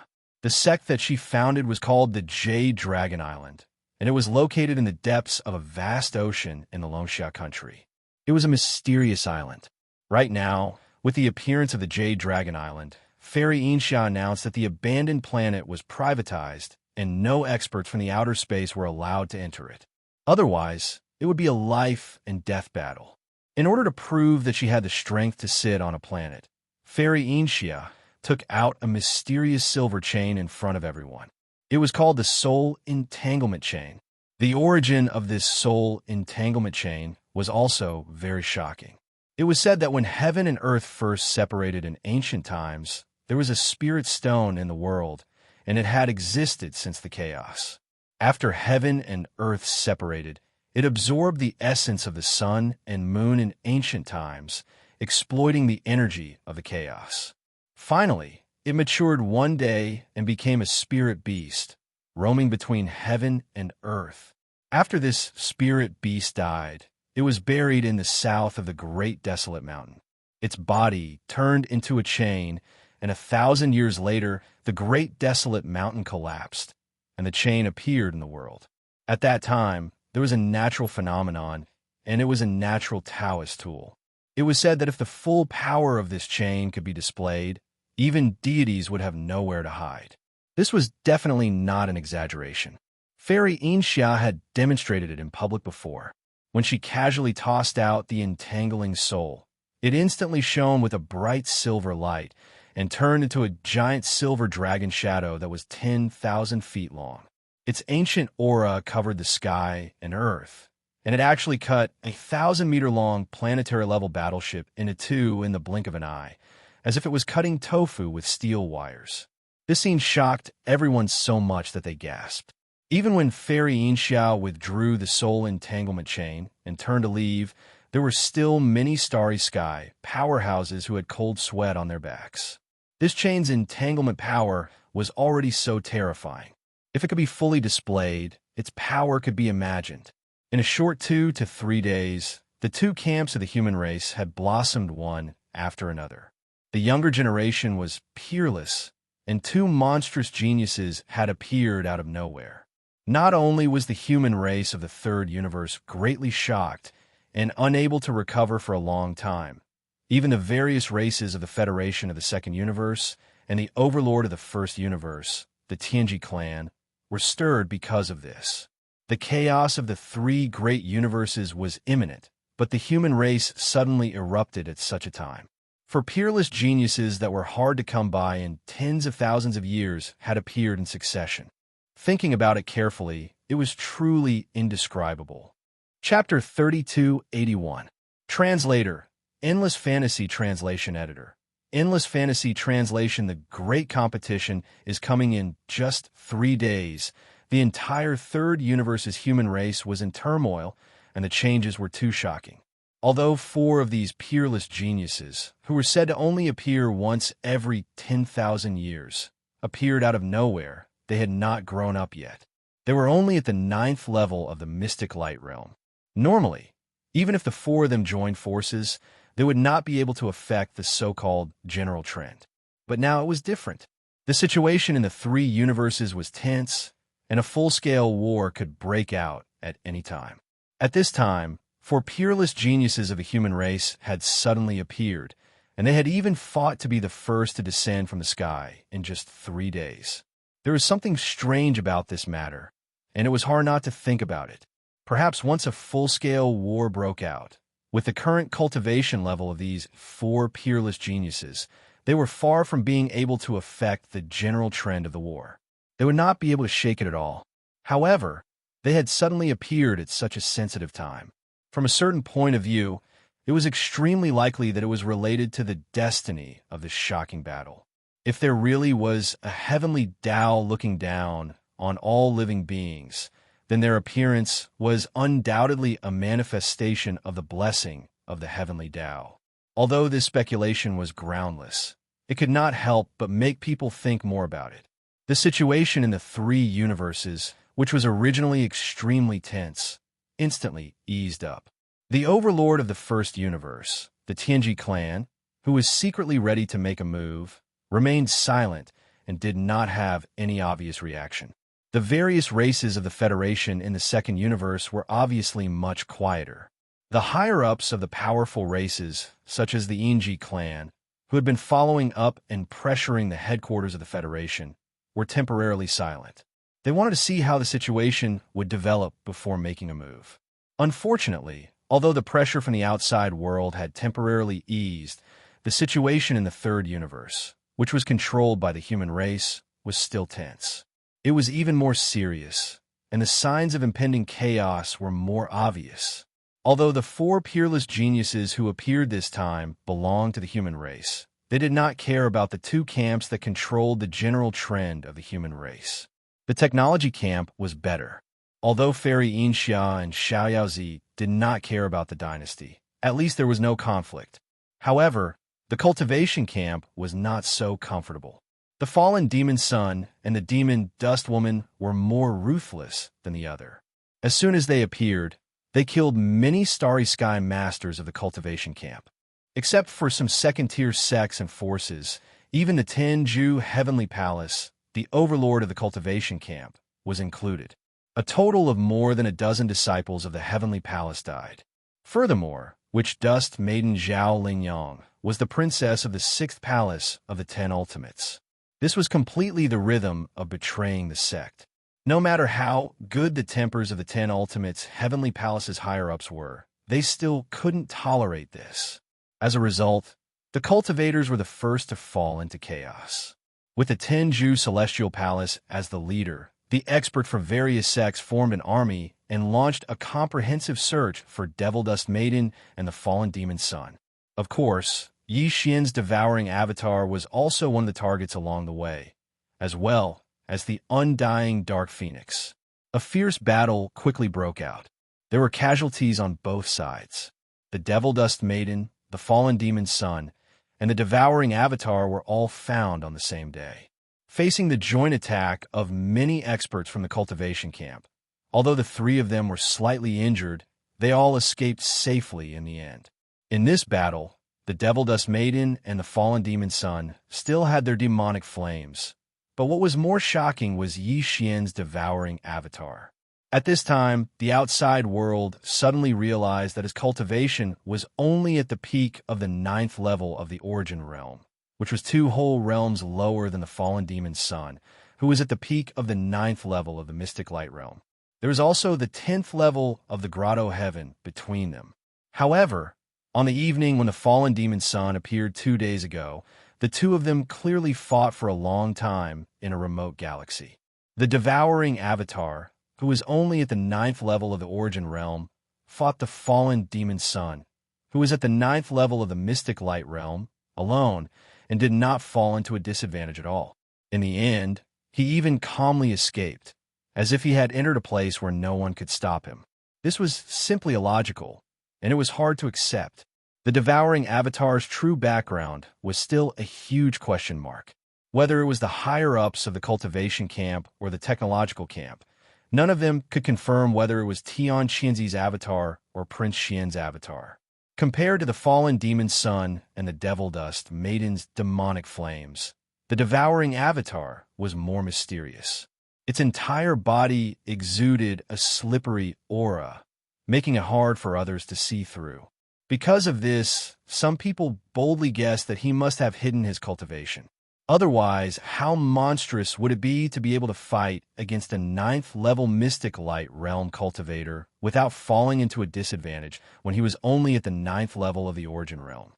The sect that she founded was called the Jade Dragon Island, and it was located in the depths of a vast ocean in the Longsha country. It was a mysterious island. Right now, with the appearance of the Jade Dragon Island, Fairy Insha announced that the abandoned planet was privatized and no experts from the outer space were allowed to enter it. Otherwise, it would be a life and death battle. In order to prove that she had the strength to sit on a planet, Fairy Insha took out a mysterious silver chain in front of everyone. It was called the Soul Entanglement Chain. The origin of this soul entanglement chain was also very shocking. It was said that when heaven and earth first separated in ancient times, there was a spirit stone in the world, and it had existed since the chaos. After heaven and earth separated, it absorbed the essence of the sun and moon in ancient times, exploiting the energy of the chaos. Finally, it matured one day and became a spirit beast, roaming between heaven and earth. After this spirit beast died, it was buried in the south of the Great Desolate Mountain. Its body turned into a chain, and 1,000 years later, the Great Desolate Mountain collapsed, and the chain appeared in the world. At that time, there was a natural phenomenon, and it was a natural Taoist tool. It was said that if the full power of this chain could be displayed, even deities would have nowhere to hide. This was definitely not an exaggeration. Fairy Inxia had demonstrated it in public before. When she casually tossed out the entangling soul, it instantly shone with a bright silver light and turned into a giant silver dragon shadow that was 10,000 feet long. Its ancient aura covered the sky and earth, and it actually cut a 1,000-meter-long planetary-level battleship into two in the blink of an eye, as if it was cutting tofu with steel wires. This scene shocked everyone so much that they gasped. Even when Fairy Inxiao withdrew the soul entanglement chain and turned to leave, there were still many starry sky powerhouses who had cold sweat on their backs. This chain's entanglement power was already so terrifying. If it could be fully displayed, its power could be imagined. In a short 2 to 3 days, the two camps of the human race had blossomed one after another. The younger generation was peerless, and two monstrous geniuses had appeared out of nowhere. Not only was the human race of the third universe greatly shocked and unable to recover for a long time, even the various races of the Federation of the Second Universe and the Overlord of the First Universe, the Tianji clan, were stirred because of this. The chaos of the three great universes was imminent, but the human race suddenly erupted at such a time. For peerless geniuses that were hard to come by in tens of thousands of years had appeared in succession. Thinking about it carefully, it was truly indescribable. Chapter 3281. Translator, Endless Fantasy Translation Editor. Endless Fantasy Translation. The great competition is coming in just 3 days. The entire third universe's human race was in turmoil, and the changes were too shocking. Although 4 of these peerless geniuses, who were said to only appear once every 10,000 years, appeared out of nowhere, they had not grown up yet. They were only at the 9th level of the mystic light realm. Normally, even if the 4 of them joined forces, they would not be able to affect the so-called general trend. But now it was different. The situation in the 3 universes was tense, and a full-scale war could break out at any time. At this time, 4 peerless geniuses of the human race had suddenly appeared, and they had even fought to be the first to descend from the sky in just 3 days. There was something strange about this matter, and it was hard not to think about it. Perhaps once a full-scale war broke out, with the current cultivation level of these 4 peerless geniuses, they were far from being able to affect the general trend of the war. They would not be able to shake it at all. However, they had suddenly appeared at such a sensitive time. From a certain point of view, it was extremely likely that it was related to the destiny of this shocking battle. If there really was a heavenly Tao looking down on all living beings, then their appearance was undoubtedly a manifestation of the blessing of the heavenly Tao. Although this speculation was groundless, it could not help but make people think more about it. The situation in the 3 universes, which was originally extremely tense, instantly eased up. The overlord of the first universe, the Tianji clan, who was secretly ready to make a move, remained silent and did not have any obvious reaction. The various races of the Federation in the second universe were obviously much quieter. The higher-ups of the powerful races, such as the Enji clan, who had been following up and pressuring the headquarters of the Federation, were temporarily silent. They wanted to see how the situation would develop before making a move. Unfortunately, although the pressure from the outside world had temporarily eased, the situation in the third universe, which was controlled by the human race, was still tense. It was even more serious, and the signs of impending chaos were more obvious. Although the four peerless geniuses who appeared this time belonged to the human race, they did not care about the two camps that controlled the general trend of the human race. The technology camp was better. Although Fairy Inxia and Xiaoyaozi did not care about the dynasty, at least there was no conflict. However, the cultivation camp was not so comfortable. The fallen demon sun and the demon dust woman were more ruthless than the other. As soon as they appeared, they killed many starry sky masters of the cultivation camp. Except for some second-tier sects and forces, even the Tenju Heavenly Palace, the overlord of the cultivation camp, was included. A total of more than a dozen disciples of the Heavenly Palace died. Furthermore, Witch Dust Maiden Zhao Lingyang was the princess of the 6th palace of the 10 Ultimates. This was completely the rhythm of betraying the sect. No matter how good the tempers of the 10 Ultimates' Heavenly Palace's higher-ups were, they still couldn't tolerate this. As a result, the cultivators were the first to fall into chaos. With the Tenju Celestial Palace as the leader, the expert from various sects formed an army and launched a comprehensive search for Devil Dust Maiden and the fallen demon sun. Of course, Yi Xian's devouring avatar was also one of the targets along the way, as well as the undying Dark Phoenix. A fierce battle quickly broke out. There were casualties on both sides. The Devil Dust Maiden, the fallen demon sun, and the devouring avatar were all found on the same day. Facing the joint attack of many experts from the cultivation camp, although the three of them were slightly injured, they all escaped safely in the end. In this battle, the Devil Dust Maiden and the fallen demon sun still had their demonic flames, but what was more shocking was Yi Xian's devouring avatar. At this time, the outside world suddenly realized that his cultivation was only at the peak of the 9th level of the Origin Realm, which was 2 whole realms lower than the fallen demon sun, who was at the peak of the 9th level of the Mystic Light Realm. There was also the 10th level of the Grotto Heaven between them. However, on the evening when the fallen demon sun appeared 2 days ago, the two of them clearly fought for a long time in a remote galaxy. The devouring avatar, who was only at the 9th level of the Origin Realm, fought the fallen demon sun, who was at the 9th level of the Mystic Light Realm, alone, and did not fall into a disadvantage at all. In the end, he even calmly escaped, as if he had entered a place where no one could stop him. This was simply illogical, and it was hard to accept. The devouring avatar's true background was still a huge question mark. Whether it was the higher-ups of the cultivation camp or the technological camp, none of them could confirm whether it was Tian Qianzi's avatar or Prince Xian's avatar. Compared to the fallen demon sun and the Devil Dust Maiden's demonic flames, the devouring avatar was more mysterious. Its entire body exuded a slippery aura, making it hard for others to see through. Because of this, some people boldly guessed that he must have hidden his cultivation. Otherwise, how monstrous would it be to be able to fight against a 9th-level Mystic Light Realm cultivator without falling into a disadvantage when he was only at the 9th level of the Origin Realm?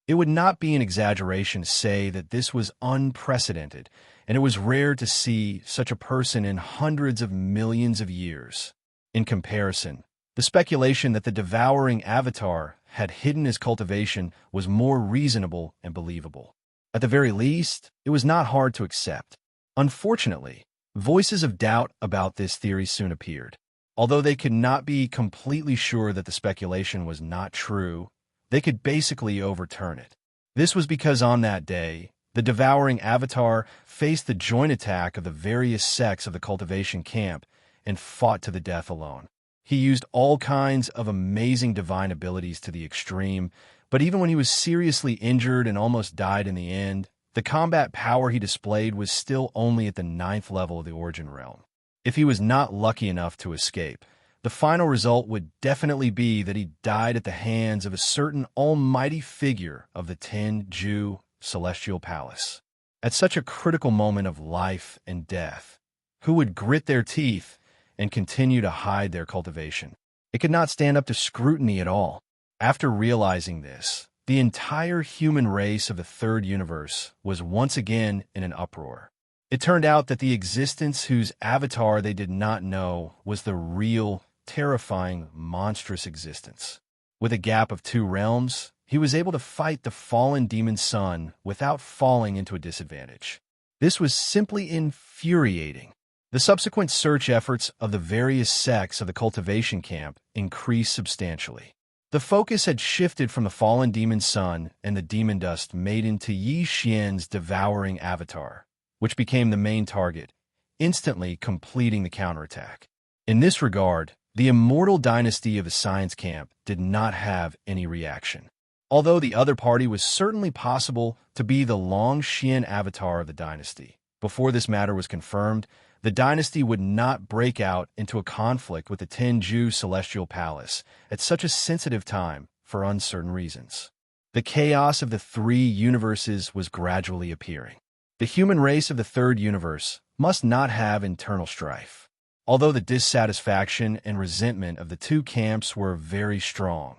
It would not be an exaggeration to say that this was unprecedented, and it was rare to see such a person in hundreds of millions of years. In comparison, the speculation that the devouring avatar had hidden his cultivation was more reasonable and believable. At the very least, it was not hard to accept. Unfortunately, voices of doubt about this theory soon appeared. Although they could not be completely sure that the speculation was not true, they could basically overturn it. This was because on that day, the devouring avatar faced the joint attack of the various sects of the cultivation camp and fought to the death alone. He used all kinds of amazing divine abilities to the extreme, but even when he was seriously injured and almost died in the end, the combat power he displayed was still only at the 9th level of the Origin Realm. If he was not lucky enough to escape, the final result would definitely be that he died at the hands of a certain almighty figure of the Tenju Celestial Palace. At such a critical moment of life and death, who would grit their teeth and continue to hide their cultivation? It could not stand up to scrutiny at all. After realizing this, the entire human race of the 3rd universe was once again in an uproar. It turned out that the existence whose avatar they did not know was the real, terrifying, monstrous existence. With a gap of 2 realms, he was able to fight the fallen demon sun without falling into a disadvantage. This was simply infuriating. The subsequent search efforts of the various sects of the cultivation camp increased substantially. The focus had shifted from the fallen demon sun and the demon dust made into Yi Xian's devouring avatar, which became the main target, instantly completing the counterattack. In this regard, the immortal dynasty of the science camp did not have any reaction. Although the other party was certainly possible to be the Long Xian avatar of the dynasty, before this matter was confirmed, the dynasty would not break out into a conflict with the Tenju Celestial Palace at such a sensitive time for uncertain reasons. The chaos of the 3 universes was gradually appearing. The human race of the 3rd universe must not have internal strife. Although the dissatisfaction and resentment of the 2 camps were very strong,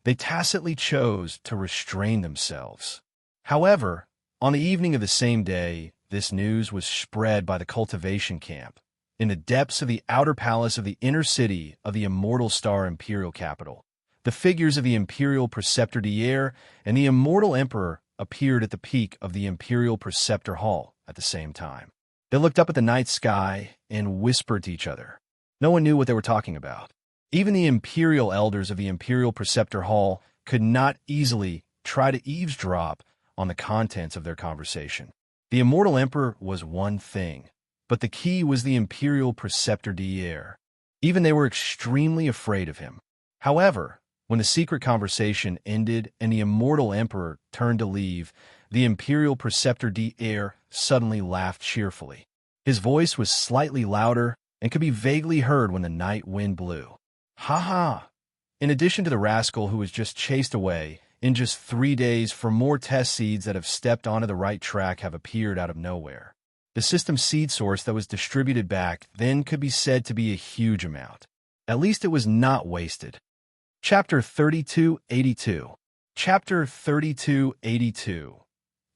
they tacitly chose to restrain themselves. However, on the evening of the same day, this news was spread by the cultivation camp. In the depths of the outer palace of the inner city of the immortal star imperial capital, the figures of the imperial preceptor d'Air and the immortal emperor appeared at the peak of the imperial preceptor hall at the same time. They looked up at the night sky and whispered to each other. No one knew what they were talking about. Even the imperial elders of the imperial preceptor hall could not easily try to eavesdrop on the contents of their conversation. The immortal emperor was one thing, but the key was the imperial preceptor d'Air. Even they were extremely afraid of him. However, when the secret conversation ended and the immortal emperor turned to leave, the imperial preceptor d'Air suddenly laughed cheerfully. His voice was slightly louder and could be vaguely heard when the night wind blew. Ha ha! In addition to the rascal who was just chased away, in just 3 days, 4 more test seeds that have stepped onto the right track have appeared out of nowhere. The system seed source that was distributed back then could be said to be a huge amount. At least it was not wasted. Chapter 3282. Chapter 3282.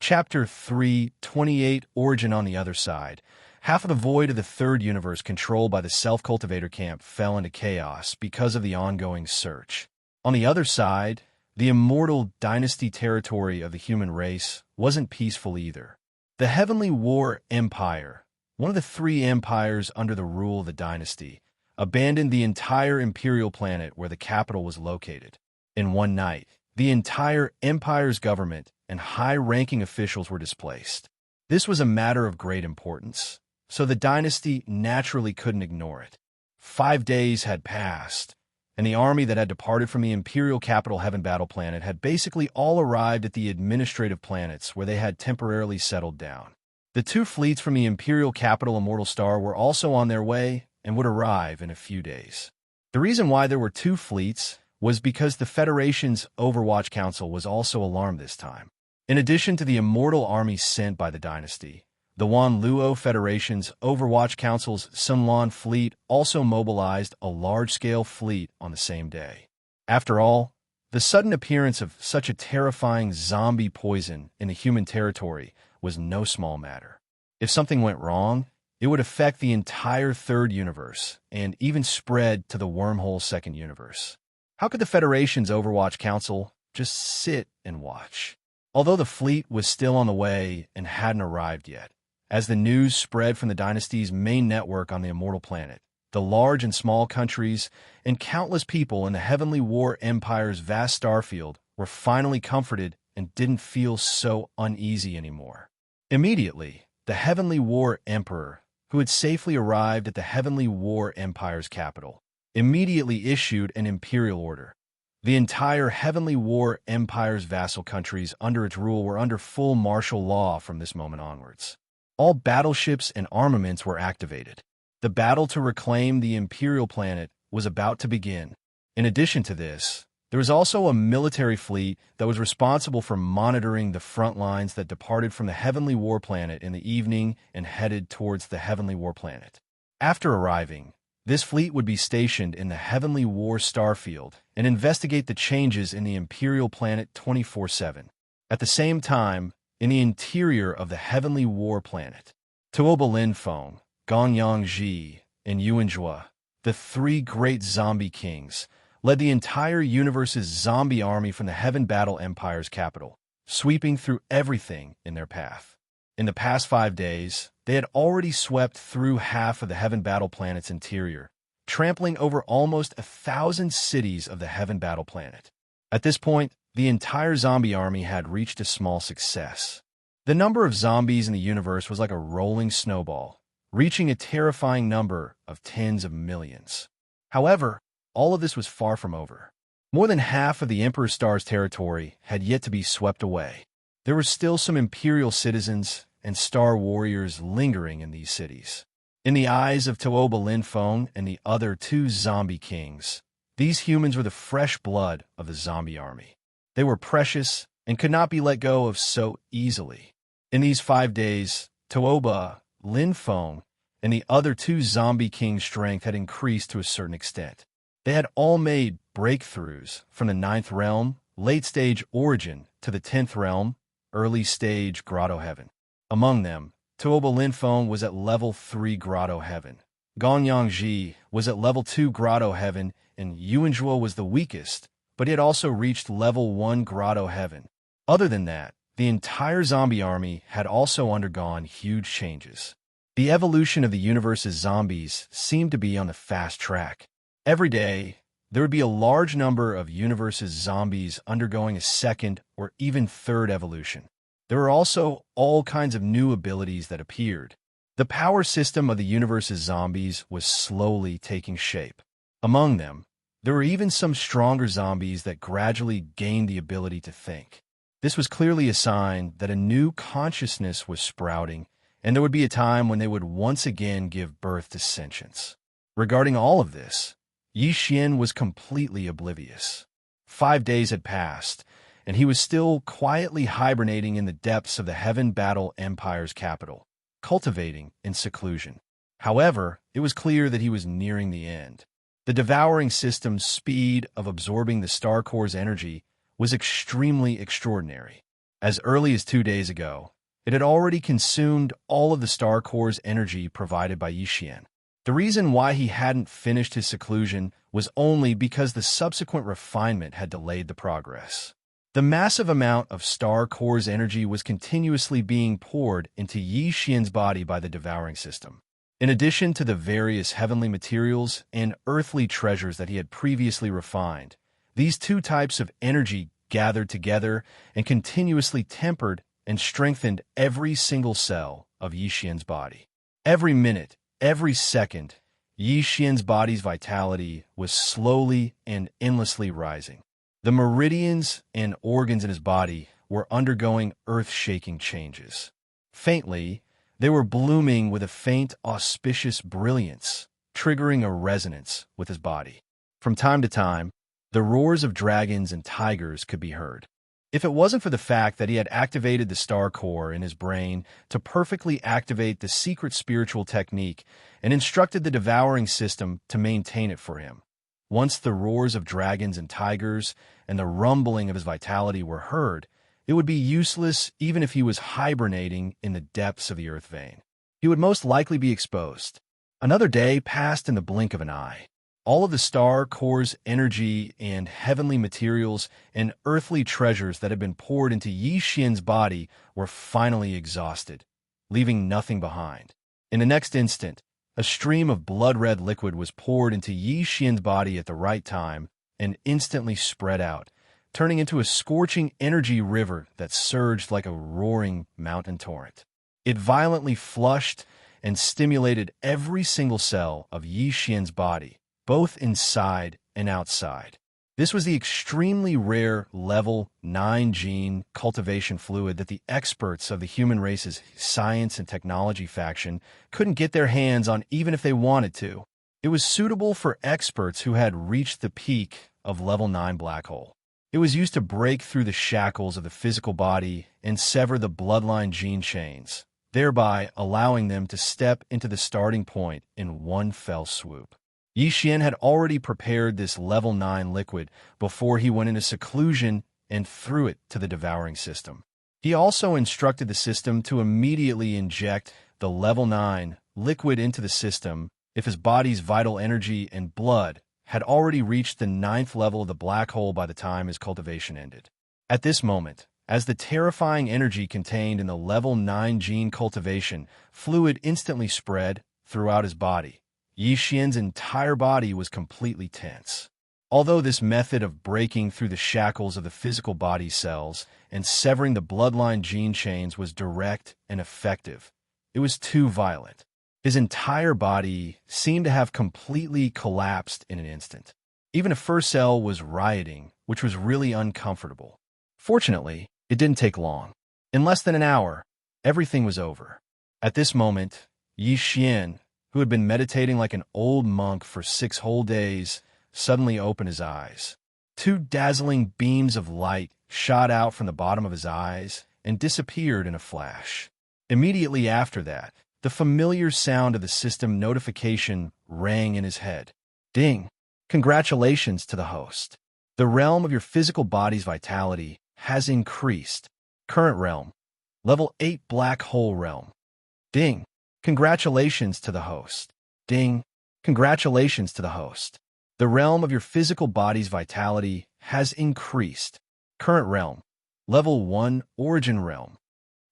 Chapter 328 Origin on the other side. Half of the void of the 3rd universe controlled by the self-cultivator camp fell into chaos because of the ongoing search. On the other side, the immortal dynasty territory of the human race wasn't peaceful either. The Heavenly War Empire, one of the 3 empires under the rule of the dynasty, abandoned the entire imperial planet where the capital was located. In one night, the entire empire's government and high-ranking officials were displaced. This was a matter of great importance, so the dynasty naturally couldn't ignore it. 5 days had passed, and the army that had departed from the imperial capital Heaven Battle Planet had basically all arrived at the administrative planets where they had temporarily settled down. The 2 fleets from the imperial capital Immortal Star were also on their way and would arrive in a few days. The reason why there were 2 fleets was because the Federation's Overwatch Council was also alarmed this time. In addition to the immortal army sent by the dynasty, the Wan Luo Federation's Overwatch Council's Sunlan fleet also mobilized a large-scale fleet on the same day. After all, the sudden appearance of such a terrifying zombie poison in the human territory was no small matter. If something went wrong, it would affect the entire 3rd universe and even spread to the wormhole 2nd universe. How could the Federation's Overwatch Council just sit and watch? Although the fleet was still on the way and hadn't arrived yet, as the news spread from the dynasty's main network on the immortal planet, the large and small countries and countless people in the Heavenly War Empire's vast starfield were finally comforted and didn't feel so uneasy anymore. Immediately, the Heavenly War Emperor, who had safely arrived at the Heavenly War Empire's capital, immediately issued an imperial order. The entire Heavenly War Empire's vassal countries under its rule were under full martial law from this moment onwards. All battleships and armaments were activated. The battle to reclaim the imperial planet was about to begin. In addition to this, there was also a military fleet that was responsible for monitoring the front lines that departed from the Heavenly War Planet in the evening and headed towards the Heavenly War Planet. After arriving, this fleet would be stationed in the Heavenly War Starfield and investigate the changes in the Imperial Planet 24/7. At the same time, in the interior of the Heavenly War Planet, Tuoba Linfeng, Gonyang Ji, and Yuanjua, the three great zombie kings, led the entire universe's zombie army from the Heaven Battle Empire's capital, sweeping through everything in their path. In the past 5 days, they had already swept through half of the Heaven Battle planet's interior, trampling over almost 1,000 cities of the Heaven Battle planet. At this point, the entire zombie army had reached a small success. The number of zombies in the universe was like a rolling snowball, reaching a terrifying number of tens of millions. However, all of this was far from over. More than half of the Emperor Star's territory had yet to be swept away. There were still some Imperial citizens and Star warriors lingering in these cities. In the eyes of Tuoba Linfeng and the other 2 zombie kings, these humans were the fresh blood of the zombie army. They were precious and could not be let go of so easily. In these 5 days, Tuoba Linfeng and the other 2 zombie kings' strength had increased to a certain extent. They had all made breakthroughs from the 9th realm, late-stage origin, to the 10th realm, early-stage grotto heaven. Among them, Tuoba Linfeng was at level 3 grotto heaven. Gonyang Ji was at level 2 grotto heaven, and Yuanjua was the weakest, but he had also reached level 1 grotto heaven. Other than that, the entire zombie army had also undergone huge changes. The evolution of the universe's zombies seemed to be on the fast track. Every day, there would be a large number of universe's zombies undergoing a second or even third evolution. There were also all kinds of new abilities that appeared. The power system of the universe's zombies was slowly taking shape. Among them, there were even some stronger zombies that gradually gained the ability to think. This was clearly a sign that a new consciousness was sprouting, and there would be a time when they would once again give birth to sentience. Regarding all of this, Yi Xian was completely oblivious. 5 days had passed, and he was still quietly hibernating in the depths of the Heaven Battle Empire's capital, cultivating in seclusion. However, it was clear that he was nearing the end. The devouring system's speed of absorbing the Star Core's energy was extremely extraordinary. As early as 2 days ago, it had already consumed all of the Star Core's energy provided by Yi Xian. The reason why he hadn't finished his seclusion was only because the subsequent refinement had delayed the progress. The massive amount of Star Core's energy was continuously being poured into Yi Xian's body by the devouring system. In addition to the various heavenly materials and earthly treasures that he had previously refined, these 2 types of energy gathered together and continuously tempered and strengthened every single cell of Yi Xian's body. Every minute, every second, Yi Xian's body's vitality was slowly and endlessly rising. The meridians and organs in his body were undergoing earth-shaking changes. Faintly, they were blooming with a faint, auspicious brilliance, triggering a resonance with his body. From time to time, the roars of dragons and tigers could be heard. If it wasn't for the fact that he had activated the Star Core in his brain to perfectly activate the secret spiritual technique and instructed the devouring system to maintain it for him, once the roars of dragons and tigers and the rumbling of his vitality were heard, it would be useless even if he was hibernating in the depths of the earth vein. He would most likely be exposed. Another day passed in the blink of an eye. All of the Star Core's energy and heavenly materials and earthly treasures that had been poured into Yi Xian's body were finally exhausted, leaving nothing behind. In the next instant, a stream of blood-red liquid was poured into Yi Xian's body at the right time and instantly spread out, turning into a scorching energy river that surged like a roaring mountain torrent. It violently flushed and stimulated every single cell of Yi Xian's body, both inside and outside. This was the extremely rare level 9 gene cultivation fluid that the experts of the human race's science and technology faction couldn't get their hands on even if they wanted to. It was suitable for experts who had reached the peak of level 9 black hole. It was used to break through the shackles of the physical body and sever the bloodline gene chains, thereby allowing them to step into the starting point in one fell swoop. Yi Xian had already prepared this level 9 liquid before he went into seclusion and threw it to the devouring system. He also instructed the system to immediately inject the level 9, liquid into the system, if his body's vital energy and blood had already reached the 9th level of the black hole by the time his cultivation ended. At this moment, as the terrifying energy contained in the level 9 gene cultivation fluid instantly spread throughout his body, Yi Xian's entire body was completely tense. Although this method of breaking through the shackles of the physical body cells and severing the bloodline gene chains was direct and effective, it was too violent. His entire body seemed to have completely collapsed in an instant. Even a first cell was rioting, which was really uncomfortable. Fortunately, it didn't take long. In less than an hour, everything was over. At this moment, Yi Xian, who had been meditating like an old monk for 6 whole days, suddenly opened his eyes. 2 dazzling beams of light shot out from the bottom of his eyes and disappeared in a flash. Immediately after that, the familiar sound of the system notification rang in his head. Ding! Congratulations to the host. The realm of your physical body's vitality has increased. Current realm, level 8 black hole realm. Ding! Congratulations to the host. Ding! Congratulations to the host. The realm of your physical body's vitality has increased. Current realm, level 1 origin realm.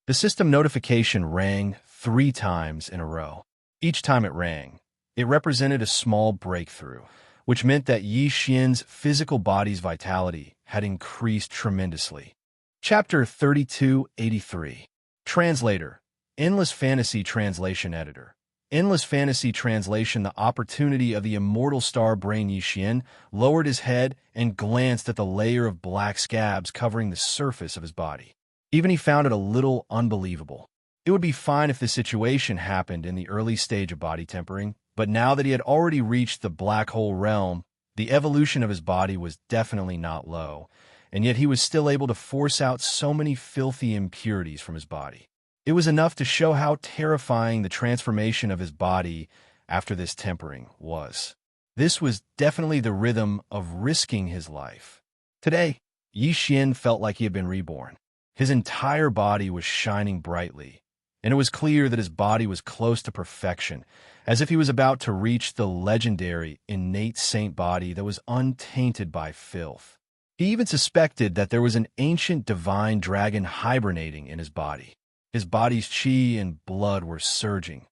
The system notification rang 3 times in a row. Each time it rang, it represented a small breakthrough, which meant that Yi Xian's physical body's vitality had increased tremendously. Chapter 3283. Translator, Endless Fantasy Translation Editor. Endless Fantasy Translation. The opportunity of the immortal star brain Yi Xian lowered his head and glanced at the layer of black scabs covering the surface of his body. Even he found it a little unbelievable. It would be fine if the situation happened in the early stage of body tempering, but now that he had already reached the black hole realm, the evolution of his body was definitely not low, and yet he was still able to force out so many filthy impurities from his body. It was enough to show how terrifying the transformation of his body after this tempering was. This was definitely the rhythm of risking his life. Today, Yi Xian felt like he had been reborn. His entire body was shining brightly, and it was clear that his body was close to perfection, as if he was about to reach the legendary innate saint body that was untainted by filth. He even suspected that there was an ancient divine dragon hibernating in his body. His body's qi and blood were surging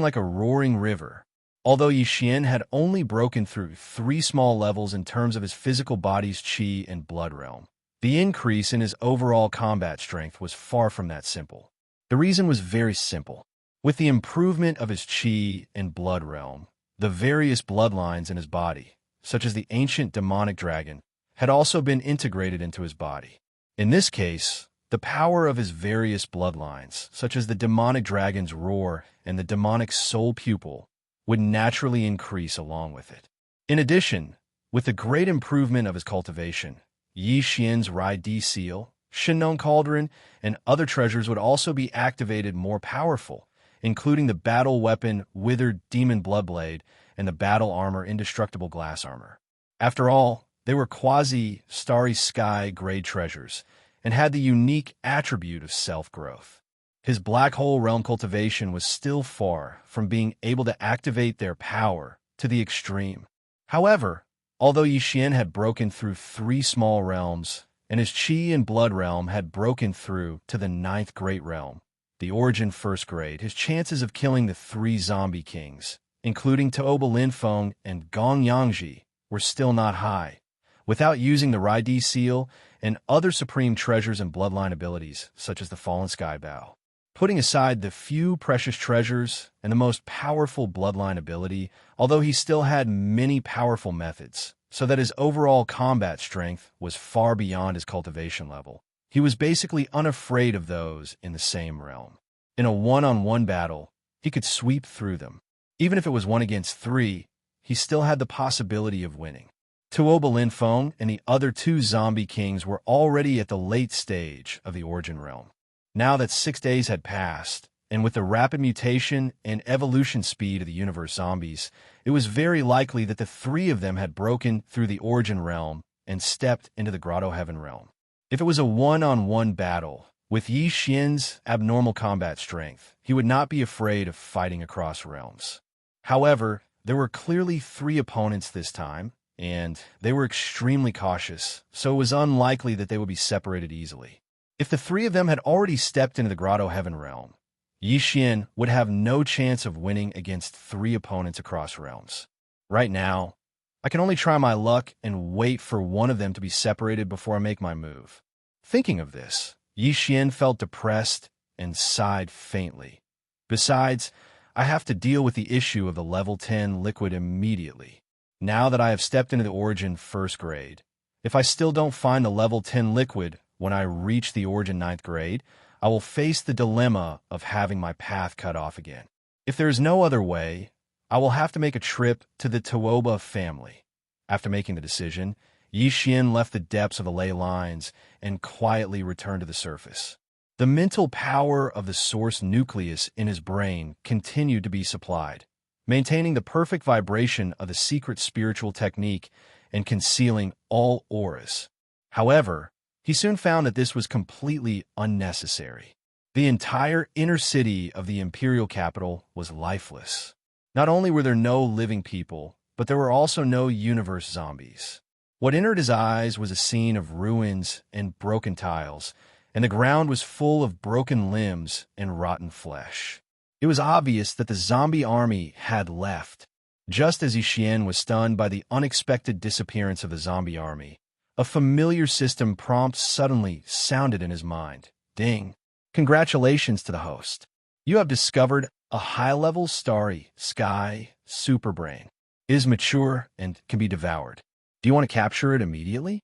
like a roaring river. Although Yi Xian had only broken through 3 small levels in terms of his physical body's qi and blood realm, the increase in his overall combat strength was far from that simple. The reason was very simple. With the improvement of his qi and blood realm, the various bloodlines in his body, such as the ancient demonic dragon, had also been integrated into his body. In this case, the power of his various bloodlines, such as the demonic dragon's roar and the demonic soul pupil, would naturally increase along with it. In addition, with the great improvement of his cultivation, Yi Xian's Rai Di seal, Shinnon Cauldron, and other treasures would also be activated more powerful, including the battle weapon Withered Demon Bloodblade and the battle armor Indestructible Glass Armor. After all, they were quasi-starry sky grade treasures and had the unique attribute of self-growth. His black hole realm cultivation was still far from being able to activate their power to the extreme. However, although Yi Xian had broken through 3 small realms, and his qi and blood realm had broken through to the 9th great realm, the origin 1st grade, his chances of killing the 3 zombie kings, including Taoba Linfeng and Gong Yangji, were still not high. Without using the Rai Di seal and other supreme treasures and bloodline abilities, such as the Fallen Sky Bow. Putting aside the few precious treasures and the most powerful bloodline ability, although he still had many powerful methods, so that his overall combat strength was far beyond his cultivation level, he was basically unafraid of those in the same realm. In a one-on-one battle, he could sweep through them. Even if it was 1 against 3, he still had the possibility of winning. Tuoba Linfeng and the other 2 zombie kings were already at the late stage of the origin realm. Now that 6 days had passed, and with the rapid mutation and evolution speed of the universe zombies, it was very likely that the 3 of them had broken through the origin realm and stepped into the Grotto Heaven realm. If it was a one-on-one battle, With Yi Xian's abnormal combat strength, he would not be afraid of fighting across realms. However, there were clearly 3 opponents this time, and they were extremely cautious, so it was unlikely that they would be separated easily. If the 3 of them had already stepped into the Grotto Heaven realm, Yi Xian would have no chance of winning against 3 opponents across realms. Right now, I can only try my luck and wait for one of them to be separated before I make my move. Thinking of this, Yi Xian felt depressed and sighed faintly. Besides, I have to deal with the issue of the level 10 liquid immediately. Now that I have stepped into the Origin 1st grade, if I still don't find the level 10 liquid when I reach the Origin 9th grade, I will face the dilemma of having my path cut off again. If there is no other way, I will have to make a trip to the Tuoba family. After making the decision, Yi Xian left the depths of the ley lines and quietly returned to the surface. The mental power of the source nucleus in his brain continued to be supplied, maintaining the perfect vibration of the secret spiritual technique and concealing all auras. However, he soon found that this was completely unnecessary. The entire inner city of the imperial capital was lifeless. Not only were there no living people, but there were also no universe zombies. What entered his eyes was a scene of ruins and broken tiles, and the ground was full of broken limbs and rotten flesh. It was obvious that the zombie army had left. Just as Yi Xian was stunned by the unexpected disappearance of the zombie army, a familiar system prompt suddenly sounded in his mind. Ding! Congratulations to the host. You have discovered a high-level starry sky superbrain. It is mature and can be devoured. Do you want to capture it immediately?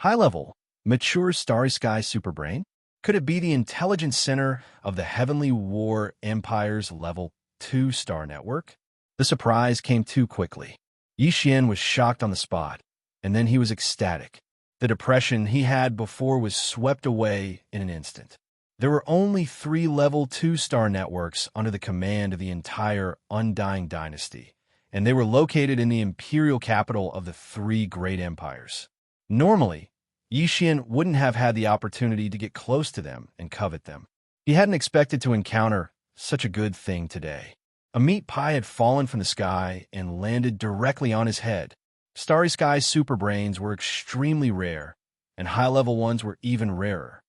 High-level, mature starry sky superbrain? Could it be the intelligence center of the Heavenly War Empire's level 2 star network? The surprise came too quickly. Yi Xian was shocked on the spot, and then he was ecstatic. The depression he had before was swept away in an instant. There were only 3 level 2 star networks under the command of the entire Undying Dynasty, and they were located in the imperial capital of the 3 great empires. Normally, Yi Xian wouldn't have had the opportunity to get close to them and covet them. He hadn't expected to encounter such a good thing today. A meat pie had fallen from the sky and landed directly on his head. Starry Sky superbrains were extremely rare, and high-level ones were even rarer.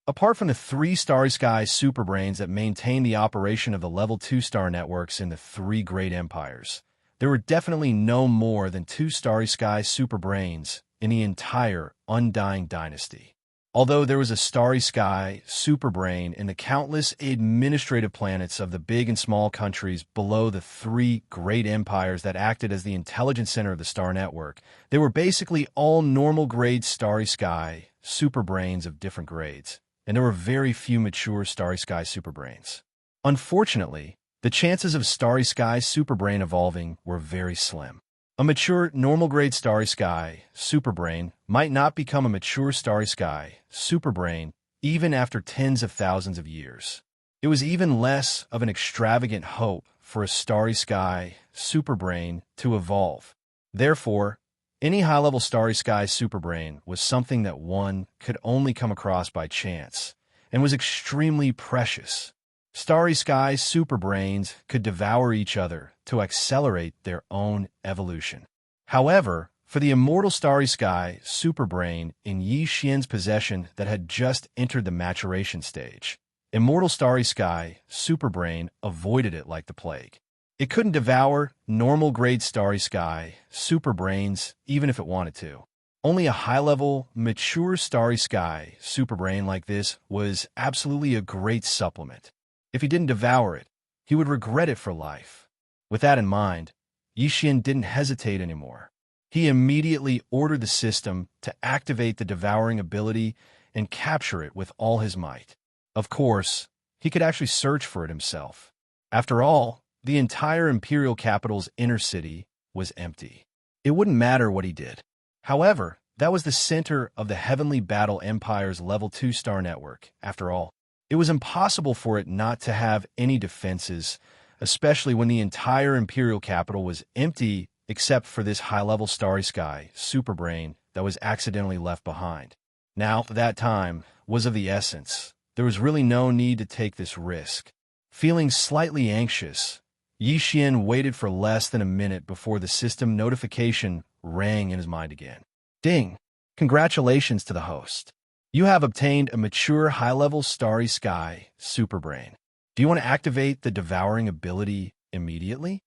Apart from the 3 Starry Sky superbrains that maintained the operation of the level 2 star networks in the 3 great empires, there were definitely no more than 2 Starry Sky superbrains in the entire Undying Dynasty. Although there was a Starry Sky superbrain in the countless administrative planets of the big and small countries below the 3 great empires that acted as the intelligence center of the star network, they were basically all normal grade Starry Sky superbrains of different grades, and there were very few mature Starry Sky superbrains. Unfortunately, the chances of Starry Sky superbrain evolving were very slim. A mature, normal-grade Starry Sky superbrain might not become a mature Starry Sky superbrain even after tens of thousands of years. It was even less of an extravagant hope for a Starry Sky superbrain to evolve. Therefore, any high-level Starry Sky superbrain was something that one could only come across by chance and was extremely precious. Starry Sky superbrains could devour each other to accelerate their own evolution. However, for the immortal Starry Sky superbrain in Yi Xian's possession that had just entered the maturation stage, immortal Starry Sky superbrain avoided it like the plague. It couldn't devour normal-grade Starry Sky superbrains even if it wanted to. Only a high-level, mature Starry Sky superbrain like this was absolutely a great supplement. If he didn't devour it, he would regret it for life. With that in mind, Yi Xian didn't hesitate anymore. He immediately ordered the system to activate the devouring ability and capture it with all his might. Of course, he could actually search for it himself. After all, the entire imperial capital's inner city was empty. It wouldn't matter what he did. However, that was the center of the Heavenly Battle Empire's level 2 star network, after all. It was impossible for it not to have any defenses, especially when the entire imperial capital was empty except for this high-level Starry Sky superbrain that was accidentally left behind. Now, that time was of the essence, there was really no need to take this risk. Feeling slightly anxious, Yi Xian waited for less than a minute before the system notification rang in his mind again. Ding! Congratulations to the host. You have obtained a mature high-level Starry Sky Superbrain. Do you want to activate the devouring ability immediately?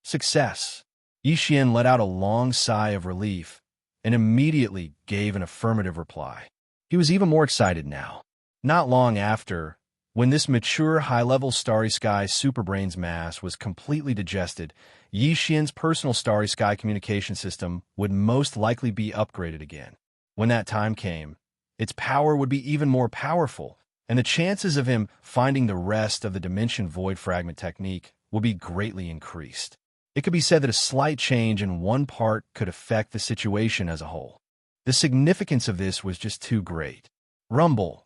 Success! Yi Xian let out a long sigh of relief and immediately gave an affirmative reply. He was even more excited now. Not long after, when this mature high-level Starry Sky Superbrain's mass was completely digested, Yi Xian's personal Starry Sky communication system would most likely be upgraded again. When that time came, its power would be even more powerful, and the chances of him finding the rest of the Dimension Void Fragment technique would be greatly increased. It could be said that a slight change in one part could affect the situation as a whole. The significance of this was just too great. Rumble!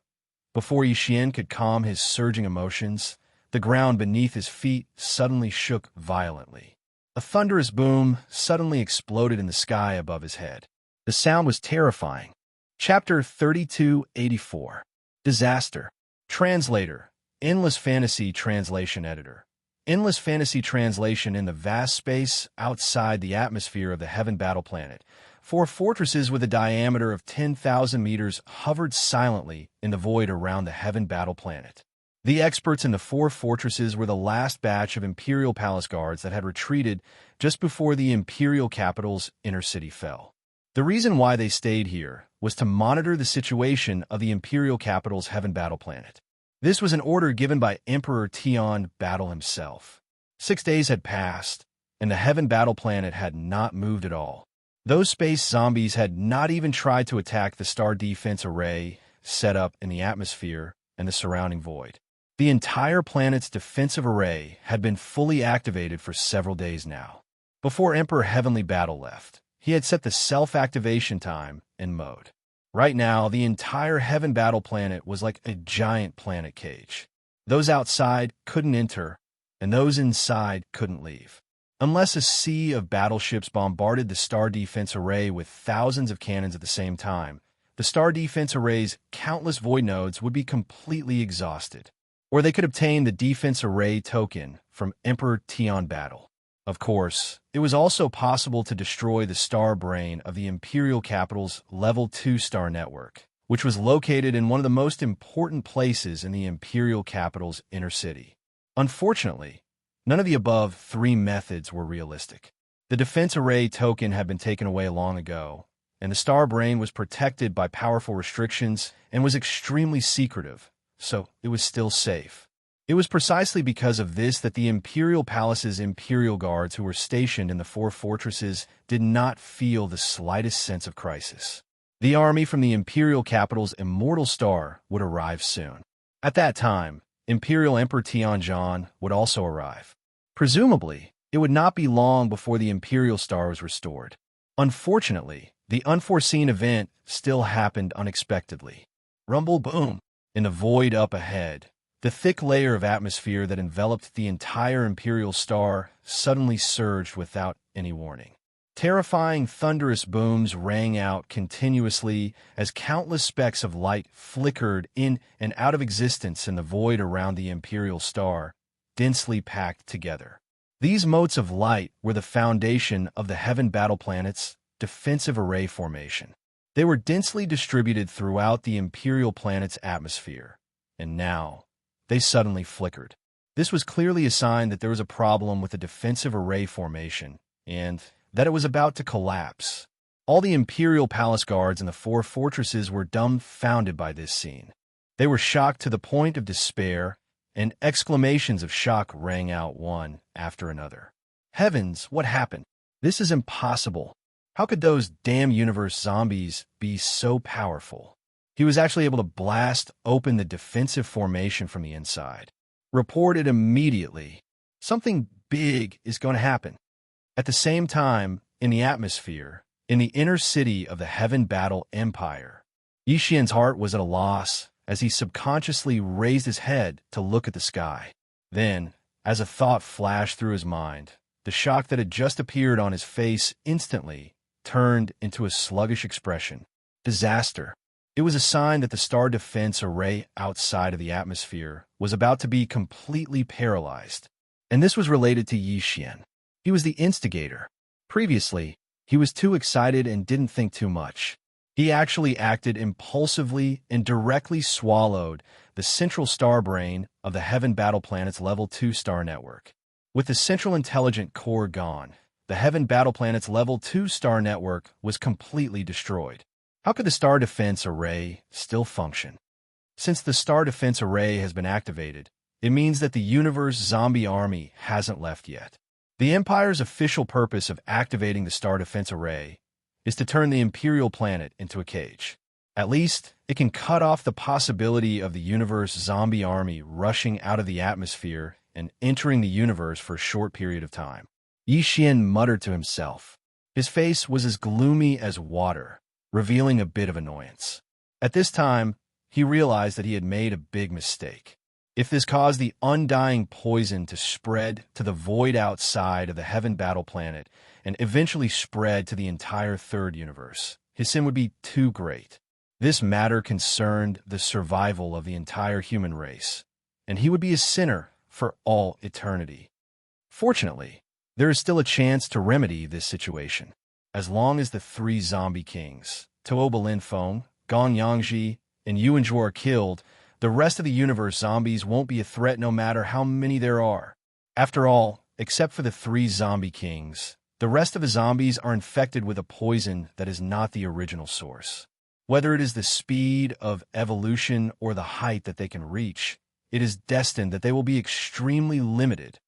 Before Yi Xian could calm his surging emotions, the ground beneath his feet suddenly shook violently. A thunderous boom suddenly exploded in the sky above his head. The sound was terrifying. Chapter 3284. Disaster. Translator. Endless Fantasy Translation Editor. Endless Fantasy Translation. In the vast space outside the atmosphere of the Heaven Battle Planet, 4 fortresses with a diameter of 10,000 meters hovered silently in the void around the Heaven Battle Planet. The experts in the 4 fortresses were the last batch of Imperial Palace Guards that had retreated just before the Imperial capital's inner city fell. The reason why they stayed here was to monitor the situation of the Imperial capital's Heaven Battle Planet. This was an order given by Emperor Tian Battle himself. 6 days had passed, and the Heaven Battle Planet had not moved at all. Those space zombies had not even tried to attack the star defense array set up in the atmosphere and the surrounding void. The entire planet's defensive array had been fully activated for several days now. Before Emperor Heavenly Battle left, he had set the self-activation time in mode. Right now, the entire Heaven Battle Planet was like a giant planet cage. Those outside couldn't enter, and those inside couldn't leave. Unless a sea of battleships bombarded the Star Defense Array with thousands of cannons at the same time, the Star Defense Array's countless void nodes would be completely exhausted. Or they could obtain the Defense Array token from Emperor Tian Battle. Of course, it was also possible to destroy the star brain of the Imperial Capital's Level 2 star network, which was located in one of the most important places in the Imperial Capital's inner city. Unfortunately, none of the above 3 methods were realistic. The Defense Array token had been taken away long ago, and the star brain was protected by powerful restrictions and was extremely secretive, so it was still safe. It was precisely because of this that the Imperial Palace's Imperial Guards who were stationed in the 4 fortresses did not feel the slightest sense of crisis. The army from the Imperial Capital's Immortal Star would arrive soon. At that time, Imperial Emperor Tianzhan would also arrive. Presumably, it would not be long before the Imperial Star was restored. Unfortunately, the unforeseen event still happened unexpectedly. Rumble boom! In the void up ahead, the thick layer of atmosphere that enveloped the entire Imperial Star suddenly surged without any warning. Terrifying thunderous booms rang out continuously as countless specks of light flickered in and out of existence in the void around the Imperial Star, densely packed together. These motes of light were the foundation of the Heaven Battle Planet's defensive array formation. They were densely distributed throughout the Imperial planet's atmosphere, and now they suddenly flickered. This was clearly a sign that there was a problem with the defensive array formation, and that it was about to collapse. All the Imperial Palace Guards in the 4 fortresses were dumbfounded by this scene. They were shocked to the point of despair, and exclamations of shock rang out one after another. Heavens, what happened? This is impossible. How could those damn universe zombies be so powerful? He was actually able to blast open the defensive formation from the inside. Reported immediately. Something big is going to happen. At the same time, in the atmosphere, in the inner city of the Heaven Battle Empire, Yi Xian's heart was at a loss as he subconsciously raised his head to look at the sky. Then, as a thought flashed through his mind, the shock that had just appeared on his face instantly turned into a sluggish expression. Disaster. It was a sign that the star defense array outside of the atmosphere was about to be completely paralyzed. And this was related to Yi Xian. He was the instigator. Previously, he was too excited and didn't think too much. He actually acted impulsively and directly swallowed the central star brain of the Heaven Battle Planet's Level 2 star network. With the central intelligent core gone, the Heaven Battle Planet's Level 2 star network was completely destroyed. How could the star defense array still function? Since the star defense array has been activated, it means that the universe zombie army hasn't left yet. The Empire's official purpose of activating the star defense array is to turn the Imperial planet into a cage. At least, it can cut off the possibility of the universe zombie army rushing out of the atmosphere and entering the universe for a short period of time. Yi Xian muttered to himself. His face was as gloomy as water, revealing a bit of annoyance. At this time, he realized that he had made a big mistake. If this caused the undying poison to spread to the void outside of the Heaven Battle Planet and eventually spread to the entire third universe, his sin would be too great. This matter concerned the survival of the entire human race, and he would be a sinner for all eternity. Fortunately, there is still a chance to remedy this situation. As long as the three zombie kings, Tuoba Linfeng, Gong Yangji, and Yuan Zhuo are killed, the rest of the universe zombies won't be a threat no matter how many there are. After all, except for the three zombie kings, the rest of the zombies are infected with a poison that is not the original source. Whether it is the speed of evolution or the height that they can reach, it is destined that they will be extremely limited.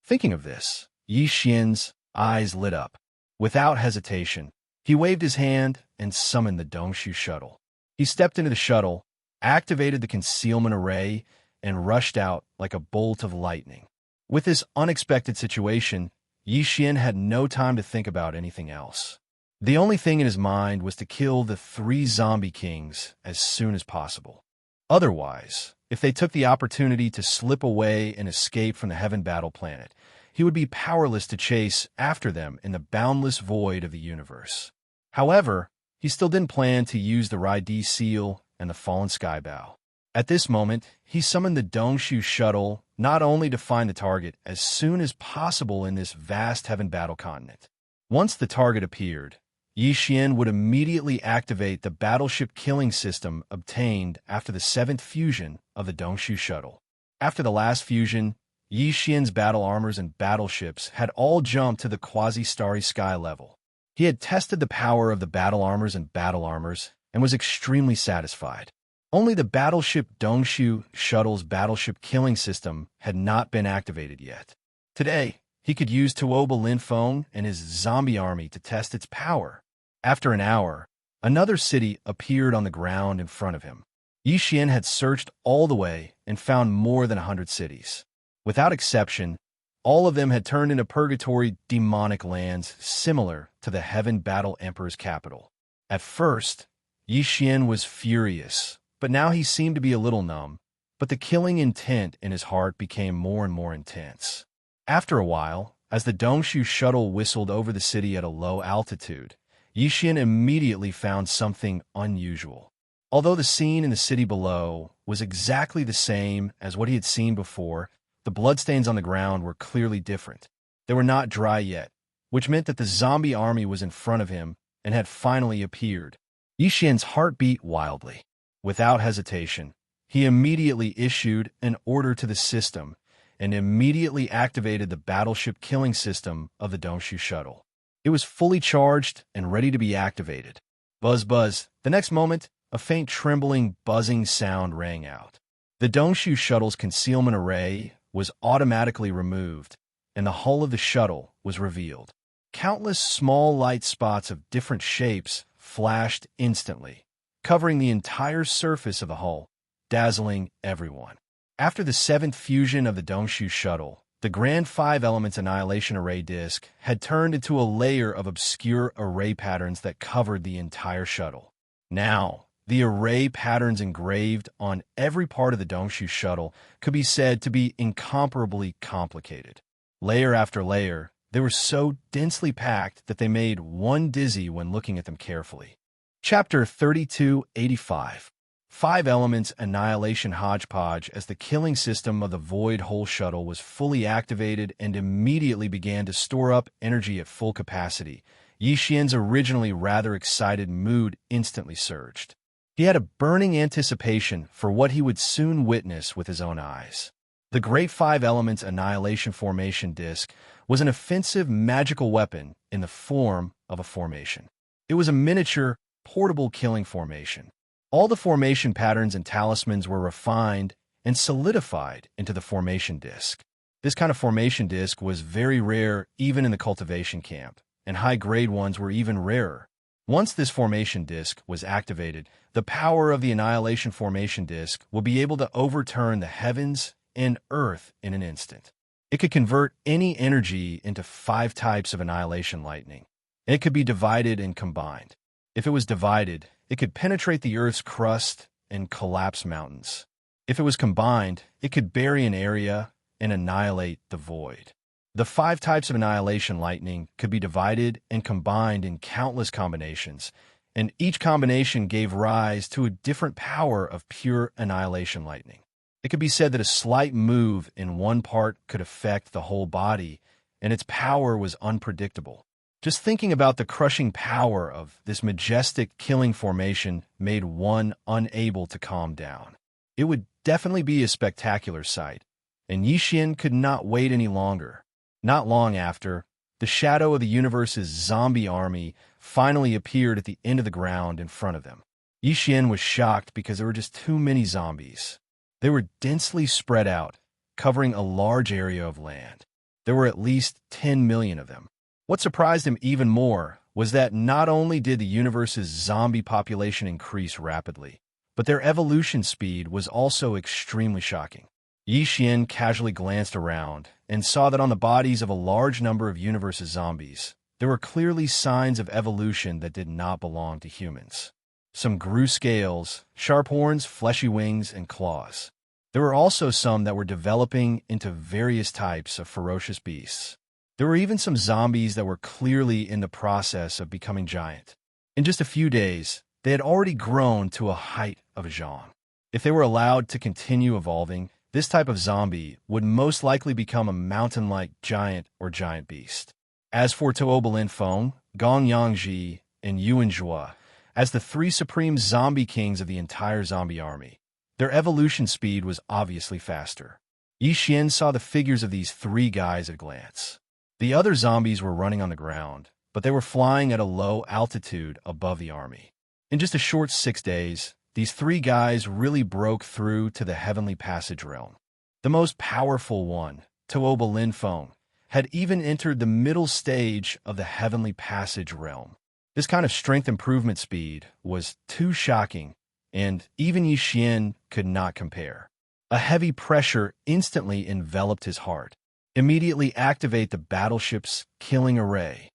Thinking of this, Yi Xian's eyes lit up. Without hesitation, he waved his hand and summoned the Dongshu shuttle. He stepped into the shuttle, activated the concealment array, and rushed out like a bolt of lightning. With this unexpected situation, Yi Xian had no time to think about anything else. The only thing in his mind was to kill the three zombie kings as soon as possible. Otherwise, if they took the opportunity to slip away and escape from the Heaven Battle Planet, he would be powerless to chase after them in the boundless void of the universe. However, he still didn't plan to use the Raidi Seal and the Fallen Skybow. At this moment, he summoned the Dongshu shuttle not only to find the target as soon as possible in this vast Heaven Battle continent. Once the target appeared, Yi Xian would immediately activate the battleship killing system obtained after the 7th fusion of the Dongshu shuttle. After the last fusion, Yi Xian's battle armors and battleships had all jumped to the quasi-starry sky level. He had tested the power of the battle armors and was extremely satisfied. Only the battleship Dongshu shuttle's battleship killing system had not been activated yet. Today, he could use Tuoba Linfeng and his zombie army to test its power. After an hour, another city appeared on the ground in front of him. Yi Xian had searched all the way and found more than 100 cities. Without exception, all of them had turned into purgatory demonic lands similar to the Heaven Battle Emperor's capital. At first, Yi Xian was furious, but now he seemed to be a little numb, but the killing intent in his heart became more and more intense. After a while, as the Dongshu shuttle whistled over the city at a low altitude, Yi Xian immediately found something unusual. Although the scene in the city below was exactly the same as what he had seen before, the bloodstains on the ground were clearly different. They were not dry yet, which meant that the zombie army was in front of him and had finally appeared. Yi Xian's heart beat wildly. Without hesitation, he immediately issued an order to the system and immediately activated the battleship killing system of the Dongshu shuttle. It was fully charged and ready to be activated. Buzz buzz. The next moment, a faint trembling, buzzing sound rang out. The Dongshu shuttle's concealment array was automatically removed, and the hull of the shuttle was revealed. Countless small light spots of different shapes flashed instantly, covering the entire surface of the hull, dazzling everyone. After the 7th fusion of the Dongshu shuttle, the Grand 5 Elements Annihilation Array disk had turned into a layer of obscure array patterns that covered the entire shuttle. Now, the array patterns engraved on every part of the Dongshu shuttle could be said to be incomparably complicated. Layer after layer, they were so densely packed that they made one dizzy when looking at them carefully. Chapter 3285. 5 Elements Annihilation Hodgepodge. As the killing system of the Void Hole Shuttle was fully activated and immediately began to store up energy at full capacity, Yi Xian's originally rather excited mood instantly surged. He had a burning anticipation for what he would soon witness with his own eyes. The Great 5 Elements Annihilation Formation Disc was an offensive magical weapon in the form of a formation. It was a miniature, portable killing formation. All the formation patterns and talismans were refined and solidified into the formation disc. This kind of formation disc was very rare even in the cultivation camp, and high-grade ones were even rarer. Once this formation disc was activated, the power of the Annihilation Formation Disc will be able to overturn the heavens and earth in an instant. It could convert any energy into 5 types of annihilation lightning. It could be divided and combined. If it was divided, it could penetrate the Earth's crust and collapse mountains. If it was combined, it could bury an area and annihilate the void. The 5 types of annihilation lightning could be divided and combined in countless combinations, and each combination gave rise to a different power of pure annihilation lightning. It could be said that a slight move in one part could affect the whole body, and its power was unpredictable. Just thinking about the crushing power of this majestic killing formation made one unable to calm down. It would definitely be a spectacular sight, and Yi Xian could not wait any longer. Not long after, the shadow of the universe's zombie army finally appeared at the end of the ground in front of them. Yi Xian was shocked because there were just too many zombies. They were densely spread out, covering a large area of land. There were at least 10 million of them. What surprised him even more was that not only did the universe's zombie population increase rapidly, but their evolution speed was also extremely shocking. Yi Xian casually glanced around and saw that on the bodies of a large number of universe's zombies, there were clearly signs of evolution that did not belong to humans. Some grew scales, sharp horns, fleshy wings, and claws. There were also some that were developing into various types of ferocious beasts. There were even some zombies that were clearly in the process of becoming giant. In just a few days, they had already grown to a height of a zhang. If they were allowed to continue evolving, this type of zombie would most likely become a mountain-like giant or giant beast. As for Tuobalin Feng, Gong Yangji, and Yuan Zhua, as the 3 supreme zombie kings of the entire zombie army, their evolution speed was obviously faster. Yi Xian saw the figures of these 3 guys at a glance. The other zombies were running on the ground, but they were flying at a low altitude above the army. In just a short 6 days, these 3 guys really broke through to the heavenly passage realm. The most powerful one, Tuobalin Feng, had even entered the middle stage of the heavenly passage realm. This kind of strength improvement speed was too shocking, and even Yi Xian could not compare. A heavy pressure instantly enveloped his heart. Immediately activate the battleship's killing array.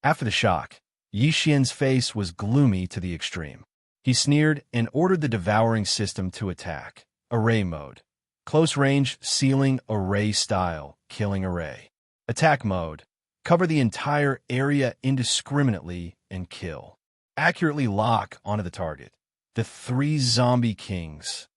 After the shock, Yi Xian's face was gloomy to the extreme. He sneered and ordered the devouring system to attack. Array mode. Close range, sealing, array style, killing array. Attack mode. Cover the entire area indiscriminately and kill. Accurately lock onto the target. The 3 zombie kings.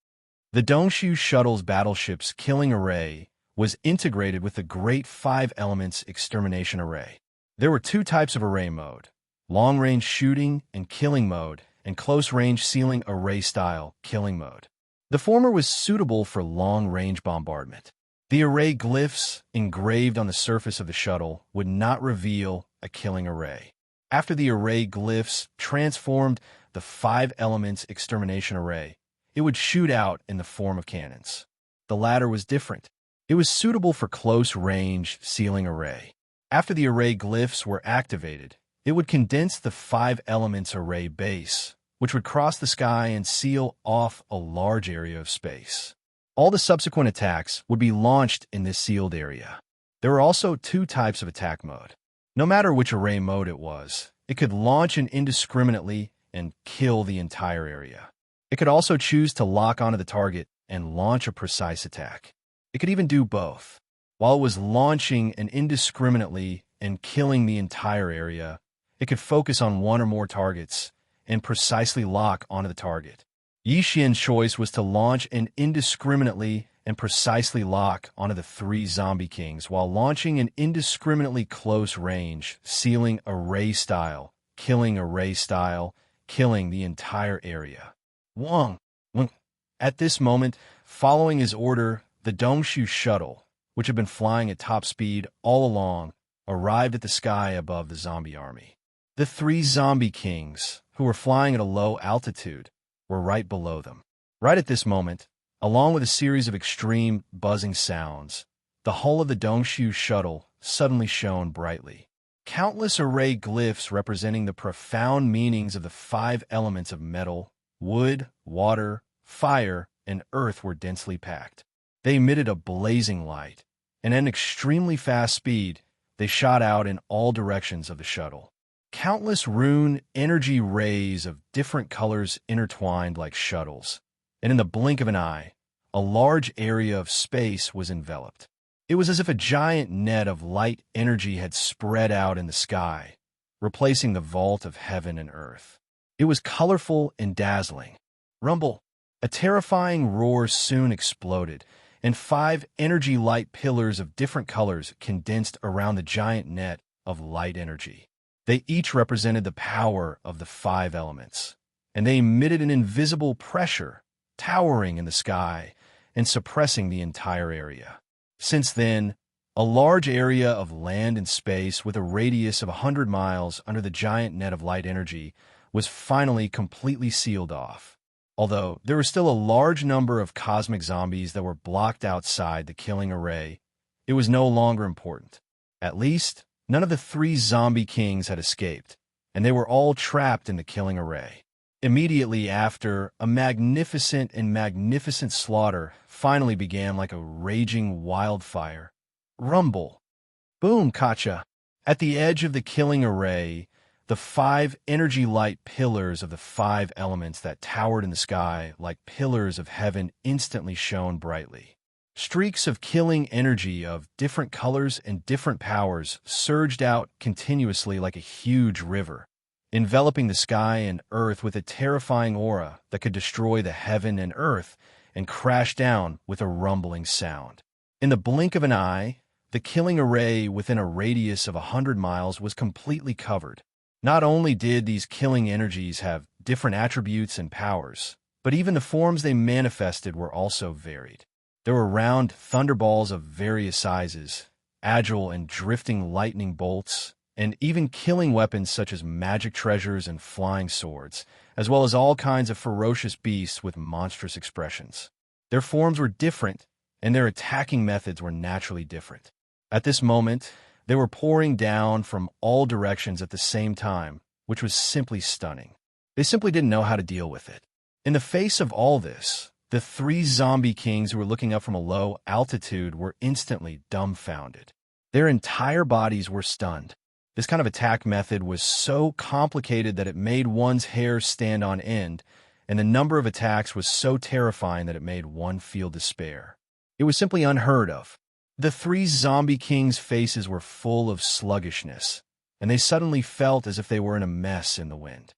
The Dongshu Shuttle's battleship's killing array was integrated with the Great 5 Elements Extermination Array. There were 2 types of array mode, long-range shooting and killing mode, and close-range sealing array style killing mode. The former was suitable for long-range bombardment. The array glyphs engraved on the surface of the shuttle would not reveal a killing array. After the array glyphs transformed the 5 Elements Extermination Array, it would shoot out in the form of cannons. The latter was different. It was suitable for close-range sealing array. After the array glyphs were activated, it would condense the 5 Elements array base, which would cross the sky and seal off a large area of space. All the subsequent attacks would be launched in this sealed area. There were also 2 types of attack mode. No matter which array mode it was, it could launch indiscriminately and kill the entire area. It could also choose to lock onto the target and launch a precise attack. It could even do both. While it was launching indiscriminately and killing the entire area, it could focus on 1 or more targets and precisely lock onto the target. Yi Xian's choice was to launch and indiscriminately and precisely lock onto the three zombie kings while launching an indiscriminately close range, sealing array style, killing the entire area. Wang. At this moment, following his order, the Dongshu shuttle, which had been flying at top speed all along, arrived at the sky above the zombie army. The three zombie kings, who were flying at a low altitude, were right below them. Right at this moment, along with a series of extreme buzzing sounds, the hull of the Dongshu shuttle suddenly shone brightly. Countless array glyphs representing the profound meanings of the five elements of metal, wood, water, fire, and earth were densely packed. They emitted a blazing light, and at an extremely fast speed, they shot out in all directions of the shuttle. Countless rune energy rays of different colors intertwined like shuttles, and in the blink of an eye, a large area of space was enveloped. It was as if a giant net of light energy had spread out in the sky, replacing the vault of heaven and earth. It was colorful and dazzling. Rumble! A terrifying roar soon exploded, and 5 energy light pillars of different colors condensed around the giant net of light energy. They each represented the power of the 5 elements, and they emitted an invisible pressure, towering in the sky and suppressing the entire area. Since then, a large area of land and space with a radius of 100 miles under the giant net of light energy was finally completely sealed off. Although there was still a large number of cosmic zombies that were blocked outside the killing array, it was no longer important. At least, none of the 3 zombie kings had escaped, and they were all trapped in the killing array. Immediately after, a magnificent slaughter finally began like a raging wildfire. Rumble! Boom, Kacha! At the edge of the killing array, the 5 energy light pillars of the 5 elements that towered in the sky like pillars of heaven instantly shone brightly. Streaks of killing energy of different colors and different powers surged out continuously like a huge river, enveloping the sky and earth with a terrifying aura that could destroy the heaven and earth and crash down with a rumbling sound. In the blink of an eye, the killing array within a radius of 100 miles was completely covered. Not only did these killing energies have different attributes and powers, but even the forms they manifested were also varied. There were round thunderballs of various sizes, agile and drifting lightning bolts, and even killing weapons such as magic treasures and flying swords, as well as all kinds of ferocious beasts with monstrous expressions. Their forms were different, and their attacking methods were naturally different. At this moment, they were pouring down from all directions at the same time, which was simply stunning. They simply didn't know how to deal with it. In the face of all this, the 3 zombie kings who were looking up from a low altitude were instantly dumbfounded. Their entire bodies were stunned. This kind of attack method was so complicated that it made one's hair stand on end, and the number of attacks was so terrifying that it made one feel despair. It was simply unheard of. The 3 zombie kings' faces were full of sluggishness, and they suddenly felt as if they were in a mess in the wind.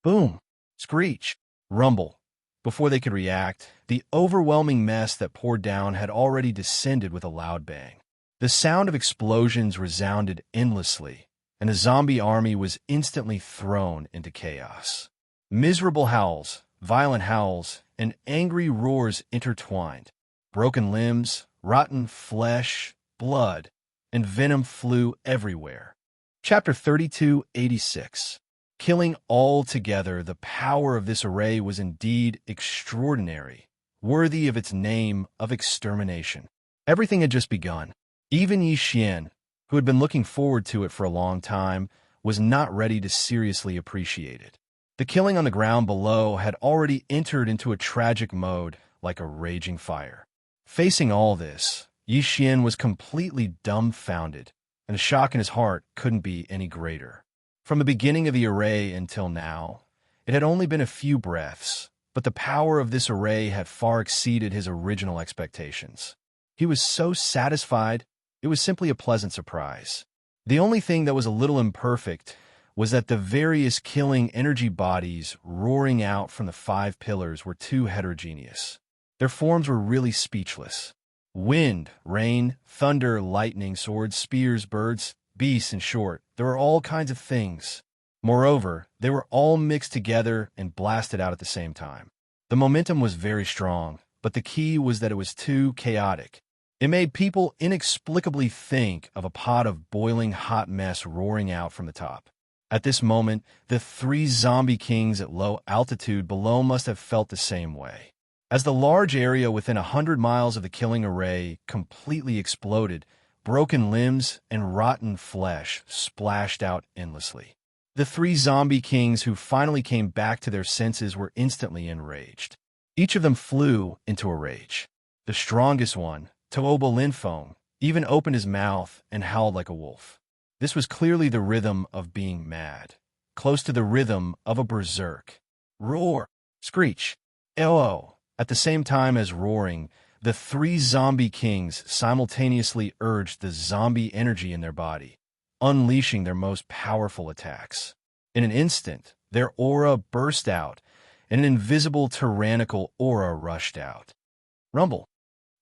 Boom! Screech! Rumble! Before they could react, the overwhelming mess that poured down had already descended with a loud bang. The sound of explosions resounded endlessly, and the zombie army was instantly thrown into chaos. Miserable howls, violent howls, and angry roars intertwined. Broken limbs, rotten flesh, blood, and venom flew everywhere. Chapter 3286. Killing all together, the power of this array was indeed extraordinary, worthy of its name of extermination. Everything had just begun. Even Yi Xian, who had been looking forward to it for a long time, was not ready to seriously appreciate it. The killing on the ground below had already entered into a tragic mode like a raging fire. Facing all this, Yi Xian was completely dumbfounded, and the shock in his heart couldn't be any greater. From the beginning of the array until now, it had only been a few breaths, but the power of this array had far exceeded his original expectations. He was so satisfied, it was simply a pleasant surprise. The only thing that was a little imperfect was that the various killing energy bodies roaring out from the 5 pillars were too heterogeneous. Their forms were really speechless. Wind, rain, thunder, lightning, swords, spears, birds, beasts, in short, there were all kinds of things. Moreover, they were all mixed together and blasted out at the same time. The momentum was very strong, but the key was that it was too chaotic. It made people inexplicably think of a pot of boiling hot mess roaring out from the top. At this moment, the 3 zombie kings at low altitude below must have felt the same way. As the large area within 100 miles of the killing array completely exploded, broken limbs and rotten flesh splashed out endlessly. The 3 zombie kings who finally came back to their senses were instantly enraged. Each of them flew into a rage. The strongest one, Toobo Linfeng, even opened his mouth and howled like a wolf. This was clearly the rhythm of being mad, close to the rhythm of a berserk. Roar, screech, LO. At the same time as roaring, the 3 zombie kings simultaneously urged the zombie energy in their body, unleashing their most powerful attacks. In an instant, their aura burst out, and an invisible tyrannical aura rushed out. Rumble.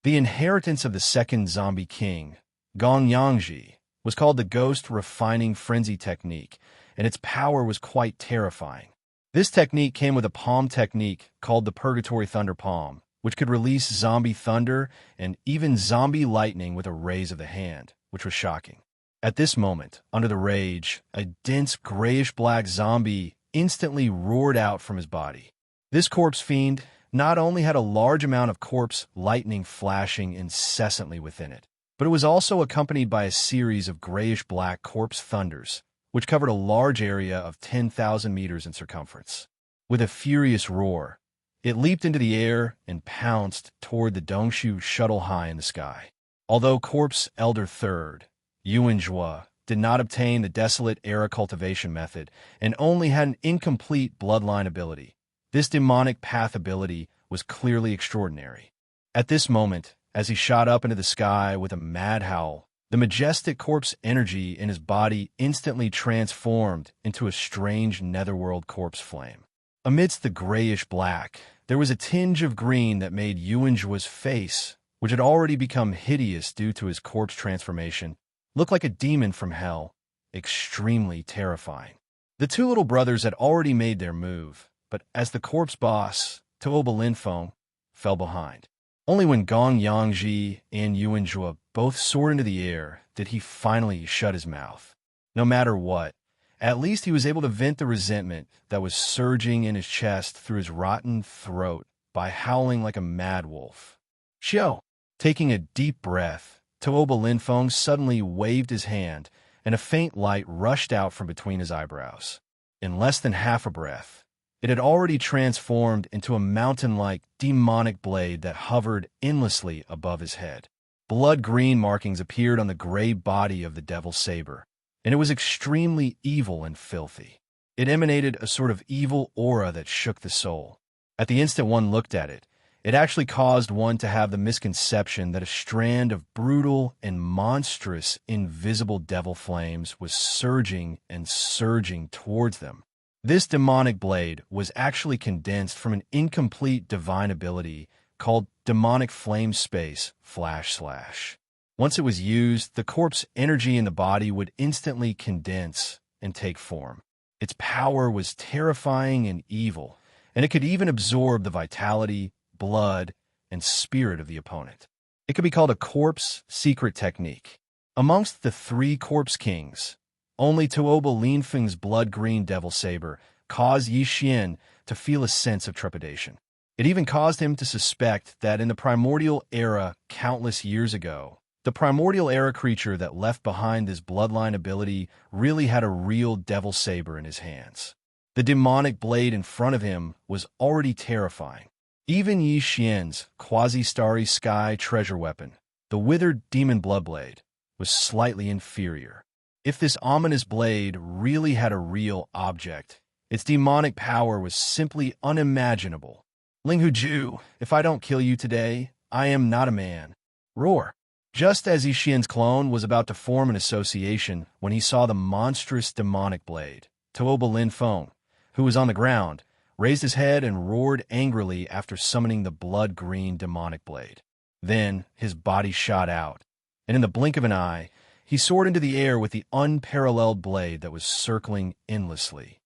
The inheritance of the second zombie king, Gong Yangji, was called the Ghost Refining Frenzy Technique, and its power was quite terrifying. This technique came with a palm technique called the Purgatory Thunder Palm, which could release zombie thunder and even zombie lightning with a raise of the hand, which was shocking. At this moment, under the rage, a dense grayish-black zombie instantly roared out from his body. This corpse fiend not only had a large amount of corpse lightning flashing incessantly within it, but it was also accompanied by a series of grayish-black corpse thunders, which covered a large area of 10,000 meters in circumference. With a furious roar, it leaped into the air and pounced toward the Dongshu shuttle high in the sky. Although Corpse Elder Third, Yuan Zhua, did not obtain the Desolate Era cultivation method and only had an incomplete bloodline ability, this demonic path ability was clearly extraordinary. At this moment, as he shot up into the sky with a mad howl, the majestic corpse energy in his body instantly transformed into a strange netherworld corpse flame. Amidst the grayish black, there was a tinge of green that made Yuan Zhua's face, which had already become hideous due to his corpse transformation, look like a demon from hell, extremely terrifying. The 2 little brothers had already made their move, but as the corpse boss, Toobo Linfeng, fell behind. Only when Gong Yangji and Yuan Zhua both soared into the air did he finally shut his mouth. No matter what, at least he was able to vent the resentment that was surging in his chest through his rotten throat by howling like a mad wolf. Xiao! Taking a deep breath, Toobo Linfeng suddenly waved his hand, and a faint light rushed out from between his eyebrows. In less than half a breath, it had already transformed into a mountain-like demonic blade that hovered endlessly above his head. Blood-green markings appeared on the gray body of the devil saber, and it was extremely evil and filthy. It emanated a sort of evil aura that shook the soul. At the instant one looked at it, it actually caused one to have the misconception that a strand of brutal and monstrous invisible devil flames was surging and surging towards them. This demonic blade was actually condensed from an incomplete divine ability called Demonic Flame Space //. Once it was used, the corpse energy in the body would instantly condense and take form. Its power was terrifying and evil, and it could even absorb the vitality, blood, and spirit of the opponent. It could be called a corpse secret technique. Amongst the 3 corpse kings, only Toobo Linfeng's blood-green devil saber caused Yi Xian to feel a sense of trepidation. It even caused him to suspect that in the primordial era countless years ago, the primordial era creature that left behind this bloodline ability really had a real devil saber in his hands. The demonic blade in front of him was already terrifying. Even Yi Xian's quasi-starry sky treasure weapon, the withered demon bloodblade, was slightly inferior. If this ominous blade really had a real object, its demonic power was simply unimaginable. Ling Huju, if I don't kill you today, I am not a man. Roar. Just as Yi Xian's clone was about to form an association when he saw the monstrous demonic blade, Tuoba Lin Feng, who was on the ground, raised his head and roared angrily after summoning the blood-green demonic blade. Then his body shot out, and in the blink of an eye, he soared into the air with the unparalleled blade that was circling endlessly.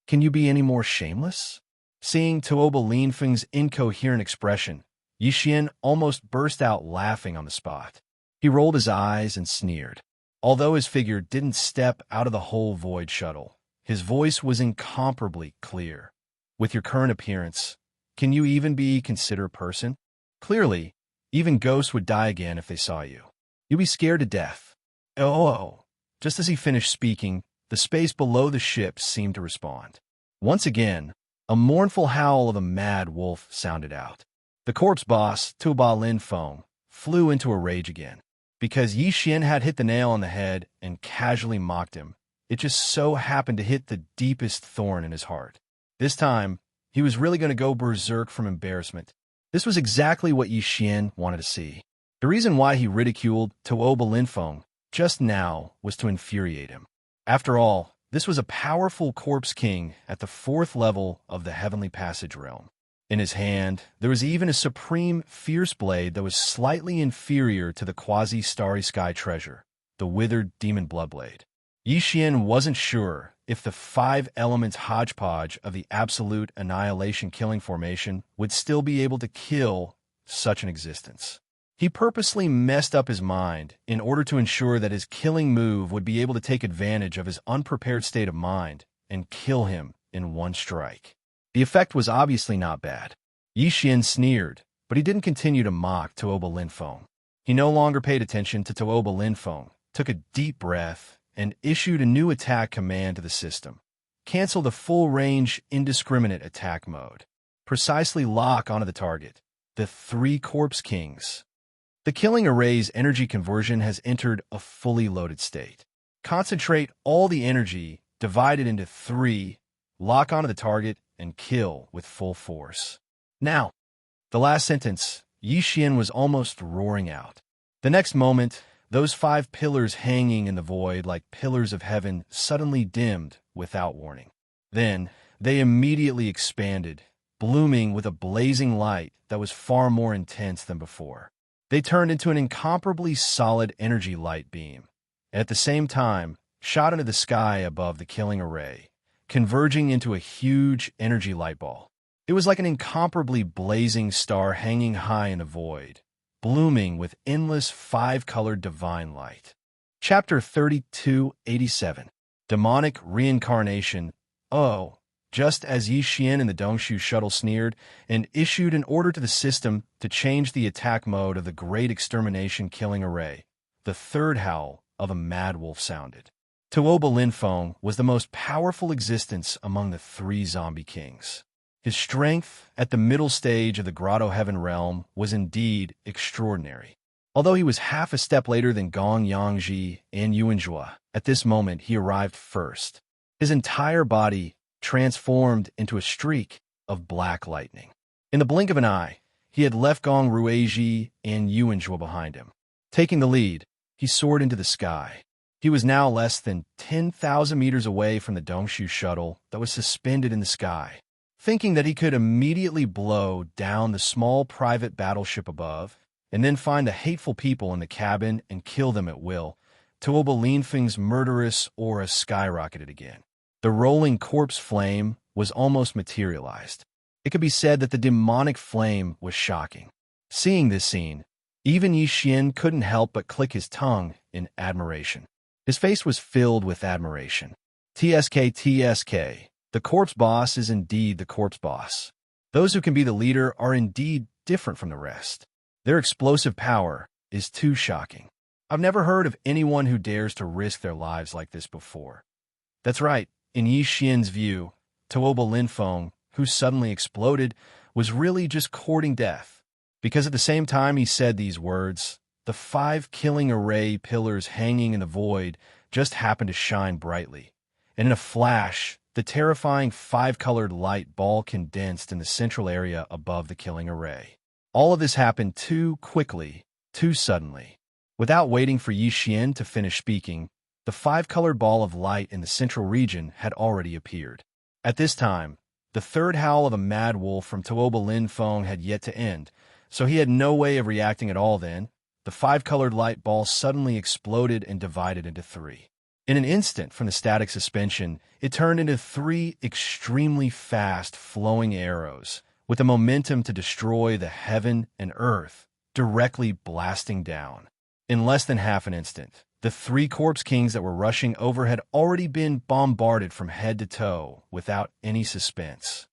Can you be any more shameless? Seeing Tuoba Lin Feng's incoherent expression, Yi Xian almost burst out laughing on the spot. He rolled his eyes and sneered. Although his figure didn't step out of the whole void shuttle, his voice was incomparably clear. With your current appearance, can you even be considered a person? Clearly, even ghosts would die again if they saw you. You'd be scared to death. Oh. Just as he finished speaking, the space below the ship seemed to respond. Once again, a mournful howl of a mad wolf sounded out. The corpse boss, Tuoba Lin Feng, flew into a rage again. Because Yi Xian had hit the nail on the head and casually mocked him, it just so happened to hit the deepest thorn in his heart. This time, he was really going to go berserk from embarrassment. This was exactly what Yi Xian wanted to see. The reason why he ridiculed Tuoba Lin Feng just now was to infuriate him. After all, this was a powerful corpse king at the 4th level of the Heavenly Passage realm. In his hand, there was even a supreme fierce blade that was slightly inferior to the quasi-starry sky treasure, the withered demon bloodblade. Yi Xian wasn't sure if the 5 elements hodgepodge of the absolute annihilation killing formation would still be able to kill such an existence. He purposely messed up his mind in order to ensure that his killing move would be able to take advantage of his unprepared state of mind and kill him in one strike. The effect was obviously not bad. Yi Xian sneered, but he didn't continue to mock Tuoba Lin Feng. He no longer paid attention to Tuoba Lin Feng, took a deep breath, and issued a new attack command to the system. Cancel the full-range indiscriminate attack mode. Precisely lock onto the target, the 3 Corpse Kings. The killing array's energy conversion has entered a fully loaded state. Concentrate all the energy, divided into 3, lock onto the target, and kill with full force. Now, the last sentence, Yi Xian was almost roaring out. The next moment, those 5 pillars hanging in the void like pillars of heaven suddenly dimmed without warning. Then, they immediately expanded, blooming with a blazing light that was far more intense than before. They turned into an incomparably solid energy light beam, and at the same time, shot into the sky above the killing array, converging into a huge energy light ball. It was like an incomparably blazing star hanging high in the void, blooming with endless 5-colored divine light. Chapter 3287, Demonic Reincarnation. Oh, just as Yi Xian and the Dongshu shuttle sneered and issued an order to the system to change the attack mode of the Great Extermination Killing Array, the 3rd howl of a mad wolf sounded. Tuoba Lin Feng was the most powerful existence among the 3 zombie kings. His strength at the middle stage of the Grotto Heaven realm was indeed extraordinary. Although he was half a step later than Gong Yangji and Yuanjua, at this moment he arrived first. His entire body transformed into a streak of black lightning. In the blink of an eye, he had left Gong Rueji and Yuanjua behind him. Taking the lead, he soared into the sky. He was now less than 10,000 meters away from the Dongshu shuttle that was suspended in the sky. Thinking that he could immediately blow down the small private battleship above, and then find the hateful people in the cabin and kill them at will, Tuoba Lin Feng's murderous aura skyrocketed again. The rolling corpse flame was almost materialized. It could be said that the demonic flame was shocking. Seeing this scene, even Yi Xian couldn't help but click his tongue in admiration. His face was filled with admiration. TSK, the corpse boss is indeed the corpse boss. Those who can be the leader are indeed different from the rest. Their explosive power is too shocking. I've never heard of anyone who dares to risk their lives like this before. That's right, in Yi Xian's view, Tuoba Lin Feng, who suddenly exploded, was really just courting death. Because at the same time he said these words, the 5 killing array pillars hanging in the void just happened to shine brightly, and in a flash, the terrifying 5-colored light ball condensed in the central area above the killing array. All of this happened too quickly, too suddenly. Without waiting for Yi Xian to finish speaking, The five-colored ball of light in the central region had already appeared. At this time, the third howl of a mad wolf from Tooba Lin Fong had yet to end, so he had no way of reacting at all then. The five-colored light ball suddenly exploded and divided into three. In an instant from the static suspension, it turned into three extremely fast, flowing arrows, with the momentum to destroy the heaven and earth, directly blasting down. In less than half an instant, the three corpse kings that were rushing over had already been bombarded from head to toe without any suspense.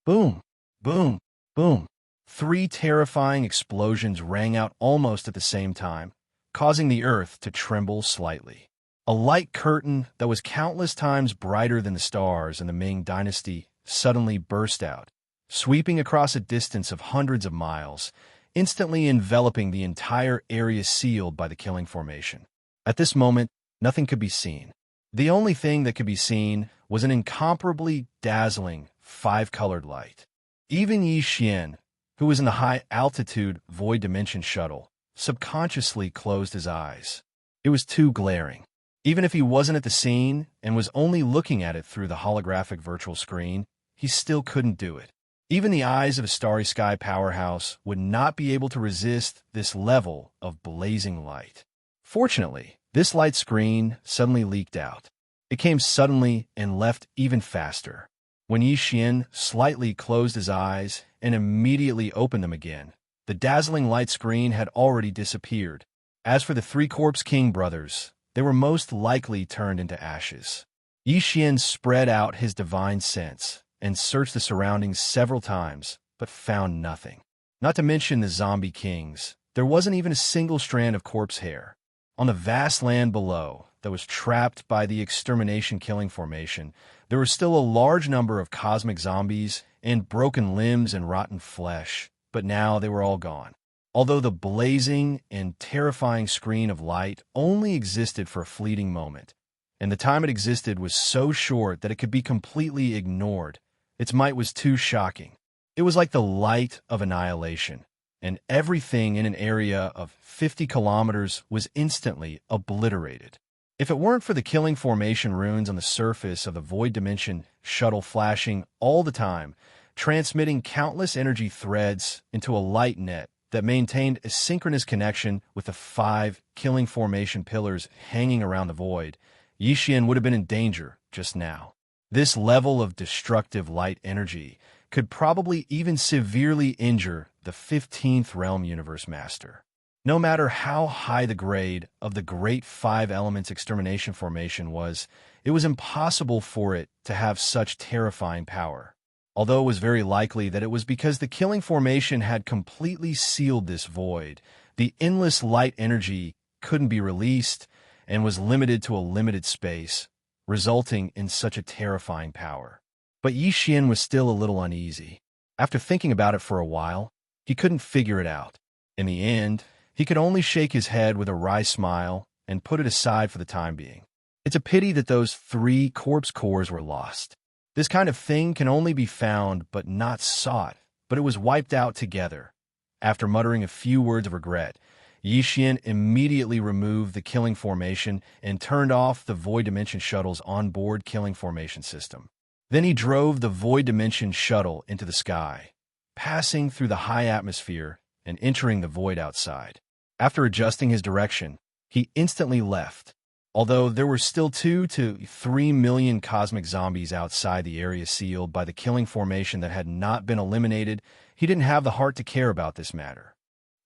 Boom, boom, boom. Three terrifying explosions rang out almost at the same time, causing the earth to tremble slightly. A light curtain that was countless times brighter than the stars in the Ming Dynasty suddenly burst out, sweeping across a distance of hundreds of miles, instantly enveloping the entire area sealed by the killing formation. At this moment, nothing could be seen. The only thing that could be seen was an incomparably dazzling five-colored light. Even Yi Xian, who was in the high-altitude void dimension shuttle, subconsciously closed his eyes. It was too glaring. Even if he wasn't at the scene and was only looking at it through the holographic virtual screen, he still couldn't do it. Even the eyes of a starry sky powerhouse would not be able to resist this level of blazing light. Fortunately, this light screen suddenly leaked out. It came suddenly and left even faster. When Yi Xian slightly closed his eyes and immediately opened them again, the dazzling light screen had already disappeared. As for the three Corpse King brothers, they were most likely turned into ashes. Yi Xian spread out his divine sense and searched the surroundings several times, but found nothing. Not to mention the zombie kings, there wasn't even a single strand of corpse hair. On the vast land below that was trapped by the extermination killing formation, there were still a large number of cosmic zombies and broken limbs and rotten flesh, but now they were all gone. Although the blazing and terrifying screen of light only existed for a fleeting moment, and the time it existed was so short that it could be completely ignored, its might was too shocking. It was like the light of annihilation, and everything in an area of 50 kilometers was instantly obliterated. If it weren't for the killing formation runes on the surface of the void dimension shuttle flashing all the time, transmitting countless energy threads into a light net that maintained a synchronous connection with the 5 killing formation pillars hanging around the void, Yi Xian would have been in danger just now. This level of destructive light energy could probably even severely injure the 15th Realm Universe Master. No matter how high the grade of the Great Five Elements Extermination Formation was, it was impossible for it to have such terrifying power. Although it was very likely that it was because the killing formation had completely sealed this void, the endless light energy couldn't be released and was limited to a limited space, resulting in such a terrifying power. But Yi Xian was still a little uneasy. After thinking about it for a while, he couldn't figure it out. In the end, he could only shake his head with a wry smile and put it aside for the time being. It's a pity that those 3 corpse cores were lost. This kind of thing can only be found but not sought, but it was wiped out together. After muttering a few words of regret, Yi Xian immediately removed the killing formation and turned off the Void Dimension Shuttle's onboard killing formation system. Then he drove the Void Dimension Shuttle into the sky, passing through the high atmosphere and entering the void outside. After adjusting his direction, he instantly left. Although there were still 2 to 3 million cosmic zombies outside the area sealed by the killing formation that had not been eliminated, he didn't have the heart to care about this matter.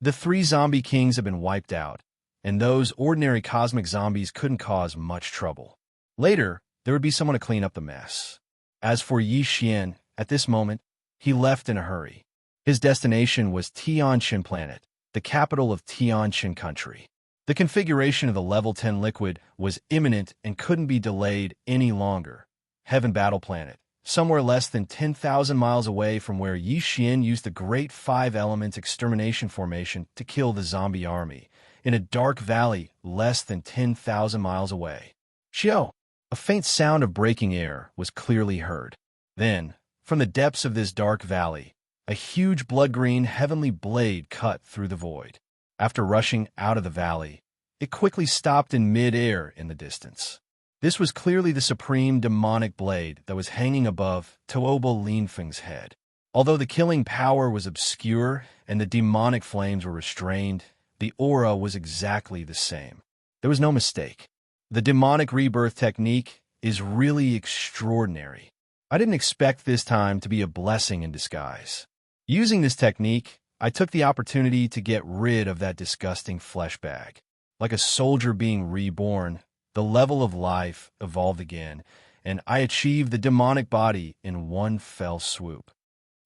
The 3 zombie kings had been wiped out, and those ordinary cosmic zombies couldn't cause much trouble. Later, there would be someone to clean up the mess. As for Yi Xian, at this moment, he left in a hurry. His destination was Tianqin Planet, the capital of Tianqin Country. The configuration of the Level 10 liquid was imminent and couldn't be delayed any longer. Heaven Battle Planet, somewhere less than 10,000 miles away from where Yi Xian used the Great Five Elements Extermination Formation to kill the zombie army, in a dark valley less than 10,000 miles away. Xiao! A faint sound of breaking air was clearly heard. Then, from the depths of this dark valley, a huge blood-green heavenly blade cut through the void. After rushing out of the valley, it quickly stopped in mid-air in the distance. This was clearly the supreme demonic blade that was hanging above Tuoba Linfeng's head. Although the killing power was obscure and the demonic flames were restrained, the aura was exactly the same. There was no mistake. The demonic rebirth technique is really extraordinary. I didn't expect this time to be a blessing in disguise. Using this technique, I took the opportunity to get rid of that disgusting flesh bag. Like a soldier being reborn, the level of life evolved again, and I achieved the demonic body in one fell swoop.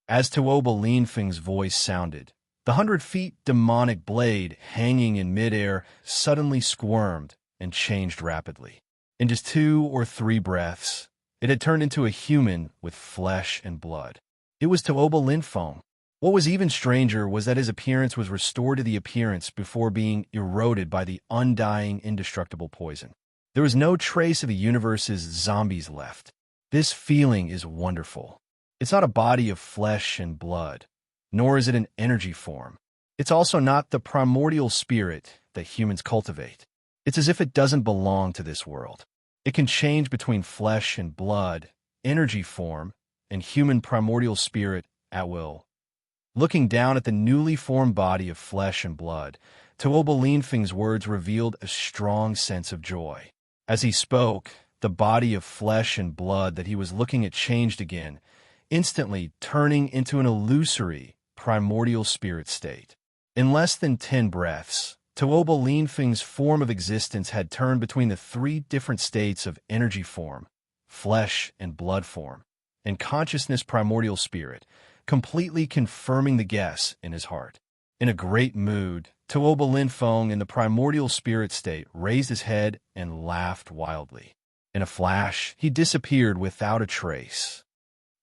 As Tuoba Linfeng's voice sounded, the 100-feet demonic blade hanging in midair suddenly squirmed and changed rapidly. In just 2 or 3 breaths, it had turned into a human with flesh and blood. It was Tuoba Linfeng. What was even stranger was that his appearance was restored to the appearance before being eroded by the undying, indestructible poison. There was no trace of the universe's zombies left. This feeling is wonderful. It's not a body of flesh and blood, nor is it an energy form. It's also not the primordial spirit that humans cultivate. It's as if it doesn't belong to this world. It can change between flesh and blood, energy form, and human primordial spirit at will. Looking down at the newly formed body of flesh and blood, Tuoba Linfeng's words revealed a strong sense of joy. As he spoke, the body of flesh and blood that he was looking at changed again, instantly turning into an illusory, primordial spirit state. In less than 10 breaths, Tuoba Linfeng's form of existence had turned between the 3 different states of energy form, flesh and blood form, and consciousness primordial spirit, completely confirming the guess in his heart. In a great mood, Tuoba Linfeng in the primordial spirit state raised his head and laughed wildly. In a flash, he disappeared without a trace.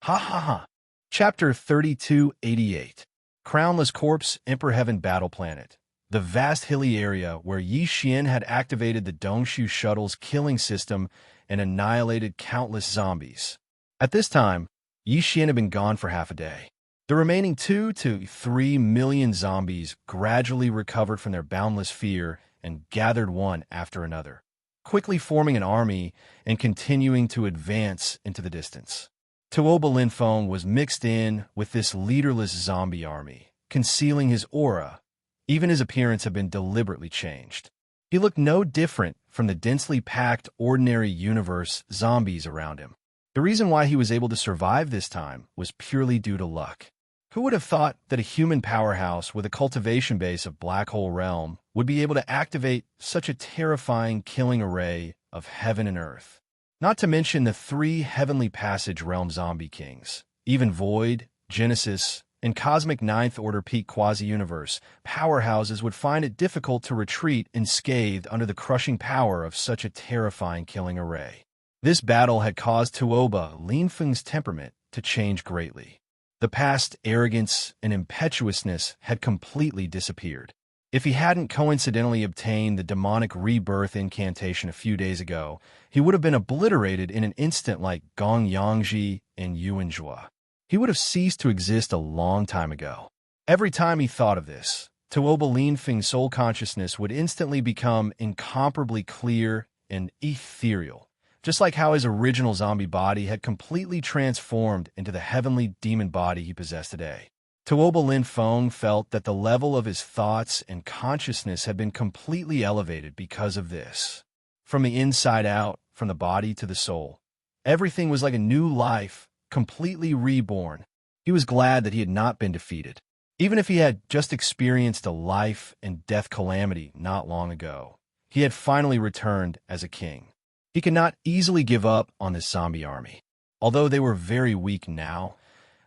Ha ha ha! Chapter 3288. Crownless Corpse, Emperor Heaven Battle Planet. The vast hilly area where Yi Xian had activated the Dongshu shuttle's killing system and annihilated countless zombies. At this time, Yi Xian had been gone for half a day. The remaining 2 to 3 million zombies gradually recovered from their boundless fear and gathered one after another, quickly forming an army and continuing to advance into the distance. Tuoba Linfeng was mixed in with this leaderless zombie army, concealing his aura. Even his appearance had been deliberately changed. He looked no different from the densely packed ordinary universe zombies around him. The reason why he was able to survive this time was purely due to luck. Who would have thought that a human powerhouse with a cultivation base of Black Hole Realm would be able to activate such a terrifying killing array of heaven and earth? Not to mention the 3 Heavenly Passage Realm zombie kings, even Void, Genesis, and Cosmic Ninth Order Peak Quasi-Universe powerhouses would find it difficult to retreat unscathed under the crushing power of such a terrifying killing array. This battle had caused Tuoba Linfeng's temperament to change greatly. The past arrogance and impetuousness had completely disappeared. If he hadn't coincidentally obtained the demonic rebirth incantation a few days ago, he would have been obliterated in an instant like Gong Yangji and Yuan Zhua. He would have ceased to exist a long time ago. Every time he thought of this, Tuoba Linfeng's soul consciousness would instantly become incomparably clear and ethereal, just like how his original zombie body had completely transformed into the heavenly demon body he possessed today. Tuoba Linfeng felt that the level of his thoughts and consciousness had been completely elevated because of this. From the inside out, from the body to the soul, everything was like a new life, completely reborn. He was glad that he had not been defeated. Even if he had just experienced a life and death calamity not long ago, he had finally returned as a king. He could not easily give up on this zombie army. Although they were very weak now,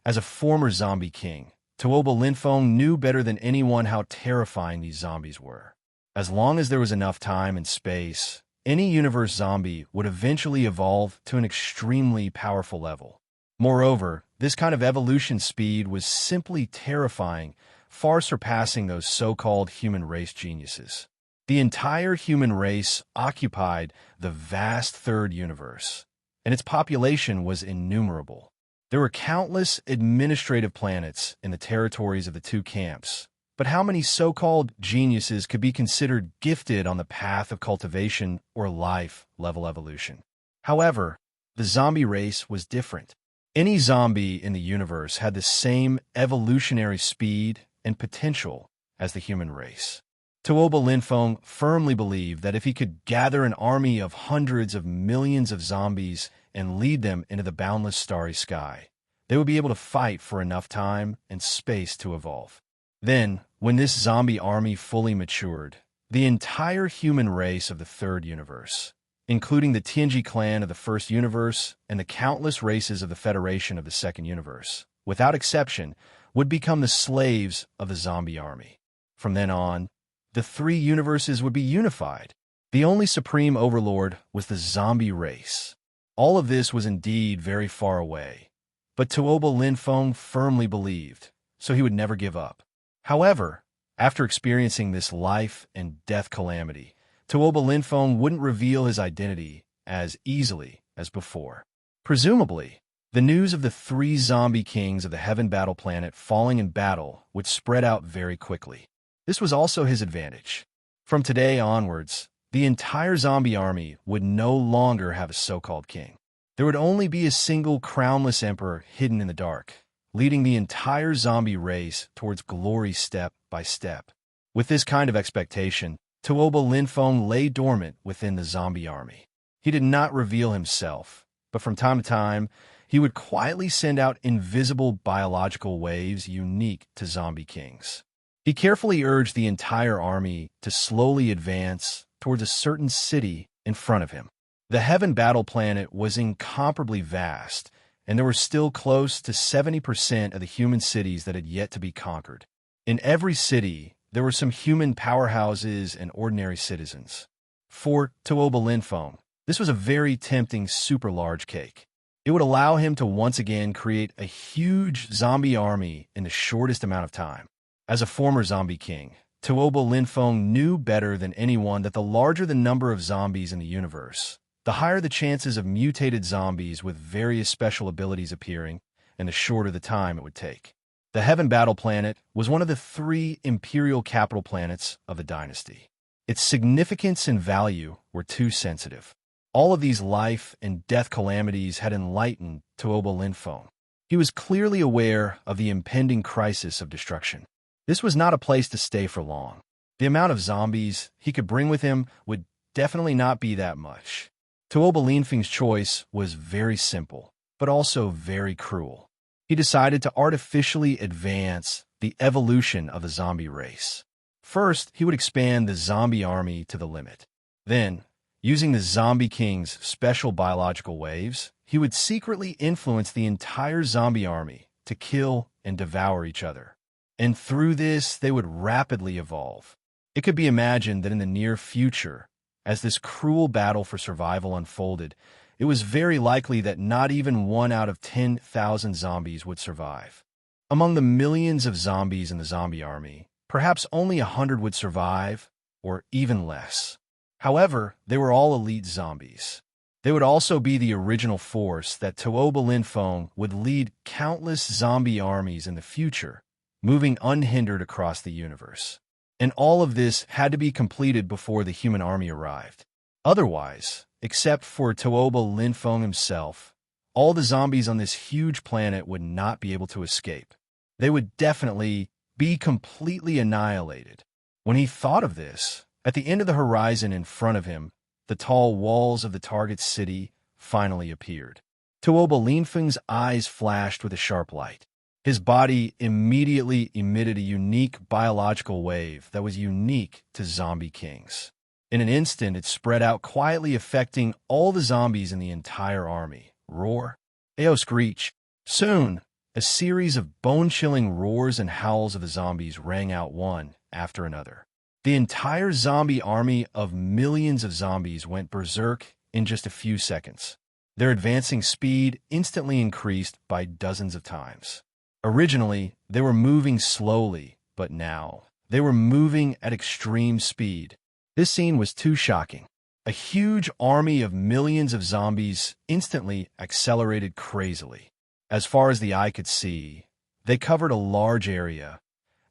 as a former zombie king, Tuoba Linfeng knew better than anyone how terrifying these zombies were. As long as there was enough time and space, any universe zombie would eventually evolve to an extremely powerful level. Moreover, this kind of evolution speed was simply terrifying, far surpassing those so-called human race geniuses. The entire human race occupied the vast third universe, and its population was innumerable. There were countless administrative planets in the territories of the 2 camps, But how many so-called geniuses could be considered gifted on the path of cultivation or life-level evolution? However, the zombie race was different. Any zombie in the universe had the same evolutionary speed and potential as the human race. Tuoba Linfeng firmly believed that if he could gather an army of hundreds of millions of zombies and lead them into the boundless starry sky, they would be able to fight for enough time and space to evolve. Then, when this zombie army fully matured, the entire human race of the third universe, including the Tianji clan of the first universe and the countless races of the Federation of the second universe, without exception, would become the slaves of the zombie army. From then on, the three universes would be unified. The only supreme overlord was the zombie race. All of this was indeed very far away, but Tuoba Linfeng firmly believed, so he would never give up. However, after experiencing this life and death calamity, Tuoba Linfeng wouldn't reveal his identity as easily as before. Presumably, the news of the three zombie kings of the Heaven Battle Planet falling in battle would spread out very quickly. This was also his advantage. From today onwards, the entire zombie army would no longer have a so-called king. There would only be a single crownless emperor hidden in the dark, leading the entire zombie race towards glory step by step. With this kind of expectation, Tuoba Linfeng lay dormant within the zombie army. He did not reveal himself, but from time to time, he would quietly send out invisible biological waves unique to zombie kings. He carefully urged the entire army to slowly advance towards a certain city in front of him. The Heaven Battle Planet was incomparably vast, and there were still close to 70% of the human cities that had yet to be conquered. In every city, there were some human powerhouses and ordinary citizens. For Tuoba Linfeng, this was a very tempting super large cake. It would allow him to once again create a huge zombie army in the shortest amount of time. As a former zombie king, Tuoba Linfeng knew better than anyone that the larger the number of zombies in the universe, the higher the chances of mutated zombies with various special abilities appearing, and the shorter the time it would take. The Heaven Battle Planet was one of the three imperial capital planets of the dynasty. Its significance and value were too sensitive. All of these life and death calamities had enlightened Tuoba Linfeng. He was clearly aware of the impending crisis of destruction. This was not a place to stay for long. The amount of zombies he could bring with him would definitely not be that much. Tuoba Linfeng's choice was very simple, but also very cruel. He decided to artificially advance the evolution of the zombie race. First, he would expand the zombie army to the limit. Then, using the zombie king's special biological waves, he would secretly influence the entire zombie army to kill and devour each other. And through this, they would rapidly evolve. It could be imagined that in the near future, as this cruel battle for survival unfolded, it was very likely that not even 1 out of 10,000 zombies would survive. Among the millions of zombies in the zombie army, perhaps only 100 would survive, or even less. However, they were all elite zombies. They would also be the original force that Tuoba Linfeng would lead countless zombie armies in the future, moving unhindered across the universe. And all of this had to be completed before the human army arrived. Otherwise, except for Tuoba Linfeng himself, all the zombies on this huge planet would not be able to escape. They would definitely be completely annihilated. When he thought of this, at the end of the horizon in front of him, the tall walls of the target city finally appeared. Tuoba Linfeng's eyes flashed with a sharp light. His body immediately emitted a unique biological wave that was unique to zombie kings. In an instant, it spread out quietly, affecting all the zombies in the entire army. Roar. Ao screech. Soon, a series of bone-chilling roars and howls of the zombies rang out one after another. The entire zombie army of millions of zombies went berserk in just a few seconds. Their advancing speed instantly increased by dozens of times. Originally, they were moving slowly, but now they were moving at extreme speed. This scene was too shocking. A huge army of millions of zombies instantly accelerated crazily. As far as the eye could see, they covered a large area,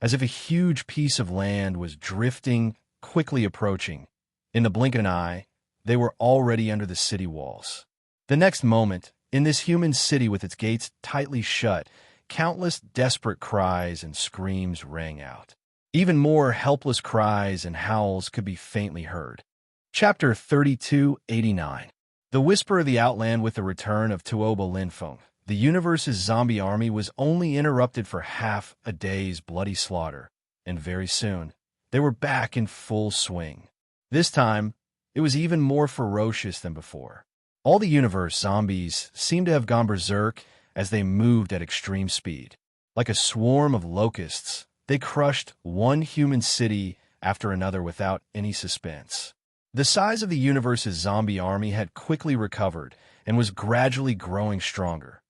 as if a huge piece of land was drifting, quickly approaching. In the blink of an eye, they were already under the city walls. The next moment, in this human city with its gates tightly shut, countless desperate cries and screams rang out. Even more helpless cries and howls could be faintly heard. Chapter 3289. The Whisper of the Outland. With the return of Tuoba Linfeng, the universe's zombie army was only interrupted for half a day's bloody slaughter, and very soon, they were back in full swing. This time, it was even more ferocious than before. All the universe zombies seemed to have gone berserk as they moved at extreme speed. Like a swarm of locusts, they crushed one human city after another without any suspense. The size of the universe's zombie army had quickly recovered and was gradually growing stronger.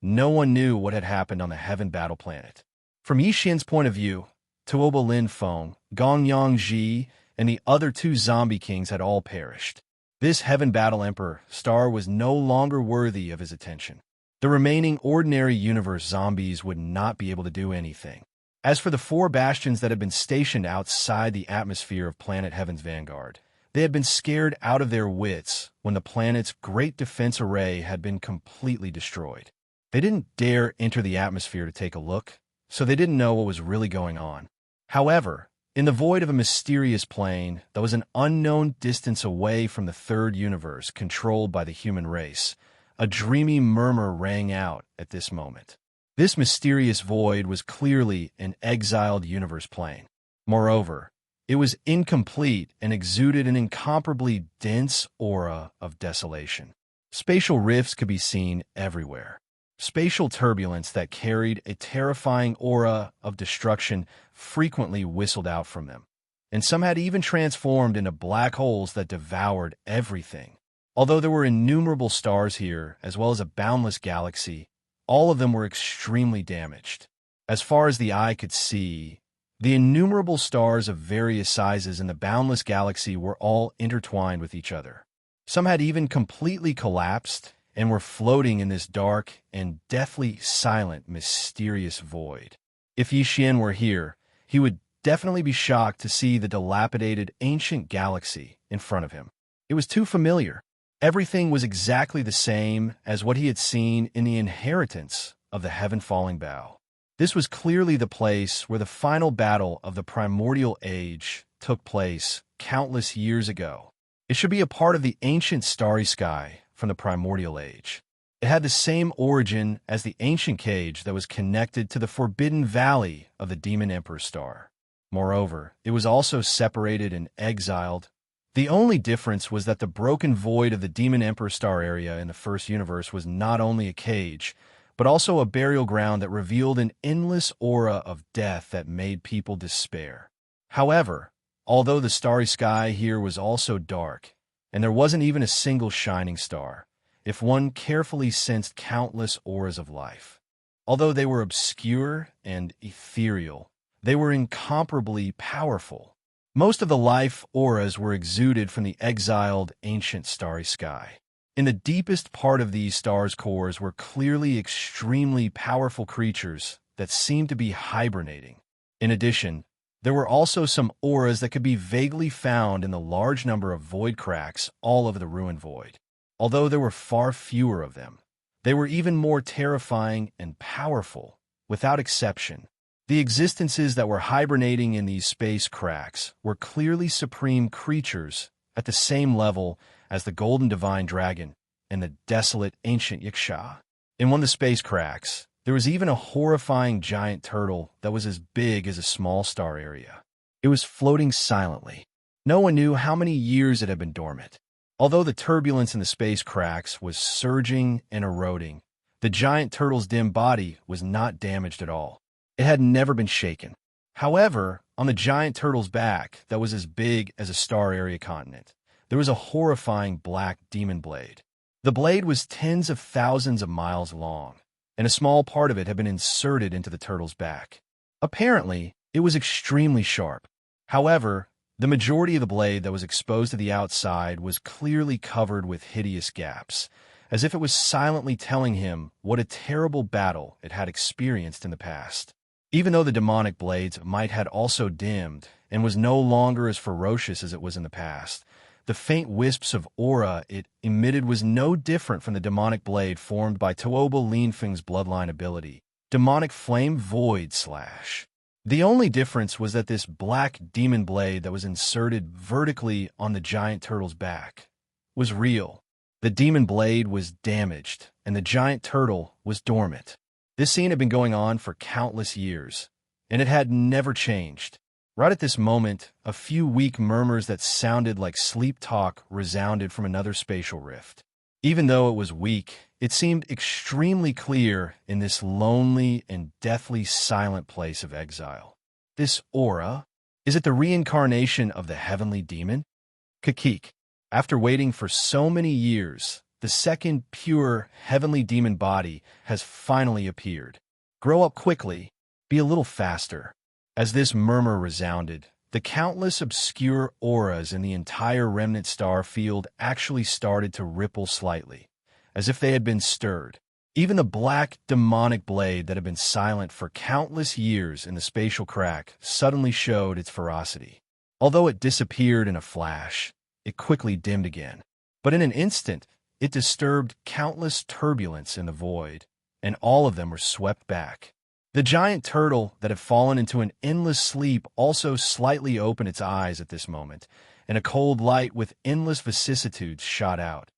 No one knew what had happened on the Heaven Battle Planet. From Yixian's point of view, Tuoba Linfeng, Gongyang Ji, and the other two zombie kings had all perished. This Heaven Battle Emperor star was no longer worthy of his attention. The remaining ordinary universe zombies would not be able to do anything. As for the 4 bastions that had been stationed outside the atmosphere of Planet Heaven's vanguard, they had been scared out of their wits when the planet's great defense array had been completely destroyed. They didn't dare enter the atmosphere to take a look, so they didn't know what was really going on. However, in the void of a mysterious plane that was an unknown distance away from the third universe controlled by the human race, a dreamy murmur rang out at this moment. This mysterious void was clearly an exiled universe plane. Moreover, it was incomplete and exuded an incomparably dense aura of desolation. Spatial rifts could be seen everywhere. Spatial turbulence that carried a terrifying aura of destruction frequently whistled out from them, and some had even transformed into black holes that devoured everything. Although there were innumerable stars here, as well as a boundless galaxy, all of them were extremely damaged. As far as the eye could see, the innumerable stars of various sizes in the boundless galaxy were all intertwined with each other. Some had even completely collapsed and were floating in this dark and deathly silent, mysterious void. If Yixian were here, he would definitely be shocked to see the dilapidated ancient galaxy in front of him. It was too familiar. Everything was exactly the same as what he had seen in the inheritance of the heaven-falling bow. This was clearly the place where the final battle of the primordial age took place countless years ago. It should be a part of the ancient starry sky from the primordial age. It had the same origin as the ancient cage that was connected to the forbidden valley of the demon emperor star. Moreover, it was also separated and exiled. The only difference was that the broken void of the demon emperor star area in the first universe was not only a cage, but also a burial ground that revealed an endless aura of death that made people despair. However, although the starry sky here was also dark, and there wasn't even a single shining star, if one carefully sensed countless auras of life. Although they were obscure and ethereal, they were incomparably powerful. Most of the life auras were exuded from the exiled ancient starry sky. In the deepest part of these stars' cores were clearly extremely powerful creatures that seemed to be hibernating. In addition, there were also some auras that could be vaguely found in the large number of void cracks all over the ruined void. Although there were far fewer of them, they were even more terrifying and powerful, without exception. The existences that were hibernating in these space cracks were clearly supreme creatures at the same level as the golden divine dragon and the desolate ancient Yiksha. In one of the space cracks, there was even a horrifying giant turtle that was as big as a small star area. It was floating silently. No one knew how many years it had been dormant. Although the turbulence in the space cracks was surging and eroding, the giant turtle's dim body was not damaged at all. It had never been shaken. However, on the giant turtle's back that was as big as a star area continent, there was a horrifying black demon blade. The blade was tens of thousands of miles long, and a small part of it had been inserted into the turtle's back. Apparently, it was extremely sharp. However, the majority of the blade that was exposed to the outside was clearly covered with hideous gaps, as if it was silently telling him what a terrible battle it had experienced in the past. Even though the demonic blade's might had also dimmed and was no longer as ferocious as it was in the past, the faint wisps of aura it emitted was no different from the demonic blade formed by Tuoba Lianfeng's bloodline ability, Demonic Flame Void Slash. The only difference was that this black demon blade that was inserted vertically on the giant turtle's back was real. The demon blade was damaged, and the giant turtle was dormant. This scene had been going on for countless years, and it had never changed. Right at this moment, a few weak murmurs that sounded like sleep talk resounded from another spatial rift. Even though it was weak, it seemed extremely clear in this lonely and deathly silent place of exile. This aura, is it the reincarnation of the heavenly demon? Kakik. After waiting for so many years, the second pure heavenly demon body has finally appeared. Grow up quickly, be a little faster. As this murmur resounded, the countless obscure auras in the entire remnant star field actually started to ripple slightly, as if they had been stirred. Even the black demonic blade that had been silent for countless years in the spatial crack suddenly showed its ferocity. Although it disappeared in a flash, it quickly dimmed again. But in an instant, it disturbed countless turbulence in the void, and all of them were swept back. The giant turtle that had fallen into an endless sleep also slightly opened its eyes at this moment, and a cold light with endless vicissitudes shot out.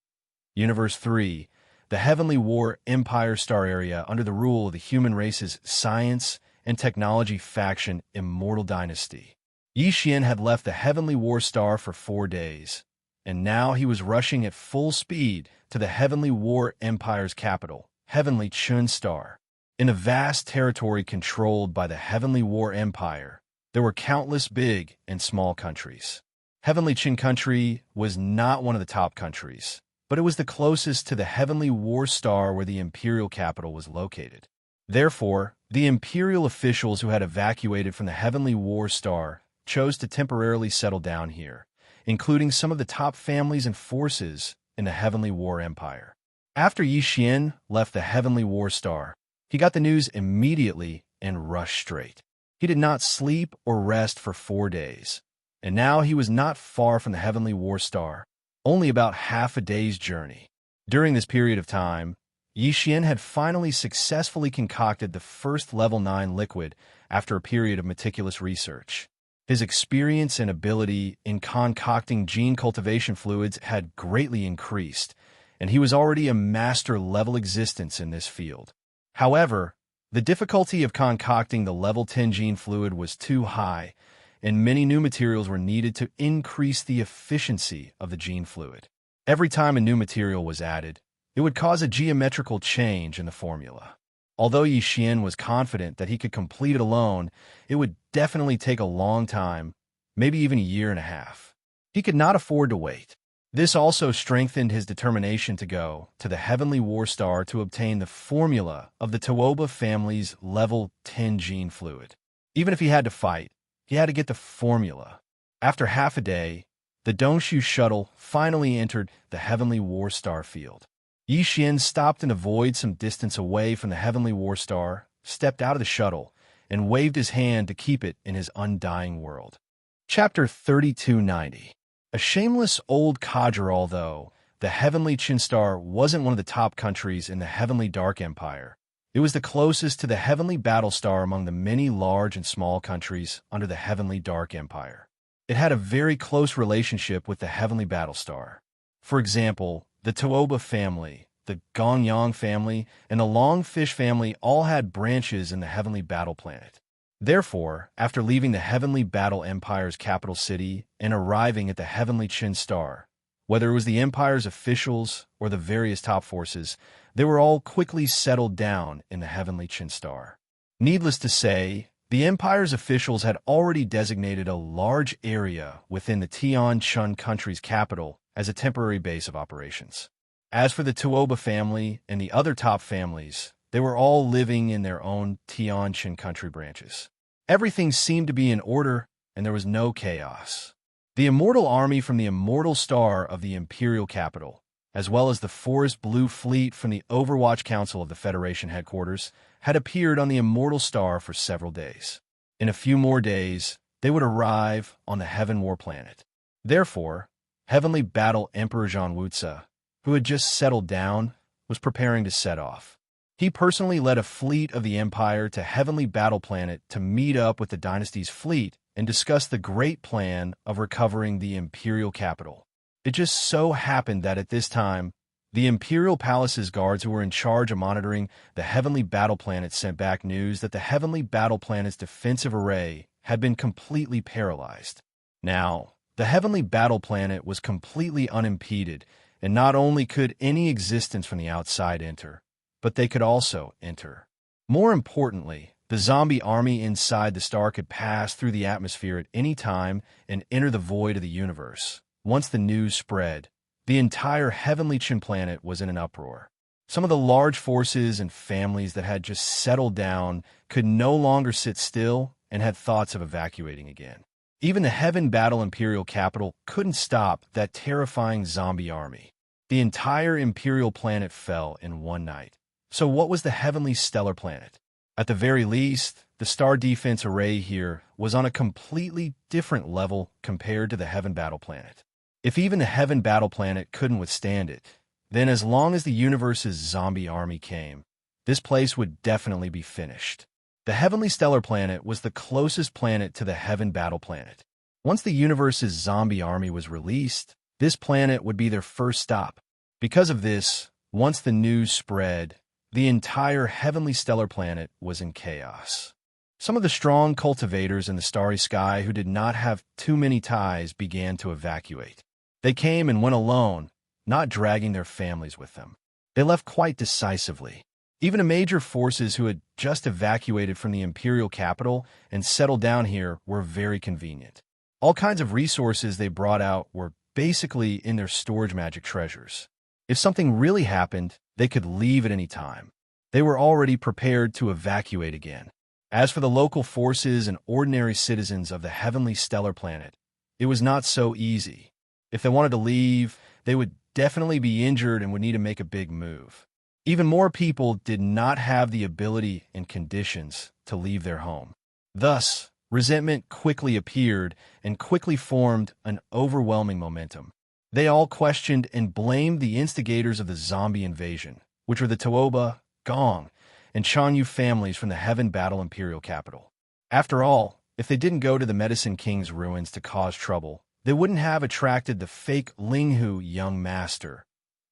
Universe 3, the Heavenly War Empire Star Area under the rule of the human race's science and technology faction Immortal Dynasty. Yi Xian had left the Heavenly War Star for 4 days, and now he was rushing at full speed to the Heavenly War Empire's capital, Heavenly Chun Star. In a vast territory controlled by the Heavenly War Empire, there were countless big and small countries. Heavenly Qin Country was not one of the top countries, but it was the closest to the Heavenly War Star where the imperial capital was located. Therefore, the imperial officials who had evacuated from the Heavenly War Star chose to temporarily settle down here, including some of the top families and forces in the Heavenly War Empire. After Yi Xian left the Heavenly War Star, he got the news immediately and rushed straight. He did not sleep or rest for 4 days, and now he was not far from the Heavenly War Star, only about half a day's journey. During this period of time, Yi Xian had finally successfully concocted the first level 9 liquid after a period of meticulous research. His experience and ability in concocting gene cultivation fluids had greatly increased, and he was already a master-level existence in this field. However, the difficulty of concocting the level 10 gene fluid was too high, and many new materials were needed to increase the efficiency of the gene fluid. Every time a new material was added, it would cause a geometrical change in the formula. Although Yi Xian was confident that he could complete it alone, it would definitely take a long time, maybe even a year and a half. He could not afford to wait. This also strengthened his determination to go to the Heavenly War Star to obtain the formula of the Tuoba family's level 10 gene fluid. Even if he had to fight, he had to get the formula. After half a day, the Dongshu shuttle finally entered the Heavenly War Star field. Yi Xian stopped in a void some distance away from the Heavenly War Star, stepped out of the shuttle, and waved his hand to keep it in his undying world. Chapter 3290. A shameless old codger, although the Heavenly Qin Star wasn't one of the top countries in the Heavenly Dark Empire. It was the closest to the Heavenly Battle Star among the many large and small countries under the Heavenly Dark Empire. It had a very close relationship with the Heavenly Battle Star. For example, the Tuoba family, the Gongyang family, and the Longfish family all had branches in the Heavenly Battle Planet. Therefore, after leaving the Heavenly Battle Empire's capital city and arriving at the Heavenly Qin Star, whether it was the Empire's officials or the various top forces, they were all quickly settled down in the Heavenly Qin Star. Needless to say, the Empire's officials had already designated a large area within the Tian Chun country's capital as a temporary base of operations. As for the Tuoba family and the other top families, they were all living in their own Tian Chun country branches. Everything seemed to be in order, and there was no chaos. The immortal army from the immortal star of the imperial capital, as well as the forest blue fleet from the Overwatch Council of the Federation headquarters, had appeared on the immortal star for several days. In a few more days, they would arrive on the Heaven War planet. Therefore, Heavenly Battle Emperor Zhang Wuzi, who had just settled down, was preparing to set off. He personally led a fleet of the Empire to Heavenly Battle Planet to meet up with the dynasty's fleet and discuss the great plan of recovering the Imperial capital. It just so happened that at this time, the Imperial Palace's guards who were in charge of monitoring the Heavenly Battle Planet sent back news that the Heavenly Battle Planet's defensive array had been completely paralyzed. Now, the Heavenly Battle Planet was completely unimpeded, and not only could any existence from the outside enter, but they could also enter. More importantly, the zombie army inside the star could pass through the atmosphere at any time and enter the void of the universe. Once the news spread, the entire Heavenly Chin planet was in an uproar. Some of the large forces and families that had just settled down could no longer sit still and had thoughts of evacuating again. Even the Heaven Battle Imperial capital couldn't stop that terrifying zombie army. The entire Imperial planet fell in one night. So what was the Heavenly Stellar Planet? At the very least, the star defense array here was on a completely different level compared to the Heaven Battle Planet. If even the Heaven Battle Planet couldn't withstand it, then as long as the universe's zombie army came, this place would definitely be finished. The Heavenly Stellar Planet was the closest planet to the Heaven Battle Planet. Once the universe's zombie army was released, this planet would be their first stop. Because of this, once the news spread, the entire Heavenly Stellar Planet was in chaos. Some of the strong cultivators in the starry sky who did not have too many ties began to evacuate. They came and went alone, not dragging their families with them. They left quite decisively. Even the major forces who had just evacuated from the Imperial capital and settled down here were very convenient. All kinds of resources they brought out were basically in their storage magic treasures. If something really happened, they could leave at any time. They were already prepared to evacuate again. As for the local forces and ordinary citizens of the Heavenly Stellar Planet, it was not so easy. If they wanted to leave, they would definitely be injured and would need to make a big move. Even more people did not have the ability and conditions to leave their home. Thus, resentment quickly appeared and quickly formed an overwhelming momentum. They all questioned and blamed the instigators of the zombie invasion, which were the Tooba, Gong, and Chanyu families from the Heaven Battle Imperial capital. After all, if they didn't go to the Medicine King's ruins to cause trouble, they wouldn't have attracted the fake Linghu young master,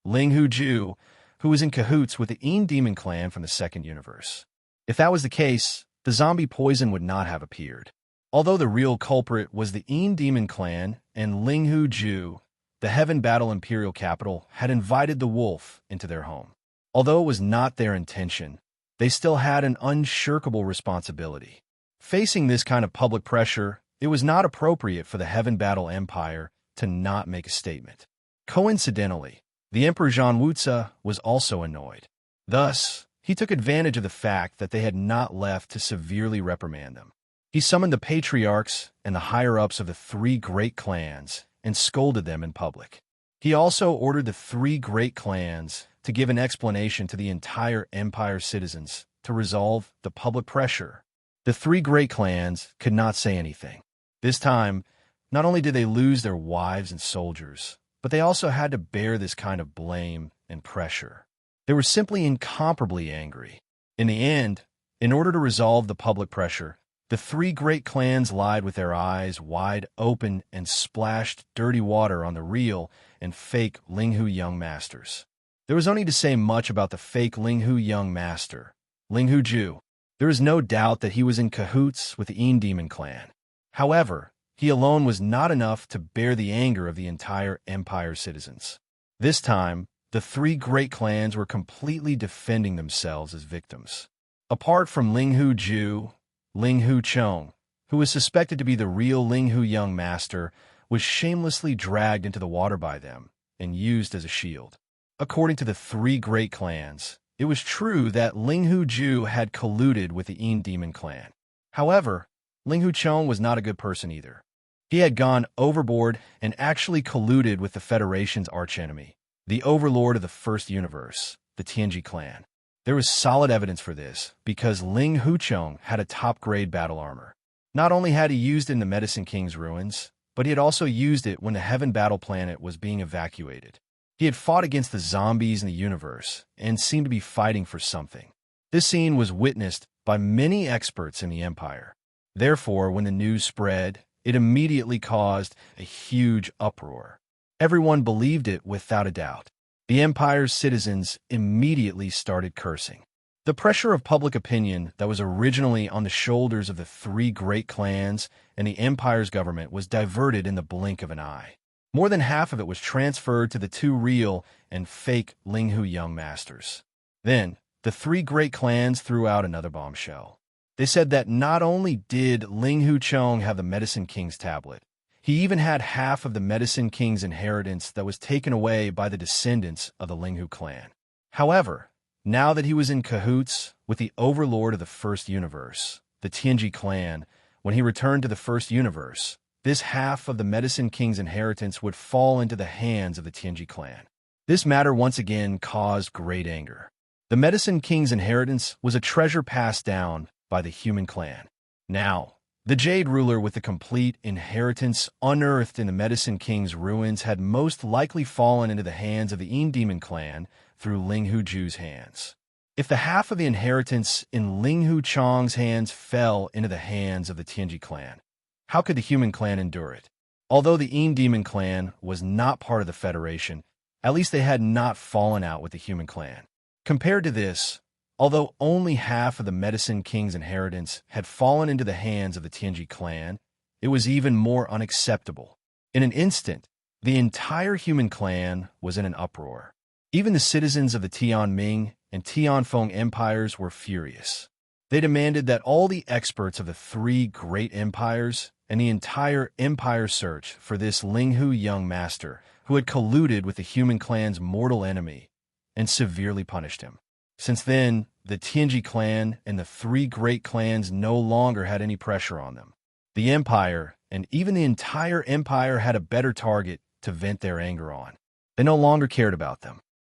Linghu Ju, who was in cahoots with the Demon clan from the second universe. If that was the case, the zombie poison would not have appeared. Although the real culprit was the Demon clan and Linghu Ju, the Heaven Battle Imperial capital had invited the wolf into their home. Although it was not their intention, they still had an unshirkable responsibility. Facing this kind of public pressure, it was not appropriate for the Heaven Battle Empire to not make a statement. Coincidentally, the Emperor Zhang Wuzi was also annoyed. Thus, he took advantage of the fact that they had not left to severely reprimand them. He summoned the patriarchs and the higher-ups of the three great clans and scolded them in public. He also ordered the three great clans to give an explanation to the entire Empire citizens to resolve the public pressure. The three great clans could not say anything. This time, not only did they lose their wives and soldiers, but they also had to bear this kind of blame and pressure. They were simply incomparably angry. In the end, in order to resolve the public pressure, the three great clans lied with their eyes wide open and splashed dirty water on the real and fake Linghu young masters. There was only to say much about the fake Linghu young master, Linghu Ju. There is no doubt that he was in cahoots with the Demon clan. However, he alone was not enough to bear the anger of the entire Empire citizens. This time, the three great clans were completely defending themselves as victims. Apart from Linghu Ju, Linghu Chong, who was suspected to be the real Linghu young master, was shamelessly dragged into the water by them and used as a shield. According to the three great clans, it was true that Linghu Ju had colluded with the Demon clan. However, Linghu Chong was not a good person either. He had gone overboard and actually colluded with the Federation's archenemy, the overlord of the first universe, the Tianji clan. There was solid evidence for this, because Ling Hucheng had a top-grade battle armor. Not only had he used it in the Medicine King's ruins, but he had also used it when the Heaven Battle Planet was being evacuated. He had fought against the zombies in the universe, and seemed to be fighting for something. This scene was witnessed by many experts in the Empire. Therefore, when the news spread, it immediately caused a huge uproar. Everyone believed it without a doubt. The Empire's citizens immediately started cursing. The pressure of public opinion that was originally on the shoulders of the three great clans and the Empire's government was diverted in the blink of an eye. More than half of it was transferred to the two real and fake Linghu young masters. Then, the three great clans threw out another bombshell. They said that not only did Linghu Chong have the Medicine King's tablet, he even had half of the Medicine King's inheritance that was taken away by the descendants of the Linghu clan. However, now that he was in cahoots with the overlord of the first universe, the Tianji clan, when he returned to the first universe, this half of the Medicine King's inheritance would fall into the hands of the Tianji clan. This matter once again caused great anger. The Medicine King's inheritance was a treasure passed down by the human clan. Now, the Jade ruler with the complete inheritance unearthed in the Medicine King's ruins had most likely fallen into the hands of the Yin Demon clan through Linghu Ju's hands. If the half of the inheritance in Linghu Chong's hands fell into the hands of the Tianji clan, how could the human clan endure it? Although the Yin Demon clan was not part of the Federation, at least they had not fallen out with the human clan. Compared to this, although only half of the Medicine King's inheritance had fallen into the hands of the Tianji clan, it was even more unacceptable. In an instant, the entire human clan was in an uproar. Even the citizens of the Tianming and Tianfeng empires were furious. They demanded that all the experts of the three great empires and the entire empire search for this Linghu young master who had colluded with the human clan's mortal enemy and severely punished him. Since then, the Tianji clan and the three great clans no longer had any pressure on them. The Empire, and even the entire Empire, had a better target to vent their anger on. They no longer cared about them.